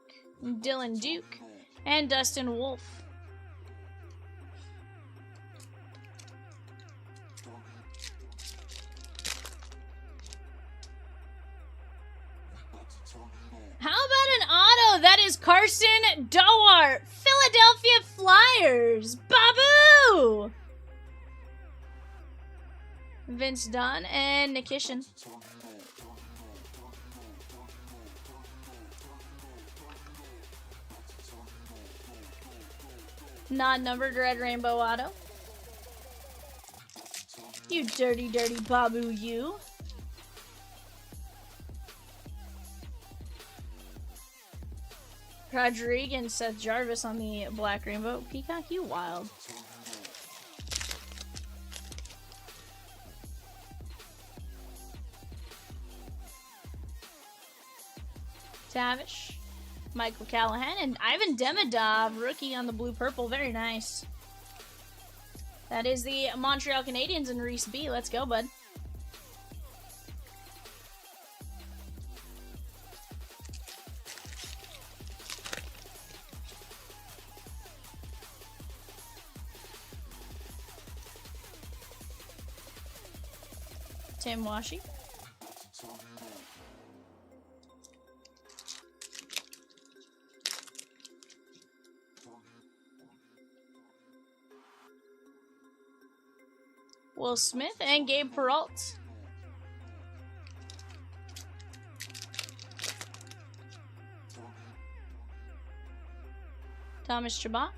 Dylan Duke, and Dustin Wolf. How about an auto? That is Carson Dowart, Philadelphia Flyers. Babu! Vince Dunn and Nikishin. Non-numbered red rainbow auto. You dirty, dirty Babu, you. Rodrigue and Seth Jarvis on the black rainbow. Peacock, you wild. Tavish, Michael Callahan, and Ivan Demidov, rookie on the blue-purple. Very nice. That is the Montreal Canadiens and Reese B. Let's go, bud. Tim Washi. Will Smith and Gabe Peralt. Thomas Chabot.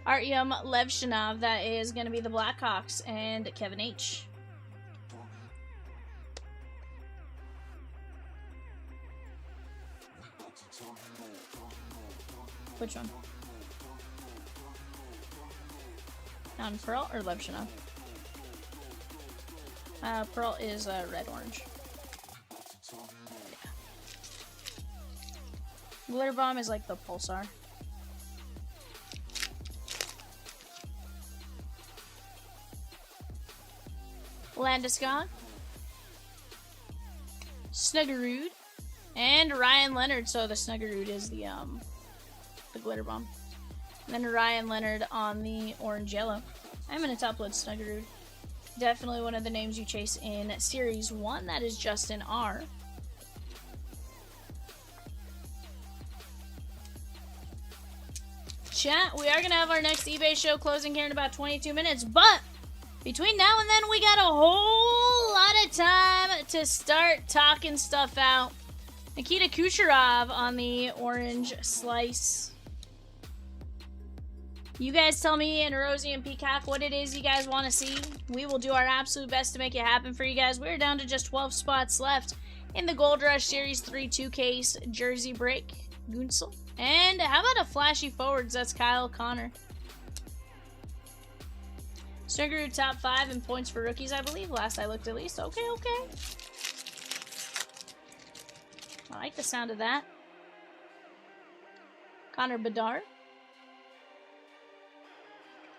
Artyom Levshinov, that is going to be the Blackhawks, and Kevin H. Which one? On Pearl or Levshinov? Pearl is red-orange. Yeah. Glitter Bomb is like the Pulsar. Landeskog, Snuggerud, and Ryan Leonard. So the Snuggerud is the Glitter Bomb. And then Ryan Leonard on the orange yellow. I'm gonna top load Snuggerud. Definitely one of the names you chase in Series 1. That is Justin R. Chat, we are gonna have our next eBay show closing here in about 22 minutes, but between now and then, we got a whole lot of time to start talking stuff out. Nikita Kucherov on the orange slice. You guys tell me and Rosie and Peacock what it is you guys want to see. We will do our absolute best to make it happen for you guys. We're down to just 12 spots left in the Gold Rush Series 3 2-case jersey break. Gunsel. And how about a flashy forwards? That's Kyle Connor. Snuggerud top 5 in points for rookies, I believe. Last I looked, at least. Okay. I like the sound of that. Connor Bedard.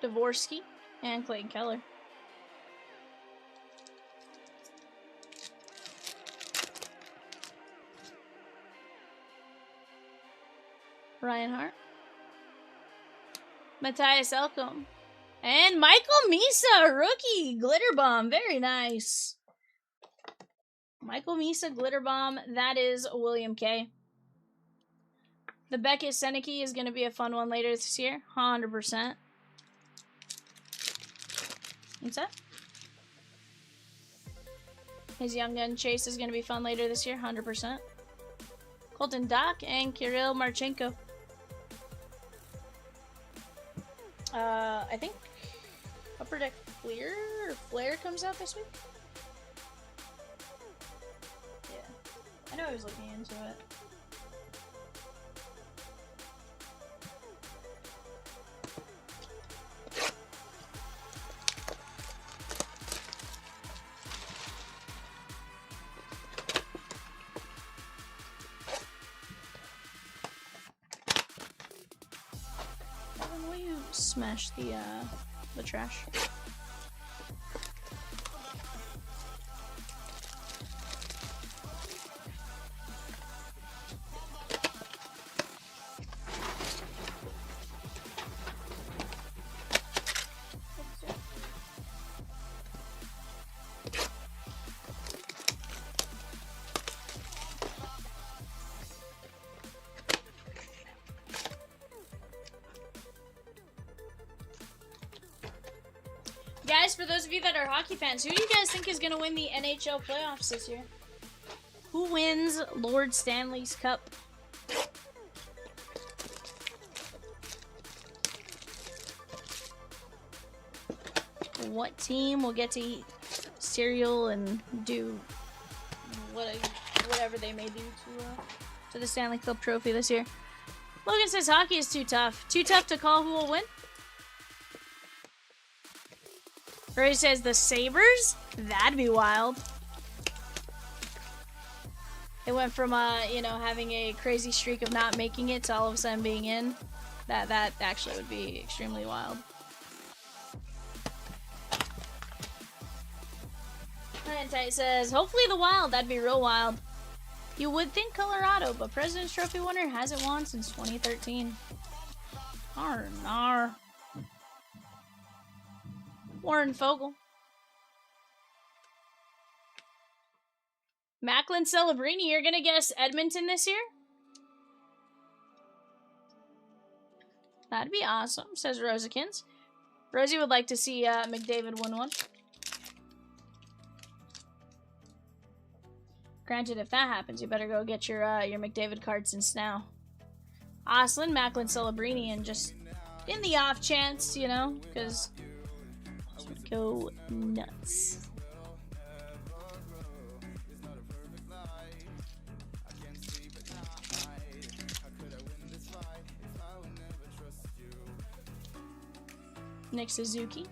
Dvorsky. And Clayton Keller. Ryan Hart. Matthias Elcom. And Michael Misa, rookie, Glitter Bomb. Very nice. Michael Misa, Glitter Bomb. That is William K. The Beckett Seneke is going to be a fun one later this year. 100%. What's that? His Young Gun Chase is going to be fun later this year. 100%. Colton Dock and Kirill Marchenko. I think Upper Deck Flare comes out this week? Yeah. I know I was looking into it. Evan, will you smash the trash? Guys, for those of you that are hockey fans, who do you guys think is going to win the NHL playoffs this year? Who wins Lord Stanley's Cup? what team will get to eat cereal and do whatever they may do to the Stanley Cup trophy this year. Logan says hockey is too tough. Too tough to call who will win? Ray says the Sabres? That'd be wild. It went from, you know, having a crazy streak of not making it to all of a sudden being in. That actually would be extremely wild. Tight says, hopefully the Wild. That'd be real wild. You would think Colorado, but President's Trophy winner hasn't won since 2013. Nar. Warren Fogle. Macklin Celebrini, you're gonna guess Edmonton this year? That'd be awesome, says Rosikins. Rosie would like to see McDavid win one. Granted, if that happens, you better go get your McDavid card since now. Oslin, Macklin Celebrini, and just in the off chance, you know, because go nuts. Nick Suzuki,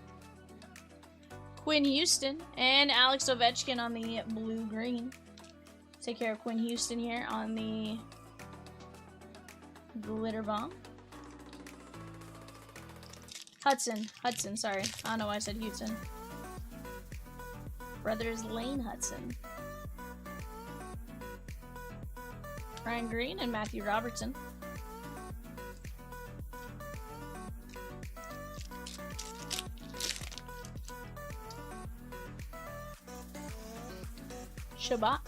Quinn Houston, and Alex Ovechkin on the blue-green. Take care of Quinn Houston here on the glitter bomb. Hudson, sorry. I don't know why I said Houston. Brothers Lane Hudson. Ryan Green and Matthew Robertson. Shabbat.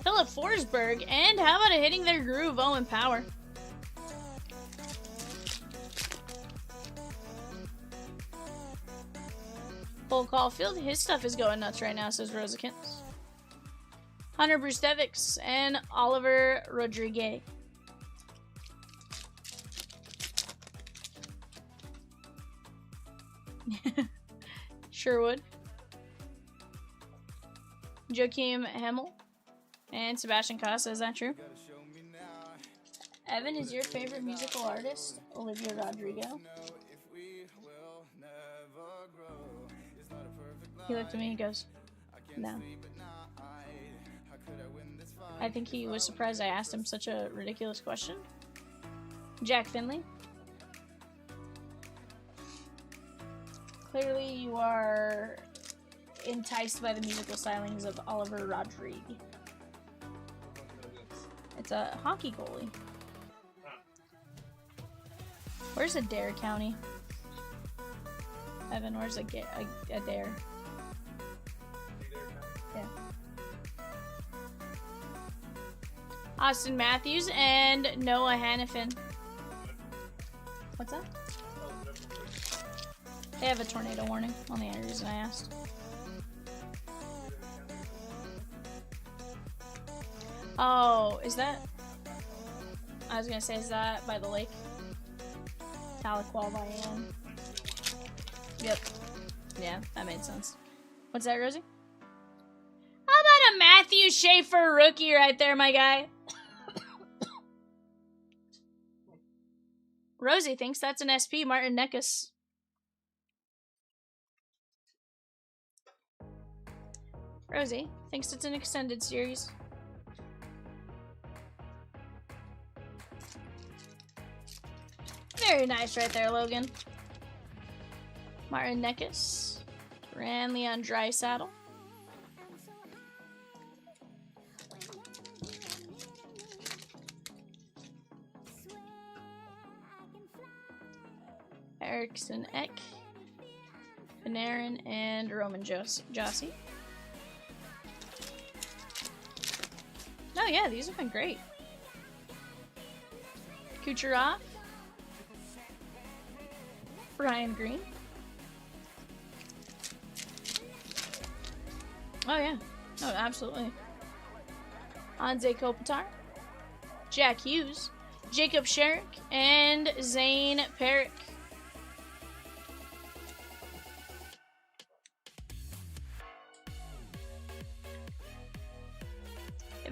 Philip Forsberg, and how about it hitting their groove? Owen Power. Cole Caulfield, his stuff is going nuts right now, says Rosikins. Hunter Brustevics and Oliver Rodriguez. Sherwood. Joakim Hemmel and Sebastian Costa, is that true? Evan, is your favorite musical artist Olivia Rodrigo? He looked at me and goes, no. I think he was surprised I asked him such a ridiculous question. Jack Finley. Clearly you are enticed by the musical stylings of Oliver Rodrigue. It's a hockey goalie. Where's Adair County? Evan, where's Adair? Yeah. Austin Matthews and Noah Hannafin. What's that? They have a tornado warning. Only reason I asked. Oh, is that? I was gonna say, is that by the lake? Tahlequah by Ann. Yep. Yeah, that made sense. What's that, Rosie? How about a Matthew Schaefer rookie right there, my guy? Rosie thinks that's an SP, Martin Necas. Rosie thinks it's an extended series. Very nice right there, Logan. Martin Necas. Ranley on dry saddle. Eriksson Ek. Panarin and Roman Josi. Oh yeah, these have been great. Kucherov. Brian Green. Oh yeah. Oh, absolutely. Anze Kopitar. Jack Hughes. Jacob Sherrick. And Zane Perrick.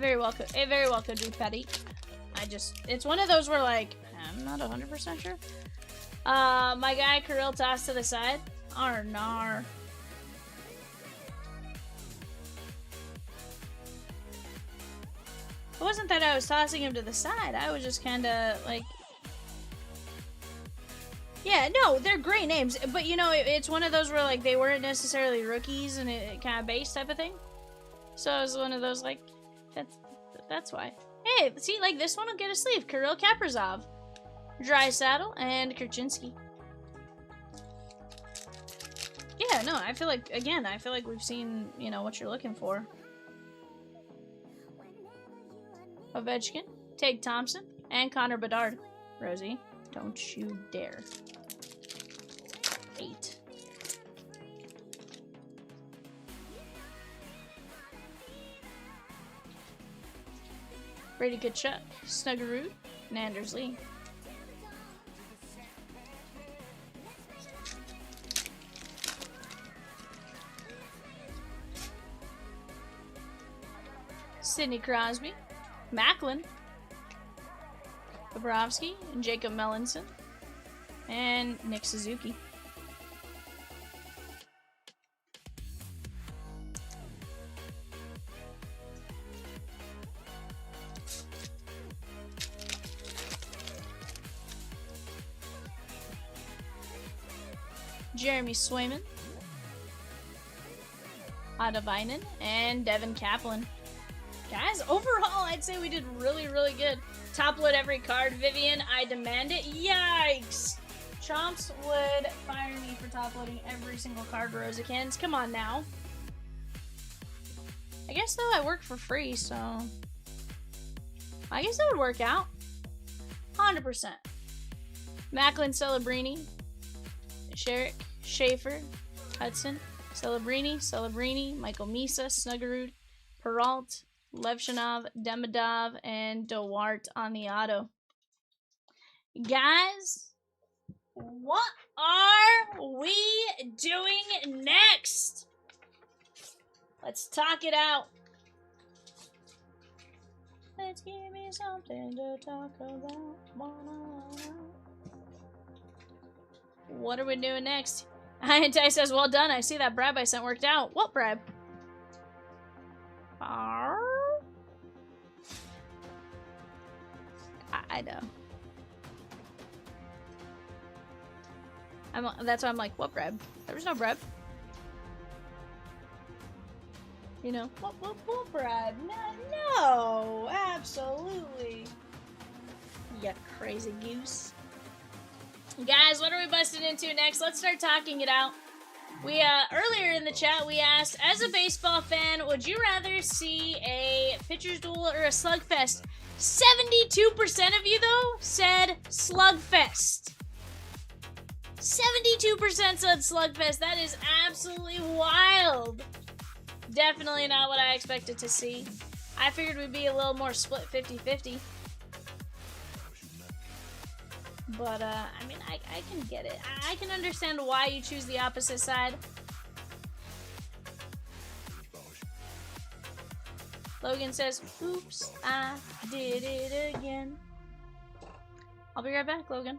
It very well could be petty. It's one of those where like I'm not 100% sure. My guy Kirill tossed to the side. Arnar. It wasn't that I was tossing him to the side. I was just kind of like, yeah, no, they're great names, but you know, it's one of those where like they weren't necessarily rookies and it kind of base type of thing. So it was one of those like, that's why. Hey, see, like this one will get a sleeve. Kirill Kaprizov, Dry Saddle, and Kerchinski. Yeah, no, I feel like, again, I feel like we've seen, you know, what you're looking for. Ovechkin, Tate Thompson, and Connor Bedard. Rosie, don't you dare. 8. Brady Kachuk, Snuggerud, and Anders Lee. Sidney Crosby, Macklin, Bobrovsky, and Jacob Mellinson, and Nick Suzuki. Jeremy Swayman, Adavainen, and Devin Kaplan. Guys, overall, I'd say we did really, really good. Top load every card. Vivian, I demand it. Yikes! Chomps would fire me for top loading every single card Rosicans. Come on now. I guess, though, I work for free, so I guess it would work out. 100%. Macklin, Celebrini, Sherrick, Schaefer, Hudson, Celebrini, Michael Misa, Snuggerud, Peralt, Levshinov, Demidov, and Dewart on the auto. Guys, what are we doing next? Let's talk it out. Let's give me something to talk about. What are we doing next? Ty says, well done. I see that Brab I sent worked out. What Brab? I know. That's why I'm like, what Brab? There was no Brab. You know, what Brab? No, absolutely. You crazy goose. Guys, what are we busting into next? Let's start talking it out. We, earlier in the chat, we asked, as a baseball fan, would you rather see a pitcher's duel or a slugfest? 72% of you, though, said slugfest. 72% said slugfest. That is absolutely wild. Definitely not what I expected to see. I figured we'd be a little more split 50-50. But, I mean, I can get it. I can understand why you choose the opposite side. Logan says, oops, I did it again. I'll be right back, Logan.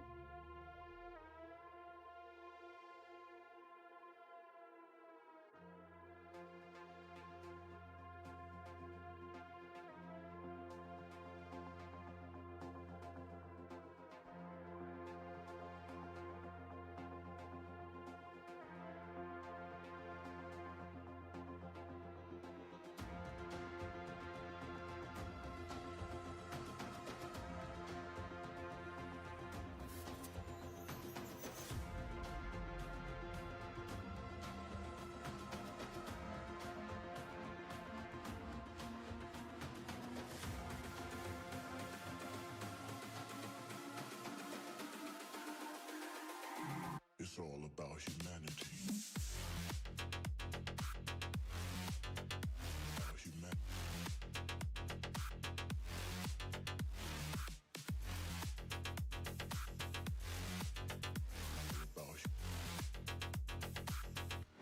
It's all about humanity.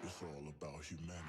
It's all about humanity.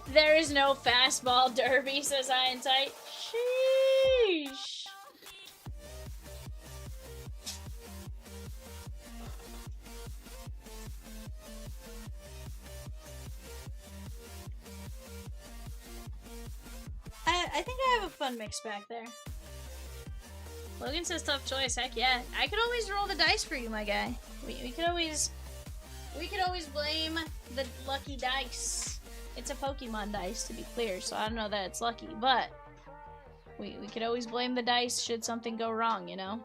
There is no fastball derby, says I and tight. Sheesh. I think I have a fun mix back there. Logan says tough choice. Heck yeah. I could always roll the dice for you, my guy. We could always blame the lucky dice. It's a Pokemon dice, to be clear, so I don't know that it's lucky, but we could always blame the dice should something go wrong, you know?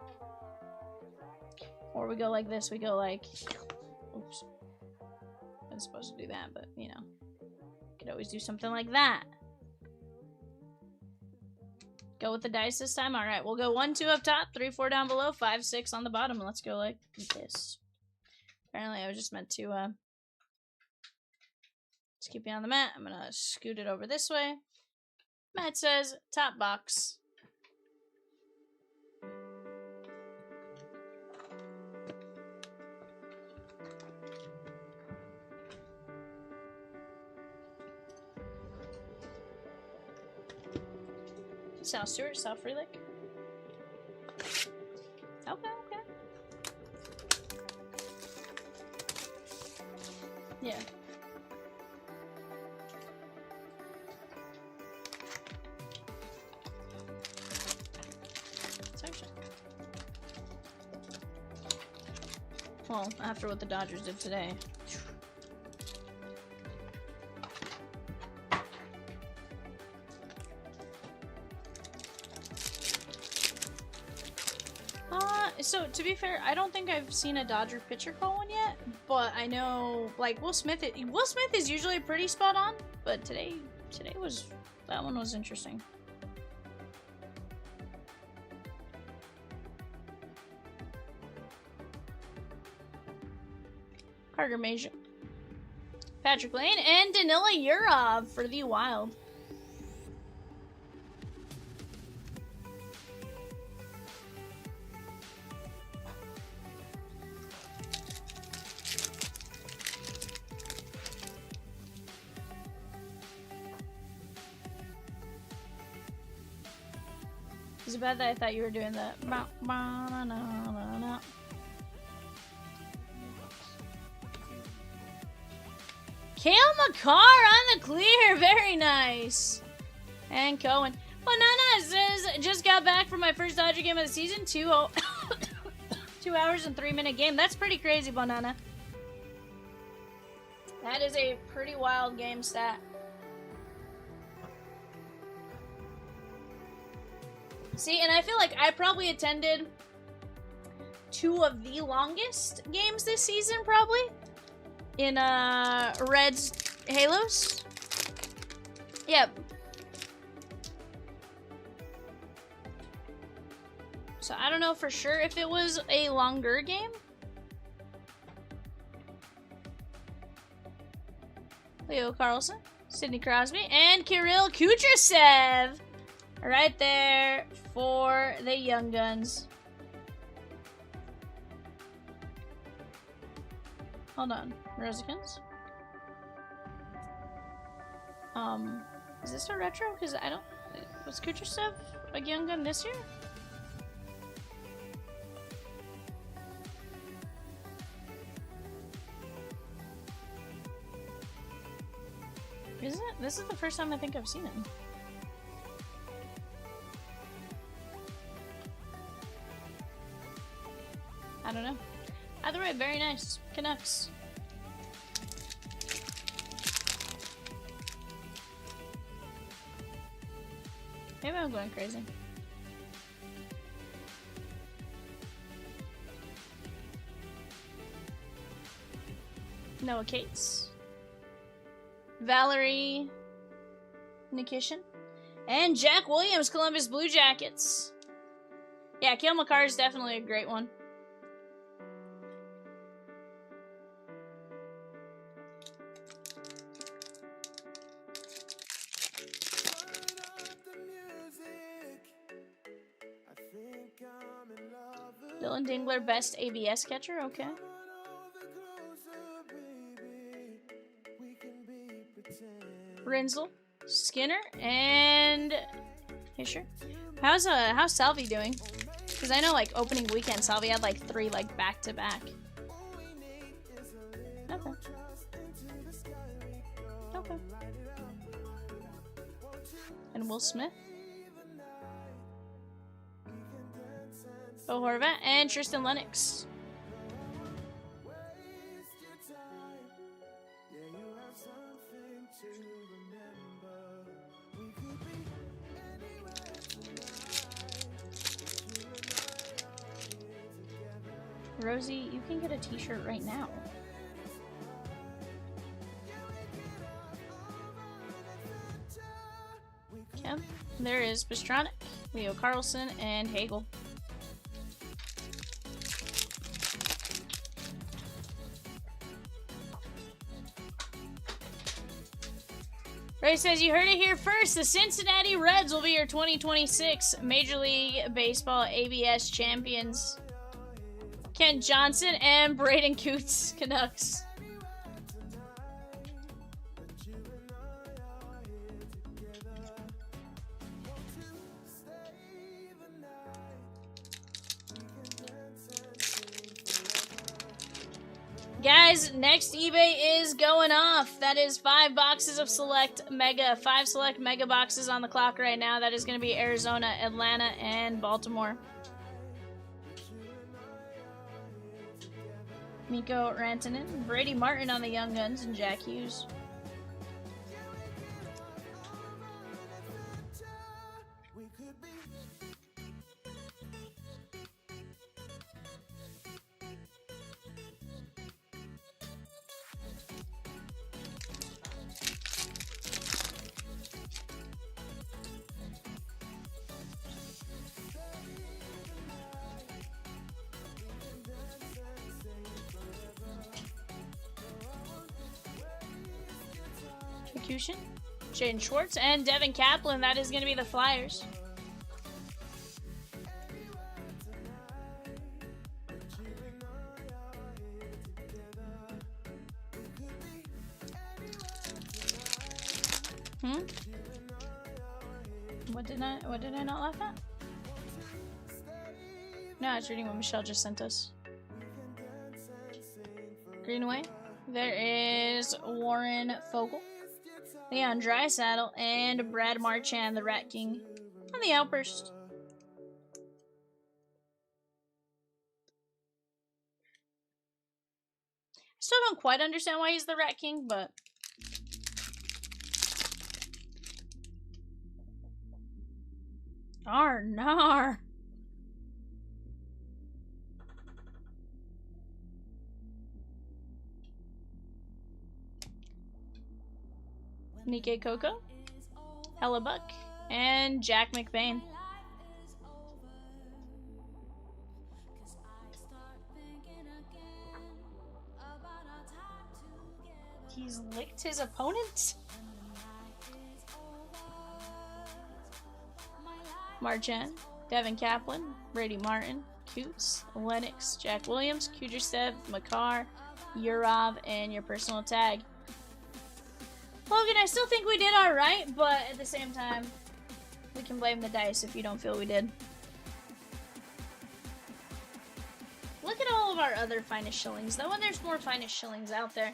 Or we go like this, we go like, oops. I wasn't supposed to do that, but you know. Could always do something like that. Go with the dice this time? Alright, we'll go 1, 2 up top, 3, 4 down below, 5, 6 on the bottom. Let's go like this. Apparently I was just meant to just keep you on the mat. I'm gonna scoot it over this way. Matt says top box. South Stewart, South Freelick. Okay. Yeah. Well, after what the Dodgers did today. So to be fair, I don't think I've seen a Dodger pitcher call one yet, but I know like Will Smith is usually pretty spot on, but today that one was interesting. Carter Major, Patrick Lane, and Danila Yurov for the Wild. Is it bad that I thought you were doing the Kale McCarr on the clear, very nice. And Cohen. Banana says, just got back from my first Dodger game of the season, 2 hours and 3-minute game. That's pretty crazy, Banana. That is a pretty wild game stat. See, and I feel like I probably attended 2 of the longest games this season, probably. In, Reds Halos. Yep. So I don't know for sure if it was a longer game. Leo Carlson, Sidney Crosby, and Kirill Kucherov. Right there for the Young Guns. Hold on. Rosikins? Is this a retro? Because I don't... Was Kucherov a Young Gun this year? Isn't it? This is the first time I think I've seen him. I don't know. Either way, very nice. Canucks. Maybe I'm going crazy. Noah Cates. Valerie Nikishin. And Jack Williams, Columbus Blue Jackets. Yeah, Kale McCarr is definitely a great one. Dylan Dingler, best ABS catcher, okay. Rinsel, Skinner, and hey, sure. How's Salvi doing? Because I know like opening weekend, Salvi had like 3 like back to back. Okay. Okay. And Will Smith, Bo Horvat, and Tristan Lennox. Rosie, you can get a t-shirt right now. Okay, there is Pastrana, Leo Carlson, and Hagel. Ray says, you heard it here first. The Cincinnati Reds will be your 2026 Major League Baseball ABS champions. Kent Johnson and Braden Coots, Canucks. Guys, next eBay is going off. That is 5 boxes of Select Mega. 5 Select Mega boxes on the clock right now. That is going to be Arizona, Atlanta, and Baltimore. Mikko Rantanen, Brady Martin on the Young Guns, and Jack Hughes. Jaden Schwartz and Devin Kaplan. That is going to be the Flyers. What did I not laugh at? No, I was reading what Michelle just sent us. Greenway. There is Warren Fogle, Leon Draisaitl, and Brad Marchand, the Rat King, on the Outburst. I still don't quite understand why he's the Rat King, but... Arnar! Nikkei Coco, Hellebuck, and Jack McBain. He's licked his opponent? Marchand, Devin Kaplan, Brady Martin, Coots, Lennox, Jack Williams, Kujerstev, Makar, Urov, and your personal tag. Logan, I still think we did alright, but at the same time, we can blame the dice if you don't feel we did. Look at all of our other finest shillings, though, and there's more finest shillings out there.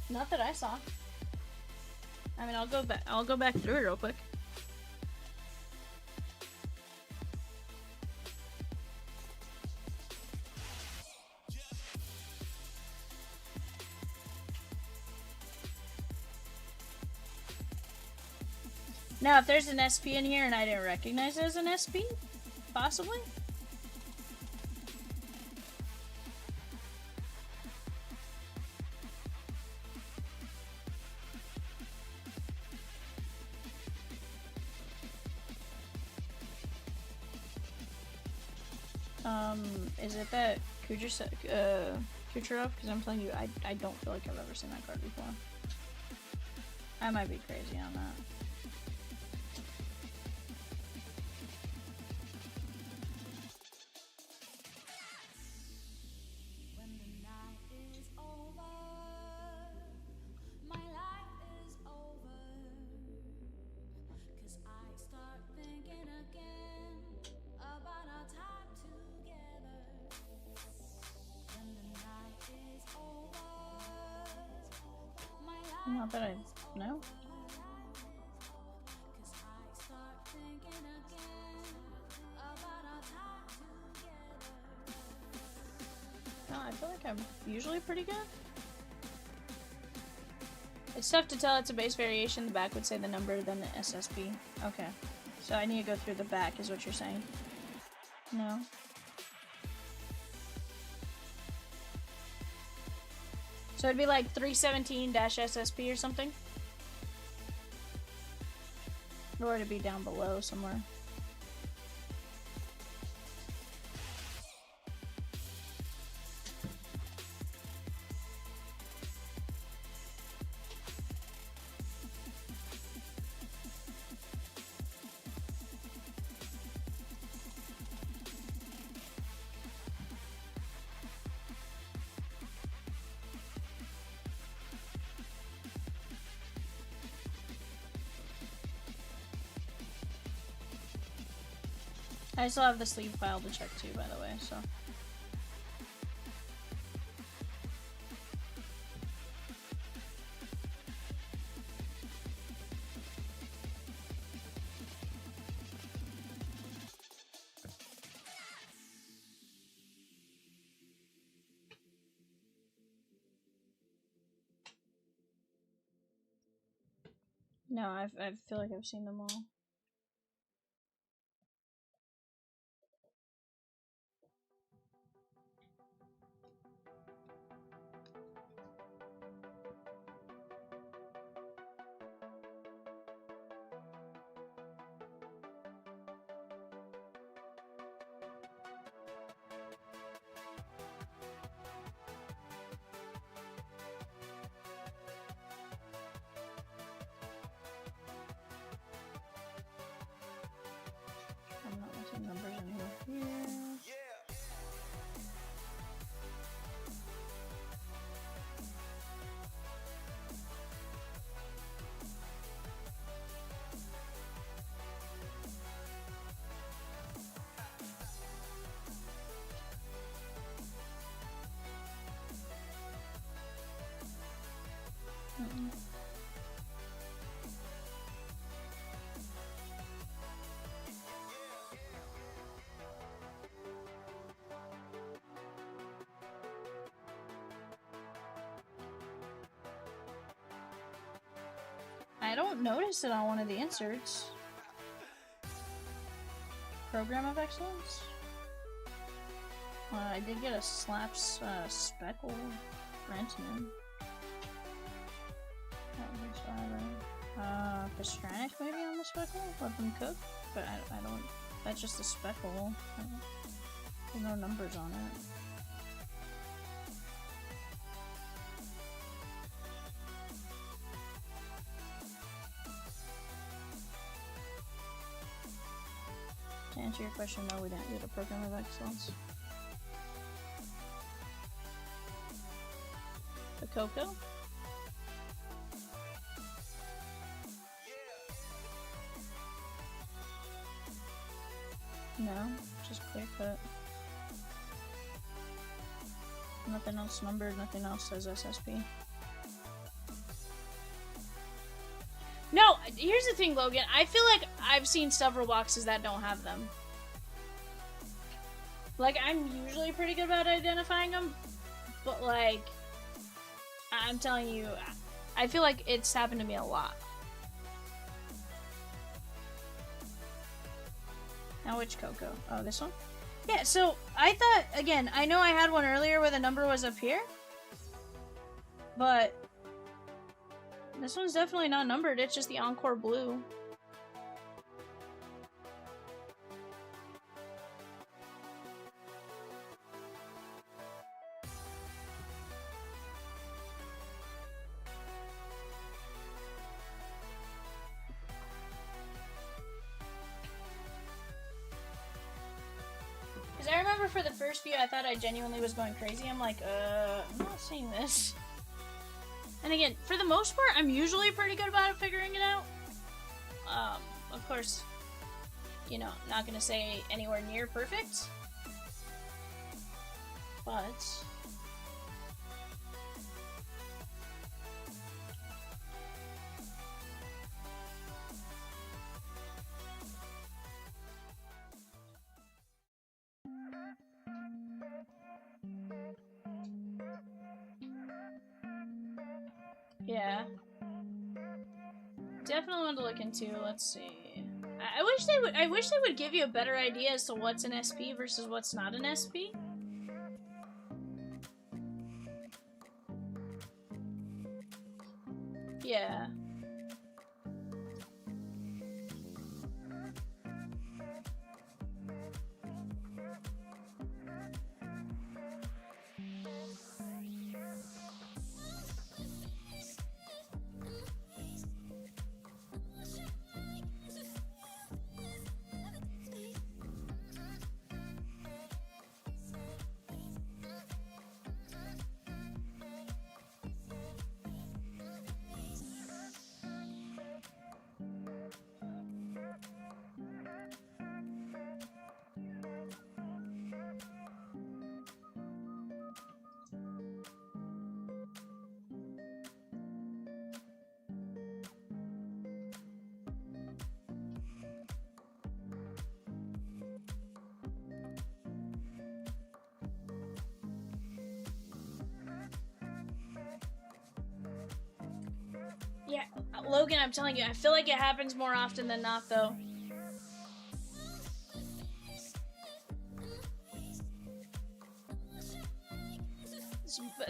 Not that I saw. I mean, I'll go back through it real quick. Now, if there's an SP in here and I didn't recognize it as an SP, possibly. Is it that Kucherov? Because I'm telling you, I don't feel like I've ever seen that card before. I might be crazy on that. When the night is over. Not that I know. No, I feel like I'm usually pretty good. It's tough to tell it's a base variation. The back would say the number, then the SSP. Okay. So I need to go through the back, is what you're saying. No. So it'd be like 317-SSP or something? Or it'd be down below somewhere. I still have the sleeve file to check too, by the way, so. No, I feel like I've seen them all. I'm not missing numbers anywhere here. I don't notice it on one of the inserts. Program of Excellence? I did get a Slaps Speckle Renton. Pastranac maybe on the Speckle? Let them cook? But I don't. That's just a Speckle. There's no numbers on it. To answer your question, no, we didn't get a Program of Excellence. The Cocoa? No, just clear cut. Nothing else numbered, nothing else says SSP. No, here's the thing, Logan. I feel like I've seen several boxes that don't have them. Like, I'm usually pretty good about identifying them, but like, I'm telling you, I feel like it's happened to me a lot. Now which Cocoa? Oh, this one? Yeah, so I thought, again, I know I had one earlier where the number was up here, but this one's definitely not numbered, it's just the Encore Blue. Because I remember for the first few, I thought I genuinely was going crazy. I'm like, I'm not seeing this. And again, for the most part, I'm usually pretty good about figuring it out. Of course, you know, not gonna say anywhere near perfect. But Yeah. Definitely want to look into. Let's see. I wish they would. I wish they would give you a better idea as to what's an SP versus what's not an SP. Yeah. Yeah, Logan, I'm telling you, I feel like it happens more often than not, though.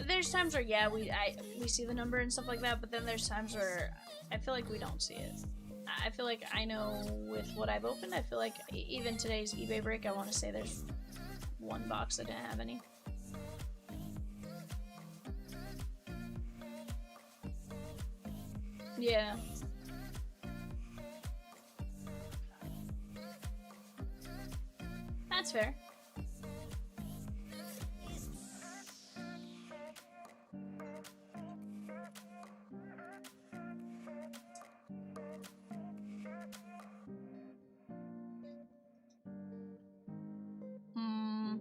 There's times where, yeah, we see the number and stuff like that, but then there's times where I feel like we don't see it. I feel like I know with what I've opened, I feel like even today's eBay break, I want to say there's one box that didn't have any. Yeah. That's fair. Hmm.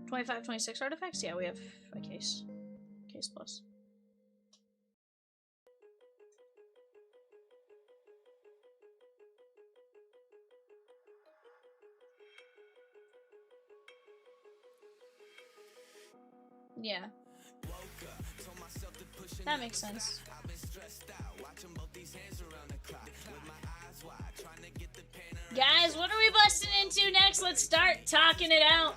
25, 26 artifacts? Yeah, we have a case. Case plus. Yeah. That makes sense. Guys, what are we busting into next? Let's start talking it out.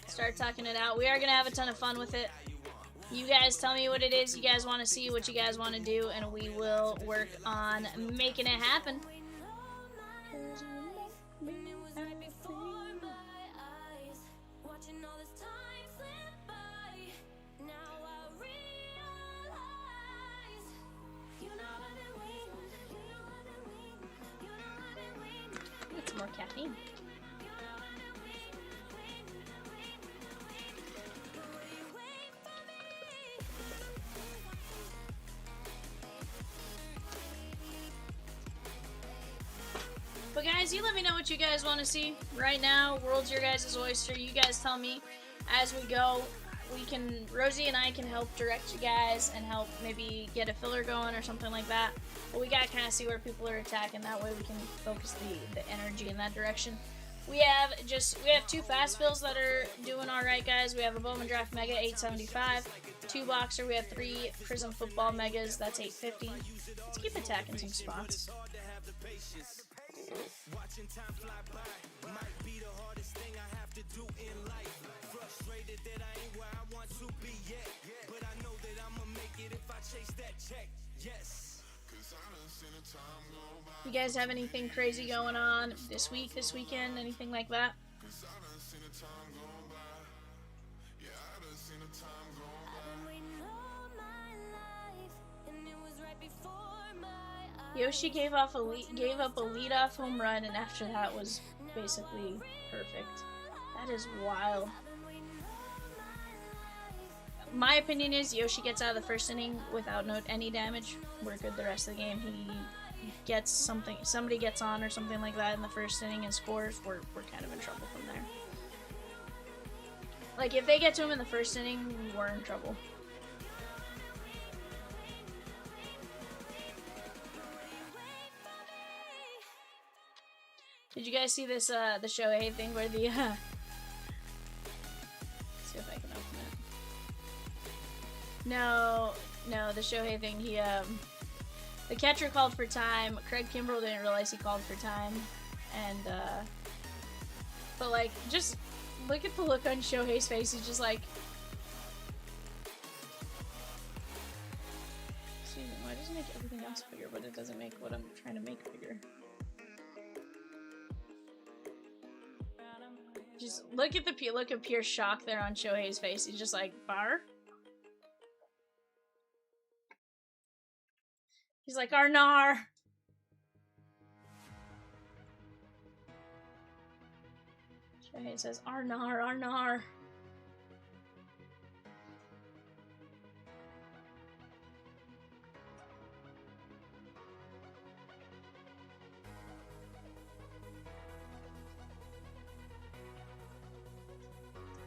Start talking it out. We are going to have a ton of fun with it. You guys tell me what it is you guys want to see, what you guys want to do, and we will work on making it happen. It's more caffeine. But guys, you let me know what you guys want to see. Right now, world's your guys' oyster. You guys tell me as we go. Rosie and I can help direct you guys and help maybe get a filler going or something like that. But we gotta kind of see where people are attacking. That way we can focus the energy in that direction. We have 2 fast fills that are doing all right, guys. We have a Bowman Draft Mega 875, 2 boxer. We have 3 Prizm Football Megas. That's 850. Let's keep attacking some spots. Watching time fly by might be the hardest thing I have to do in life. Frustrated that I ain't where I want to be yet, but I know that I'ma make it if I chase that check. Yes. You guys have anything crazy going on this week, this weekend, anything like that? Yoshi gave up a leadoff home run, and after that was basically perfect. That is wild. My opinion is Yoshi gets out of the first inning without any damage. We're good the rest of the game. He gets somebody gets on or something like that in the first inning and scores. We're kind of in trouble from there. Like if they get to him in the first inning, we're in trouble. Did you guys see this, the Shohei thing where the, let's see if I can open it. No, the Shohei thing, the catcher called for time. Craig Kimbrell didn't realize he called for time. And, but like, just look at the look on Shohei's face. He's just like, excuse me, why does it make everything else bigger, but it doesn't make what I'm trying to make bigger? Just look at the look of pure shock there on Shohei's face. He's just like, bar? He's like, Arnar! Shohei says, Arnar, Arnar.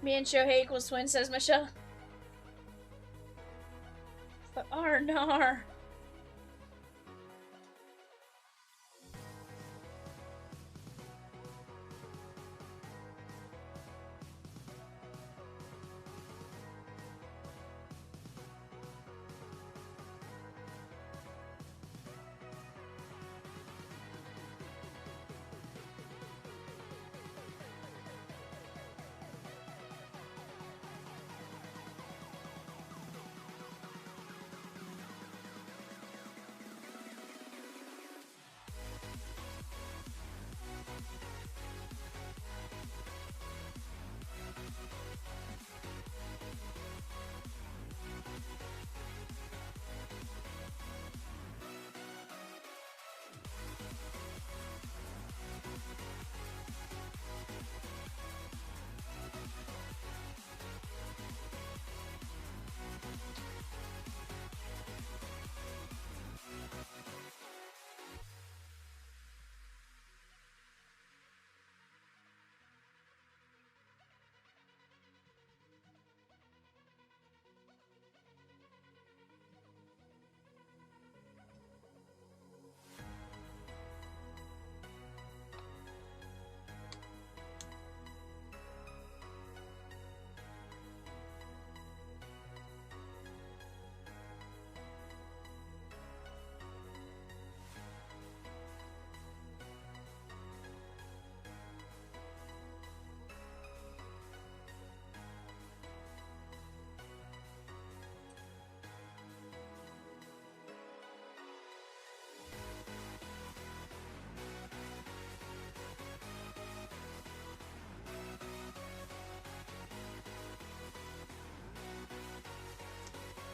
Me and Shohei equals twins, says Michelle. But Arnar.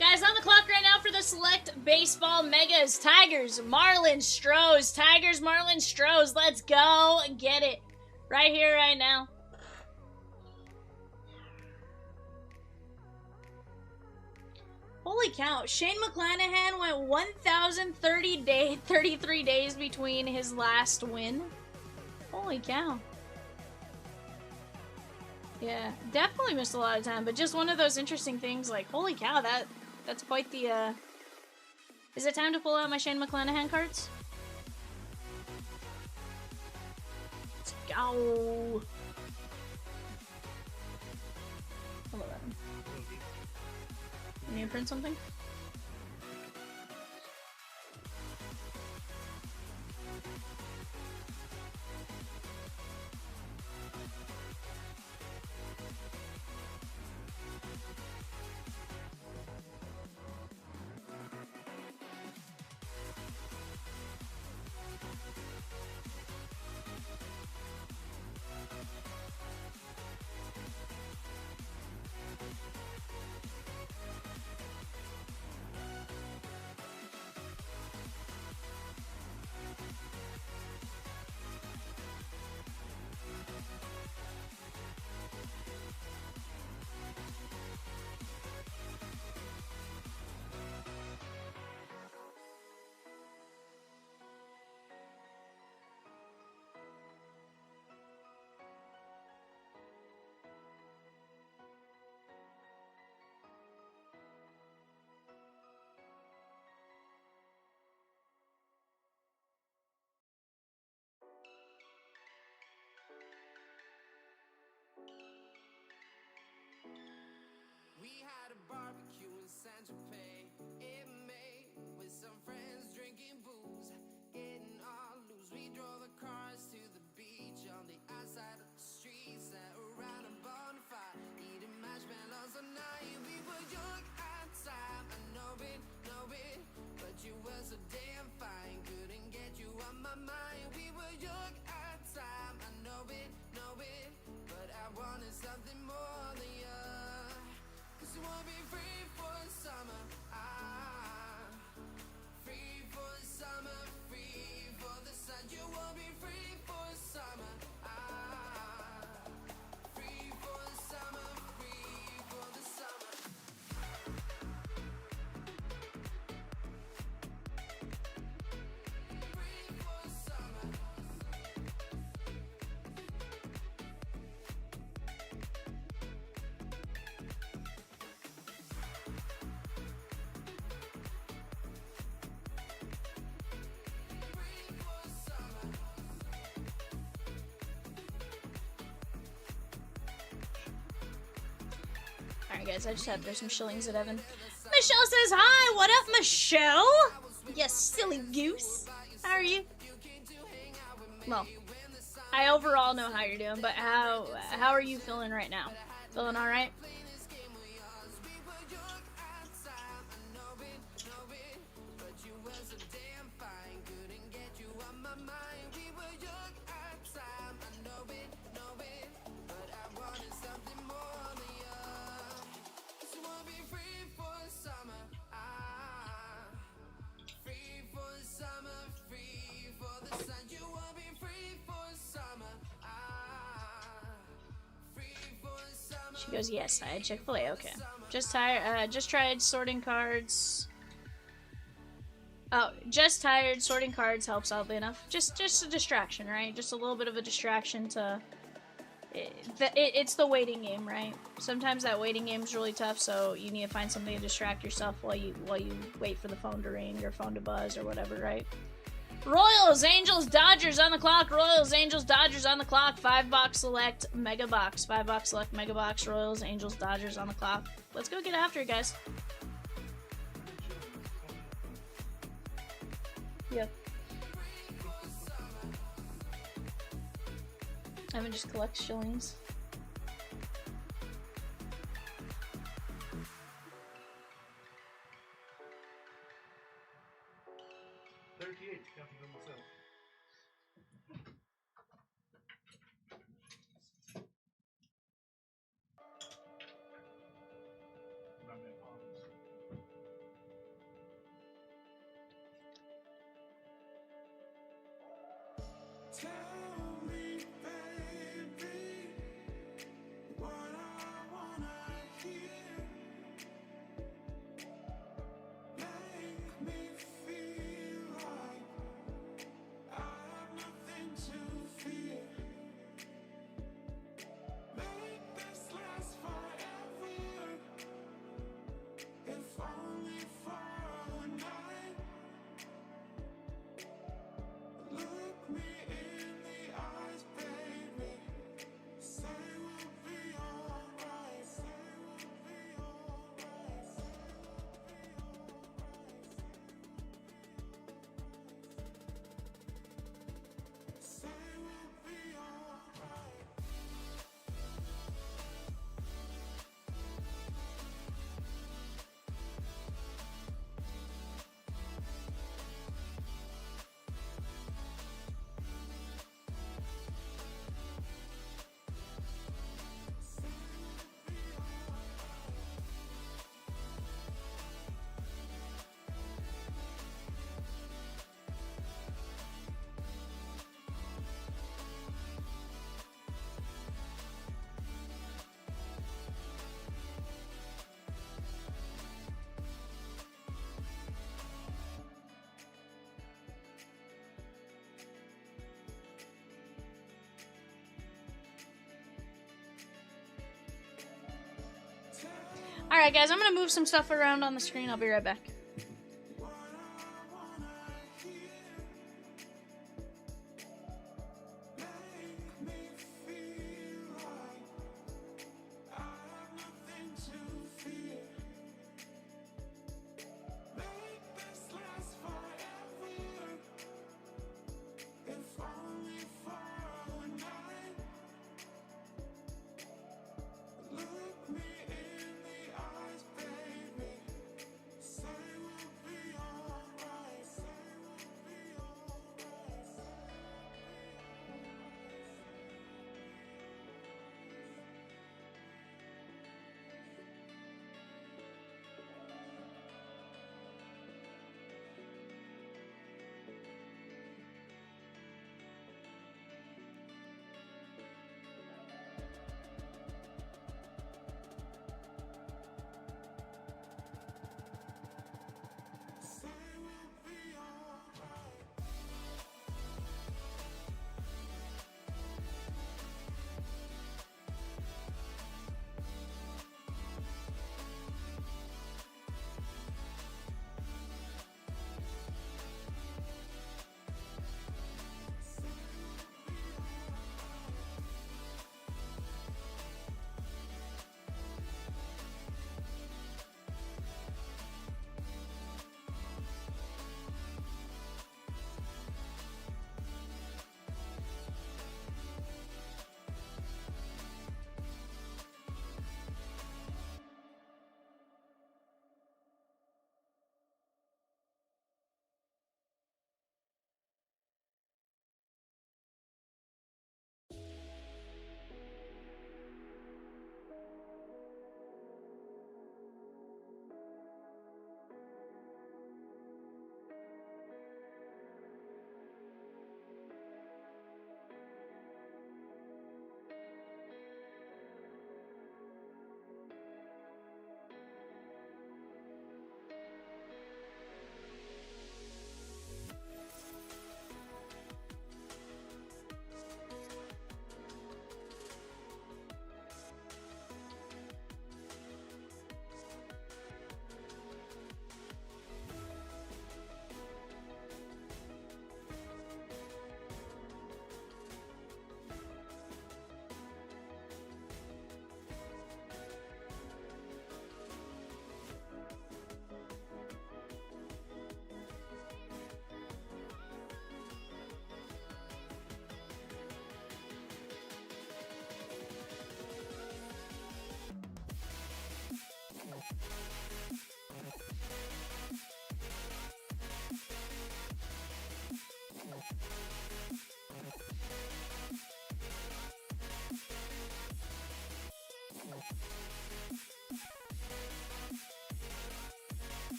Guys, on the clock right now for the Select Baseball Megas. Tigers, Marlins, Stros. Tigers, Marlins, Stros. Let's go get it. Right here, right now. Holy cow. Shane McClanahan went 1,033 days between his last win. Holy cow. Yeah, definitely missed a lot of time, but just one of those interesting things, like, holy cow, that's quite the, Is it time to pull out my Shane McClanahan cards? Let's go! Hello, Adam. You need to print something? We had a barbecue in San Tropez in May with some friends drinking booze, getting all loose. We drove the cars to the beach on the outside of the street, sat around a bonfire, eating marshmallows all night. We were young at time, I know it, but you were so damn fine. Couldn't get you on my mind. We were young at time, I know it, but I wanted something more than you. 'Cause you won't be free for summer. Free for summer, free for the sun. You won't be free for summer. Free for summer, free for the summer. Free for summer. Free for summer. Alright, guys, I just had to throw some shillings at Evan. Michelle says, hi! What up, Michelle? You silly goose. How are you? Well, I overall know how you're doing, but how are you feeling right now? Feeling alright? She goes, yes, I had Chick-fil-A, okay. Just tried sorting cards. Oh, just tired, sorting cards helps oddly enough. Just a distraction, right? Just a little bit of a distraction to... It's the waiting game, right? Sometimes that waiting game is really tough, so you need to find something to distract yourself while you wait for the phone to ring or phone to buzz or whatever, right? Royals, Angels, Dodgers on the clock. Royals, Angels, Dodgers on the clock. 5-box select, mega box. 5-box select, mega box. Royals, Angels, Dodgers on the clock. Let's go get after it, guys. Yep. Evan just collects shillings. Tell me, baby, what I wanna hear. Make me feel like I have nothing to fear. Make this last forever, if only for a night. Look me in the eyes, baby. Say we'll be alright. Say we'll be alright. Say we'll be alright. Alright, guys, I'm gonna move some stuff around on the screen. I'll be right back. Make me feel like I have nothing to fear.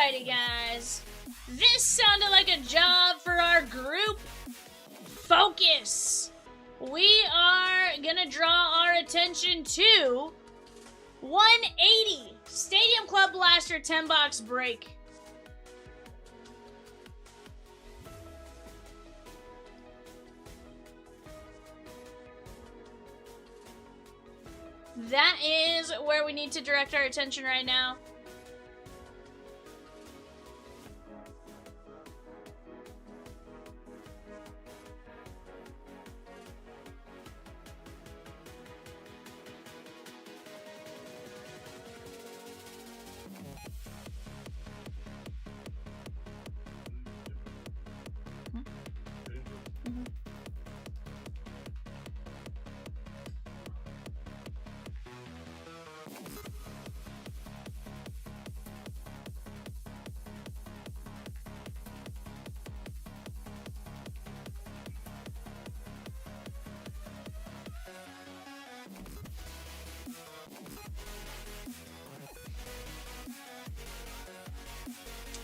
Alrighty, guys. This sounded like a job for our group. Focus. We are gonna draw our attention to 180 Stadium Club Blaster 10-box break. That is where we need to direct our attention right now.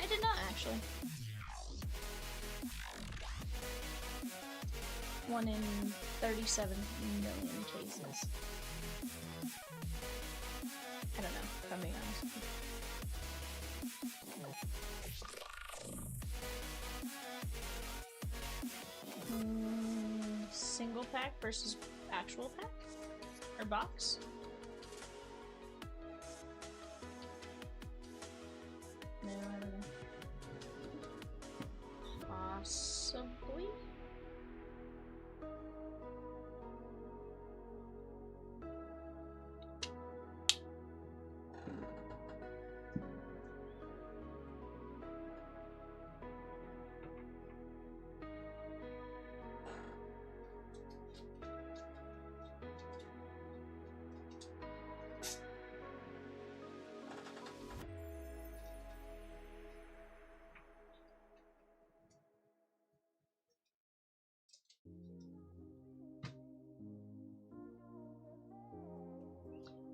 I did not actually. 1 in 37 million cases. I don't know, if I'm being honest with you. Single pack versus actual pack? Or box? No, I don't know. Possibly?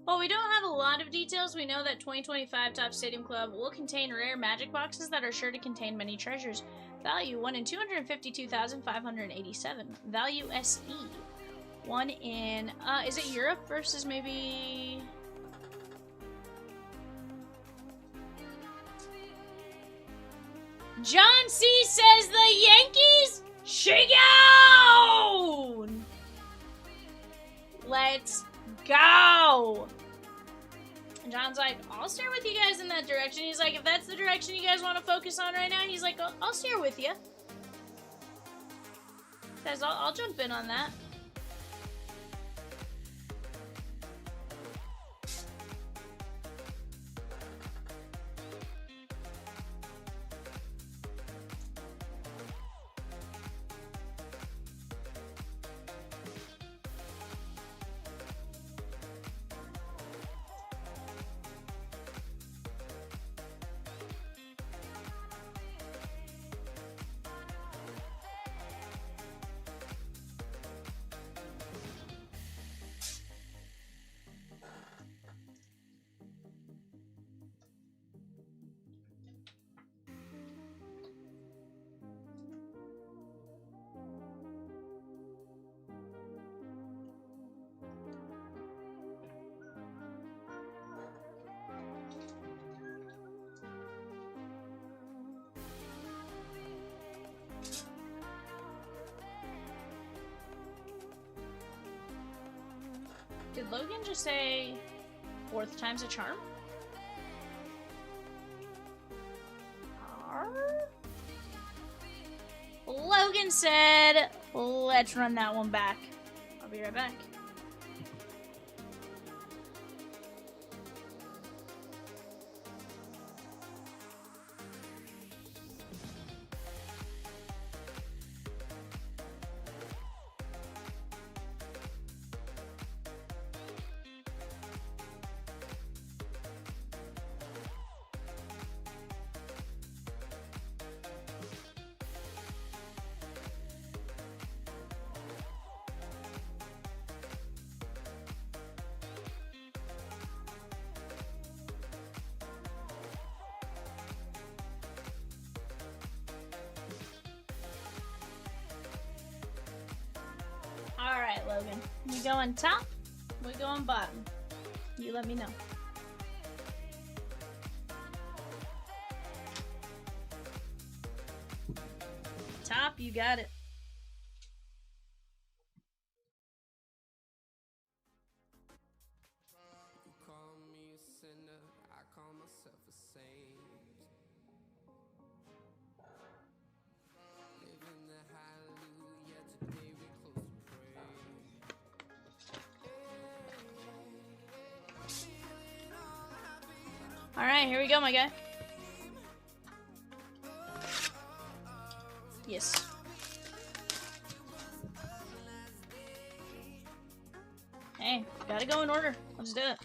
While we don't have a lot of details, we know that 2025 Top Stadium Club will contain rare magic boxes that are sure to contain many treasures. Value 1 in 252,587. Value SE 1 in, is it Europe versus maybe... John C. says the Yankees? Shigown! Let's go! And John's like, I'll steer with you guys in that direction. He's like, if that's the direction you guys want to focus on right now, he's like, I'll steer with you. Guys, I'll jump in on that. Did Logan just say 4th time's a charm? Logan said, let's run that one back. I'll be right back. Logan? We going top? We going bottom? You let me know. Top, you got it. You call me a sinner, I call myself a saint. Living the hallelujah, today we close to pray. Alright, here we go, my guy. Yes. Hey, gotta go in order. Let's do it.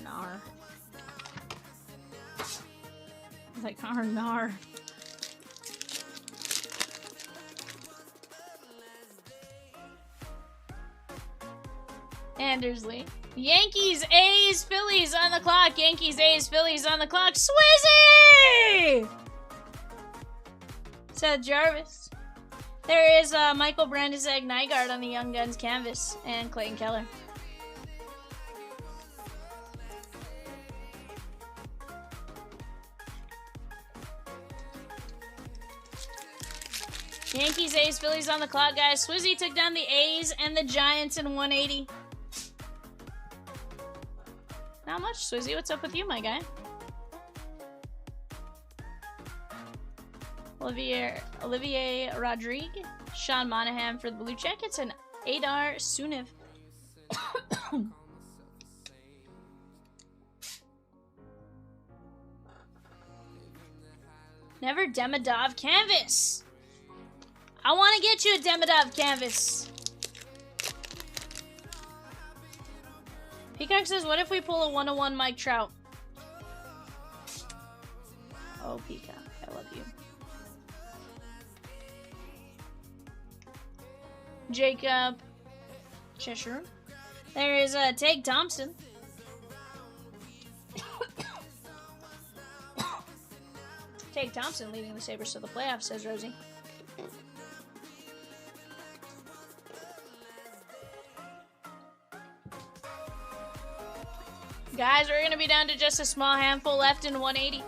Nar. Like nar. Andersley. Yankees, A's, Phillies on the clock. Yankees, A's, Phillies on the clock. Swizzy! Seth Jarvis. There is Michael Brandisek Nygaard on the Young Guns canvas. And Clayton Keller. Yankees, A's, Phillies on the clock, guys. Swizzy took down the A's and the Giants in 180. Not much, Swizzy. What's up with you, my guy? Olivier Rodrigue, Sean Monahan for the Blue Jackets, and Adar Suniv. Never Demidov canvas. I want to get you a Demidov canvas. Peacock says, what if we pull a 101 Mike Trout? Oh, Peacock, I love you. Jacob Cheshire. There is Tage Thompson. Tage Thompson leading the Sabres to the playoffs, says Rosie. Guys, we're going to be down to just a small handful left in 180.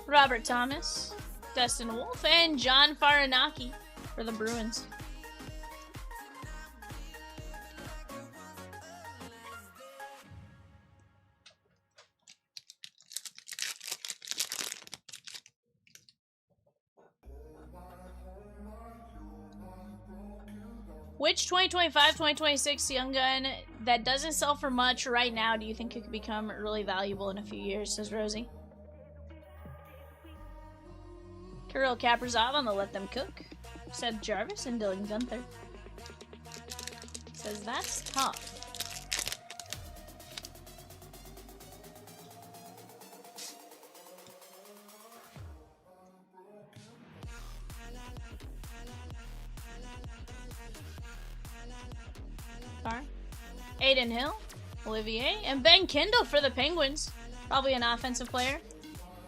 Robert Thomas, Dustin Wolf, and John Farinaki for the Bruins. Which 2025-2026 Young Gun that doesn't sell for much right now do you think it could become really valuable in a few years, says Rosie? Kirill Kaprizov on the Let Them Cook, said Jarvis, and Dylan Gunther. Says that's tough. Aiden Hill, Olivier, and Ben Kindle for the Penguins. Probably an offensive player.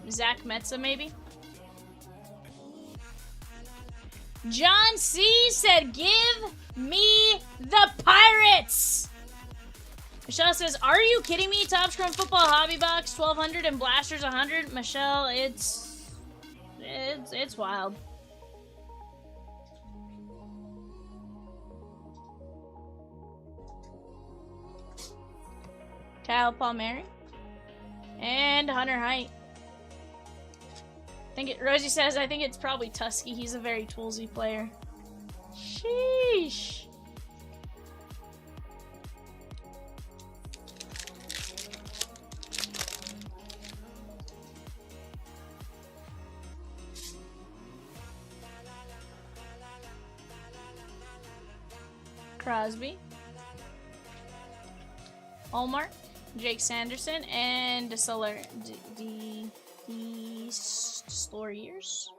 Zach Metza, maybe. John C. said, give me the Pirates! Michelle says, are you kidding me? Top Scrum Football Hobby Box, 1200 and Blasters 100. Michelle, it's wild. Kyle Palmieri and Hunter Height. Rosie says, I think it's probably Tusky. He's a very toolsy player. Sheesh. Crosby. Allmark. Jake Sanderson and Desolaires. Storiers.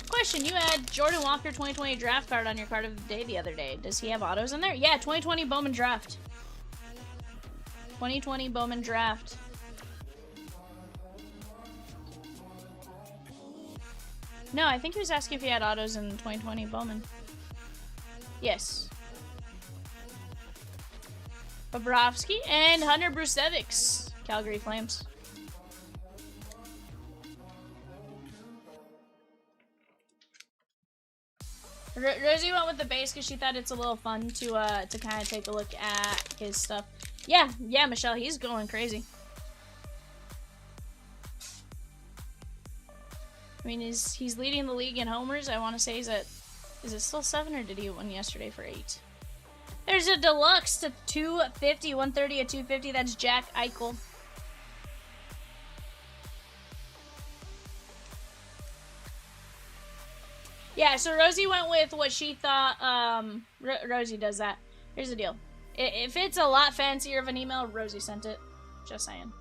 Question, you had Jordan Walker 2020 draft card on your card of the day the other day. Does he have autos in there? Yeah, 2020 Bowman draft. 2020 Bowman draft. No, I think he was asking if he had autos in 2020 Bowman. Yes. Bobrovsky and Hunter Brucevics, Calgary Flames. Rosie went with the base because she thought it's a little fun to kind of take a look at his stuff. Yeah, Michelle, he's going crazy. I mean, he's leading the league in homers. I want to say he's at, is it still 7 or did he win yesterday for 8? There's a deluxe to 250, 130 at 250. That's Jack Eichel. Yeah, so Rosie went with what she thought. Rosie does that. Here's the deal. If it's a lot fancier of an email, Rosie sent it. Just saying.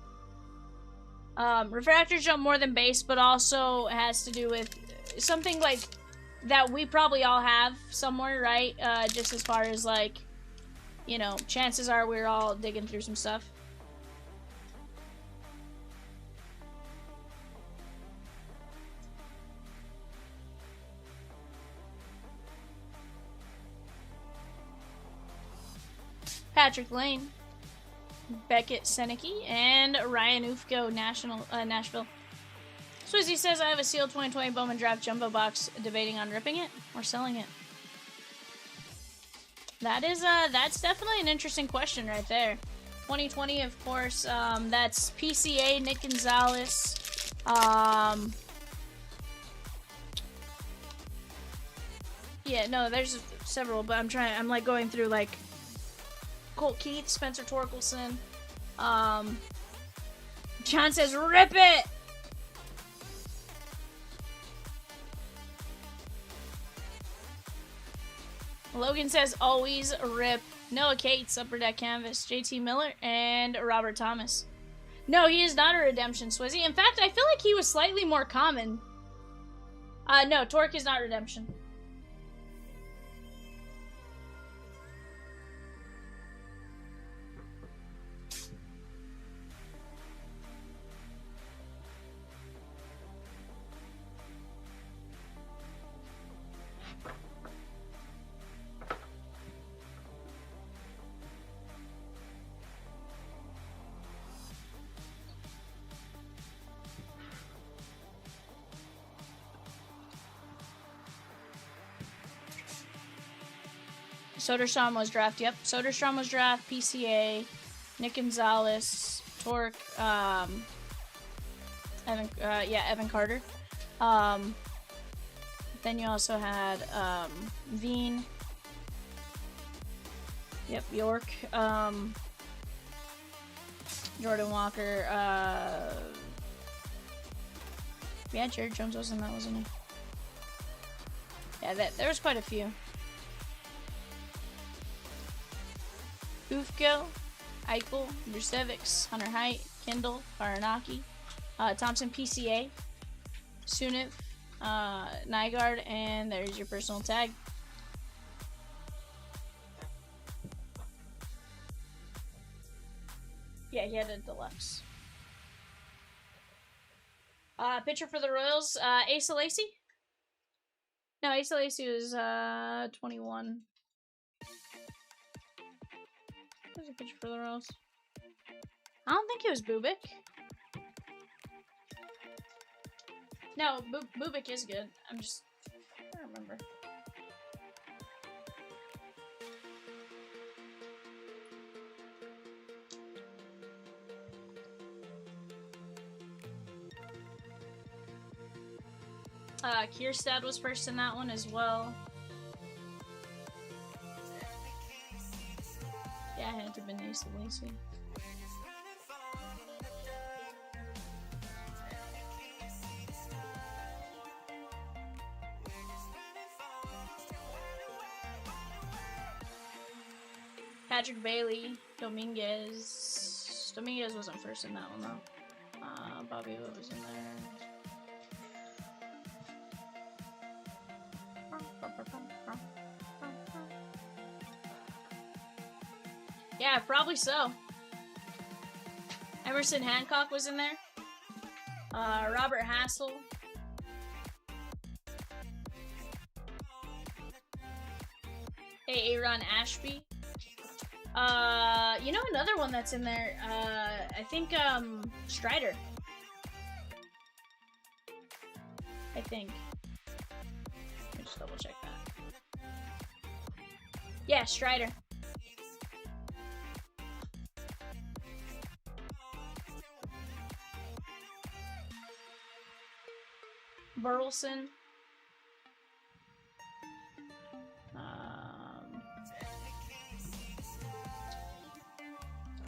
Refractor jump more than base, but also has to do with something like that we probably all have somewhere, right? Just as far as like, you know, chances are we're all digging through some stuff. Patrick Lane, Beckett Seneke, and Ryan Ufko, Nashville. Swizzy says, I have a sealed 2020 Bowman Draft Jumbo Box, debating on ripping it or selling it. That is, that's definitely an interesting question right there. 2020, of course, that's PCA, Nick Gonzalez, yeah, no, there's several, but I'm like going through like Colt Keith, Spencer Torkelson. John says, rip it! Logan says, always rip. Noah Cates, Upper Deck Canvas, JT Miller, and Robert Thomas. No, he is not a redemption, Swizzy. In fact, I feel like he was slightly more common. No, Torque is not redemption. Soderstrom was draft. Yep, Soderstrom was draft. PCA, Nick Gonzalez, Torque, Evan Carter. Then you also had Veen. Yep, York. Jordan Walker. Yeah, Jared Jones was in that, wasn't he? Yeah, there was quite a few. Ufko, Eichel, Drusevics, Hunter Height, Kindle, Baranaki, Thompson PCA, Suniv, Nygaard, and there's your personal tag. Yeah, he had a deluxe. Pitcher for the Royals, Asa Lacy? No, Asa Lacy was 21. Who's a pitcher for the Royals? I don't think it was Bubik. No, Bubik is good. I don't remember. Kierstad was first in that one as well. Yeah, it had to have been Asa Lacy. Patrick Bailey, Dominguez. Dominguez wasn't first in that one though. Bobby Witt was in there. Yeah, probably so. Emerson Hancock was in there. Robert Hassel. Hey, Aaron Ashby. You know another one that's in there? I think, Strider. I think. Let me just double check that. Yeah, Strider. Burleson.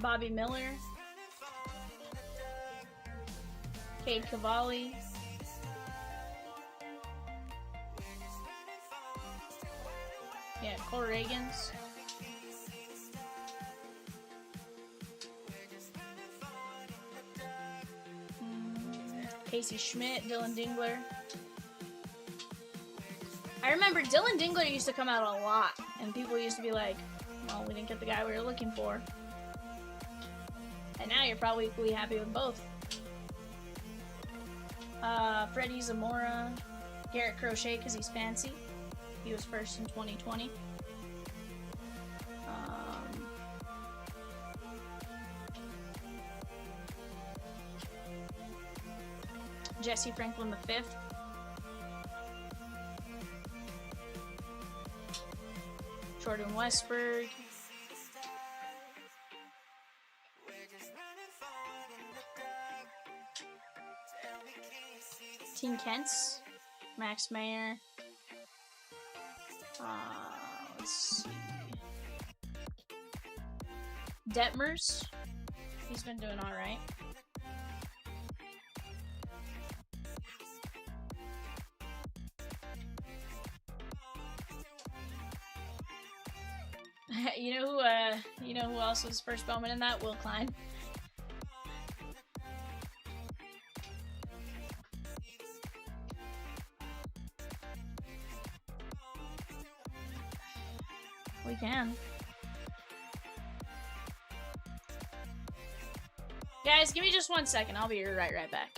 Bobby Miller. Cade Cavalli. Yeah, Cole Reagans. Casey Schmidt, Dylan Dingler. I remember Dylan Dingler used to come out a lot, and people used to be like, well, we didn't get the guy we were looking for. And now you're probably equally happy with both. Freddie Zamora, Garrett Crochet because he's fancy. He was first in 2020. Jesse Franklin V. Jordan Westberg. Team Kents. Max Mayer. Let's see. Detmers. He's been doing alright. You know who else was first Bowman in that? Will Klein. We can. Guys, give me just 1 second. I'll be right back.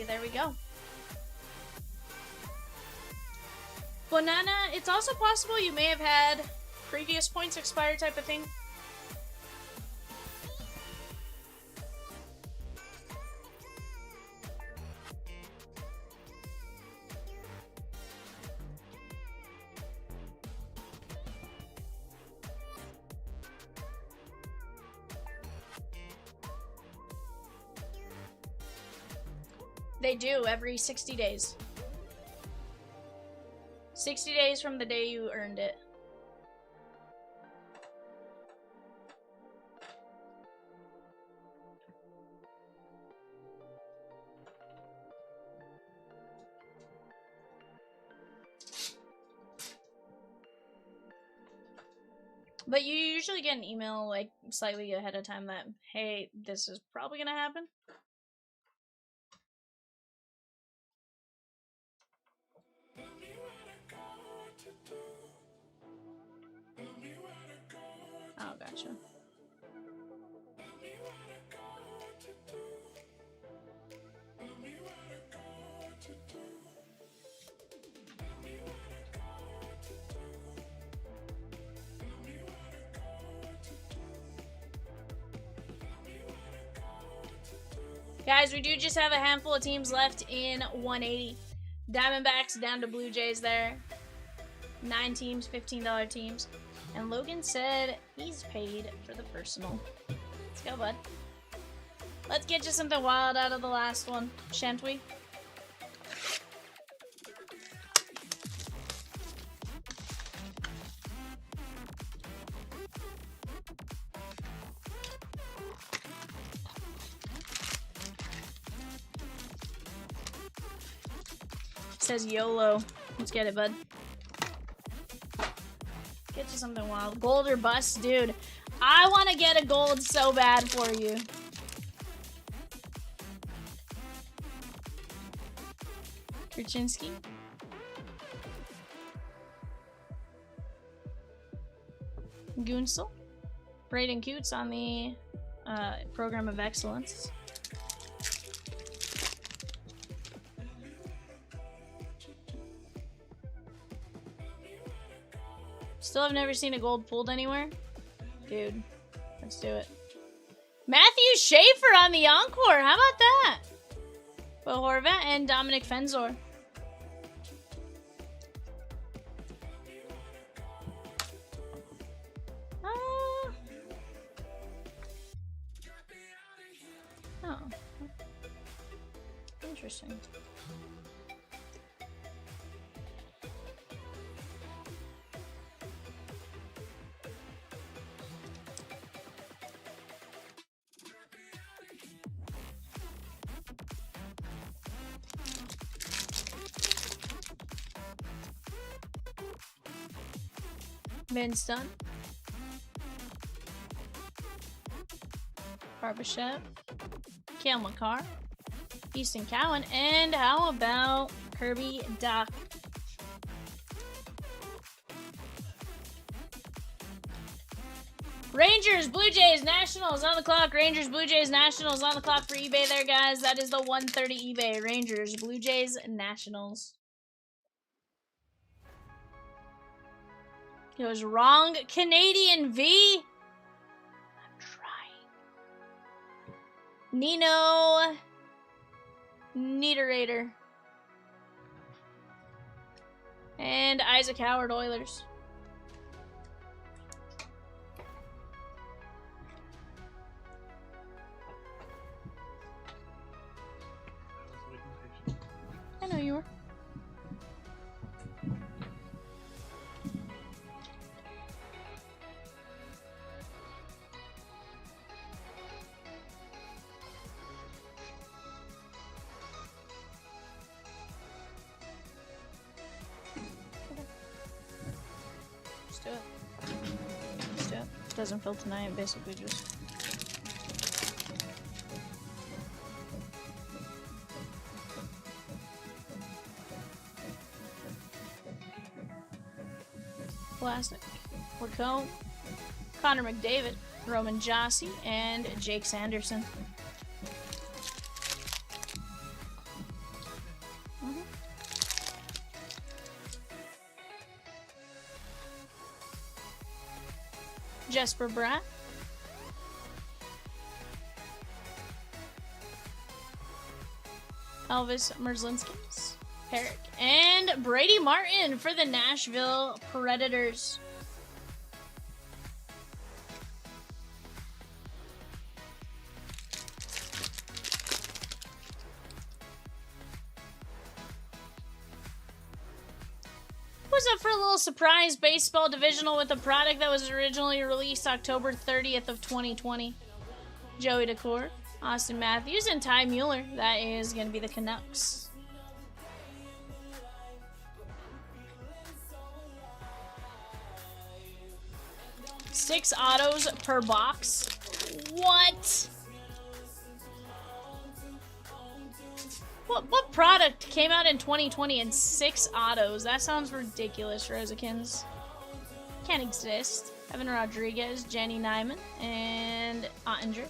Alrighty, there we go. Banana, it's also possible you may have had previous points expire type of thing. They do every 60 days. 60 days from the day you earned it. But you usually get an email like slightly ahead of time that, hey, this is probably gonna happen. Oh, gotcha. Guys, we do just have a handful of teams left in 180. Diamondbacks down to Blue Jays there. 9 teams, $15 teams. And Logan said he's paid for the personal. Let's go, bud. Let's get you something wild out of the last one, shan't we? Says YOLO. Let's get it, bud. Get you something wild. Gold or bust, dude. I want to get a gold so bad for you. Krasinski. Gunsel. Braden Coots on the Program of Excellence. Still have never seen a gold pulled anywhere. Dude, let's do it. Matthew Schaefer on the Encore. How about that? Bo Horvat and Dominic Fenzor. Oh. Interesting. Vince Dunn. Barbashev. Kale McCarr. Easton Cowan. And how about Kirby Doc? Rangers, Blue Jays, Nationals on the clock. Rangers, Blue Jays, Nationals on the clock for eBay there, guys. That is the 130 eBay. Rangers, Blue Jays, Nationals. It was wrong. Canadian V. I'm trying. Nino Niederator. And Isaac Howard Oilers. I know you were. Doesn't fill tonight, basically just. Plastic. Lacombe. Connor McDavid. Roman Josi. And Jake Sanderson. Jesper Bratt. Elvis Merzlinskis. Herrick. And Brady Martin for the Nashville Predators. Was up for a little surprise baseball divisional with a product that was originally released October 30th of 2020. Joey Decor, Austin Matthews, and Ty Mueller. That is going to be the Canucks. Six autos per box. What? What product came out in 2020 and 6 autos? That sounds ridiculous, Rosikins. Can't exist. Evan Rodriguez, Jenny Nyman, and Ottinger.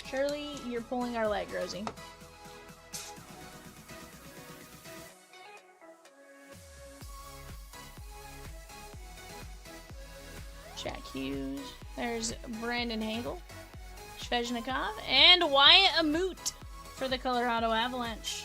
Surely you're pulling our leg, Rosie. Jack Hughes. There's Brandon Hagel. Svechnikov, and Wyatt Amoot for the Colorado Avalanche.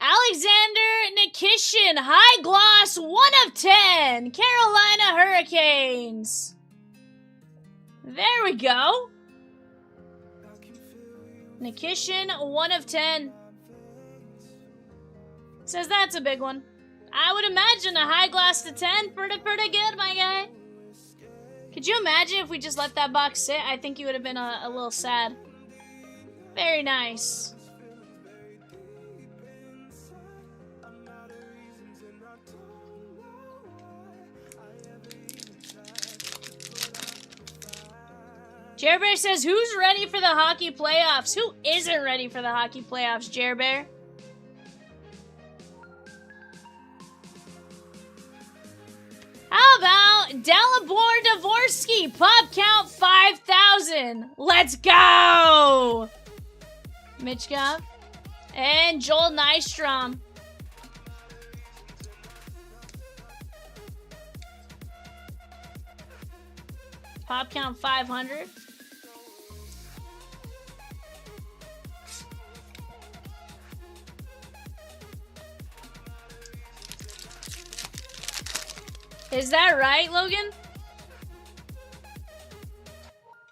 Alexander Nikishin, high gloss, 1 of 10. Carolina Hurricanes. There we go. Nikishin, 1 of 10. Says that's a big one. I would imagine a high gloss to 10. Pretty good, my guy. Could you imagine if we just let that box sit? I think you would have been a little sad. Very nice. Jer Bear says, who's ready for the hockey playoffs? Who isn't ready for the hockey playoffs, Jer Bear? How about Dalibor Dvorsky, pop count 5,000. Let's go! Mitchkov and Joel Nystrom. Pop count 500. Is that right, Logan?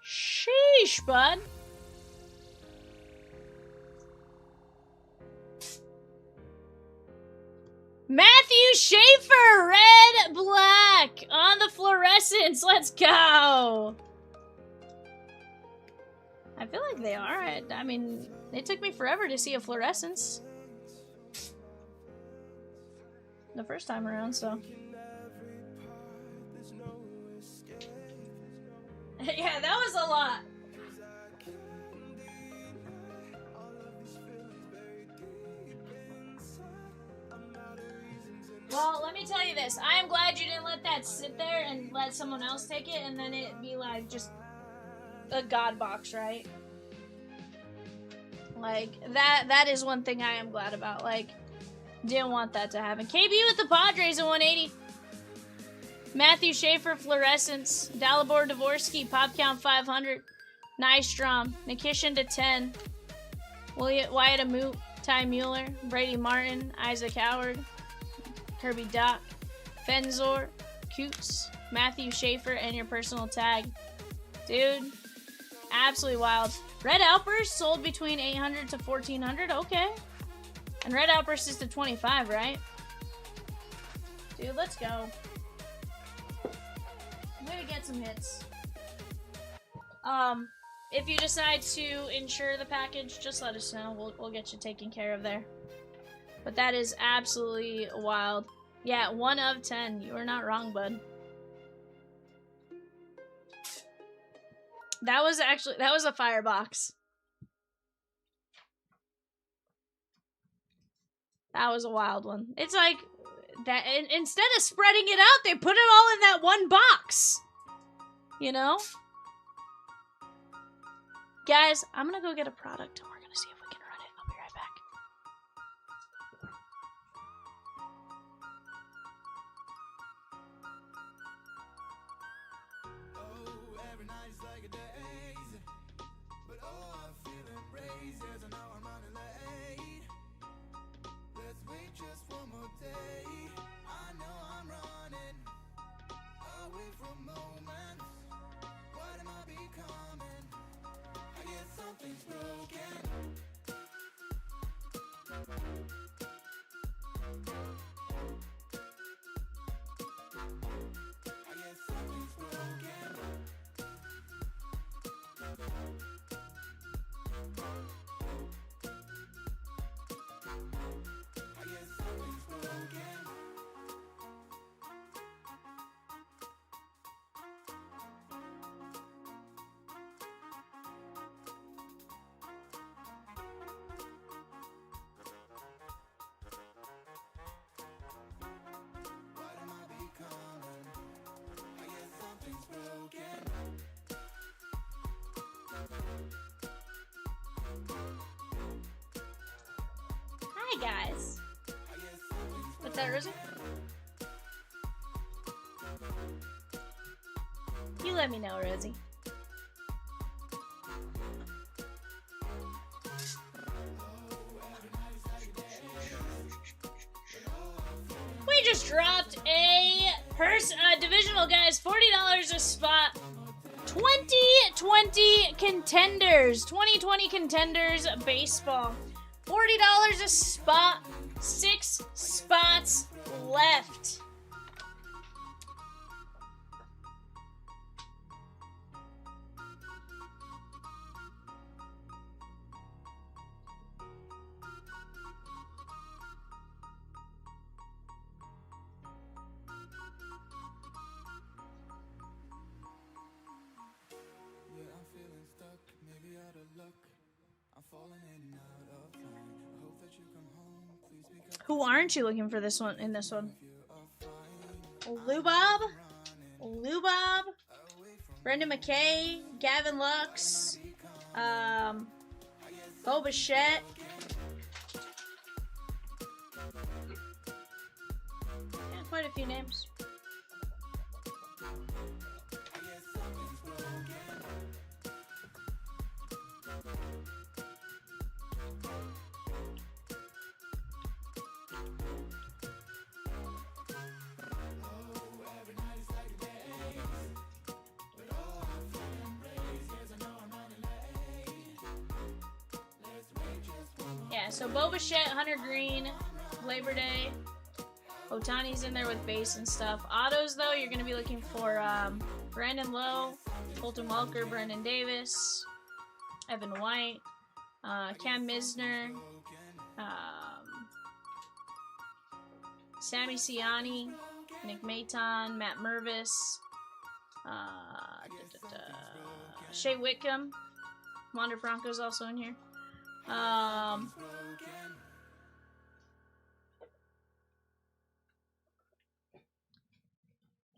Sheesh, bud. Matthew Schaefer, red, black, on the fluorescence. Let's go. I feel like they are. I mean, it took me forever to see a fluorescence the first time around, so. Yeah, that was a lot. Well, let me tell you this. I am glad you didn't let that sit there and let someone else take it and then it be like just a god box, right? Like, that is one thing I am glad about. Like, didn't want that to happen. KB with the Padres at 180. Matthew Schaefer, fluorescence. Dalibor Dvorsky, pop count 500. Nystrom. Nikishin to 10. Wyatt Amoot. Ty Mueller. Brady Martin. Isaac Howard. Kirby Doc. Fenzor. Coots. Matthew Schaefer, and your personal tag. Dude. Absolutely wild. Red Outburst sold between 800 to 1400. Okay. And Red Outburst is to 25, right? Dude, let's go. Way to get some hits. If you decide to insure the package, just let us know. We'll get you taken care of there. But that is absolutely wild. Yeah, 1 of 10. You are not wrong, bud. That was a firebox. That was a wild one. It's like that. Instead of spreading it out, they put it all in that one box. You know, guys. I'm gonna go get a product, and we're gonna see if we can run it. I'll be right back. Oh, every night is like a daze, but oh, I feel embraced. Yes, I know I'm running late. Let's wait just one more day. I know I'm running away from moments. What am I becoming? I guess something's broken. I guess something's broken. I guess something's broken. What am I becoming? I guess something's broken. Hi guys. I guess something's What's that, Rosie? You let me know, Rosie. We just dropped a divisional, guys. $40 a spot. 2020 Contenders. 2020 Contenders baseball. $40 a spot. 6 spots left. Yeah, I'm feeling stuck, maybe out of luck. I'm falling in and out of line. I hope that you come home. Please pick up Who aren't you looking for this one in this one? Lubob, Brendan McKay, Gavin Lux, Bo Bichette. Yeah, quite a few names. Yeah, so Bo Bichette, Hunter Green, Labor Day. Otani's in there with base and stuff. Autos, though, you're going to be looking for Brandon Lowe, Colton Welker, Brendan Davis, Evan White, Cam Misner, Sammy Ciani, Nick Maton, Matt Mervis, Shea Whitcomb. Wander Franco's also in here.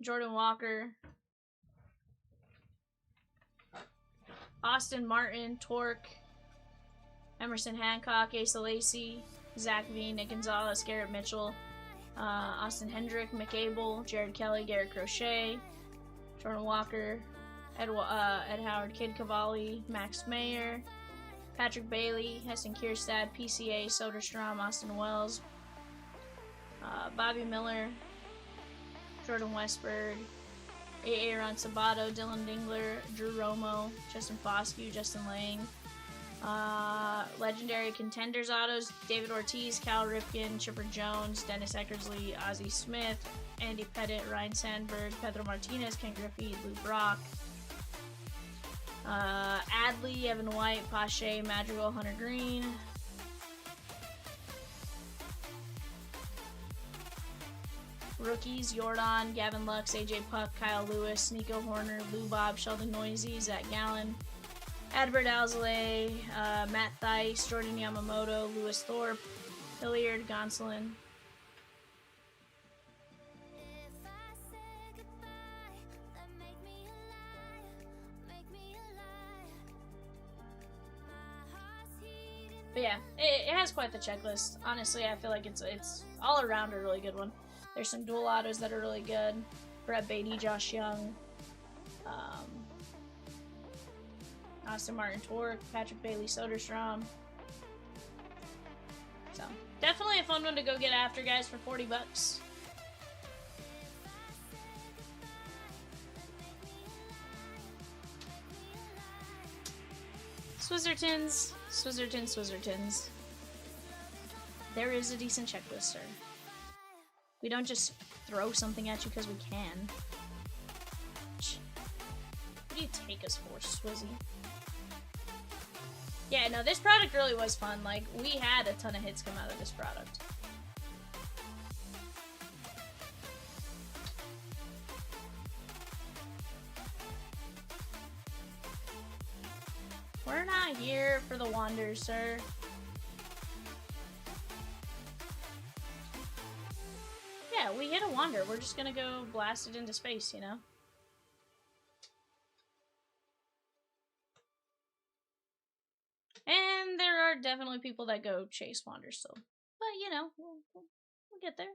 Jordan Walker, Austin Martin, Torque, Emerson Hancock, Asa Lacey, Zach V, Nick Gonzalez, Garrett Mitchell, Austin Hendrick, McAble, Jared Kelly, Garrett Crochet, Jordan Walker, Ed Howard, Kid Cavalli, Max Mayer, Patrick Bailey, Heston Kierstad, PCA, Soderstrom, Austin Wells, Bobby Miller, Jordan Westberg, Aaron Sabato, Dylan Dingler, Drew Romo, Justin Foscue, Justin Lang, legendary Contenders autos, David Ortiz, Cal Ripken, Chipper Jones, Dennis Eckersley, Ozzie Smith, Andy Pettit, Ryan Sandberg, Pedro Martinez, Ken Griffey, Lou Brock, Adley, Evan White, Pache, Madrigal, Hunter Green. Rookies, Jordan, Gavin Lux, AJ Puck, Kyle Lewis, Nico Horner, Lou Bob, Sheldon Noisy, Zach Gallen, Adbert Alzale, Matt Theis, Jordan Yamamoto, Lewis Thorpe, Hilliard, Gonsolin. If I say goodbye, then make me a liar, make me a liar. My heart's heating. But yeah, it has quite the checklist. Honestly, I feel like it's all around a really good one. There's some dual autos that are really good. Brett Beatty, Josh Young, Austin Martin Torque, Patrick Bailey Soderstrom. So definitely a fun one to go get after, guys, for 40 bucks. Swizzertons, Swizzertons, Swizzertons. There is a decent checklist, sir. We don't just throw something at you because we can. What do you take us for, Swizzy? Yeah, no, this product really was fun. Like, we had a ton of hits come out of this product. We're not here for the wonders, sir. Yeah, we hit a wander. We're just gonna go blast it into space, you know? And there are definitely people that go chase wanders still. But, you know, we'll get there.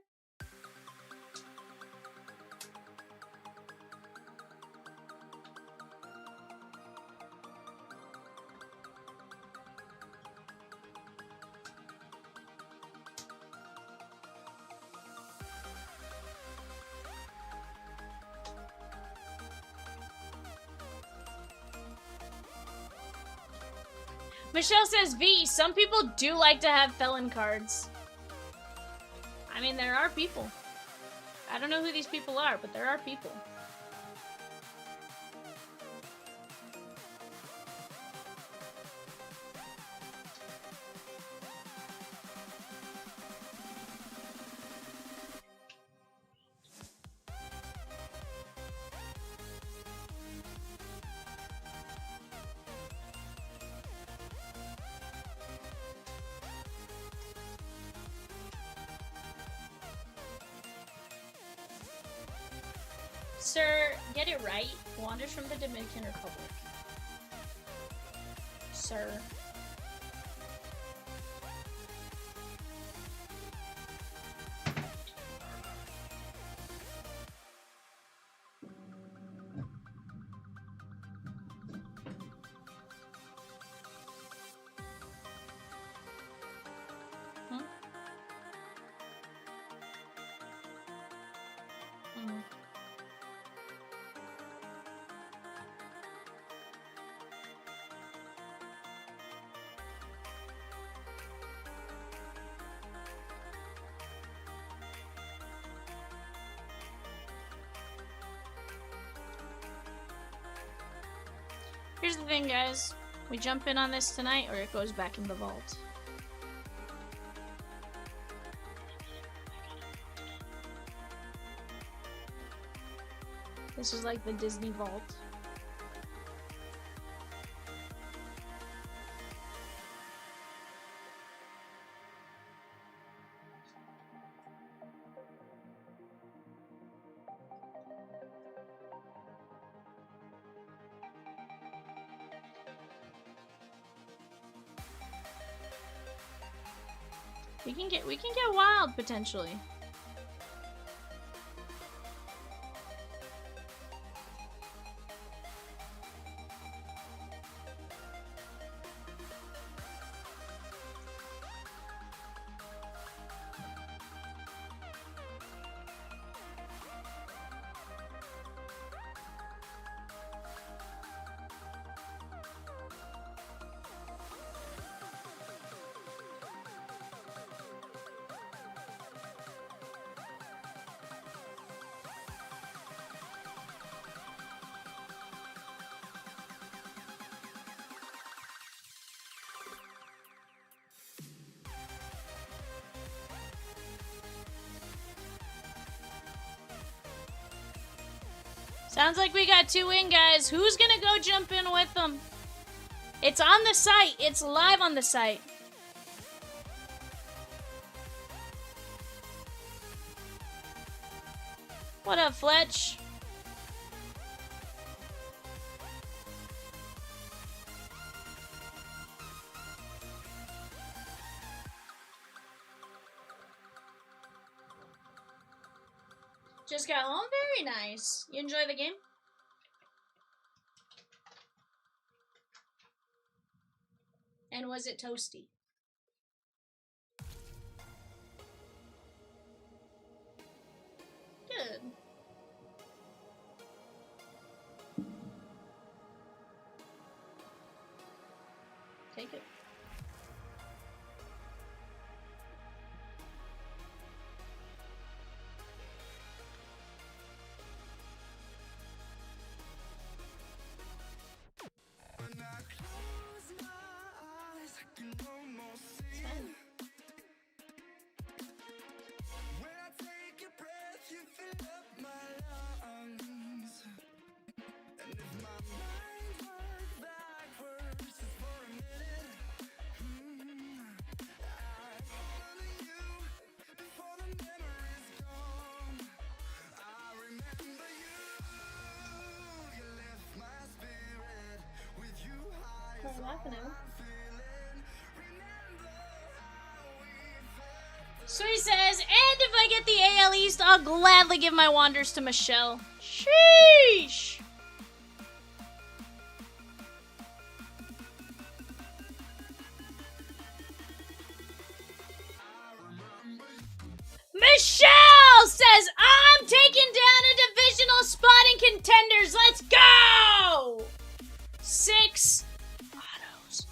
Michelle says, V, some people do like to have felon cards. I mean, there are people. I don't know who these people are, but there are people. Sir, get it right. Wanders from the Dominican Republic. Sir. Huh? Here's the thing, guys. We jump in on this tonight, or it goes back in the vault. This is like the Disney vault. We can get wild potentially. Sounds like we got two in, guys. Who's gonna go jump in with them? It's on the site. It's live on the site. What up, Fletch? Just got home? Very nice. You enjoy the game? And was it toasty? Good. Take it. What are you laughing at? So he says, and if I get the AL East, I'll gladly give my Wanders to Michelle. Sheesh! Michelle says, I'm taking down a divisional spot in Contenders. Let's go! 6 autos.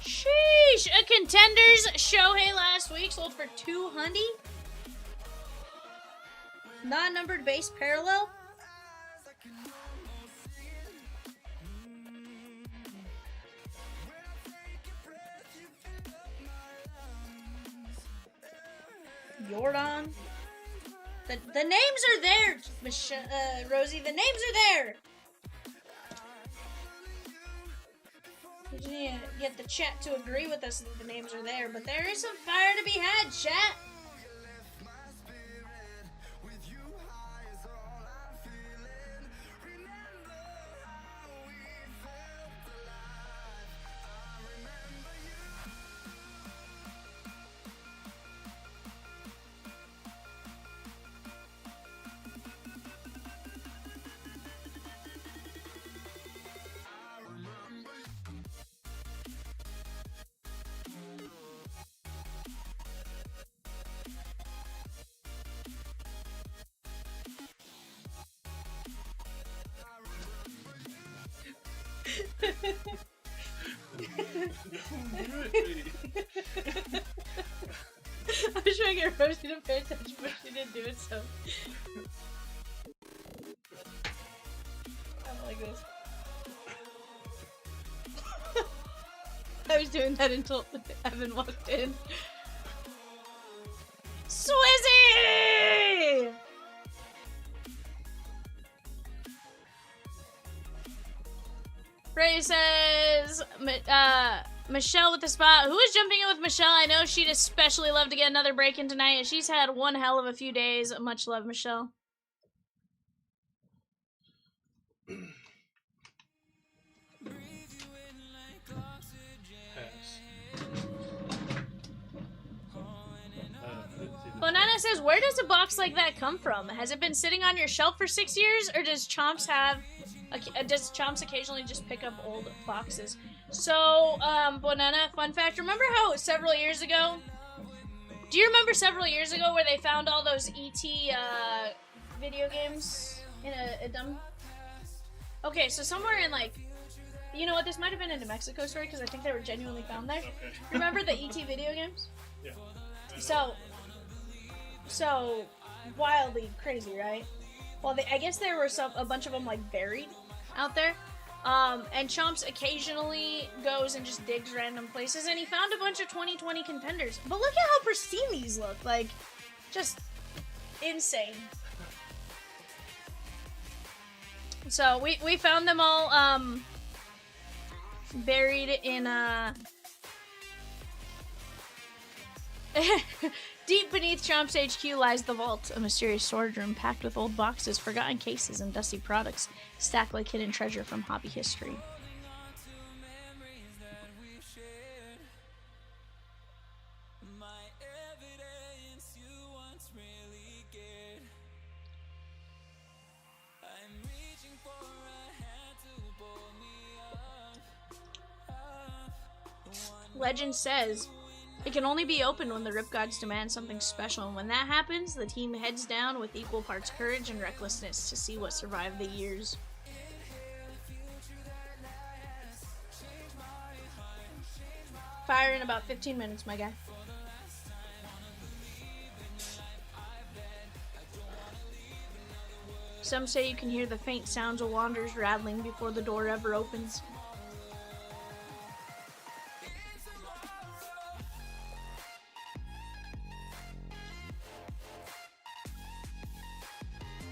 Sheesh! A Contenders Shohei last week sold for $200. Non-numbered base parallel. Jordan. The names are there, Rosie. The names are there. We just need to get the chat to agree with us that the names are there, but there is some fire to be had, chat. I was trying to get Rosie to pay attention, but she didn't do it, so. I don't like this. I was doing that until Evan walked in. Swizzy! Ray says, Michelle with the spot. Who is jumping in with Michelle? I know she'd especially love to get another break in tonight. She's had one hell of a few days. Much love, Michelle. Banana says, where does a box like that come from? Has it been sitting on your shelf for 6 years, or does Chomps occasionally just pick up old boxes? So, Banana, fun fact, remember how several years ago, do you remember several years ago where they found all those E.T. Video games in a dump? Okay, so somewhere in, like, you know what, this might have been a New Mexico story, because I think they were genuinely found there. Okay. Remember the E.T. video games? Yeah. So wildly crazy, right? Well, I guess there were a bunch of them like buried out there. And Chomps occasionally goes and just digs random places, and he found a bunch of 2020 contenders. But look at how pristine these look. Like, just insane. So we found them all buried in deep beneath Chomp's HQ lies the vault, a mysterious storage room packed with old boxes, forgotten cases, and dusty products stacked like hidden treasure from hobby history. Legend says it can only be opened when the Rip Gods demand something special, and when that happens, the team heads down with equal parts courage and recklessness to see what survived the years. Fire in about 15 minutes, my guy. Some say you can hear the faint sounds of wanderers rattling before the door ever opens.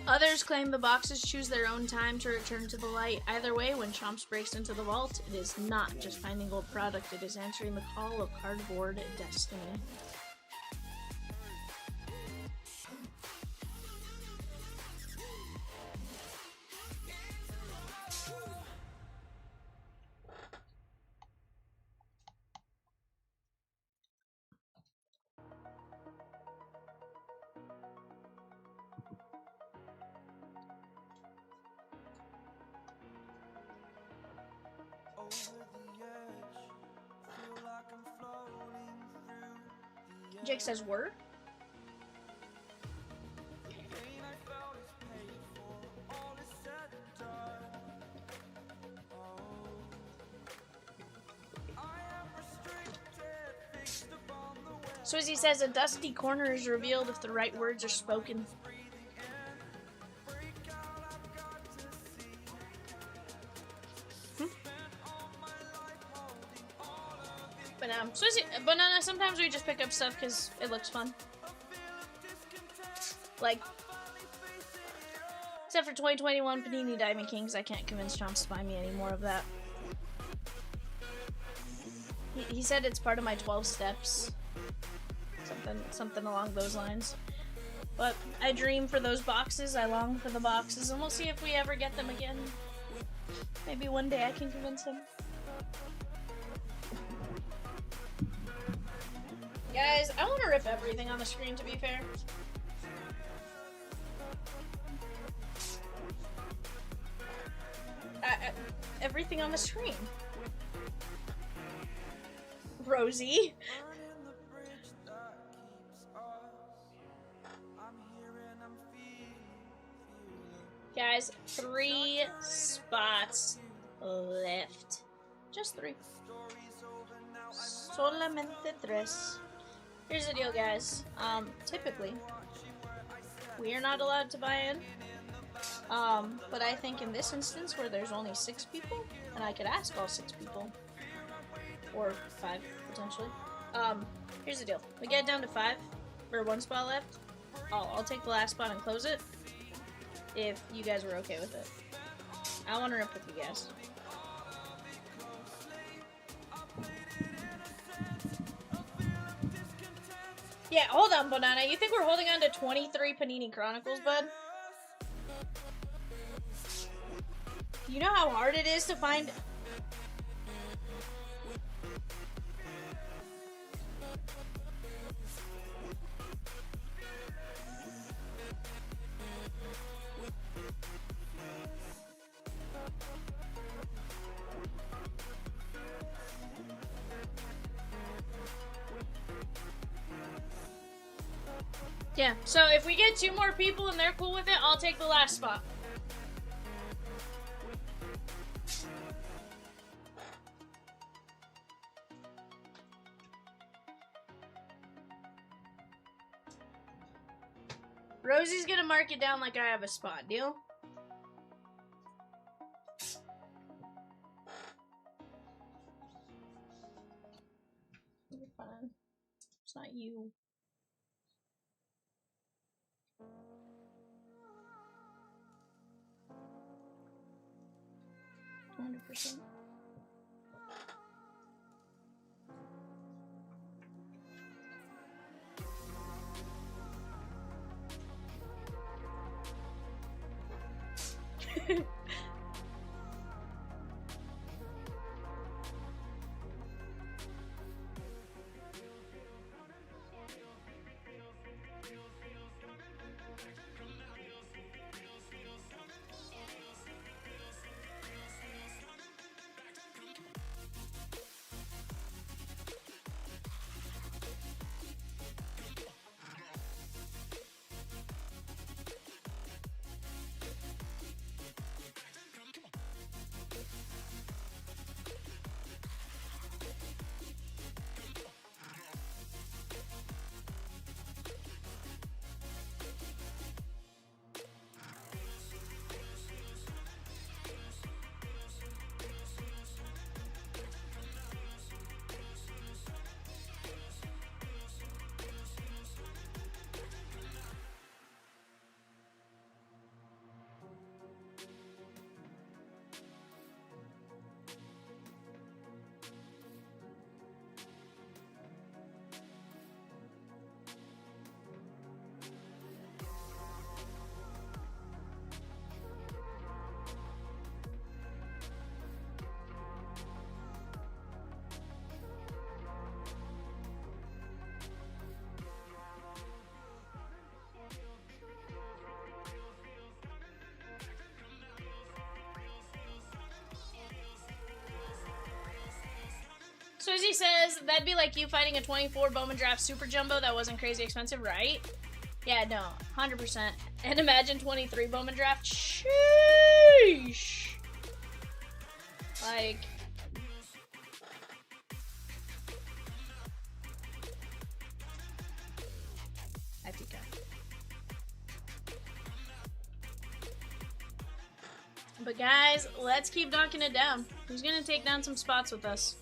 Others claim the boxes choose their own time to return to the light. Either way, when Chomps breaks into the vault, it is not just finding gold product, it is answering the call of cardboard destiny. Jake says, word? So as he says, a dusty corner is revealed if the right words are spoken. Banana, sometimes we just pick up stuff because it looks fun. Like, except for 2021 Panini Diamond Kings, I can't convince Chomps to buy me any more of that. He said it's part of my 12 steps. Something along those lines. But I dream for those boxes, I long for the boxes, and we'll see if we ever get them again. Maybe one day I can convince him. Guys, I want to rip everything on the screen, to be fair. Everything on the screen. Rosie. Guys, 3 spots left. Just 3. Solamente 3. Here's the deal, guys. Typically, we are not allowed to buy in. But I think in this instance, where there's only 6 people, and I could ask all 6 people, or 5 potentially. Here's the deal. We get down to 5, or 1 spot left. I'll take the last spot and close it, if you guys were okay with it. I want to rip with you guys. Yeah, hold on, Banana. You think we're holding on to 23 Panini Chronicles, bud? You know how hard it is to find... Yeah, so if we get 2 more people and they're cool with it, I'll take the last spot. Rosie's gonna mark it down like I have a spot, deal? 100%. Swizzy says, that'd be like you fighting a 24 Bowman Draft Super Jumbo that wasn't crazy expensive, right? Yeah, no, 100%. And imagine 23 Bowman Draft. Sheesh! Like... FTK. But guys, let's keep knocking it down. Who's gonna take down some spots with us?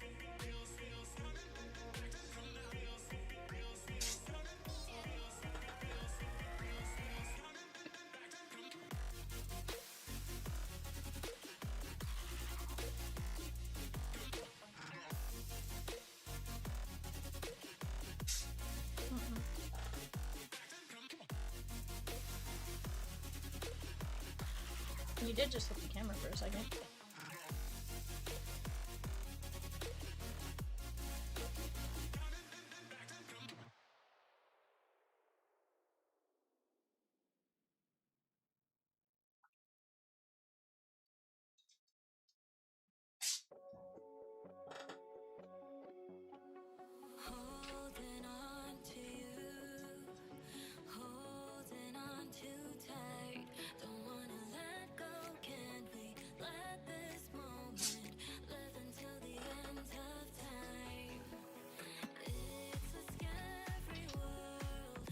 You did just flip the camera for a second. Holding on to you, holding on too tight. Don't wanna let go. Can we let this moment live until the end of time? It's a scary world,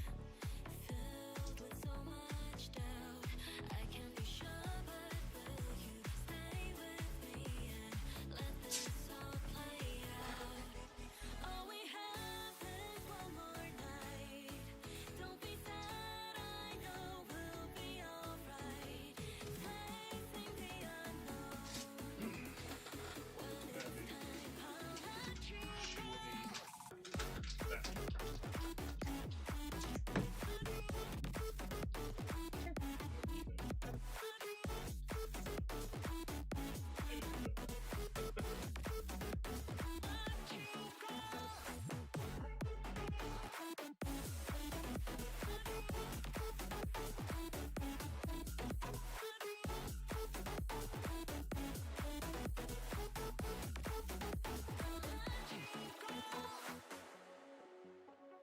filled with so much doubt. I can't be sure, but will you stay with me and let this all play out? All we have is one more night. Don't be sad, I know we'll be alright. Facing the unknown. When it's time, I'll let you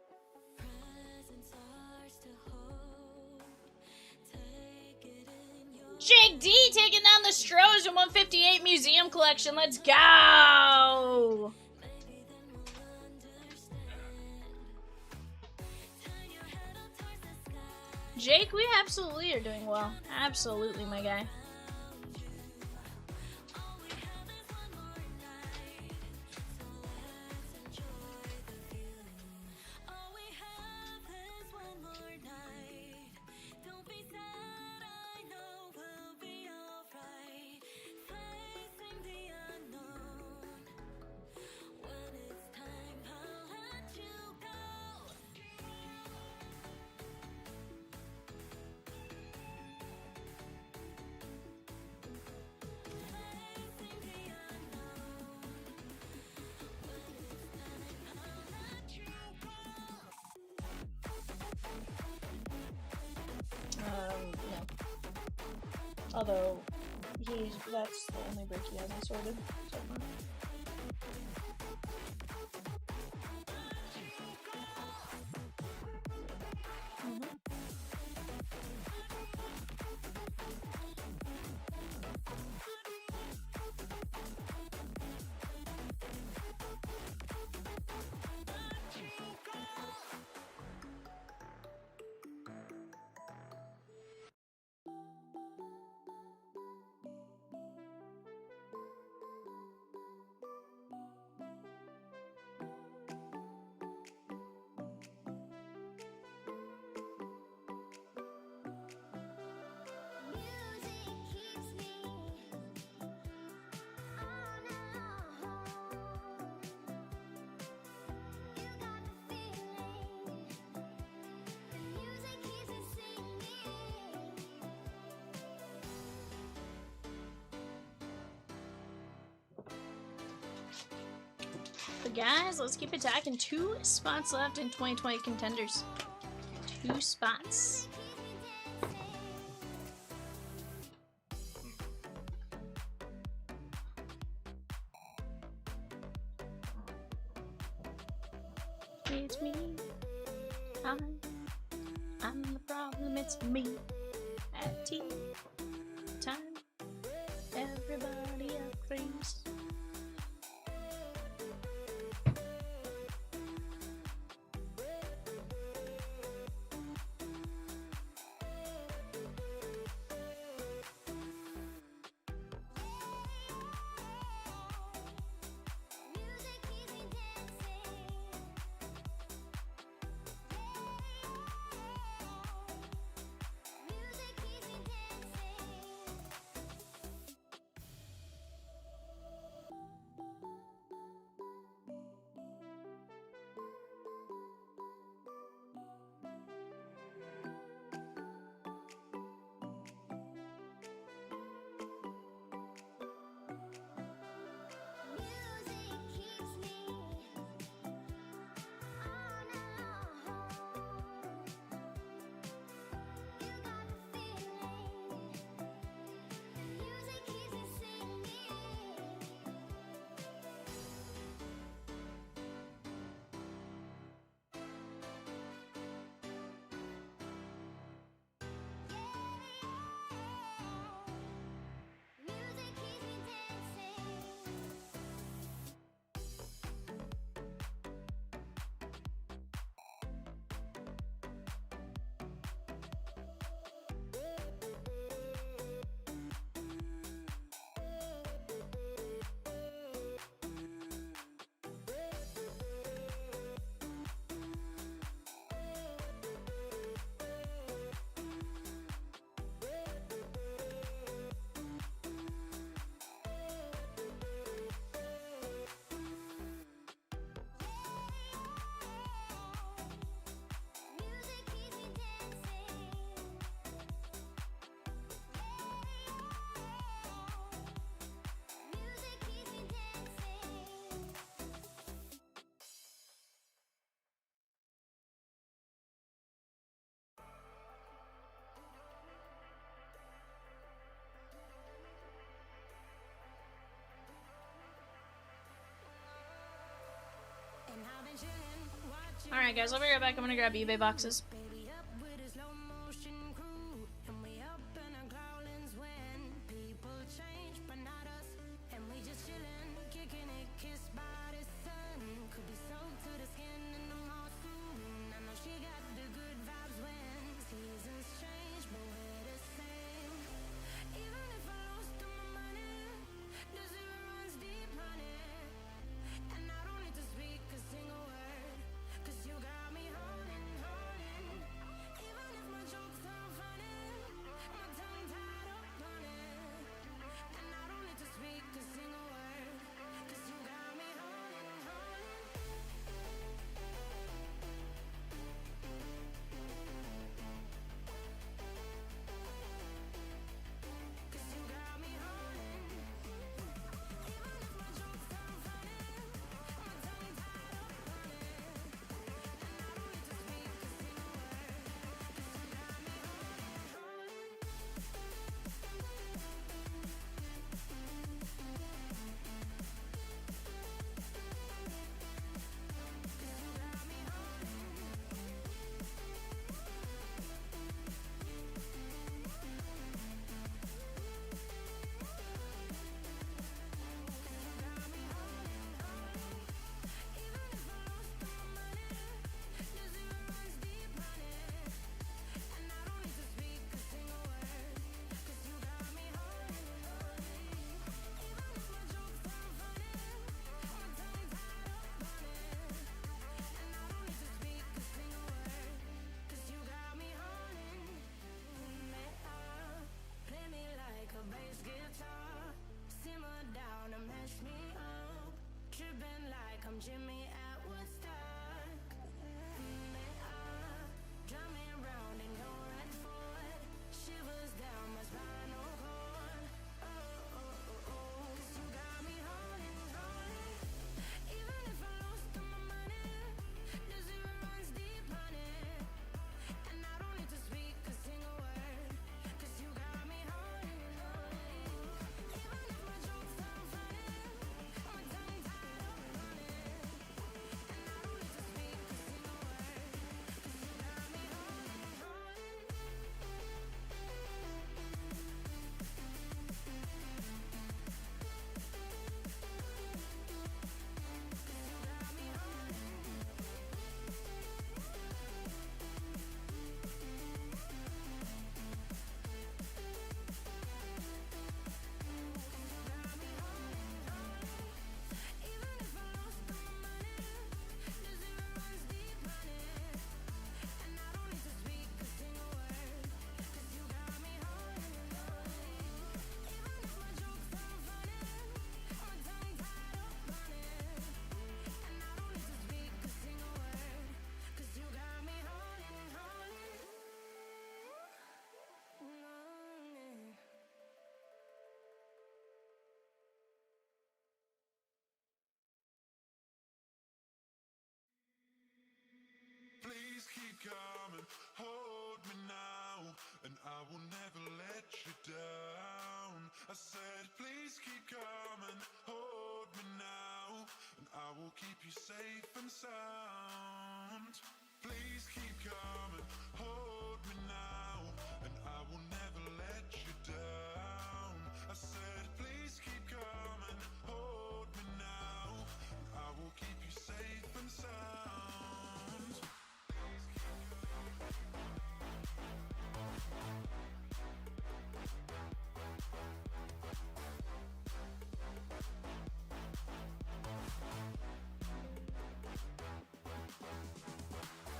presents ours to hold. Take it in your Jake D taking down the Strohs in 158 Museum Collection. Let's go! maybe then we'll understand. Turn your head up towards the sky. Jake, we absolutely are doing well. Absolutely, my guy. All we have is one more night, so let's enjoy the feeling. All we have is one more night. Don't be sad, I know we'll be alright. Facing the Although, that's the only break he hasn't sorted so far. But guys, let's keep attacking. 2 spots left in 2020 Contenders. 2 spots. It's me. I'm the problem, it's me. At tea time, everybody agrees. Alright guys, I'll be right back. I'm gonna grab eBay boxes. I said, please keep coming, hold me now, and I will keep you safe and sound. Please keep coming, hold me now, and I will never let you down. I said, please keep coming, hold me now, and I will keep you safe and sound.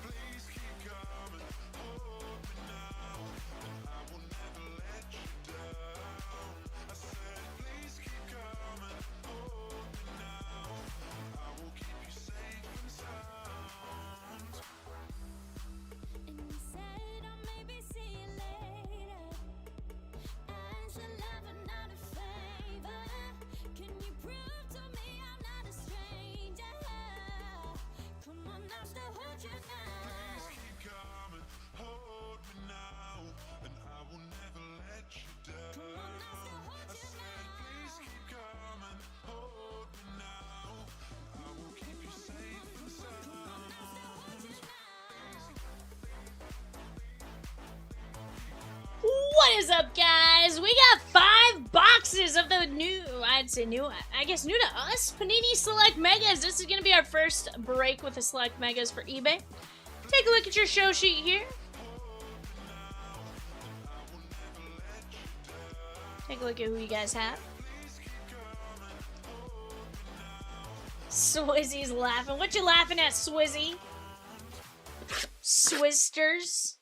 Please keep coming, hold me now, and I will never let you down. I said, please keep coming, hold me now, and I will keep you safe and sound. And you said I'll maybe see you later. As a lover, not a favor. Can you prove to me I'm not a stranger? Come on, I'll still hold you now. Keep coming, hold me now, and I will never let you down. Come on, I'll still hold I you said, please now. keep coming, hold me now, I will keep you safe and sound. Come on, I'll still hold you now. What is up, guys? We got 5 boxes of the new, I guess new to us, Panini Select Megas. This is going to be our first break with the Select Megas for eBay. Take a look at your show sheet here. Take a look at who you guys have. Swizzy's laughing. What you laughing at, Swizzy? Swisters.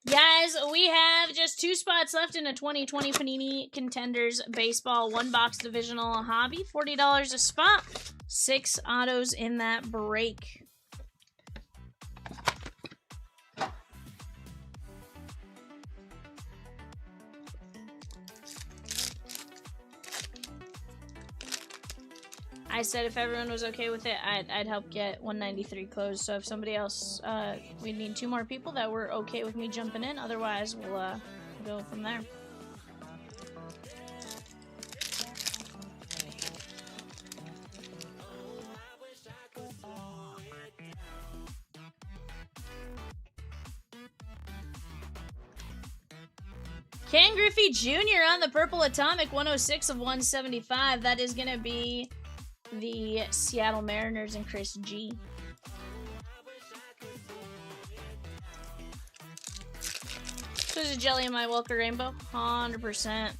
Guys, we have just 2 spots left in a 2020 Panini Contenders Baseball 1-box divisional hobby. $40 a spot. 6 autos in that break. I said if everyone was okay with it, I'd help get 193 closed. So if somebody else, we need 2 more people that were okay with me jumping in. Otherwise, we'll go from there. Ken Griffey Jr. on the Purple Atomic, 106 of 175. That is going to be the Seattle Mariners and Chris G. So there's a jelly in my Welker Rainbow. 100%.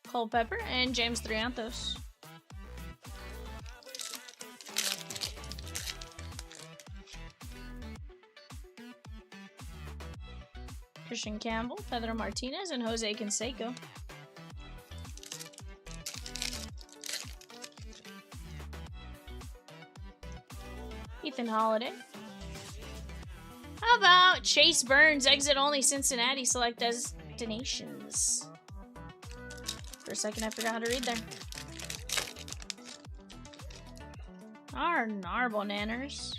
Culpepper and James Triantos. Christian Campbell, Pedro Martinez, and Jose Canseco. Ethan Holiday. How about Chase Burns, exit only Cincinnati, select destinations. For a second, I forgot how to read there. Our Narbonanners.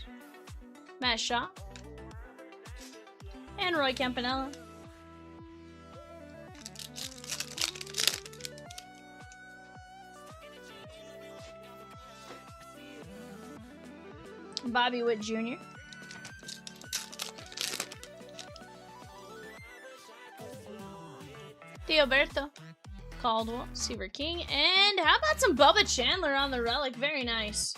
Matt Shaw. And Roy Campanella. Bobby Witt Jr. Theoberto Caldwell, Seaver King, and how about some Bubba Chandler on the relic? Very nice.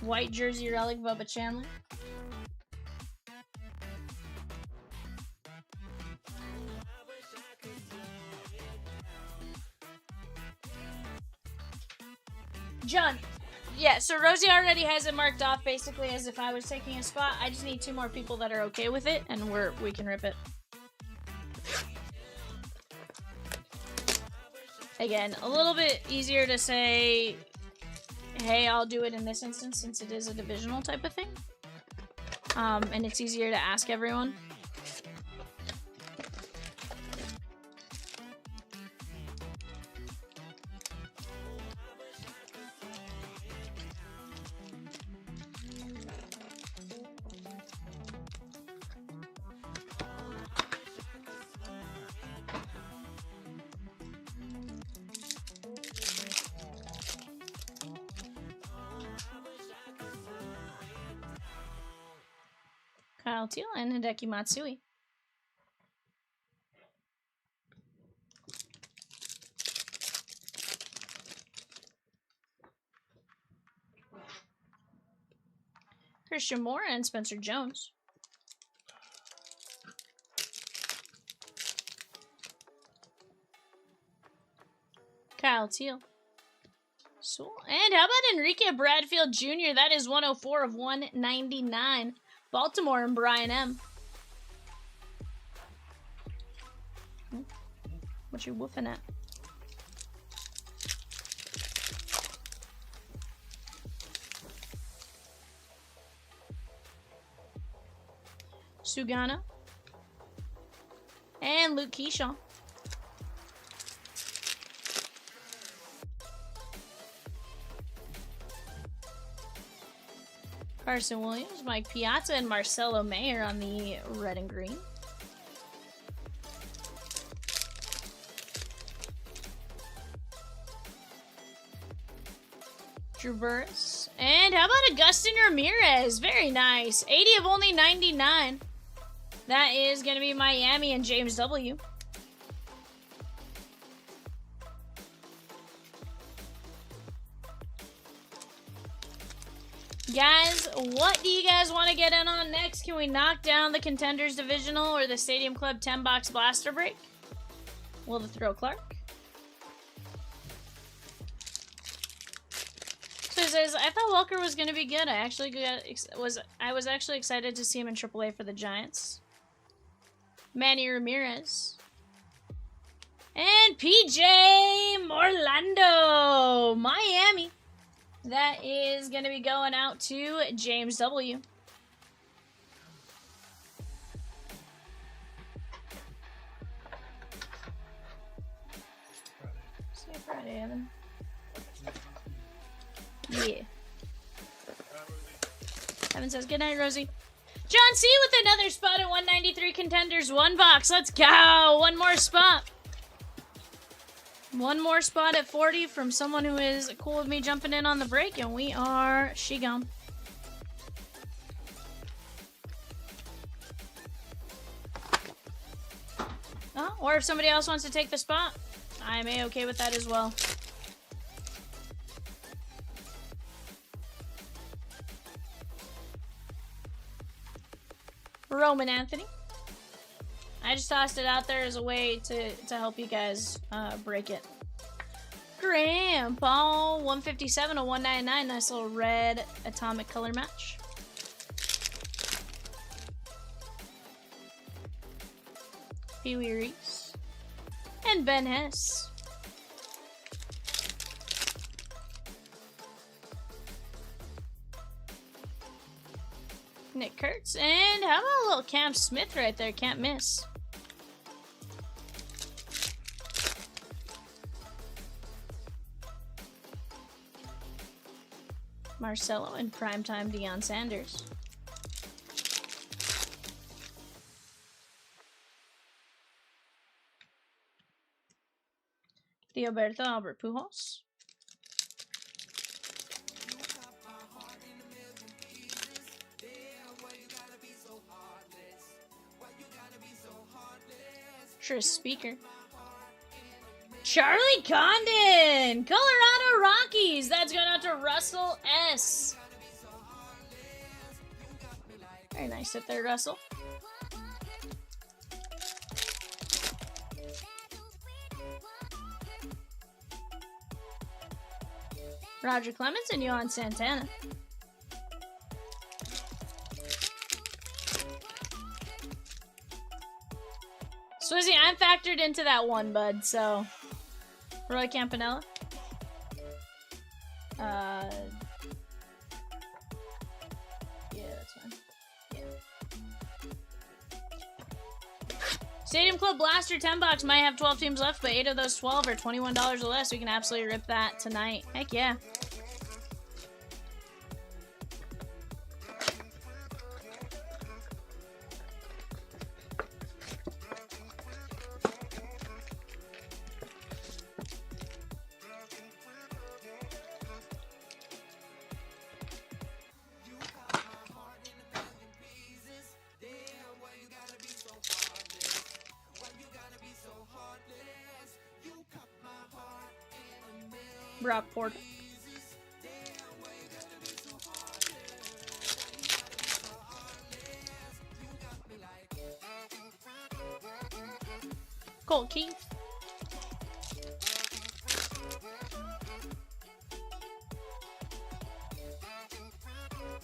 White jersey relic, Bubba Chandler. John. Yeah, so Rosie already has it marked off basically as if I was taking a spot. I just need 2 more people that are okay with it, and we can rip it. Again, a little bit easier to say, hey, I'll do it in this instance since it is a divisional type of thing. And it's easier to ask everyone. Kyle Teal and Hideki Matsui. Christian Moore and Spencer Jones. Kyle Teal. So, and how about Enrique Bradfield Jr.? That is 104 of 199. Baltimore and Brian M. What you woofing at? Sugana. And Luke Keyshaw. Carson Williams, Mike Piazza, and Marcelo Mayer on the red and green. Drew Burris. And how about Agustin Ramirez? Very nice. 80 of only 99. That is going to be Miami and James W. Guys, what do you guys want to get in on next? Can we knock down the Contenders Divisional or the Stadium Club 10-box blaster break? Will the throw Clark? So it says, I thought Walker was going to be good. I was actually excited to see him in AAA for the Giants. Manny Ramirez. And PJ Orlando, Miami. That is going to be going out to James W. See you Friday, Evan. Yeah. Evan says, good night, Rosie. John C. with another spot at 193 Contenders. One box. Let's go. One more spot. One more spot at 40 from someone who is cool with me jumping in on the break, and we are Shigum. Oh, or if somebody else wants to take the spot, I'm A-okay with that as well. Roman Anthony. I just tossed it out there as a way to help you guys break it. Grandpa, 157 to 199. Nice little red atomic color match. Pee Wee Reese. And Ben Hess. Nick Kurtz. And how about a little Cam Smith right there? Can't miss. Marcelo and primetime Deion Sanders. Theoberto Albert Pujols. Tris Speaker. Charlie Condon! Colorado Rockies! That's going out to Russell S. Very nice hit there, Russell. Roger Clemens and Yohan Santana. Swizzy, I'm factored into that one, bud, so... Roy Campanella. Yeah, that's fine. Yeah. Stadium Club Blaster 10 box might have 12 teams left, but 8 of those 12 are $21 or less. We can absolutely rip that tonight. Heck yeah. Brock Porter. Colt Keith.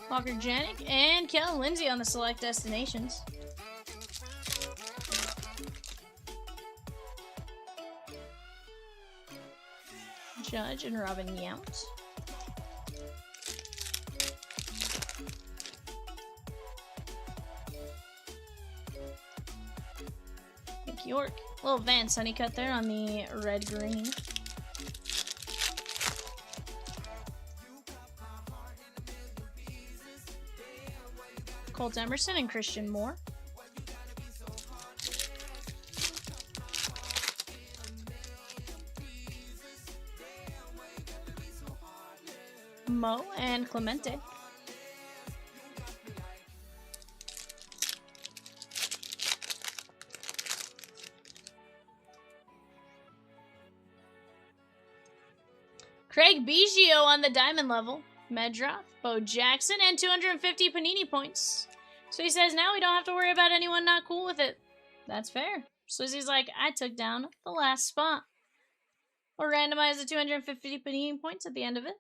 Walker Janik and Kellen Lindsay on the select destinations. Judge and Robin Yount. Nick York. Little Vance Honeycutt there on the red green. Colt Emerson and Christian Moore. Mo and Clemente. Craig Biggio on the diamond level. Medroff, Bo Jackson, and 250 Panini points. So he says now we don't have to worry about anyone not cool with it. That's fair. Swizzy's like, I took down the last spot. We'll randomize the 250 Panini points at the end of it.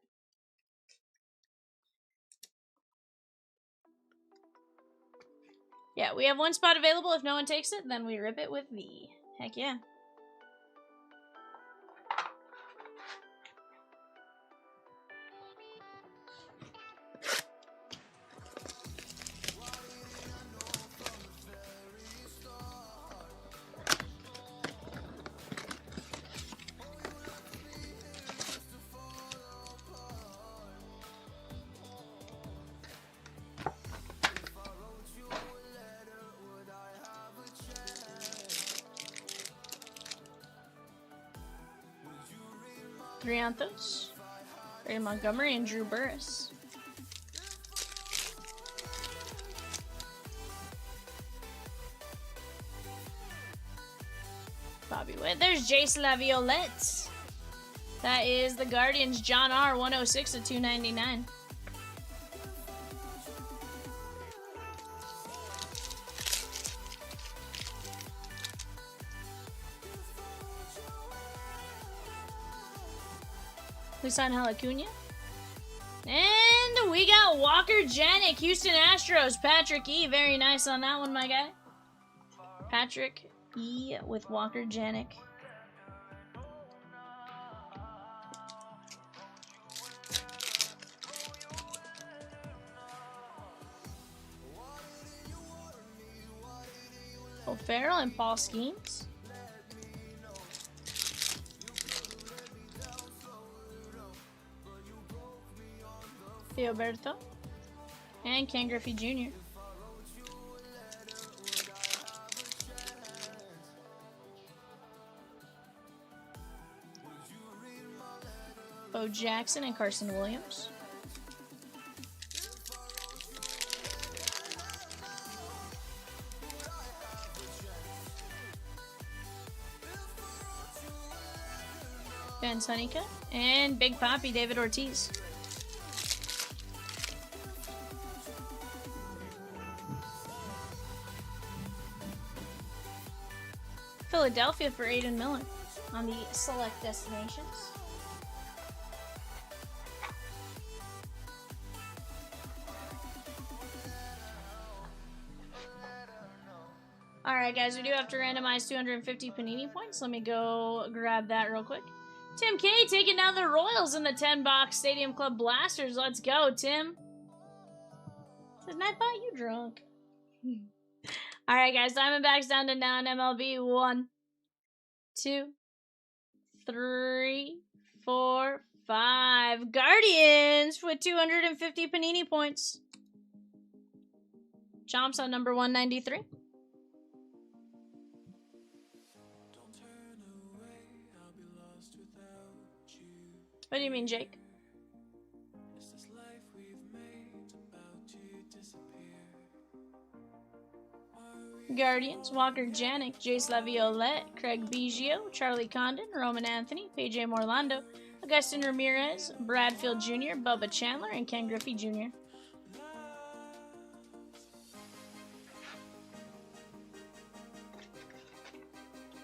Yeah, we have one spot available. If no one takes it, then we rip it with V. Heck yeah. Trianthos, Ray Montgomery, and Drew Burris. Bobby Witt. There's Jace Laviolette. That is the Guardians, John R. 106 to 299. Lisan Halacuna. And we got Walker Janik, Houston Astros, Patrick E. Very nice on that one, my guy. Patrick E. with Walker Janik. O'Farrell and Paul Skeens. Theoberto and Ken Griffey Jr. Bo Jackson and Carson Williams. Van Sunnica and Big Papi David Ortiz. Philadelphia for Aiden Miller on the select destinations. Alright guys, we do have to randomize 250 Panini points. Let me go grab that real quick. Tim K taking down the Royals in the 10-box Stadium Club Blasters. Let's go, Tim. Says, I thought you drunk. Alright guys, Diamondbacks down to now in MLB. 1, 2, 3, 4, 5. Guardians with 250 Panini points. Chomps on number 193. What do you mean, Jake? Guardians, Walker Janik, Jace Laviolette, Craig Biggio, Charlie Condon, Roman Anthony, PJ Morlando, Augustin Ramirez, Bradfield Jr., Bubba Chandler, and Ken Griffey Jr.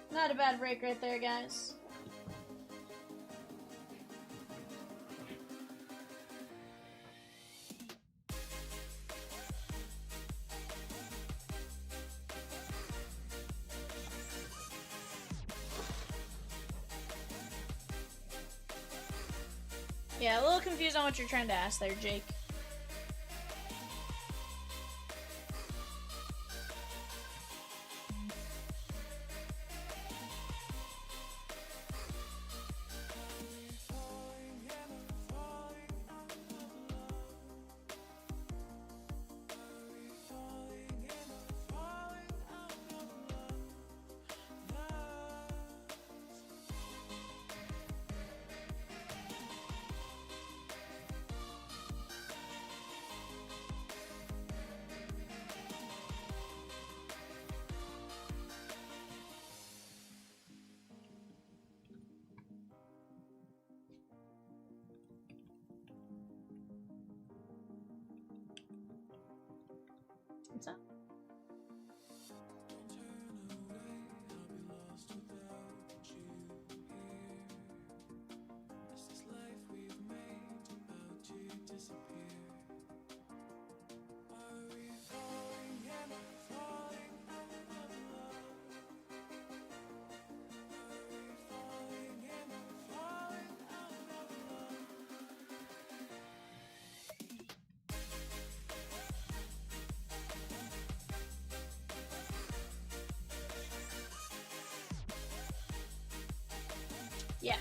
Not a bad break right there, guys. Yeah, a little confused on what you're trying to ask there, Jake. What's up? Yeah.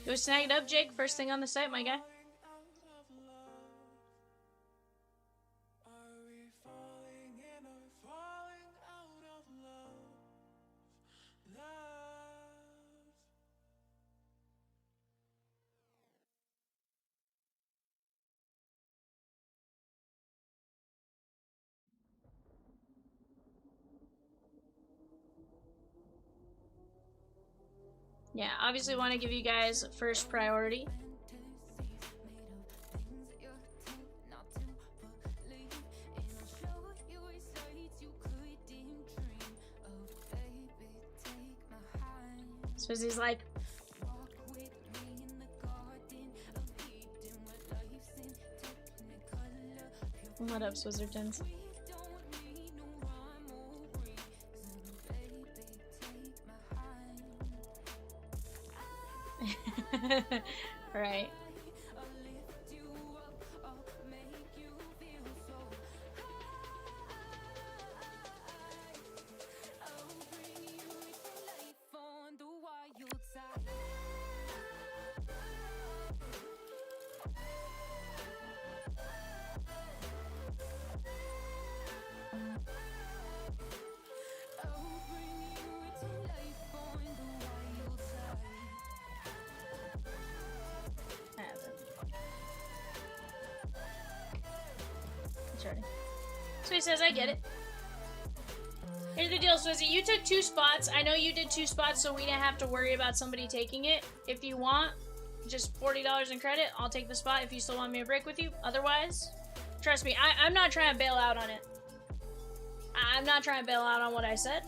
Go snag it up, Jake. First thing on the site, my guy. Yeah, obviously want to give you guys first priority. Swizzy's like, what up, Swizzertons? Right. So he says, I get it. Here's the deal, Swizzy. You took 2 spots. I know you did 2 spots, so we didn't have to worry about somebody taking it. If you want just $40 in credit, I'll take the spot if you still want me to break with you. Otherwise, trust me, I'm not trying to bail out on it. I'm not trying to bail out on what I said.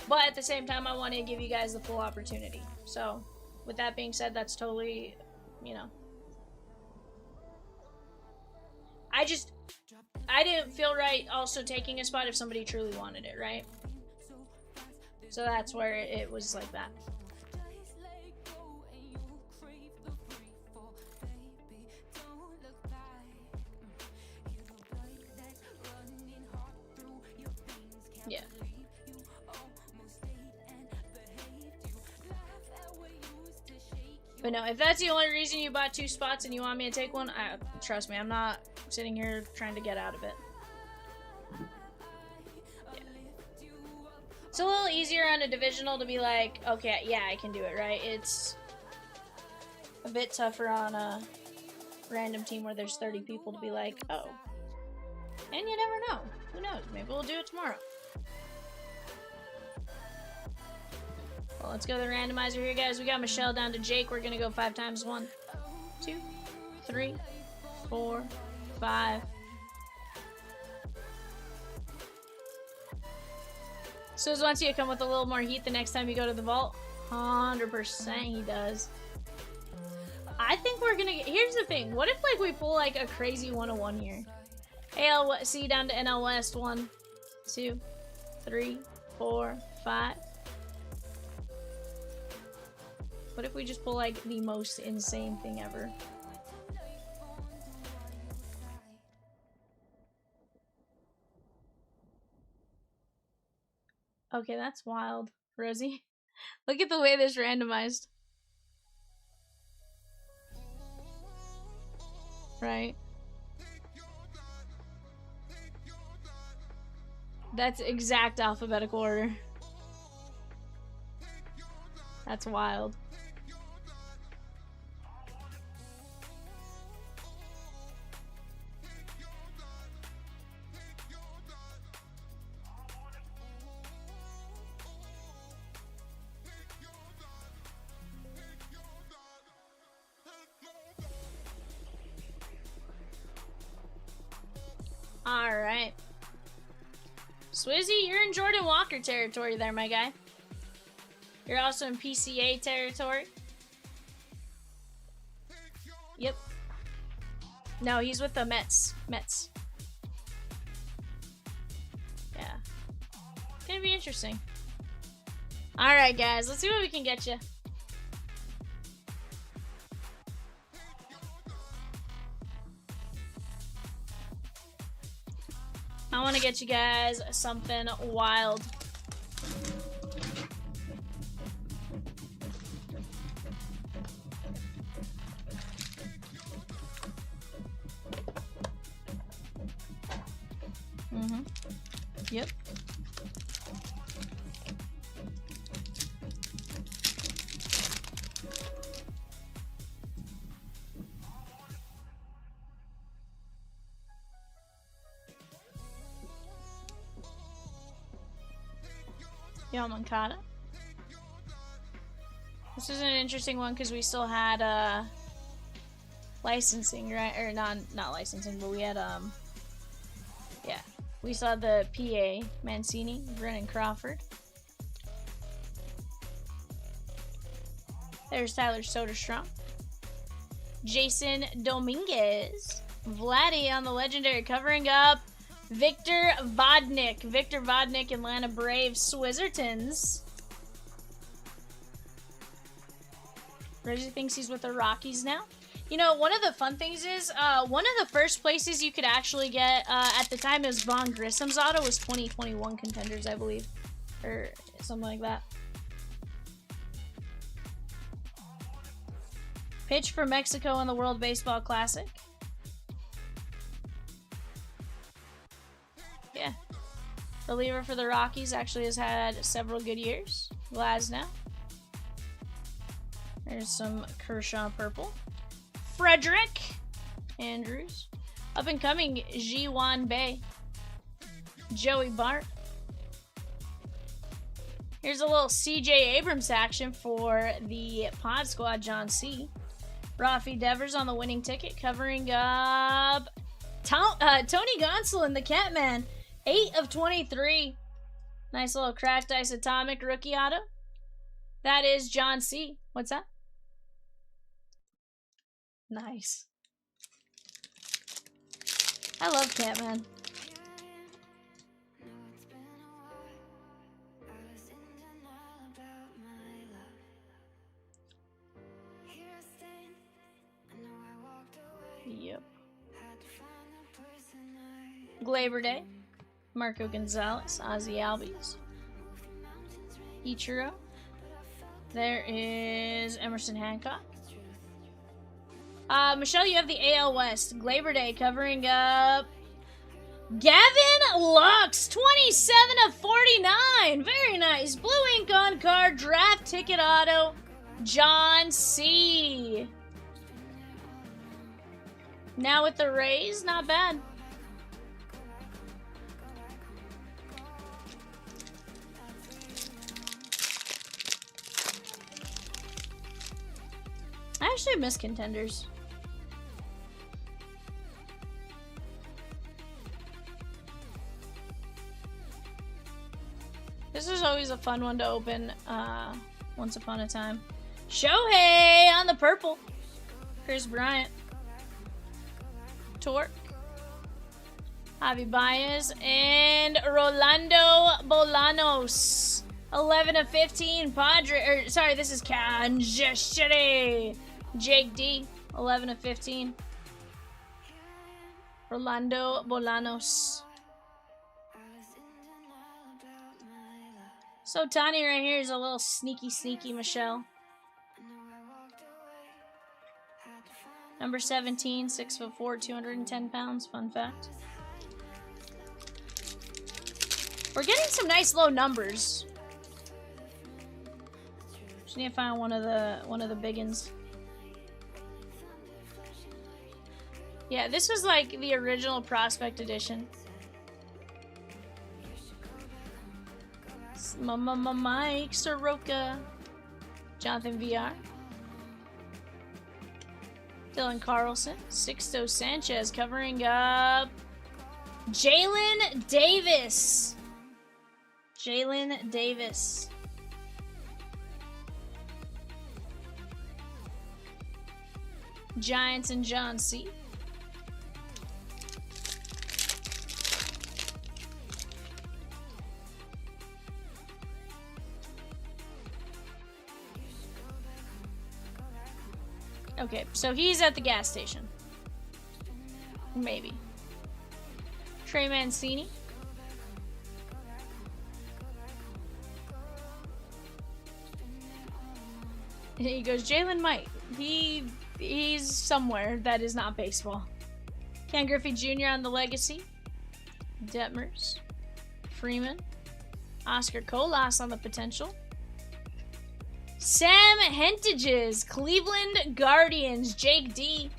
But at the same time, I want to give you guys the full opportunity. So, with that being said, that's totally, you know. I didn't feel right also taking a spot if somebody truly wanted it, right? So that's where it was like that. Yeah. But no, if that's the only reason you bought 2 spots and you want me to take one, trust me, I'm not sitting here trying to get out of it. Yeah. It's a little easier on a divisional to be like, okay, yeah, I can do it, right? It's a bit tougher on a random team where there's 30 people to be like, oh. And you never know. Who knows? Maybe we'll do it tomorrow. Well, let's go to the randomizer here, guys. We got Michelle down to Jake. We're going to go 5 times. 1, 2, 3, 4, 5. So wants you to come with a little more heat the next time you go to the vault. 100% he does. I think we're going to get... Here's the thing. What if, like, we pull, like, a crazy 101 here? ALC down to NL West. 1, 2, 3, 4, 5. What if we just pull like the most insane thing ever? Okay, that's wild, Rosie. Look at the way this randomized. Right? That's exact alphabetical order. That's wild. Alright. Swizzy, you're in Jordan Walker territory there, my guy. You're also in PCA territory. Yep. No, he's with the Mets. Yeah. It's gonna be interesting. Alright, guys. Let's see what we can get you. I want to get you guys something wild. Yep. Yamankata. This is an interesting one because we still had licensing, right? Or not licensing, but we had yeah. We saw the PA Mancini, Brennan Crawford. There's Tyler Soderstrom. Jason Dominguez. Vladdy on the legendary covering up. Victor Vodnik. Victor Vodnik, Atlanta Braves, Swizzertons. Rosie thinks he's with the Rockies now. You know, one of the fun things is, one of the first places you could actually get, at the time, is Vaughn Grissom's auto was 2021 Contenders, I believe. Or something like that. Pitch for Mexico in the World Baseball Classic. Yeah. Reliever for the Rockies actually has had several good years. Glasnow. There's some Kershaw purple. Frederick Andrews. Up and coming, Ji-Wan Bay. Joey Bart. Here's a little CJ Abrams action for the Pod Squad, John C. Rafi Devers on the winning ticket, covering up Tony Gonsolin, the Catman. 8 of 23. Nice little cracked ice atomic rookie auto. That is John C. What's that? Nice. I love Catman. Yep. Glaber Day. Marco Gonzalez. Ozzy Albies. Ichiro. There is Emerson Hancock. Michelle, you have the AL West. Labor Day covering up Gavin Lux, 27 of 49. Very nice. Blue ink on card, draft ticket auto, John C. Now with the Rays, not bad. I actually miss Contenders. This is always a fun one to open once upon a time. Shohei on the purple. Chris Bryant. Torque. Javi Baez. And Rolando Bolanos. 11 of 15. Padre. Sorry, this is Kansas City. Jake D. 11 of 15. Rolando Bolanos. So Tani right here is a little sneaky Michelle. Number 17, 6'4", 210 pounds. Fun fact. We're getting some nice low numbers. Just need to find one of the biggins. Yeah, this was like the original Prospect Edition. Mike Soroka, Jonathan VR, Dylan Carlson, Sixto Sanchez covering up Jalen Davis. Jalen Davis. Giants and John C. Okay, so he's at the gas station. Maybe. Trey Mancini. And he goes, Jalen might. He's somewhere that is not baseball. Ken Griffey Jr. on the legacy. Detmers. Freeman. Oscar Colas on the potential. Sam Hentages, Cleveland Guardians, Jake D.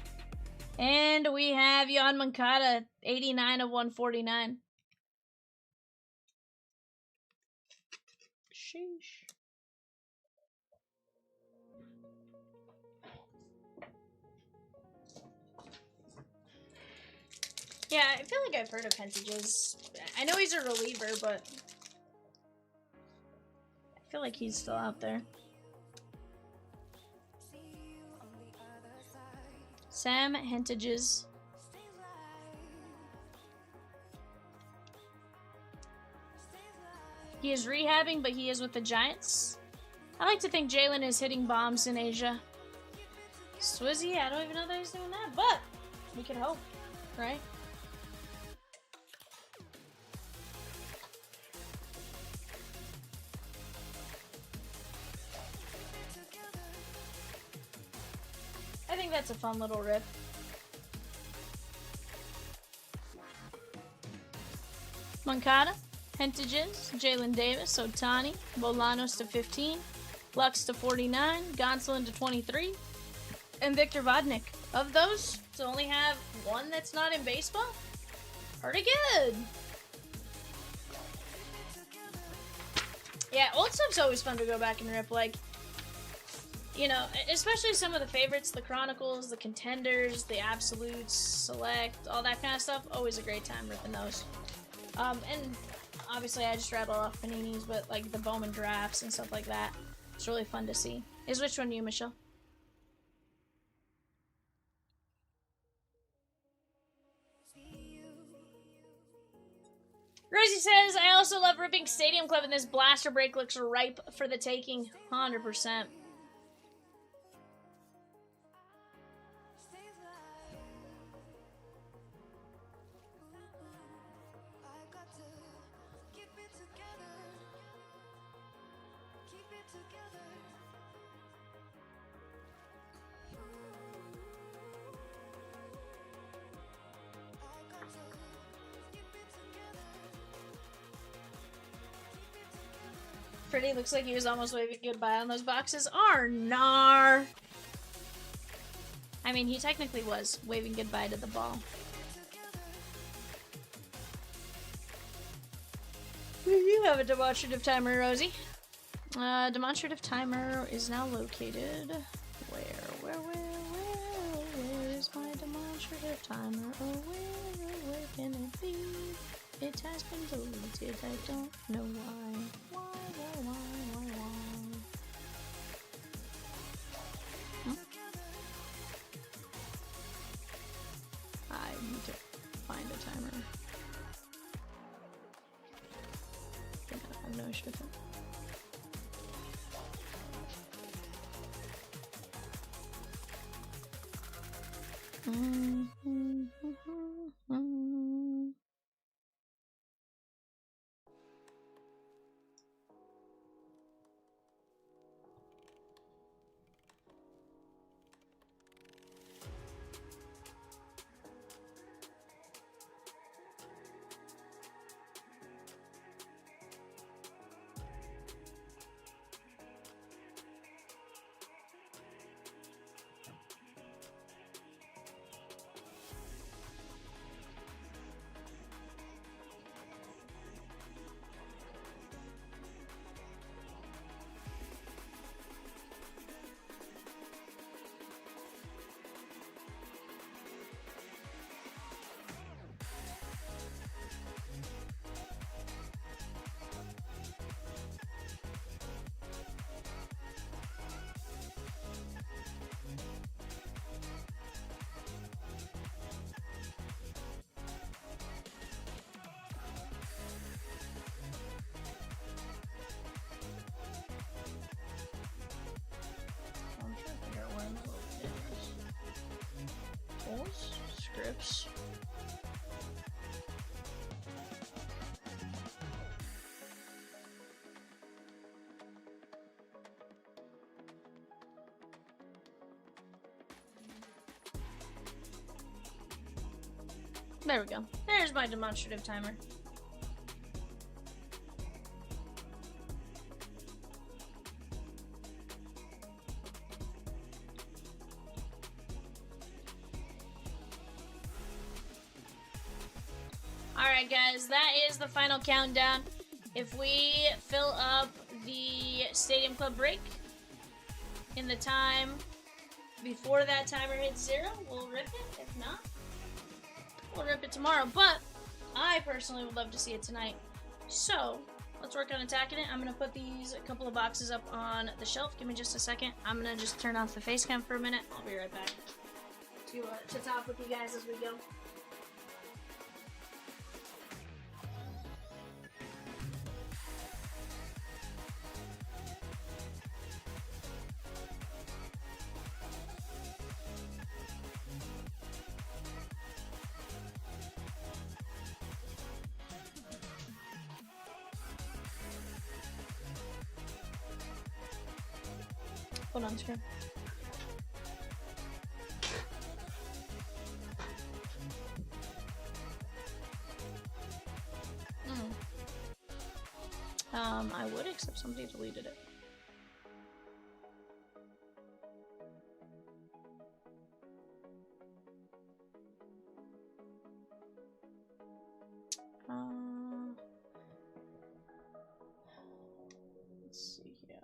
And we have Yohan Moncada, 89 of 149. Sheesh. Yeah, I feel like I've heard of Hentages. I know he's a reliever, but I feel like he's still out there. Sam Hentages. He is rehabbing, but he is with the Giants. I like to think Jalen is hitting bombs in Asia. Swizzy, I don't even know that he's doing that, but we could hope, right? I think that's a fun little rip. Moncada, Hentages, Jalen Davis, Otani, Bolanos to 15, Lux to 49, Gonsolin to 23, and Victor Vodnik. Of those, to only have one that's not in baseball? Pretty good. Yeah, old stuff's always fun to go back and rip, like, you know, especially some of the favorites, the Chronicles, the Contenders, the Absolutes, Select, all that kind of stuff. Always a great time ripping those. And obviously I just rattle off Paninis, but like the Bowman drafts and stuff like that. It's really fun to see. Is which one you, Michelle? Rosie says, I also love ripping Stadium Club, and this blaster break looks ripe for the taking. 100%. Pretty looks like he was almost waving goodbye on those boxes. Arnar! I mean, he technically was waving goodbye to the ball. We do have a demonstrative timer, Rosie. Demonstrative timer is now located. Where is my demonstrative timer? Oh, where can it be? It has been deleted, I don't know why. Why? Hmm? I need to find a timer. I have no issue with it. I'm trying to figure out where I'm going. Tools? Scripts? There we go. There's my demonstrative timer. Alright guys, that is the final countdown. If we fill up the Stadium Club break in the time before that timer hits 0, we'll rip it. If not, we'll rip it tomorrow. But I personally would love to see it tonight. So let's work on attacking it. I'm going to put these a couple of boxes up on the shelf. Give me just a second. I'm going to just turn off the face cam for a minute. I'll be right back to talk with you guys as we go. Hold on screen. I would, except somebody deleted it. Let's see here.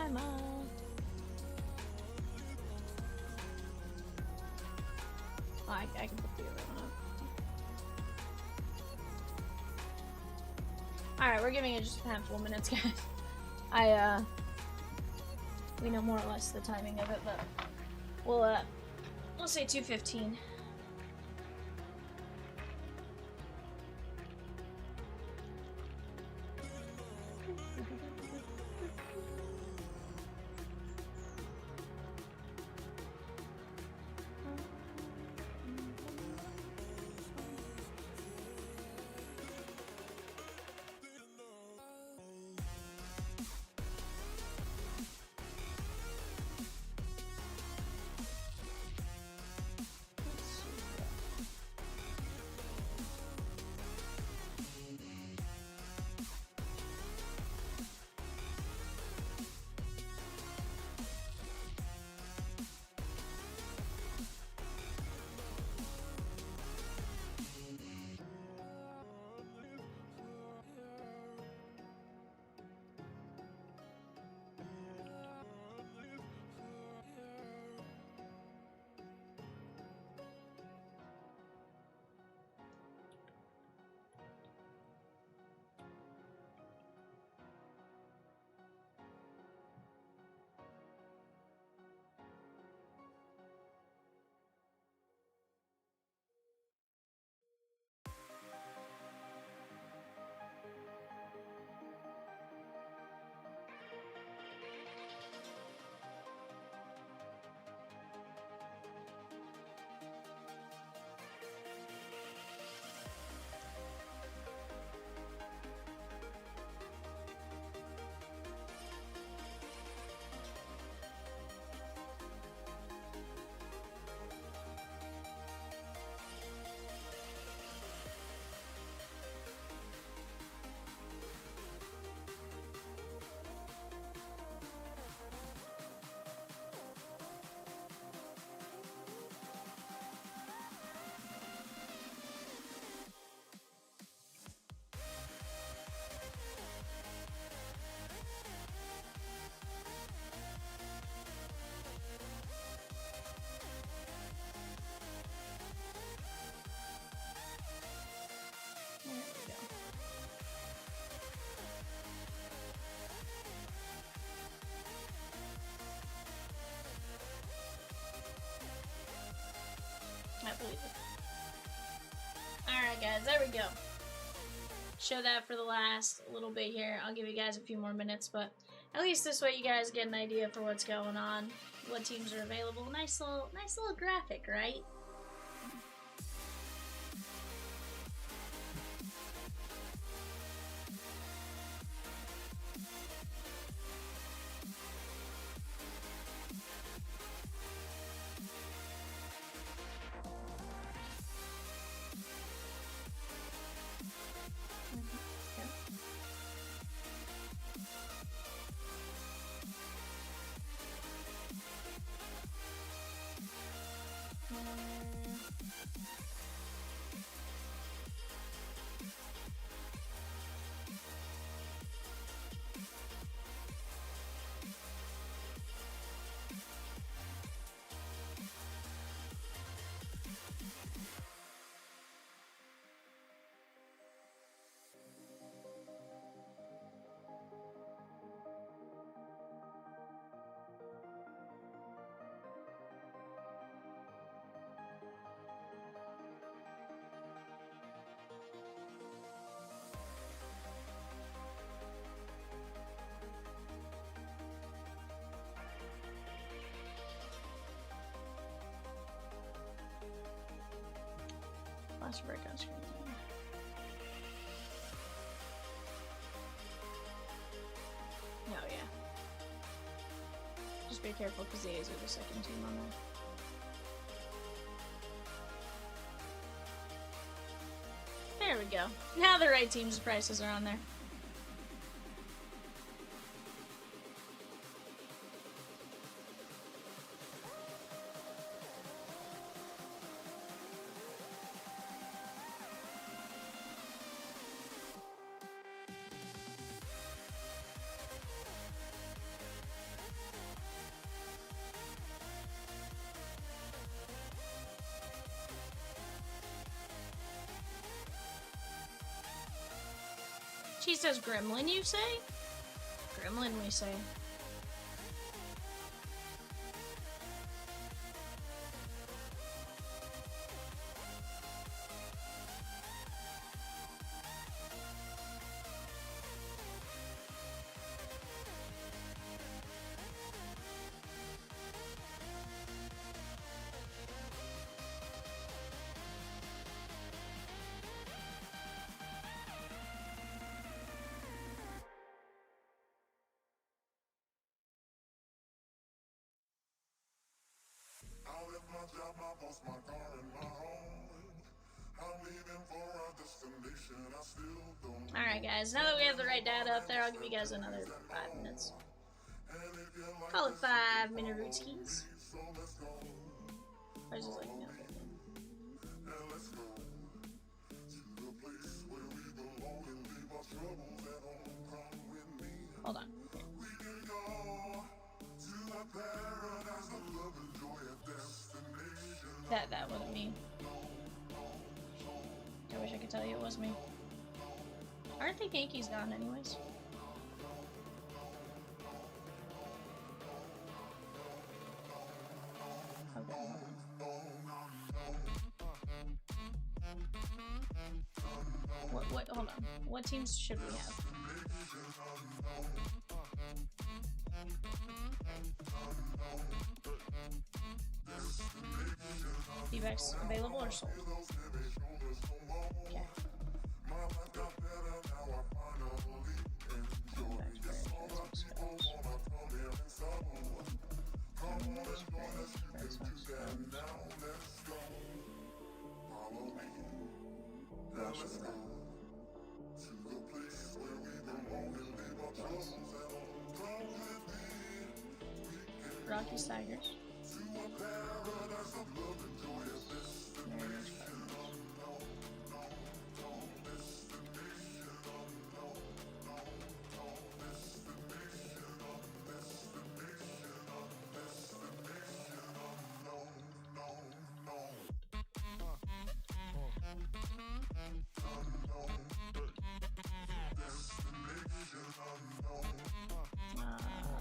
timer. Oh, I can put the other one up. Alright, we're giving it just a handful of minutes, guys. We know more or less the timing of it, but we'll say 2:15. There we go. I believe it. Alright guys, there we go. Show that for the last little bit here. I'll give you guys a few more minutes, but at least this way you guys get an idea for what's going on, what teams are available. Nice little graphic, right? Last break on screen. Oh yeah. Just be careful because the A's are the second team on there. There we go. Now the right team's prices are on there. She says gremlin, you say? Gremlin, we say. I left my job, my boss, my car, and my home. I'm leaving for a destination I still don't. Alright, guys, now that we have the right data up there, I'll give you guys another 5 minutes. Call it 5-minute root skis. So let's go, I was just like, no. and let's go to the place where we belong and leave our troubles at home. Come with me. Hold on. We can go to a paradise of love and joy, a destination. That wasn't me. I wish I could tell you it was me. Aren't the Yankees gone anyways? Okay, hold on. What, hold on. What teams should we have? D-backs available or sold? Okay. Rockies, Tigers.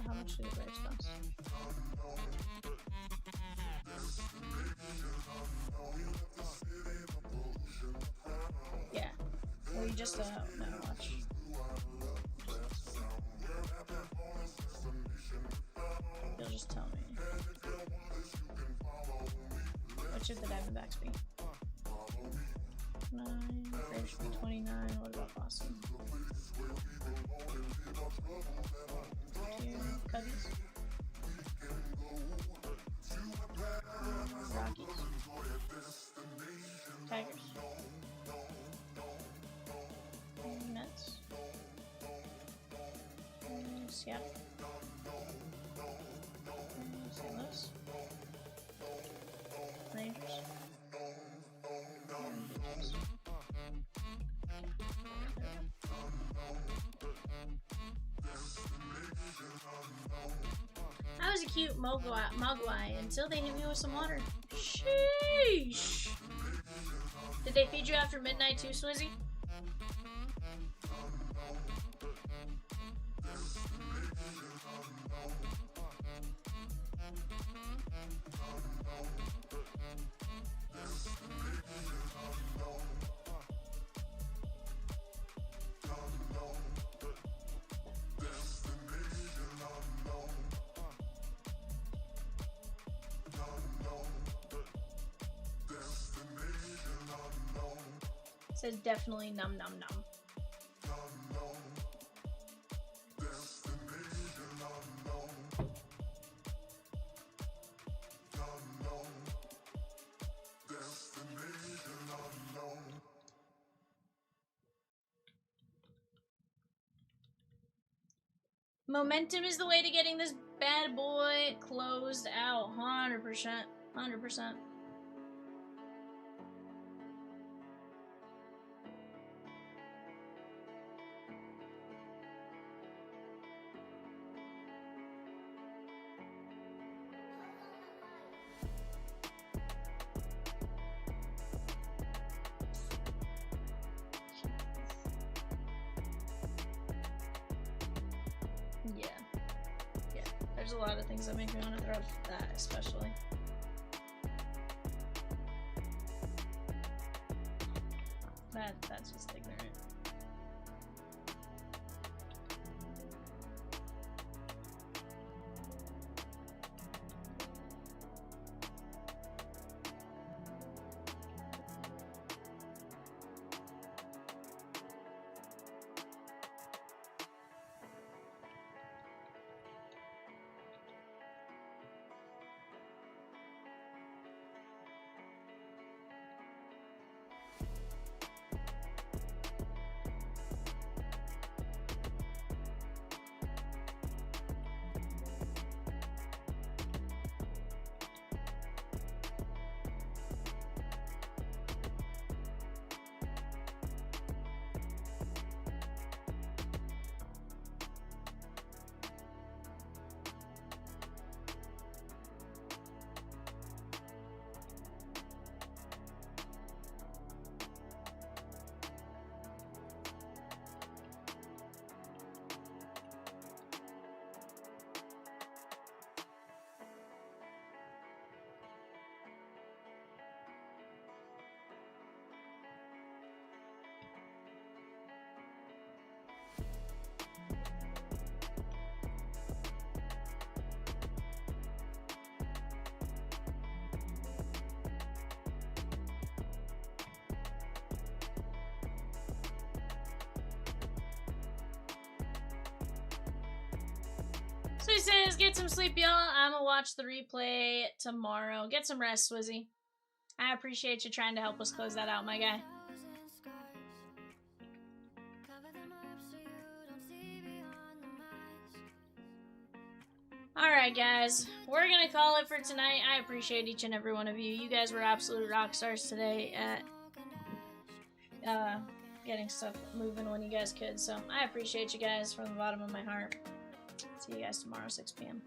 How much do the Braves cost? Yeah. Well, you just, no, watch. You'll just tell me. What should the Diamondbacks be? 9, Braves should be 29. What about Boston? Cubbies. Rockies. Tigers. Mets. Seattle. St. Louis. Rangers. I was a cute mogwai until they hit me with some water. Sheesh. Did they feed you after midnight too, Swizzy? Says definitely num num num. Momentum is the way to getting this bad boy closed out. 100%. 100%. a lot of things that make me want to throw up that, especially. That's just ignorant. So he says, get some sleep, y'all. I'm gonna watch the replay tomorrow. Get some rest, Swizzy. I appreciate you trying to help us close that out, my guy. Alright, guys. We're gonna call it for tonight. I appreciate each and every one of you. You guys were absolute rock stars today at getting stuff moving when you guys could. So I appreciate you guys from the bottom of my heart. See you guys tomorrow, 6 p.m.